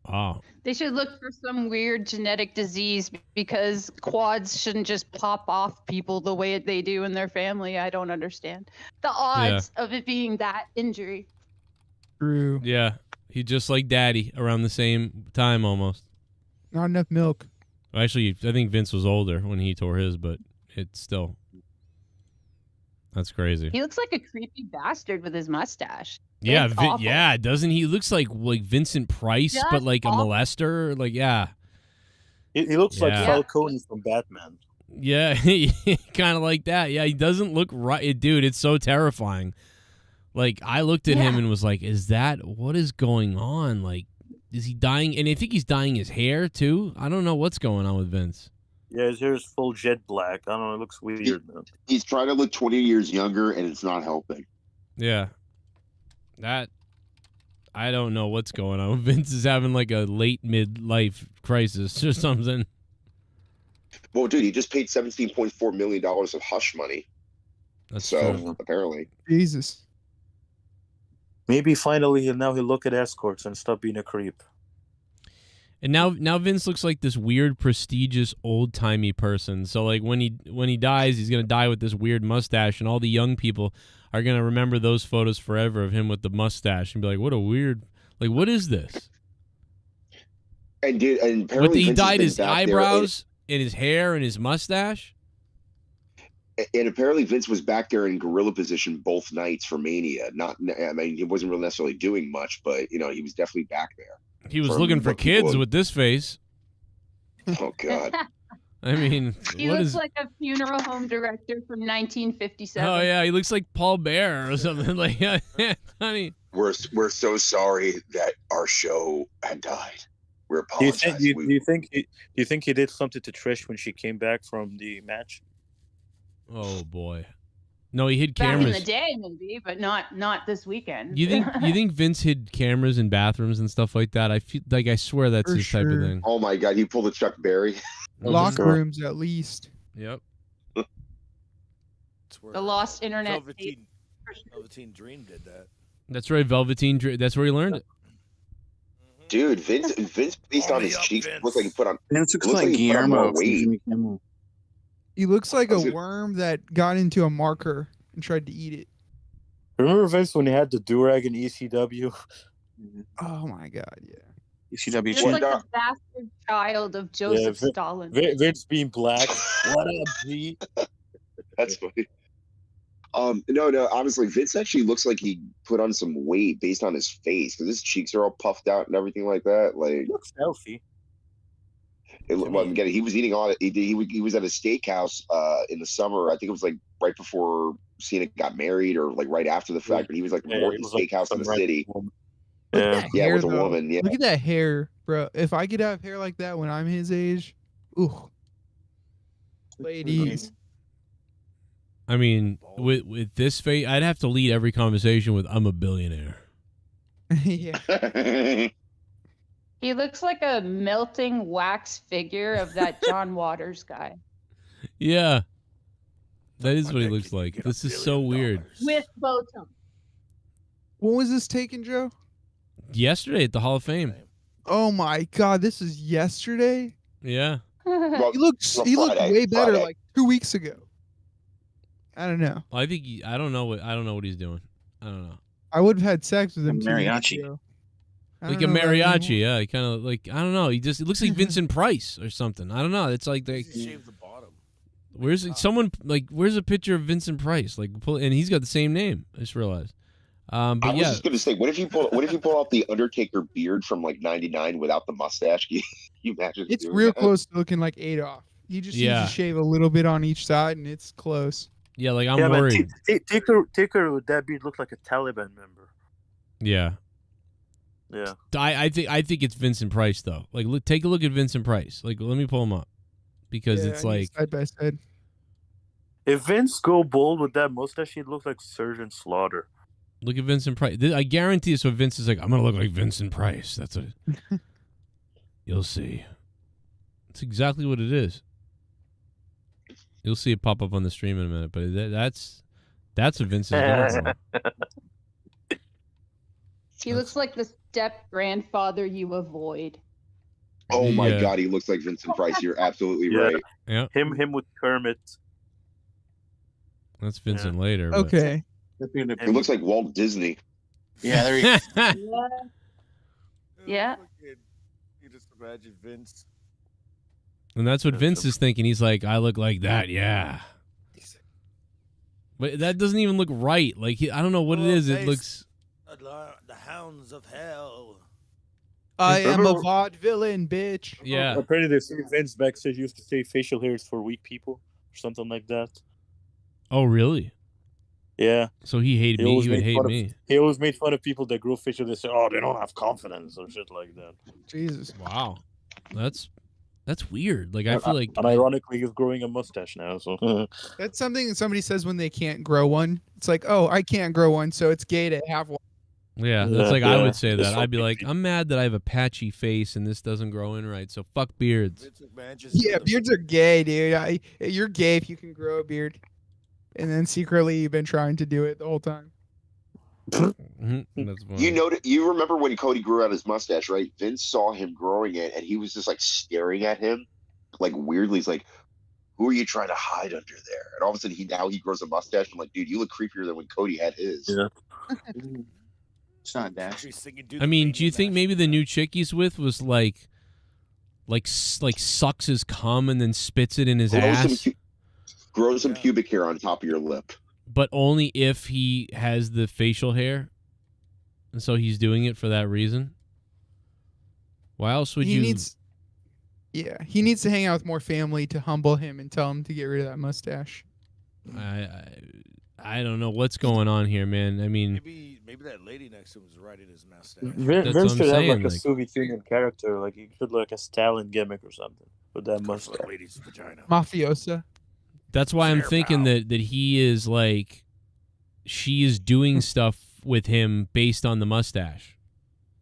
A: Wow.
T: They should look for some weird genetic disease because quads shouldn't just pop off people the way they do in their family. I don't understand the odds of it being that injury.
J: True.
A: Yeah. He just like Daddy around the same time almost.
J: Not enough milk.
A: Actually, I think Vince was older when he tore his, but it's still. That's crazy.
T: He looks like a creepy bastard with his mustache.
A: Yeah,
T: It's awful.
A: yeah, doesn't he? Looks like Vincent Price,
T: Just
A: but like
T: awful.
A: a molester. Like, yeah.
L: He looks like
A: Yeah.
L: Falcone from Batman.
A: Yeah, kind of like that. Yeah, he doesn't look right. Dude, it's so terrifying. Like, I looked at him and was like, what is going on? Like, is he dyeing? And I think he's dyeing his hair, too. I don't know what's going on with Vince.
L: Yeah, his hair is full jet black. I don't know. It looks weird, man.
I: He's trying to look 20 years younger, and it's not helping.
A: Yeah. I don't know what's going on. Vince is having like a late midlife crisis or something.
I: Well, dude, he just paid $17.4 million of hush money.
A: That's
I: true. Apparently.
J: Jesus.
L: Maybe finally now he'll look at escorts and stop being a creep.
A: And now Vince looks like this weird, prestigious, old-timey person. So like when he dies, he's gonna die with this weird mustache, and all the young people are gonna remember those photos forever of him with the mustache and be like, "What a weird, like, what is this?"
I: And apparently
A: He
I: Vince has
A: dyed
I: been
A: his
I: back there
A: eyebrows and his hair and his mustache.
I: And apparently Vince was back there in gorilla position both nights for Mania. I mean, he wasn't really necessarily doing much, but you know, he was definitely back there.
A: He was looking for kids with this face.
I: Oh God.
A: I mean,
T: He
A: what
T: looks
A: is?
T: like a funeral home director from 1957.
A: Oh yeah, he looks like Paul Bear or something. Like, honey.
I: We're so sorry that our show had died. We're
L: Do you
I: apologizing.
L: think do you think he did something to Trish when she came back from the match?
A: Oh boy. No, he hid
T: Back
A: cameras.
T: in the day, maybe, but not this weekend.
A: You think Vince hid cameras in bathrooms and stuff like that? I feel like I swear that's
J: For
A: his type of
J: sure.
A: thing.
I: Oh my God, he pulled a Chuck Berry.
J: Locker rooms, at least.
A: Yep.
T: the lost internet.
P: Velveteen Dream did that.
A: That's right, Velveteen. That's where he learned it.
I: Dude, Vince based on his cheeks looks like he put on.
E: Vince looks
I: looks
E: like
I: he put on more
E: Guillermo from
I: weight.
E: Jimmy Kimmel.
J: He looks like a
I: Was it-
J: worm that got into a marker and tried to eat it.
L: Remember Vince when he had the durag in ECW?
J: Oh my God, yeah.
E: ECW
T: He looks like the bastard child of Joseph Stalin.
L: Vince being black. What up, G?
I: That's funny. No, honestly, Vince actually looks like he put on some weight based on his face because his cheeks are all puffed out and everything like that. Like,
L: He looks healthy.
I: Again, he was eating all it. He was at a steakhouse in the summer. I think it was like right before Cena got married or like right after the fact. But he was like
L: Yeah,
I: working
L: he was like
I: steakhouse in the
L: some
I: city.
L: woman.
J: Look
L: Yeah.
J: at that
I: Yeah,
J: hair,
I: with a
J: though.
I: woman. Yeah.
J: Look at that hair, bro. If I could have hair like that when I'm his age, ooh. Ladies.
A: I mean, with this face, I'd have to lead every conversation with "I'm a billionaire."
J: Yeah.
T: He looks like a melting wax figure of that John Waters guy.
A: Yeah, that is what he looks like. This is so weird.
T: With Botox.
J: When was this taken, Joe?
A: Yesterday at the Hall of Fame.
J: Oh my God, this is yesterday?
A: Yeah.
I: Well,
J: He looked
I: Friday,
J: way better
I: Friday.
J: like 2 weeks ago. I don't know.
A: I think I don't know what he's doing. I don't know.
J: I would have had sex with him. 2 weeks
E: Mariachi.
J: ago. I
A: Like a
J: don't know about
A: mariachi,
J: anymore.
A: yeah. Kind of like, I don't know. It looks like Vincent Price or something. I don't know. It's like they.
P: Shave the bottom.
A: Where's a picture of Vincent Price? Like, and he's got the same name. I just realized. But
I: I was
A: yeah,
I: just gonna say, what if you pull off the Undertaker beard from like '99 without the mustache? Can you imagine?
J: It's
I: doing
J: real
I: that?
J: close to looking like Adolf. He just needs
A: Yeah.
J: to shave a little bit on each side, and it's close.
A: yeah. Like I'm
L: Yeah, man,
A: worried.
L: Taker with that beard looked like a Taliban member.
A: Yeah.
L: Yeah.
A: I think it's Vincent Price though. Like, take a look at Vincent Price. Like, let me pull him up because
J: Yeah,
A: it's
J: I need
A: like
J: side by side.
L: If Vince go bold with that mustache, he'd look like Surgeon Slaughter.
A: Look at Vincent Price. I guarantee it's what Vince is like. I'm gonna look like Vincent Price. That's what. You'll see. It's exactly what it is. You'll see it pop up on the stream in a minute, but that's what Vince is going for.
T: He looks like the step grandfather you avoid.
I: Oh my God, he looks like Vincent Price. You're absolutely right.
A: Yeah.
L: Him with Kermit.
A: That's Vincent later. But.
J: Okay.
I: He looks like Walt Disney.
E: Yeah, there you go.
T: Yeah.
P: You just imagine Vince.
A: And that's what Vince is thinking. He's like, I look like that, yeah. But that doesn't even look right. Like, I don't know what it is. It looks...
P: The hounds of hell.
J: I am a vaudevillain, bitch.
A: Yeah.
L: Apparently, they say Vince backstage used to say facial hair is for weak people or something like that.
A: Oh, really?
L: Yeah.
A: So he hated me. He would hate me.
L: He always made fun of people that grow facial. They say, "Oh, they don't have confidence" or shit like that.
J: Jesus.
A: Wow. That's weird. Like, I feel like...
L: And ironically, he's growing a mustache now. So
J: That's something that somebody says when they can't grow one. It's like, oh, I can't grow one, so it's gay to have one.
A: Yeah, that's like I would say that. I'd be like, I'm mad that I have a patchy face and this doesn't grow in right, so fuck beards.
J: Yeah, beards are gay, dude. You're gay if you can grow a beard. And then secretly you've been trying to do it the whole time.
A: That's funny.
I: You remember when Cody grew out his mustache, right? Vince saw him growing it, and he was just like staring at him, like weirdly. He's like, "Who are you trying to hide under there?" And all of a sudden, he grows a mustache. I'm like, dude, you look creepier than when Cody had his.
L: Yeah.
E: It's not that.
A: I mean, do you think maybe the new chick he's with was like sucks his cum and then spits it in his ass?
I: Grow some pubic hair on top of your lip.
A: But only if he has the facial hair, and so he's doing it for that reason. Why else would you?
J: He needs to hang out with more family to humble him and tell him to get rid of that mustache.
A: I don't know what's going on here, man. I mean,
P: maybe that lady next to him was riding his mustache.
L: Vince should have like a Soviet Union character, like he should like a Stalin gimmick or something with that mustache.
P: Lady's vagina.
J: Mafiosa.
A: That's why I'm thinking that he is like, she is doing stuff with him based on the mustache.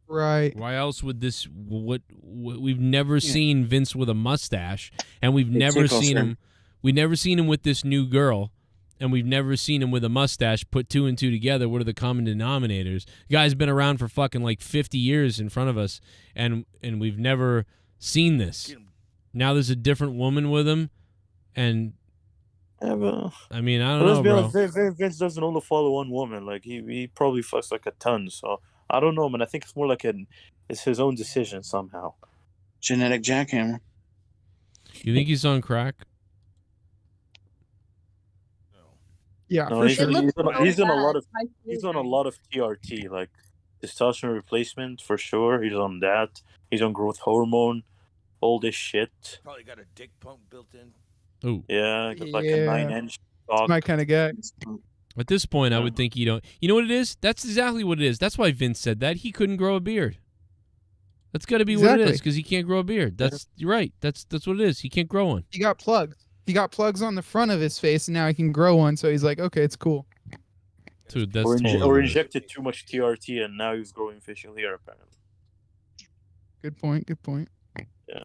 J: Right.
A: Why else would this? What we've never seen Vince with a mustache, and we've never seen him. We've never seen him with this new girl, and we've never seen him with a mustache. Put two and two together. What are the common denominators? The guy's been around for fucking like 50 years in front of us, and we've never seen this. Now there's a different woman with him, and. I mean, I don't know, bro.
L: Vince doesn't only follow one woman. Like he probably fucks like a ton. So I don't know, man. I think it's more like it's his own decision somehow.
E: Genetic jackhammer.
A: You think he's on crack?
J: Yeah,
L: no,
J: for
L: he's
J: sure.
L: He's on a lot of TRT, like testosterone replacement for sure. He's on that. He's on growth hormone. All this shit.
P: Probably got a dick pump built in.
A: Oh.
L: Yeah, like a 9-inch dog.
J: That's my kind of guy.
A: At this point, I would think you don't. You know what it is? That's exactly what it is. That's why Vince said that. He couldn't grow a beard. That's got to be what it is, because he can't grow a beard. You're right. That's what it is. He can't grow one.
J: He got plugs. He got plugs on the front of his face, and now he can grow one. So he's like, okay, it's cool.
A: Dude, that's
L: or injected too much TRT, and now he's growing facial hair apparently.
J: Good point. Good point.
L: Yeah.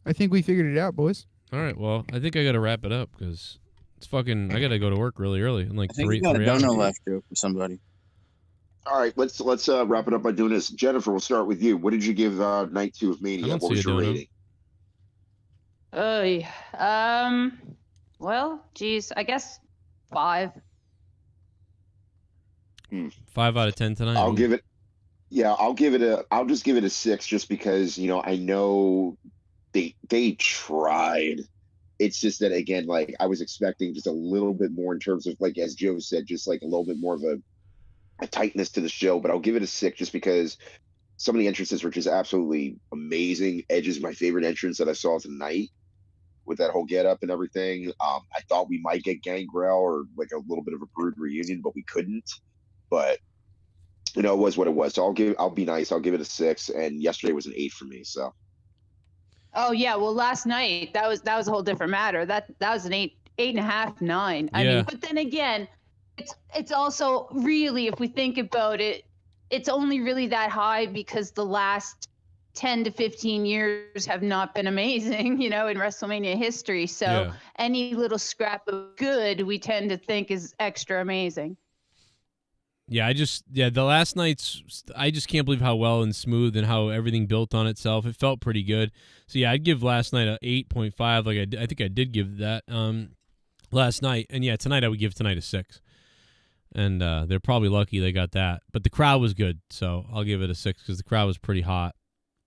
J: I think we figured it out, boys.
A: All right. Well, I think I got to wrap it up because it's fucking. I got to go to work really early. In like
E: I think
A: three.
E: you got a
A: 3 hours.
E: donut left, Joe, for somebody.
I: All right, let's wrap it up by doing this. Jennifer, we'll start with you. What did you give night 2 of Mania? What was your rating?
T: Well, geez, I guess 5.
A: 5 out of 10 tonight.
I: I'll give it. Yeah, I'll just give it a 6, just because I know they tried. It's just that, again, like I was expecting just a little bit more in terms of, like, as Joe said, just like a little bit more of a tightness to the show. But I'll give it a 6 just because some of the entrances were just absolutely amazing. Edge is my favorite entrance that I saw tonight with that whole get up and everything. I thought we might get Gangrel or like a little bit of a Brood reunion, but we couldn't. But it was what it was. So I'll be nice. I'll give it a 6. And yesterday was an 8 for me. So.
T: Oh yeah, well last night that was a whole different matter. That was an 8.5, 9. I mean, but then again, it's also really, if we think about it, it's only really that high because the last 10 to 15 years have not been amazing, in WrestleMania history. So
A: Yeah.
T: any little scrap of good we tend to think is extra amazing.
A: Yeah, the last night's, I just can't believe how well and smooth and how everything built on itself. It felt pretty good. So yeah, I'd give last night a 8.5. Like I think I did give that last night. And yeah, tonight I would give tonight a 6. And they're probably lucky they got that. But the crowd was good, so I'll give it a 6 because the crowd was pretty hot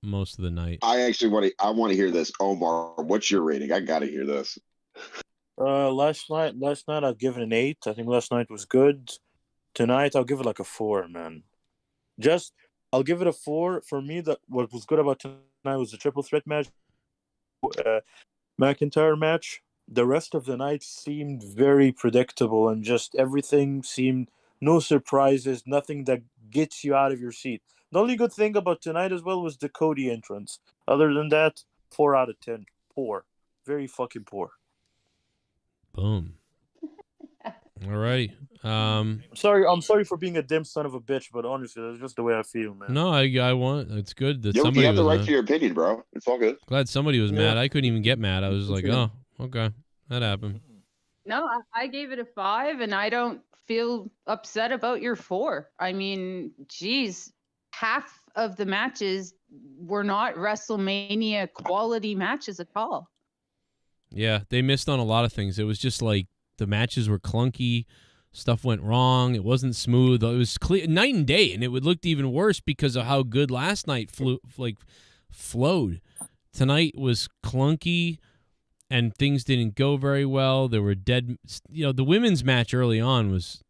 A: most of the night.
I: I actually want to hear this. Omar, what's your rating? I got to hear this.
L: Last night I'll give it an 8. I think last night was good. Tonight I'll give it like a 4, man. I'll give it a 4. For me, what was good about tonight was the triple threat match, McIntyre match. The rest of the night seemed very predictable and just everything seemed no surprises, nothing that gets you out of your seat. The only good thing about tonight as well was the Cody entrance. Other than that, 4 out of 10. Poor. Very fucking poor.
A: Boom. All right.
L: I'm sorry for being a dim son of a bitch, but honestly, that's just the way I feel, man.
A: No, it's good that
I: You
A: somebody
I: have the
A: was
I: right
A: mad.
I: to your opinion, bro. It's all good.
A: Glad somebody was
L: Yeah.
A: mad. I couldn't even get mad. I was like, oh, okay, that happened.
T: No, I gave it a 5, and I don't feel upset about your 4. I mean, geez, half of the matches were not WrestleMania quality matches at all.
A: Yeah, they missed on a lot of things. It was just like the matches were clunky. Stuff went wrong. It wasn't smooth. It was clear, night and day, and it looked even worse because of how good last night flowed. Tonight was clunky, and things didn't go very well. There were dead. The women's match early on was,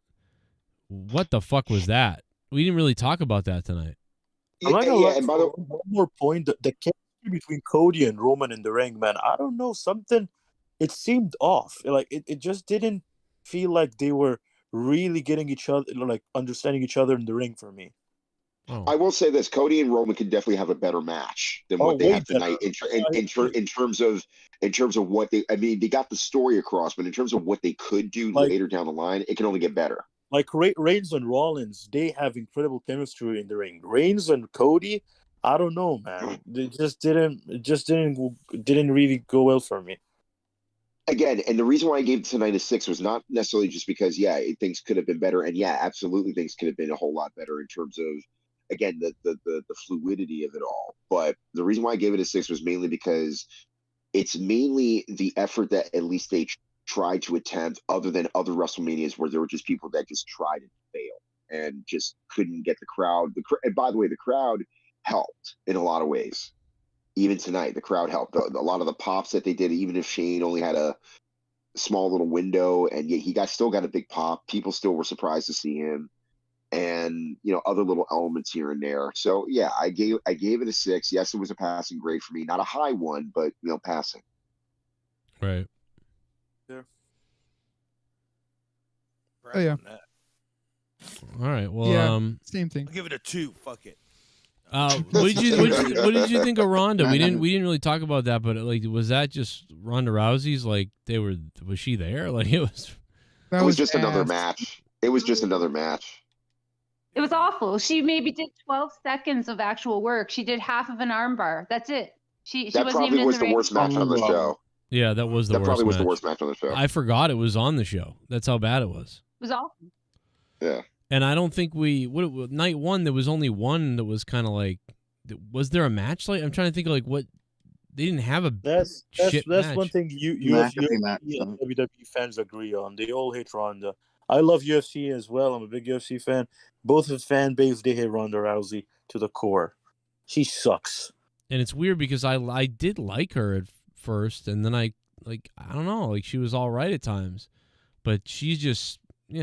A: what the fuck was that? We didn't really talk about that tonight.
L: I'm not gonna lie, and by the way, one more point, the chemistry between Cody and Roman in the ring, man, I don't know, something, it seemed off. Like, it just didn't feel like they were really getting each other, like, understanding each other in the ring for me.
I: I will say this: Cody and Roman could definitely have a better match than what they
L: way
I: have tonight. In terms of what they, I mean, they got the story across, but in terms of what they could do later down the line, it can only get better.
L: Like Reigns and Rollins, they have incredible chemistry in the ring. Reigns and Cody, I don't know, man. They just didn't really go well for me.
I: Again, and the reason why I gave tonight a 6 was not necessarily just because, things could have been better, and absolutely things could have been a whole lot better in terms of, again, the fluidity of it all. But the reason why I gave it a 6 was mainly because it's mainly the effort that at least they tried to attempt, other than other WrestleManias where there were just people that just tried and failed and just couldn't get the crowd. And by the way, the crowd helped in a lot of ways. Even tonight, the crowd helped. A lot of the pops that they did, even if Shane only had a small little window, and yet he still got a big pop. People still were surprised to see him, and other little elements here and there. So yeah, I gave it a 6. Yes, it was a passing grade for me, not a high one, but passing.
A: Right.
L: Yeah.
J: Oh yeah.
A: All right. Well,
J: Yeah, same thing.
P: I'll give it a 2. Fuck it.
A: what did you think of Ronda? We didn't really talk about that, but was that just Ronda Rousey's? Was she there? Like it was.
I: It was just another match. It was just another match.
T: It was awful. She maybe did 12 seconds of actual work. She did half of an armbar. That's it. She
I: That
T: wasn't
I: probably
T: even
I: was
T: in the
I: the worst match on the show.
A: Yeah, that was the worst.
I: That probably was
A: match.
I: the worst match on the show.
A: I forgot it was on the show. That's how bad it was.
T: It was awful.
I: Yeah.
A: And I don't think night one, there was only one that was kind of like, was there a match? Like, I'm trying to think of what, they didn't have a
L: That's
A: match.
L: one thing UFC and WWE fans agree on. They all hate Ronda. I love UFC as well. I'm a big UFC fan. Both of the fan base, they hate Ronda Rousey to the core. She sucks.
A: And it's weird because I did like her at first, and then I don't know, she was all right at times, but she's just, I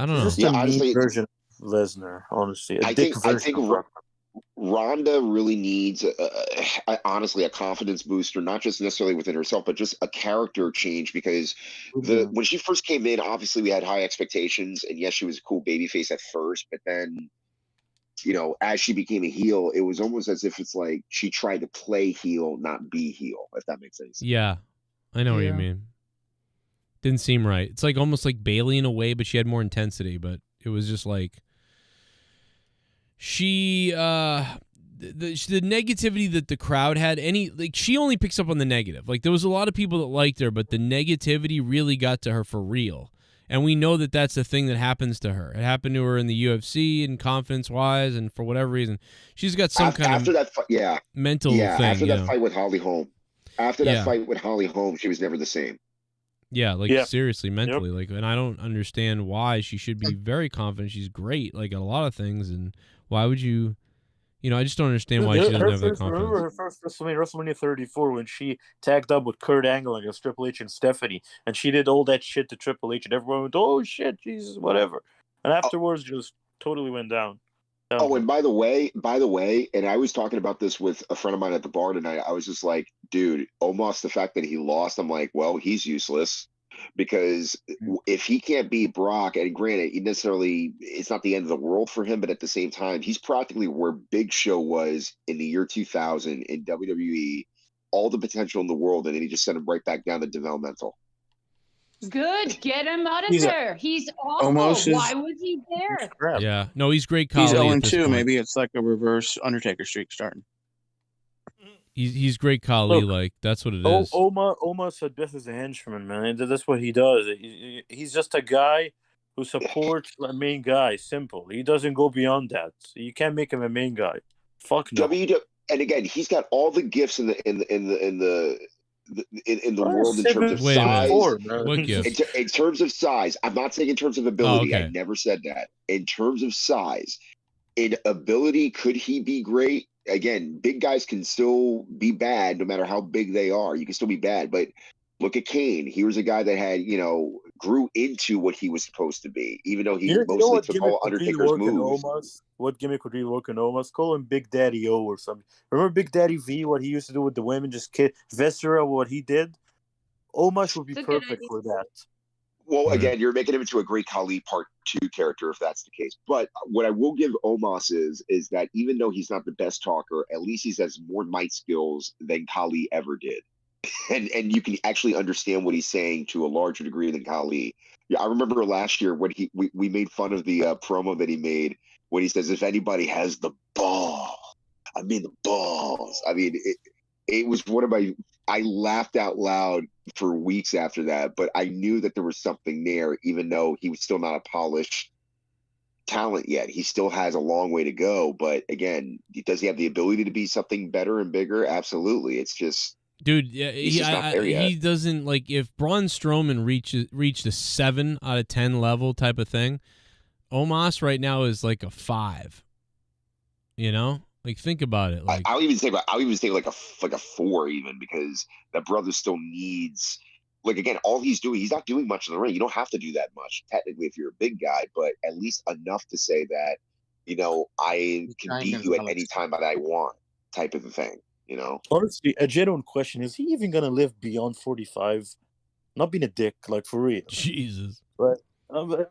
A: don't know.
L: Just a mean version of Lesnar, honestly.
I: I think Ronda really needs, honestly, a confidence booster, not just necessarily within herself, but just a character change. Because when she first came in, obviously we had high expectations, and yes, she was a cool babyface at first, but then, as she became a heel, it was almost as if it's like she tried to play heel, not be heel. If that makes any sense.
A: Yeah, I know what you mean. Didn't seem right. It's like almost like Bailey in a way, but she had more intensity. But it was just like she the negativity that the crowd had. She only picks up on the negative. Like there was a lot of people that liked her, but the negativity really got to her for real. And we know that that's the thing that happens to her. It happened to her in the UFC and confidence-wise, and for whatever reason, she's got some kind of mental thing.
I: After that
A: you know?
I: fight with Holly Holm. After that fight with Holly Holm, she was never the same.
A: Yeah, seriously, mentally, and I don't understand why. She should be very confident. She's great, like at a lot of things, and why would you? I just don't understand why she doesn't have that confidence.
L: Remember her first WrestleMania 34 when she tagged up with Kurt Angle against Triple H and Stephanie, and she did all that shit to Triple H, and everyone went, "Oh shit, Jesus, whatever," and afterwards just totally went down.
I: Oh, and by the way, and I was talking about this with a friend of mine at the bar tonight. I was just like, dude, almost the fact that he lost, I'm like, well, he's useless because if he can't beat Brock, and granted, it's not the end of the world for him, but at the same time, he's practically where Big Show was in the year 2000 in WWE, all the potential in the world, and then he just sent him right back down to developmental.
T: Good, get him out of there. He's awful. Why was he there?
A: Yeah, no, he's great. Khali
E: He's
A: at this
E: 0-2.
A: point.
E: Maybe it's like a reverse Undertaker streak starting.
A: He's great, Khali. Like that's what it is.
L: Omos at best is a henchman, man. That's what he does. He's just a guy who supports the main guy. Simple. He doesn't go beyond that. You can't make him a main guy. Fuck no.
I: And again, he's got all the gifts in the world in terms of size.
A: What gift?
I: In terms of size, I'm not saying in terms of ability.
A: okay.
I: I never said that. In terms of size, in ability, could he be great? Again, big guys can still be bad no matter how big they are. You can still be bad, but look at Kane. He was a guy that had, grew into what he was supposed to be, even though he mostly took all Undertaker's moves.
L: What gimmick would really work in Omos? Call him Big Daddy O or something. Remember Big Daddy V, what he used to do with the women, just kid Viscera, what he did? Omos would be perfect for that.
I: Well, again, you're making him into a great Khali Part 2 character if that's the case. But what I will give Omos is that even though he's not the best talker, at least he has more mic skills than Khali ever did. And you can actually understand what he's saying to a larger degree than Khali. Yeah, I remember last year when we made fun of the promo that he made when he says, if anybody has the ball, I mean the balls. I mean, it was one of I laughed out loud for weeks after that, but I knew that there was something there, even though he was still not a polished talent yet. He still has a long way to go. But again, does he have the ability to be something better and bigger? Absolutely. It's just,
A: dude, yeah, he doesn't, like, if Braun Strowman reached a 7 out of 10 level type of thing, Omos right now is like a 5. Like, think about it. Like,
I: I'll even say like a 4 even, because that brother still needs, like, again, all he's doing, he's not doing much in the ring. You don't have to do that much technically if you're a big guy, but at least enough to say that, I can beat you at any time that I want, type of a thing.
L: Honestly, a genuine question: is he even gonna live beyond 45? Not being a dick, like, for real.
A: Jesus.
L: But like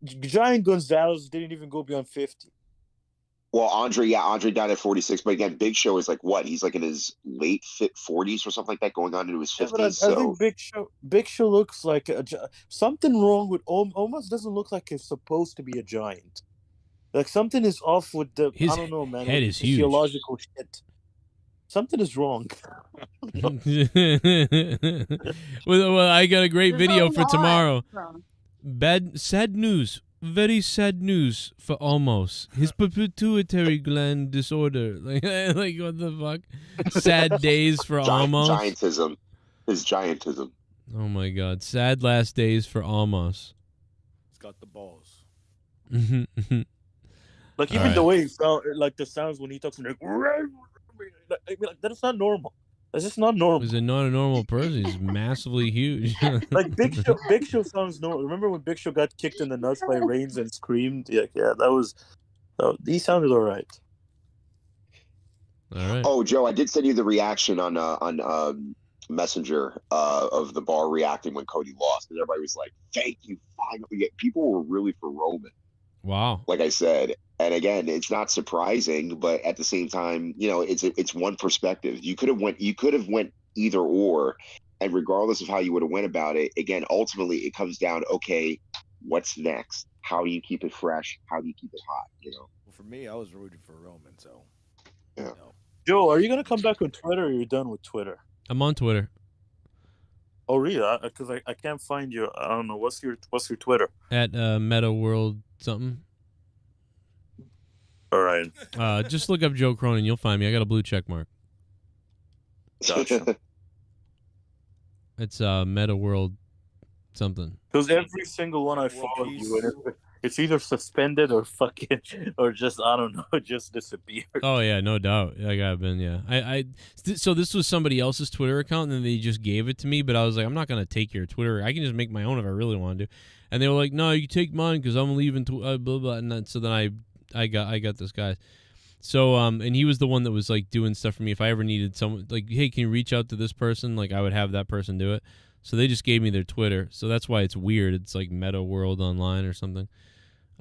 L: Giant Gonzalez didn't even go beyond 50.
I: Well, Andre died at 46, but again, Big Show is like what? He's like in his late 40s or something like that, going on into his 50s.
L: But I think Big Show looks like something wrong with Omos. Doesn't look like he's supposed to be a giant. Like, something is off with the, I don't know, man.
A: Head is huge.
L: Physiological shit. Something is wrong.
A: Well, I got a great video for tomorrow. Sad news. Very sad news for Omos. His pituitary gland disorder. Like what the fuck? Sad days for Omos.
I: Giantism. His giantism.
A: Oh my God. Sad last days for Omos.
P: He's got the balls.
L: Like, even the way he sound, like the sounds when he talks, like that's not normal. That's just not normal.
A: He's not a normal person. He's massively huge.
L: Like, Big Show sounds normal. Remember when Big Show got kicked in the nuts by Reigns and screamed? Yeah, he sounded all right.
A: All right.
I: Oh, Joe, I did send you the reaction on Messenger of the bar reacting when Cody lost, and everybody was like, "Thank you, finally." People were really for Roman.
A: Wow.
I: Like I said, and again, it's not surprising, but at the same time, it's one perspective. You could have went either or, And regardless of how you would have went about it, again, ultimately it comes down, okay, what's next? How do you keep it fresh? How do you keep it hot?
P: Well, for me, I was rooting for Roman, so.
I: Yeah.
L: Joe, are you gonna come back on Twitter, or are you done with Twitter?
A: I'm on Twitter.
L: Oh, really? Because I can't find you. I don't know. What's your Twitter?
A: At Meta World something.
L: All right.
A: Just look up Joe Cronin. You'll find me. I got a blue check mark.
L: Gotcha.
A: It's Meta World something.
L: Because every single one I follow you, and it's either suspended or fucking, or just, I don't know, just disappeared.
A: Oh yeah, no doubt. Like I've been, yeah. So this was somebody else's Twitter account, and then they just gave it to me. But I was like, I'm not gonna take your Twitter. I can just make my own if I really want to. And they were like, No, you take mine because I'm leaving. Blah blah. And then, so then I got this guy. So and he was the one that was like doing stuff for me. If I ever needed someone, like, hey, can you reach out to this person? Like I would have that person do it. So they just gave me their Twitter. So that's why it's weird. It's like Meta World Online or something.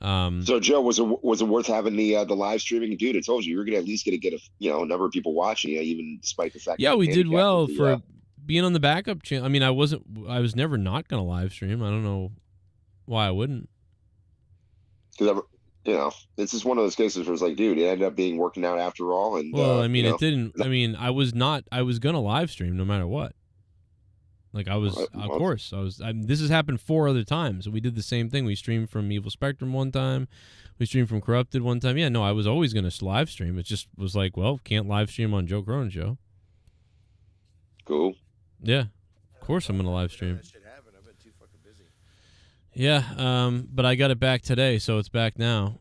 I: So Joe, was it worth having the live streaming? Dude, I told you were gonna at least get a number of people watching you, even despite the fact.
A: Yeah,
I: that
A: we did well
I: the,
A: for being on the backup channel. I mean, I was never not gonna live stream. I don't know why I wouldn't.
I: Because this is one of those cases where it's like, dude, it ended up being working out after all. And
A: well, I mean, it didn't. I mean, I was gonna live stream no matter what. Like I was, of course, this has happened 4 other times. We did the same thing. We streamed from Evil Spectrum one time. We streamed from Corrupted one time. Yeah, no, I was always going to live stream. It just was like, well, can't live stream on Joe Cronin Show.
I: Cool.
A: Yeah, of course I'm going to live stream. Yeah, but I got it back today, so it's back now.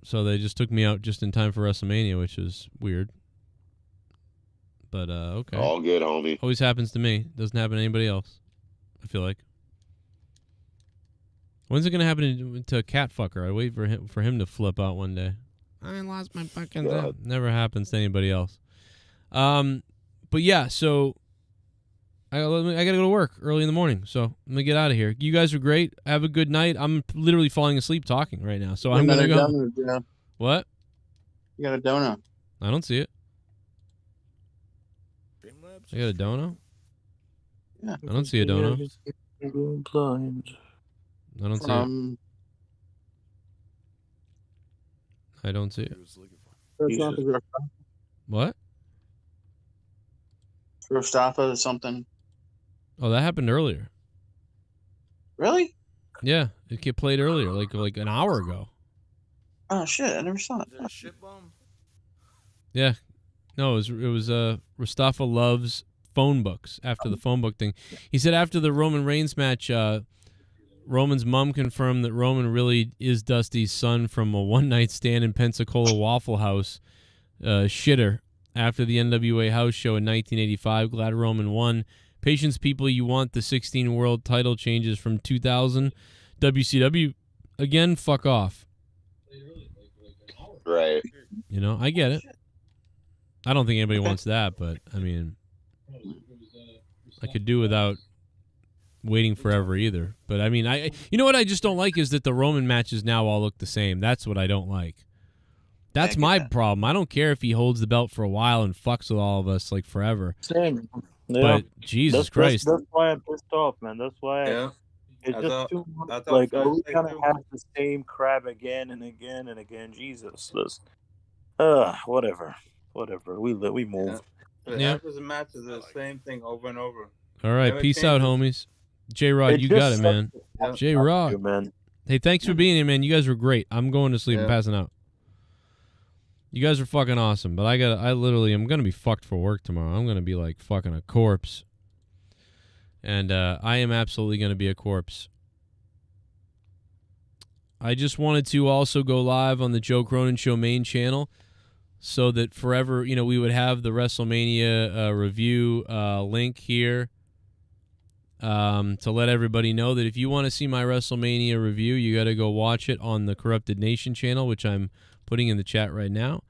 A: So they just took me out just in time for WrestleMania, which is weird. But, okay.
I: All good, homie.
A: Always happens to me. Doesn't happen to anybody else, I feel like. When's it going to happen to Catfucker? I wait for him to flip out one day. I lost my fucking job. Never happens to anybody else. But, yeah, so I got to go to work early in the morning, so I'm going to get out of here. You guys are great. Have a good night. I'm literally falling asleep talking right now, so I'm going to go.
E: Donut, yeah.
A: What?
E: You got a donut.
A: I don't see it. I got a dono?
E: Yeah.
A: I don't see a dono. I don't see it. I don't see it. What?
E: Mustafa or something.
A: Oh, that happened earlier.
E: Really?
A: Yeah, it get played earlier, like an hour ago.
E: Oh shit! I never saw it.
A: Yeah. No, it was Mustafa loves phone books after the phone book thing. He said after the Roman Reigns match, Roman's mom confirmed that Roman really is Dusty's son from a one-night stand in Pensacola Waffle House. Shitter. After the NWA house show in 1985, glad Roman won. Patience, people, you want the 16 world title changes from 2000. WCW, again, fuck off.
I: Right.
A: You know, I get it. I don't think anybody wants that, but, I mean, I could do without waiting forever either. But, I mean, you know what I just don't like is that the Roman matches now all look the same. That's what I don't like. That's my problem. I don't care if he holds the belt for a while and fucks with all of us, like, forever.
L: Same. Yeah.
A: But, Jesus Christ.
L: That's why I'm pissed off, man. That's why it's just too much. Like, we kind of have the same crap again and again and again. Jesus. Whatever. We move.
M: Yeah. After the match is the same thing over and over.
A: All right.
M: Never
A: Peace out, homies. J-Rod, you got it, man.
M: Yeah.
A: J-Rod.
L: Man.
A: Hey, thanks for being here, man. You guys were great. I'm going to sleep and passing out. You guys are fucking awesome, but I'm going to be fucked for work tomorrow. I'm going to be like fucking a corpse. And I am absolutely going to be a corpse. I just wanted to also go live on the Joe Cronin Show main channel so that forever, we would have the WrestleMania review link here to let everybody know that if you want to see my WrestleMania review, you got to go watch it on the Corrupted Nation channel, which I'm putting in the chat right now.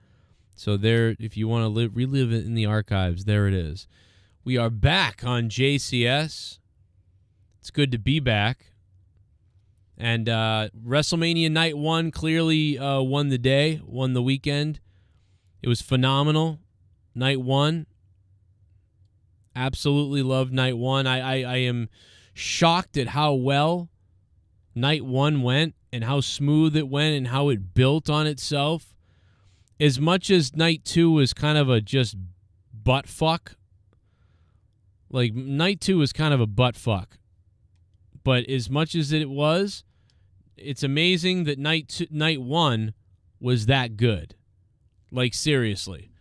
A: So there, if you want to relive it in the archives, there it is. We are back on JCS. It's good to be back. And WrestleMania Night 1 clearly won the day, won the weekend. It was phenomenal. Night 1. Absolutely love night one. I am shocked at how well night one went and how smooth it went and how it built on itself. As much as night two was kind of a just butt fuck. Like, night two was kind of a butt fuck. But as much as it was, it's amazing that night one was that good. Like, seriously.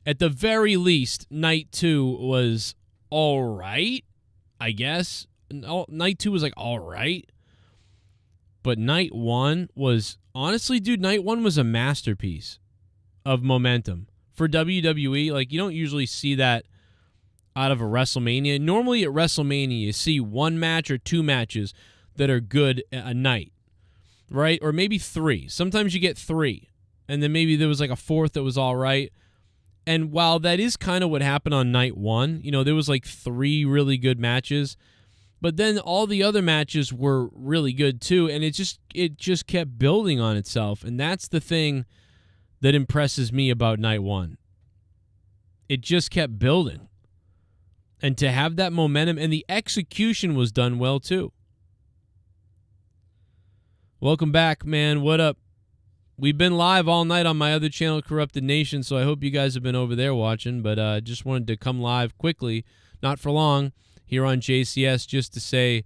A: At the very least, night two was all right, I guess. Night two was like all right. But night one was, honestly, dude, night one was a masterpiece of momentum for WWE. Like, you don't usually see that out of a WrestleMania. Normally at WrestleMania, you see one match or two matches that are good a night, right? Or maybe three. Sometimes you get three, and then maybe there was like a fourth that was all right. And while that is kind of what happened on night one, you know, there was like three really good matches, but then all the other matches were really good too, and it just kept building on itself, and that's the thing that impresses me about night one. It just kept building. And to have that momentum, and the execution was done well too. Welcome back, man. What up? We've been live all night on my other channel, Corrupted Nation, so I hope you guys have been over there watching, but just wanted to come live quickly, not for long, here on JCS just to say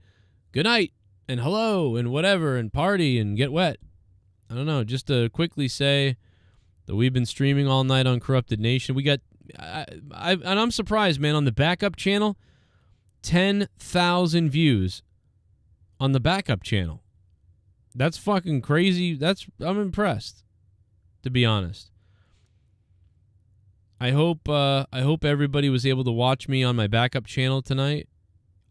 A: good night and hello and whatever and party and get wet. I don't know, just to quickly say that we've been streaming all night on Corrupted Nation. We got, and I'm surprised, man, on the backup channel, 10,000 views on the backup channel. That's fucking crazy. I'm impressed, to be honest. I hope everybody was able to watch me on my backup channel tonight.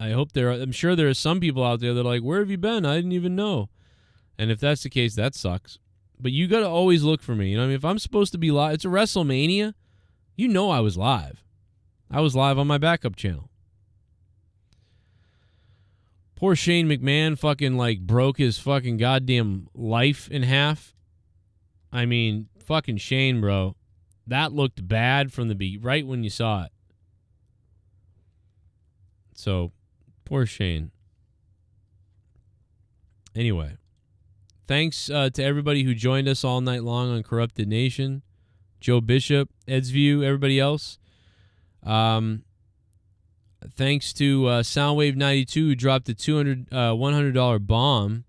A: I'm sure there are some people out there that are like, where have you been? I didn't even know. And if that's the case, that sucks. But you got to always look for me. You know what I mean? If I'm supposed to be live, it's a WrestleMania. You know I was live. I was live on my backup channel. Poor Shane McMahon fucking like broke his fucking goddamn life in half. I mean, fucking Shane, bro. That looked bad from the right when you saw it. So, poor Shane. Anyway, thanks to everybody who joined us all night long on Corrupted Nation. Joe Bishop, Ed's View, everybody else. Thanks to Soundwave92 who dropped a $100 bomb.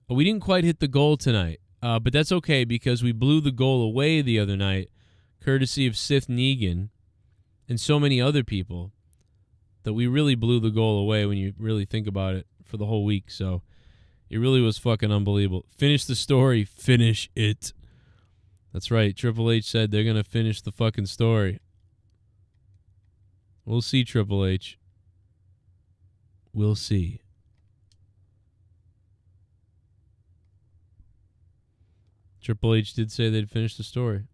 A: We didn't quite hit the goal tonight, but that's okay because we blew the goal away the other night, courtesy of Sith Negan and so many other people, that we really blew the goal away when you really think about it for the whole week. So it really was fucking unbelievable. Finish the story. Finish it. That's right. Triple H said they're going to finish the fucking story. We'll see, Triple H. We'll see. Triple H did say they'd finish the story.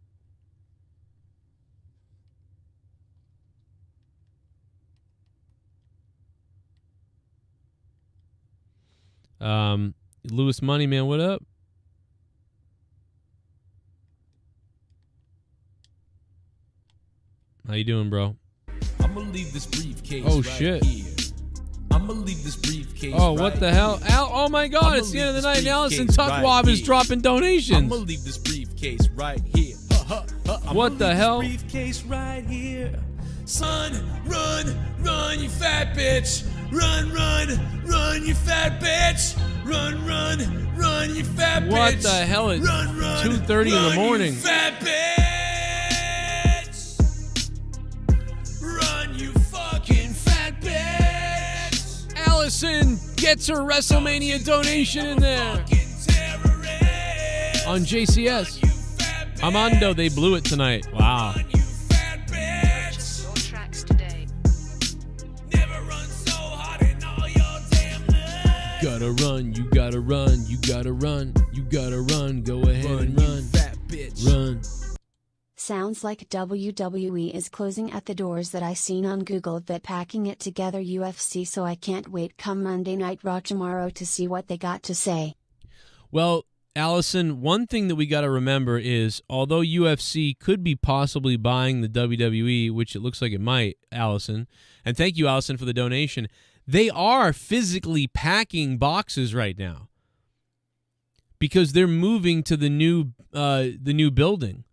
A: Lewis Money, man, what up? How you doing, bro?
K: I'm gonna leave this briefcase.
A: Oh,
K: right
A: shit.
K: Here. I'm gonna leave this briefcase.
A: Oh, what
K: right
A: the hell?
K: here.
A: Oh my God, it's the end of the night and Allison Tuckwab is dropping donations.
K: I'm gonna leave this briefcase right here.
A: What the hell?
K: Briefcase right here. Son, run, you fat bitch. Run, you fat bitch. Run, you fat bitch.
A: What the hell? It's 2:30 in the morning.
K: You fat bitch. Run, you fucking fat bitch.
A: Allison gets her WrestleMania donation in there. On JCS. Armando, they blew it tonight. Wow. Gotta run, you gotta run, you gotta run, you gotta run, go ahead and run,
K: fat bitch.
A: Run.
G: Sounds like WWE is closing at the doors that I seen on Google that packing it together UFC, so I can't wait come Monday Night Raw tomorrow to see what they got to say.
A: Well, Allison, one thing that we got to remember is, although UFC could be possibly buying the WWE, which it looks like it might, Allison, and thank you, Allison, for the donation, they are physically packing boxes right now because they're moving to the new building.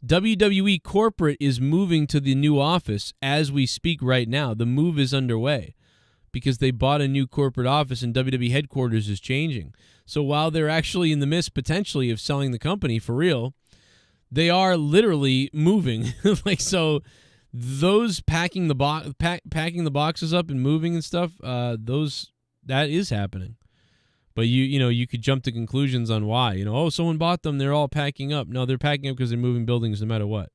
A: WWE corporate is moving to the new office as we speak right now. The move is underway because they bought a new corporate office and WWE headquarters is changing. So while they're actually in the midst potentially of selling the company for real, they are literally moving. Like, so those packing the boxes up and moving and stuff, that is happening. But you could jump to conclusions on why. Someone bought them, they're all packing up. No, they're packing up because they're moving buildings no matter what.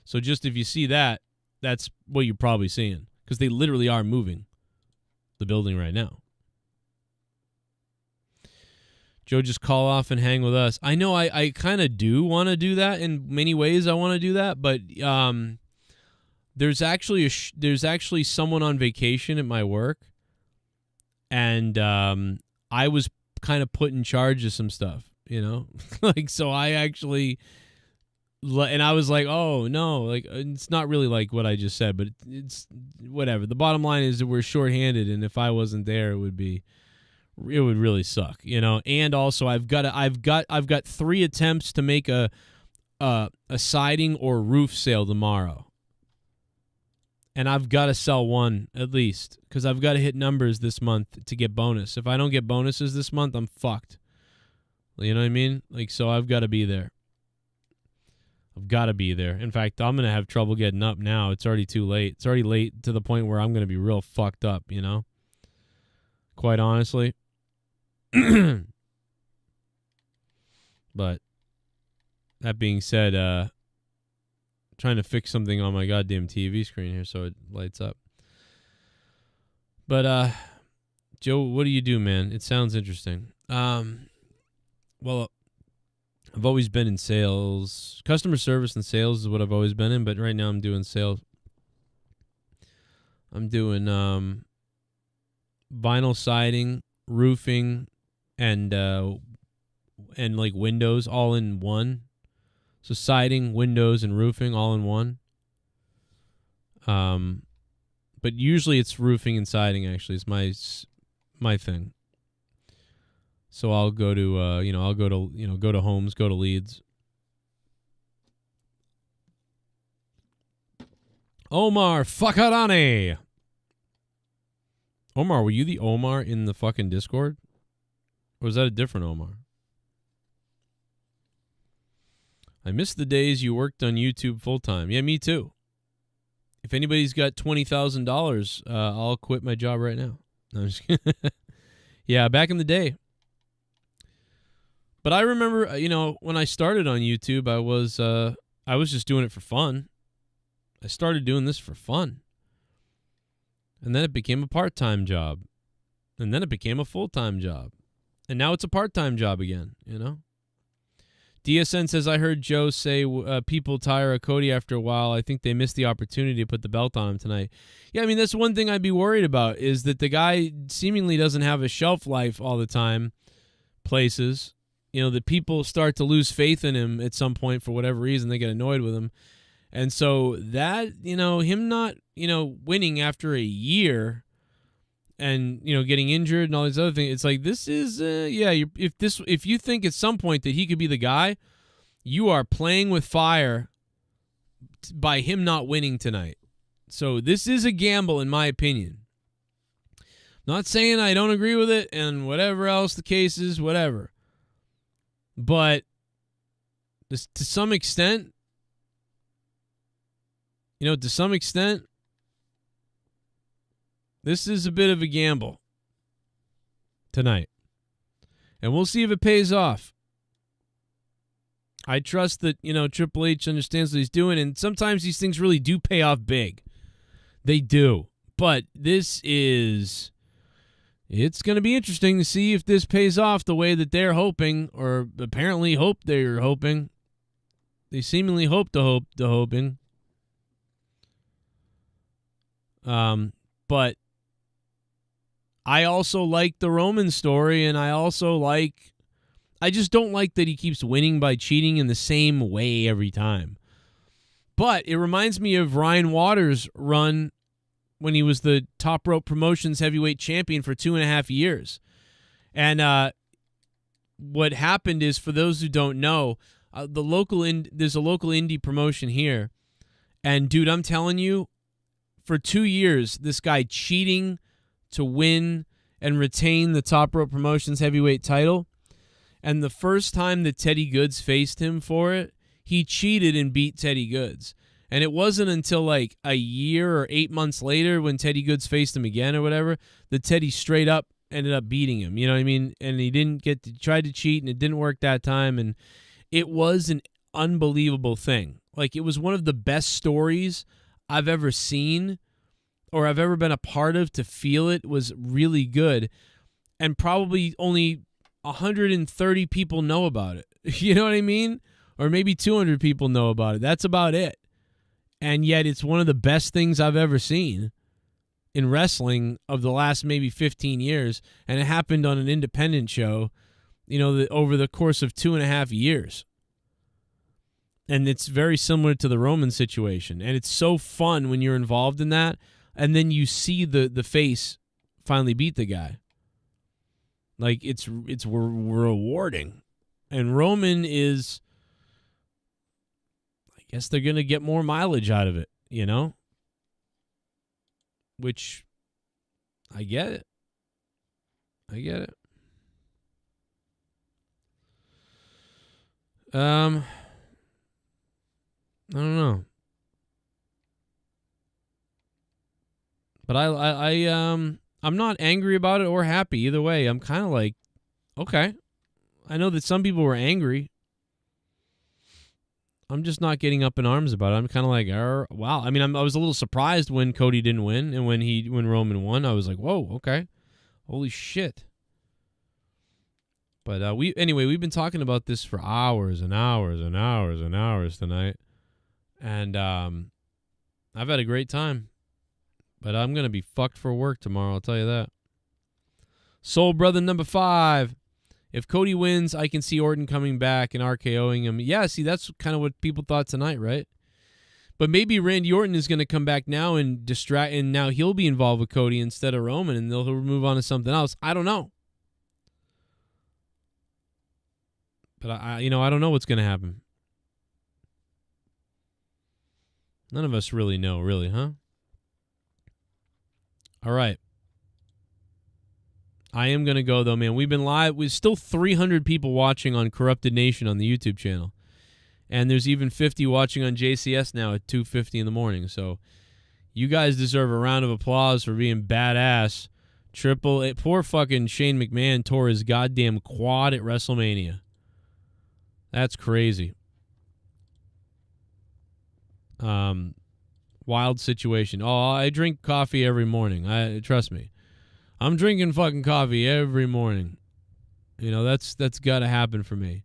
A: So just if you see that, that's what you're probably seeing, because they literally are moving the building right now. Joe, just call off and hang with us. I know I kind of do want to do that in many ways. I want to do that, but there's actually someone on vacation at my work, and I was kind of put in charge of some stuff, like, so I actually, and I was like, oh no, like, it's not really like what I just said, but it's whatever. The bottom line is that we're shorthanded, and if I wasn't there, it would really suck, And also, I've got 3 attempts to make a siding or roof sale tomorrow, and I've got to sell one at least because I've got to hit numbers this month to get bonus. If I don't get bonuses this month, I'm fucked. You know what I mean? Like, so I've got to be there. I've got to be there. In fact, I'm gonna have trouble getting up now. It's already too late. It's already late to the point where I'm gonna be real fucked up. Quite honestly. But that being said, trying to fix something on my goddamn TV screen here so it lights up. But Joe, what do you do, man? It sounds interesting. Well, I've always been in sales. Customer service and sales is what I've always been in, but right now I'm doing sales. I'm doing vinyl siding, roofing, and like windows all in one. So siding, windows, and roofing all in one. But usually it's roofing and siding. Actually, it's my thing. So I'll go to go to homes, go to leads. Omar Fakarani. Omar, were you the Omar in the fucking Discord? Or was that a different Omar? I miss the days you worked on YouTube full time. Yeah, me too. If anybody's got $20,000, I'll quit my job right now. No, I'm just kidding. Yeah, back in the day. But I remember, when I started on YouTube, I was just doing it for fun. I started doing this for fun. And then it became a part-time job. And then it became a full-time job. And now it's a part-time job again, DSN says, I heard Joe say people tire of Cody after a while. I think they missed the opportunity to put the belt on him tonight. Yeah, I mean, that's one thing I'd be worried about is that the guy seemingly doesn't have a shelf life all the time places. That people start to lose faith in him at some point for whatever reason. They get annoyed with him. And so that, him not, winning after a year and, getting injured and all these other things, it's like, this is, if you think at some point that he could be the guy, you are playing with fire by him not winning tonight. So this is a gamble, in my opinion. Not saying I don't agree with it and whatever else the case is, whatever. But to some extent, this is a bit of a gamble tonight. And we'll see if it pays off. I trust that, Triple H understands what he's doing, and sometimes these things really do pay off big. They do. But it's going to be interesting to see if this pays off the way that they're hoping, or apparently hope they're hoping. They seemingly hope the hoping. But I also like the Roman story, and I also like I just don't like that he keeps winning by cheating in the same way every time. But it reminds me of Ryan Waters' run when he was the Top Rope Promotions heavyweight champion for 2.5 years. And what happened is, for those who don't know, there's a local indie promotion here. And, dude, I'm telling you, for 2 years, this guy cheating to win and retain the Top Rope Promotions heavyweight title. And the first time that Teddy Goods faced him for it, he cheated and beat Teddy Goods. And it wasn't until like a year or 8 months later, when Teddy Goods faced him again or whatever, that Teddy straight up ended up beating him. You know what I mean? And he tried to cheat, and it didn't work that time. And it was an unbelievable thing. Like, it was one of the best stories I've ever seen or I've ever been a part of. To feel it was really good. And probably only 130 people know about it. You know what I mean? Or maybe 200 people know about it. That's about it. And yet it's one of the best things I've ever seen in wrestling of the last maybe 15 years. And it happened on an independent show, over the course of 2.5 years. And it's very similar to the Roman situation. And it's so fun when you're involved in that. And then you see the face finally beat the guy. Like, it's rewarding. And Roman is, I guess they're going to get more mileage out of it, Which, I get it. I don't know. But I'm not angry about it or happy either way. I'm kind of like, okay. I know that some people were angry. I'm just not getting up in arms about it. I'm kind of like, wow. I mean, I was a little surprised when Cody didn't win, and when Roman won, I was like, whoa, okay, holy shit. But we've been talking about this for hours and hours and hours and hours tonight, and I've had a great time. But I'm gonna be fucked for work tomorrow, I'll tell you that. Soul Brother number 5. If Cody wins, I can see Orton coming back and RKOing him. Yeah, see, that's kind of what people thought tonight, right? But maybe Randy Orton is going to come back now and distract, and now he'll be involved with Cody instead of Roman, and he'll move on to something else. I don't know. But I don't know what's going to happen. None of us really know, really, huh? All right. I am going to go, though, man. We've been live. We're still 300 people watching on Corrupted Nation on the YouTube channel. And there's even 50 watching on JCS now at 2:50 in the morning. So you guys deserve a round of applause for being badass. Poor fucking Shane McMahon tore his goddamn quad at WrestleMania. That's crazy. Wild situation. Oh, I drink coffee every morning. Trust me. I'm drinking fucking coffee every morning. That's got to happen for me.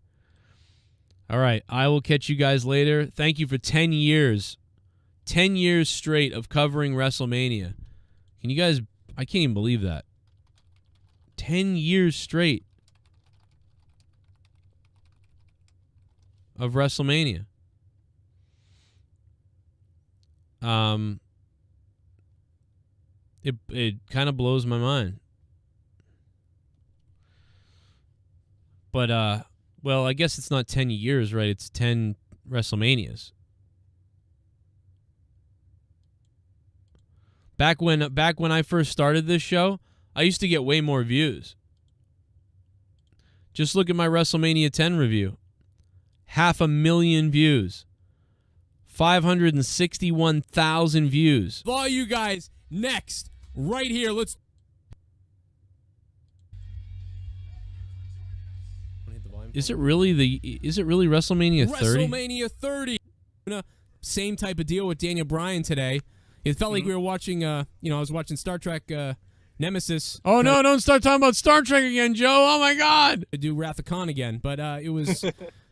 A: All right, I will catch you guys later. Thank you for 10 years. 10 years straight of covering WrestleMania. Can you guys, I can't even believe that. 10 years straight of WrestleMania. It kind of blows my mind. But, well, I guess it's not 10 years, right? It's 10 WrestleManias. Back when I first started this show, I used to get way more views. Just look at my WrestleMania 10 review. 500,000 views. 561,000 views.
K: All you guys, next, right here, let's...
A: Is it really WrestleMania 30?
K: WrestleMania 30. Same type of deal with Daniel Bryan today. It felt like we were watching, I was watching Star Trek Nemesis.
A: Oh, no, don't start talking about Star Trek again, Joe. Oh, my God.
K: To do Wrath of Khan again, but it was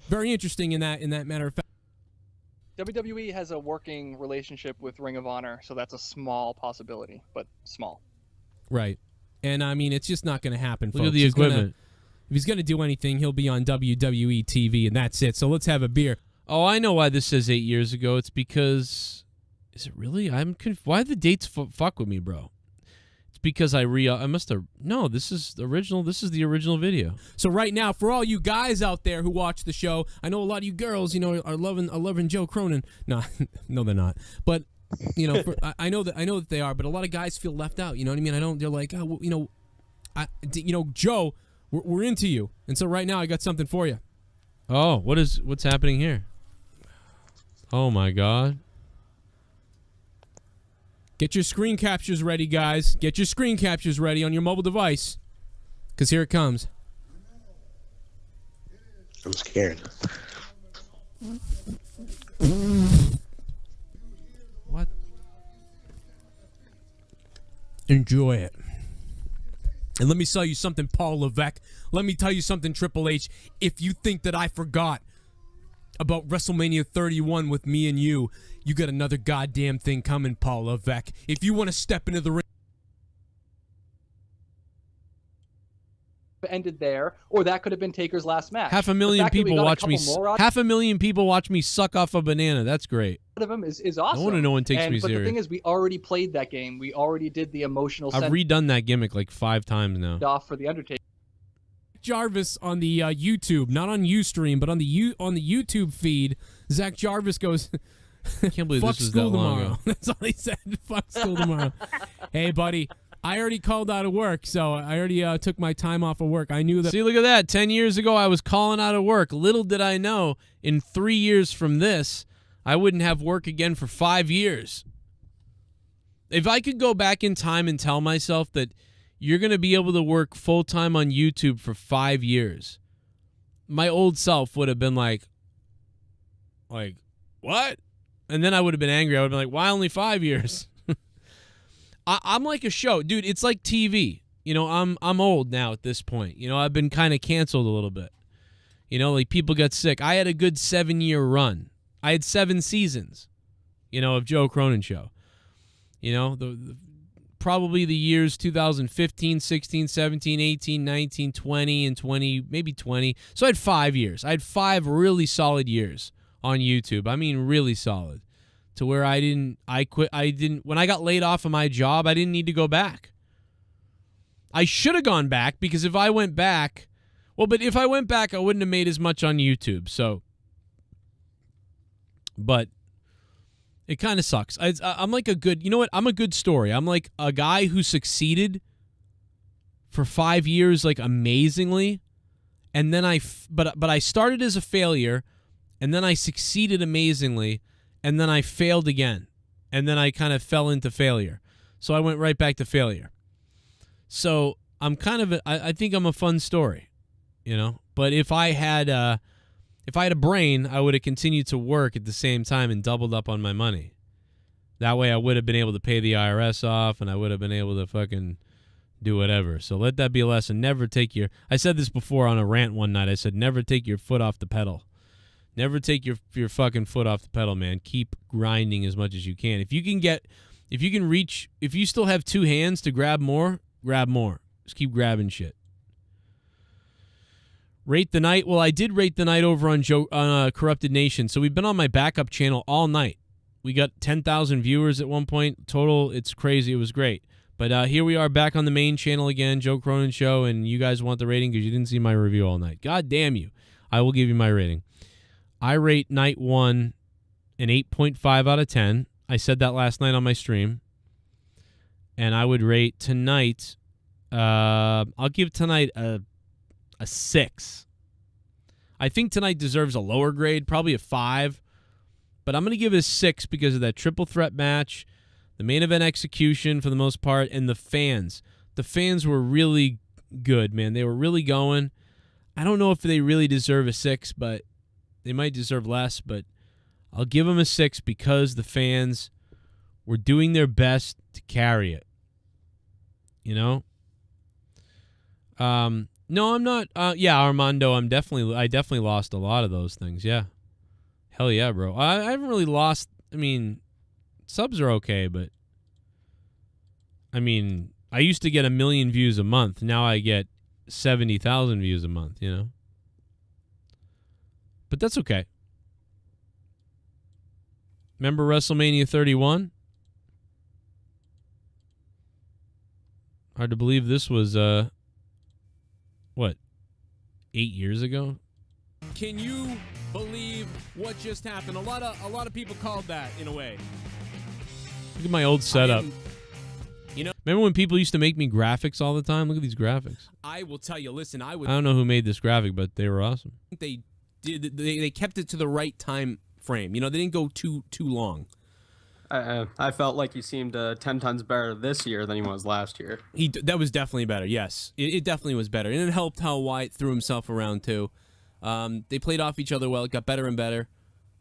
K: very interesting in that matter of fact.
F: WWE has a working relationship with Ring of Honor, so that's a small possibility, but small.
K: Right. And, I mean, it's just not going to happen, folks.
A: Look at the equipment. If he's going to do anything, he'll be on WWE TV, and that's it. So let's have a beer. Oh, I know why this says 8 years ago. It's because... Is it really? Why the dates fuck with me, bro? It's because I must have... No, this is the original. This is the original video. So right now, for all you guys out there who watch the show, I know a lot of you girls, are loving Joe Cronin. No, no, they're not. But, I know that they are, but a lot of guys feel left out. You know what I mean? They're like, oh, Joe, we're into you. And so right now, I got something for you. Oh, what's happening here? Oh, my God. Get your screen captures ready, guys. Get your screen captures ready on your mobile device. Because here it comes.
H: I'm scared.
A: What? Enjoy it. And let me tell you something, Paul Levesque. Let me tell you something, Triple H. If you think that I forgot about WrestleMania 31 with me and you got another goddamn thing coming, Paul Levesque. If you want to step into the ring...
F: ended there, or that could have been Taker's last match.
A: 500,000 people watch me. 500,000 people watch me suck off a banana. That's great.
F: Of him is awesome.
A: I want to know one takes me
F: but
A: serious.
F: The thing is, we already played that game. We already did the emotional.
A: I've redone that gimmick like 5 times now.
F: Off for the Undertaker.
A: Jarvis on the YouTube, not on Ustream, but on the YouTube feed. Zach Jarvis goes, I can't believe
B: Fuck
A: this was
B: school
A: that long
B: tomorrow.
A: ago. That's all he said. Fuck school tomorrow. Hey, buddy. I already called out of work, so I already took my time off of work. I knew that. See, look at that. 10 years ago, I was calling out of work. Little did I know, in 3 years from this, I wouldn't have work again for 5 years. If I could go back in time and tell myself that you're going to be able to work full-time on YouTube for 5 years, my old self would have been like, what? And then I would have been angry. I would have been like, why only 5 years? I'm like a show. Dude, it's like TV. I'm old now at this point. I've been kind of canceled a little bit. Like people got sick. I had a good 7-year run. I had 7 seasons, of Joe Cronin Show. Probably the years 2015, 16, 17, 18, 19, 20, and 20, maybe 20. So I had 5 years. I had 5 really solid years on YouTube. I mean, really solid. To where when I got laid off of my job, I didn't need to go back. I should have gone back, because if I went back, but if I went back, I wouldn't have made as much on YouTube. So, but it kind of sucks. I'm like I'm a good story. I'm like a guy who succeeded for 5 years, like amazingly. And then but I started as a failure, and then I succeeded amazingly. And then I failed again. And then I kind of fell into failure. So I went right back to failure. So I'm I think I'm a fun story, But if I had a brain, I would have continued to work at the same time and doubled up on my money. That way I would have been able to pay the IRS off, and I would have been able to fucking do whatever. So let that be a lesson. I said this before on a rant one night. I said, never take your foot off the pedal. Never take your fucking foot off the pedal, man. Keep grinding as much as you can. If you still have 2 hands to grab more, grab more. Just keep grabbing shit. Rate the night. Well, I did rate the night over on Corrupted Nation. So we've been on my backup channel all night. We got 10,000 viewers at one point total. It's crazy. It was great. But here we are back on the main channel again, Joe Cronin Show, and you guys want the rating because you didn't see my review all night. God damn you. I will give you my rating. I rate night 1 an 8.5 out of 10. I said that last night on my stream. And I would rate tonight, I'll give tonight a 6. I think tonight deserves a lower grade, probably a 5. But I'm going to give it a 6 because of that triple threat match, the main event execution for the most part, and the fans. The fans were really good, man. They were really going. I don't know if they really deserve a 6, but they might deserve less, but I'll give them a 6 because the fans were doing their best to carry it. No, I'm not. Yeah, Armando, I definitely lost a lot of those things. Yeah. Hell yeah, bro. I haven't really lost. I mean, subs are okay, but I mean, I used to get 1 million views a month. Now I get 70,000 views a month, you know? But that's okay. Remember WrestleMania 31? Hard to believe this was, what, 8 years ago?
H: Can you believe what just happened? A lot of people called that in a way.
A: Look at my old setup. Remember when people used to make me graphics all the time? Look at these graphics.
H: I will tell you. Listen, I
A: don't know who made this graphic, but they were awesome.
H: They did. They kept it to the right time frame. They didn't go too long.
V: I felt like he seemed 10 tons better this year than he was last year.
H: That was definitely better. Yes, it definitely was better, and it helped how Wyatt threw himself around too. They played off each other well. It got better and better.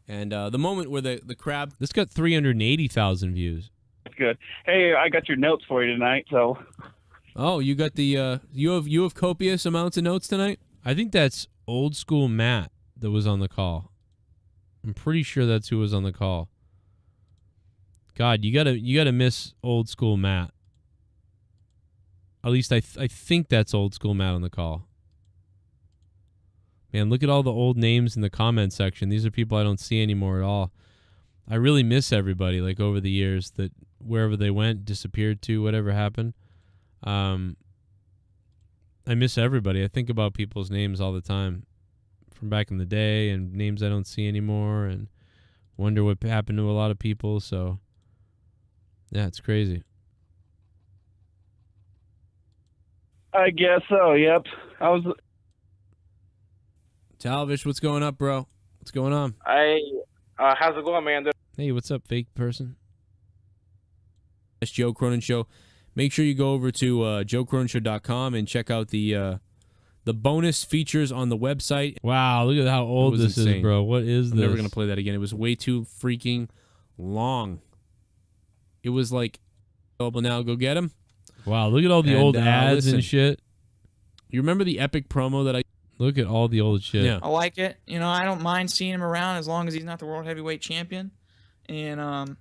H: And the moment where the crab...
A: This got 380,000 views.
W: That's good. Hey, I got your notes for you tonight, so...
A: Oh, you got the... You have copious amounts of notes tonight? I think that's Old School Matt that was on the call. I'm pretty sure that's who was on the call. God, you gotta miss Old School Matt. At least I think that's Old School Matt on the call. Man, look at all the old names in the comment section. These are people I don't see anymore at all. I really miss everybody, like, over the years, that wherever they went, disappeared to, whatever happened. I miss everybody. I think about people's names all the time from back in the day and names I don't see anymore and wonder what happened to a lot of people. So, yeah, it's crazy.
W: I guess so, yep.
H: Talvish, what's going up, bro? What's going on?
W: How's it going, man?
A: Hey, what's up, fake person?
H: It's Joe Cronin Show. Make sure you go over to joecroninshow.com and check out the bonus features on the website.
A: Wow, look at how old this
H: insane.
A: is, bro. What is
H: I'm
A: this?
H: never going to play that again. It was way too freaking long. It was like, available now, go get him.
A: Wow, look at all the old ads
H: listen,
A: and shit.
H: You remember the epic promo that I...
A: Look at all the old shit.
H: Yeah.
X: I like it. I don't mind seeing him around as long as he's not the world heavyweight champion. And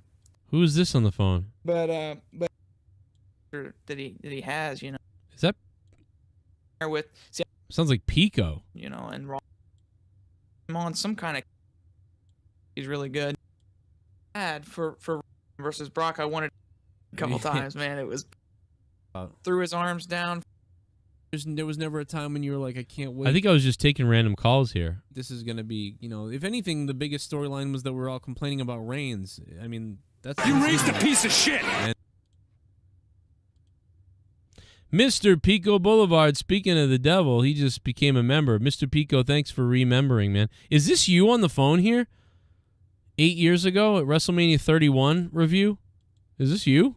A: Who is this on the phone?
X: but that he has,
A: Is that?
X: with
A: Sounds like Pico.
X: And Raw. I'm on some kind of. He's really good. Ad for versus Brock. I wanted a couple times, man. It was threw his arms down.
H: There was never a time when you were like, I can't wait.
A: I think I was just taking random calls here.
H: This is going to be, if anything, the biggest storyline was that we're all complaining about Reigns. I mean, that's...
K: You raised a piece of shit!
A: Mr. Pico Boulevard, speaking of the devil, he just became a member. Mr. Pico, thanks for remembering, man. Is this you on the phone here? 8 years ago at WrestleMania 31 review? Is this you?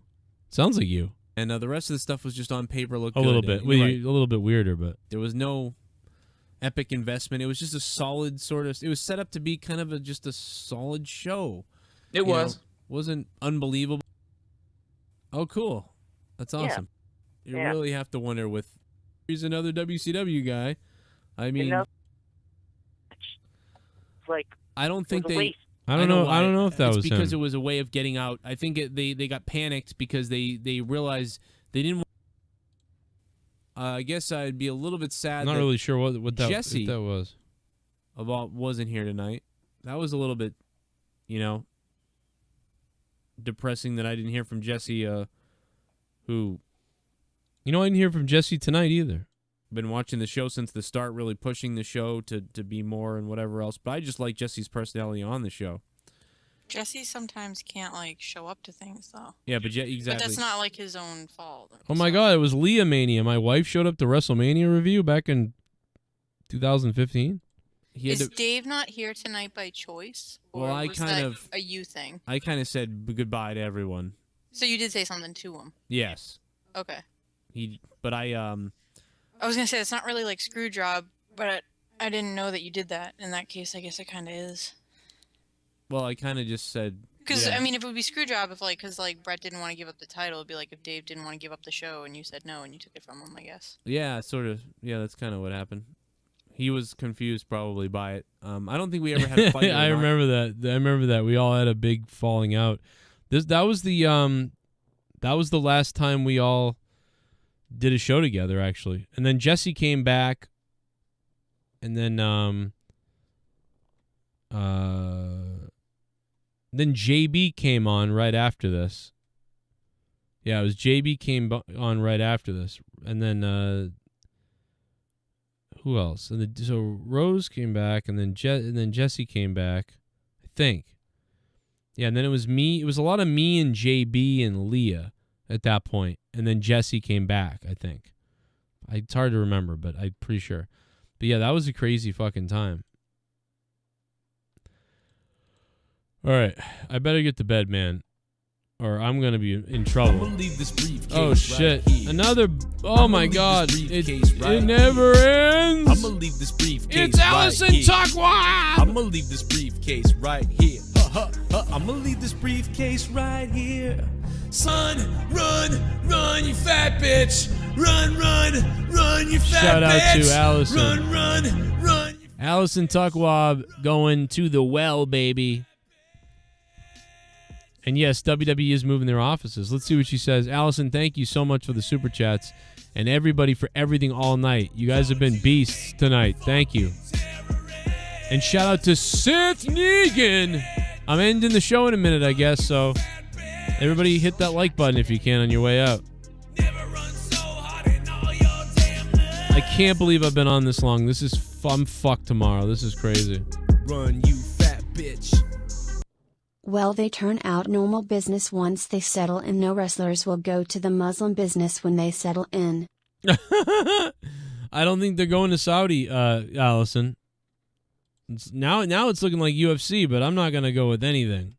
A: Sounds like you.
H: And the rest of the stuff was just on paper. Looked
A: a
H: good.
A: little bit,
H: Right.
A: a little bit weirder, but
H: there was no epic investment. It was just a solid sort of. It was set up to be kind of just a solid show.
X: It was.
H: Wasn't unbelievable. Oh, cool! That's awesome. You really have to wonder with. He's another WCW guy. I mean,
Y: like
H: I don't think they.
A: I don't know. I don't know if that
H: it's
A: was
H: because
A: him.
H: it was a way of getting out. I think they got panicked because they realized they didn't. I guess I'd be a little bit sad.
A: I'm not really sure what that,
H: Jesse
A: if that was.
H: Wasn't here tonight. That was a little bit, depressing that I didn't hear from Jesse. Who,
A: I didn't hear from Jesse tonight either.
H: Been watching the show since the start, really pushing the show to be more and whatever else. But I just like Jesse's personality on the show.
Z: Jesse sometimes can't show up to things though.
H: Yeah, but exactly.
Z: But that's not his own fault.
A: Oh my God, it was Leah Mania. My wife showed up to WrestleMania review back in 2015.
Z: Is Dave not here tonight by choice? Or
H: Well, I
Z: was
H: kind
Z: that
H: of
Z: a you thing.
H: I kind of said goodbye to everyone.
Z: So you did say something to him.
H: Yes.
Z: Okay.
H: But I
Z: was gonna say it's not really like screw job, but I didn't know that you did that. In that case, I guess it kind of is.
H: Well, I kind of just said.
Z: Because
H: yeah.
Z: I mean, if it would be screw job, because Brett didn't want to give up the title, it'd be like if Dave didn't want to give up the show and you said no and you took it from him, I guess.
H: Yeah, sort of. Yeah, that's kind of what happened. He was confused probably by it. I don't think we ever had a fight.
A: I remember that. I remember that. We all had a big falling out. That was the last time we all did a show together, actually. And then Jesse came back. And then JB came on right after this. Yeah, it was JB came on right after this. And then who else? And so Rose came back, and then Jesse came back, I think. Yeah, and then it was me. It was a lot of me and JB and Leah at that point. And then Jesse came back, I think. It's hard to remember, but I'm pretty sure. But yeah, that was a crazy fucking time. All right, I better get to bed, man, or I'm gonna be in trouble. Oh shit! Another. Oh my God! It never ends.
K: I'ma leave this briefcase.
A: It's Allison Tuckwad.
K: I'ma leave this briefcase right here. I'ma leave this briefcase right here. Son, run, you fat bitch. Run, you fat bitch.
A: Shout out to Allison.
K: Run.
A: Allison Tuckwad going to the well, baby. And yes, WWE is moving their offices. Let's see what she says. Allison, thank you so much for the Super Chats. And everybody for everything all night. You guys have been beasts tonight. Thank you. And shout out to Seth Negan. I'm ending the show in a minute, I guess. So everybody hit that like button if you can on your way out. I can't believe I've been on this long. I'm fucked tomorrow. This is crazy.
K: Run, you fat bitch.
G: Well, they turn out normal business once they settle in. No wrestlers will go to the Muslim business when they settle in.
A: I don't think they're going to Saudi, Allison. Now it's looking like UFC, but I'm not going to go with anything.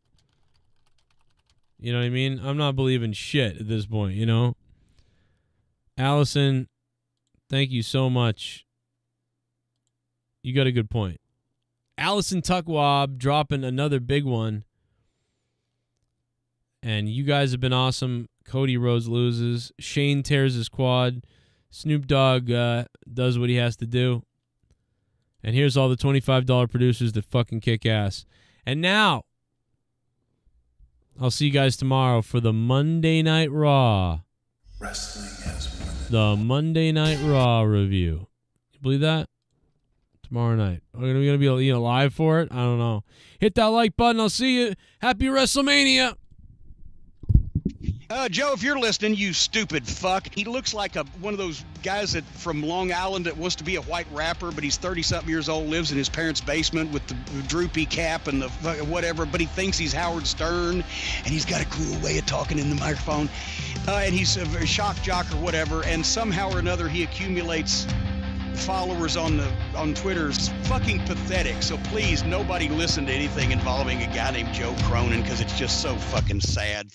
A: You know what I mean? I'm not believing shit at this point, you know? Allison, thank you so much. You got a good point. Allison Tuckwad dropping another big one. And you guys have been awesome. Cody Rhodes loses. Shane tears his quad. Snoop Dogg does what he has to do. And here's all the $25 producers that fucking kick ass. And now, I'll see you guys tomorrow for the Monday Night Raw.
K: Wrestling has won.
A: The Monday Night Raw review. You believe that? Tomorrow night. Are we going to be live for it? I don't know. Hit that like button. I'll see you. Happy WrestleMania.
C: Joe, if you're listening, you stupid fuck. He looks like one of those guys that from Long Island that wants to be a white rapper, but he's 30-something years old, lives in his parents' basement with the droopy cap and the whatever, but he thinks he's Howard Stern, and he's got a cool way of talking in the microphone, and he's a shock jock or whatever, and somehow or another he accumulates followers on Twitter. It's fucking pathetic. So please, nobody listen to anything involving a guy named Joe Cronin, because it's just so fucking sad.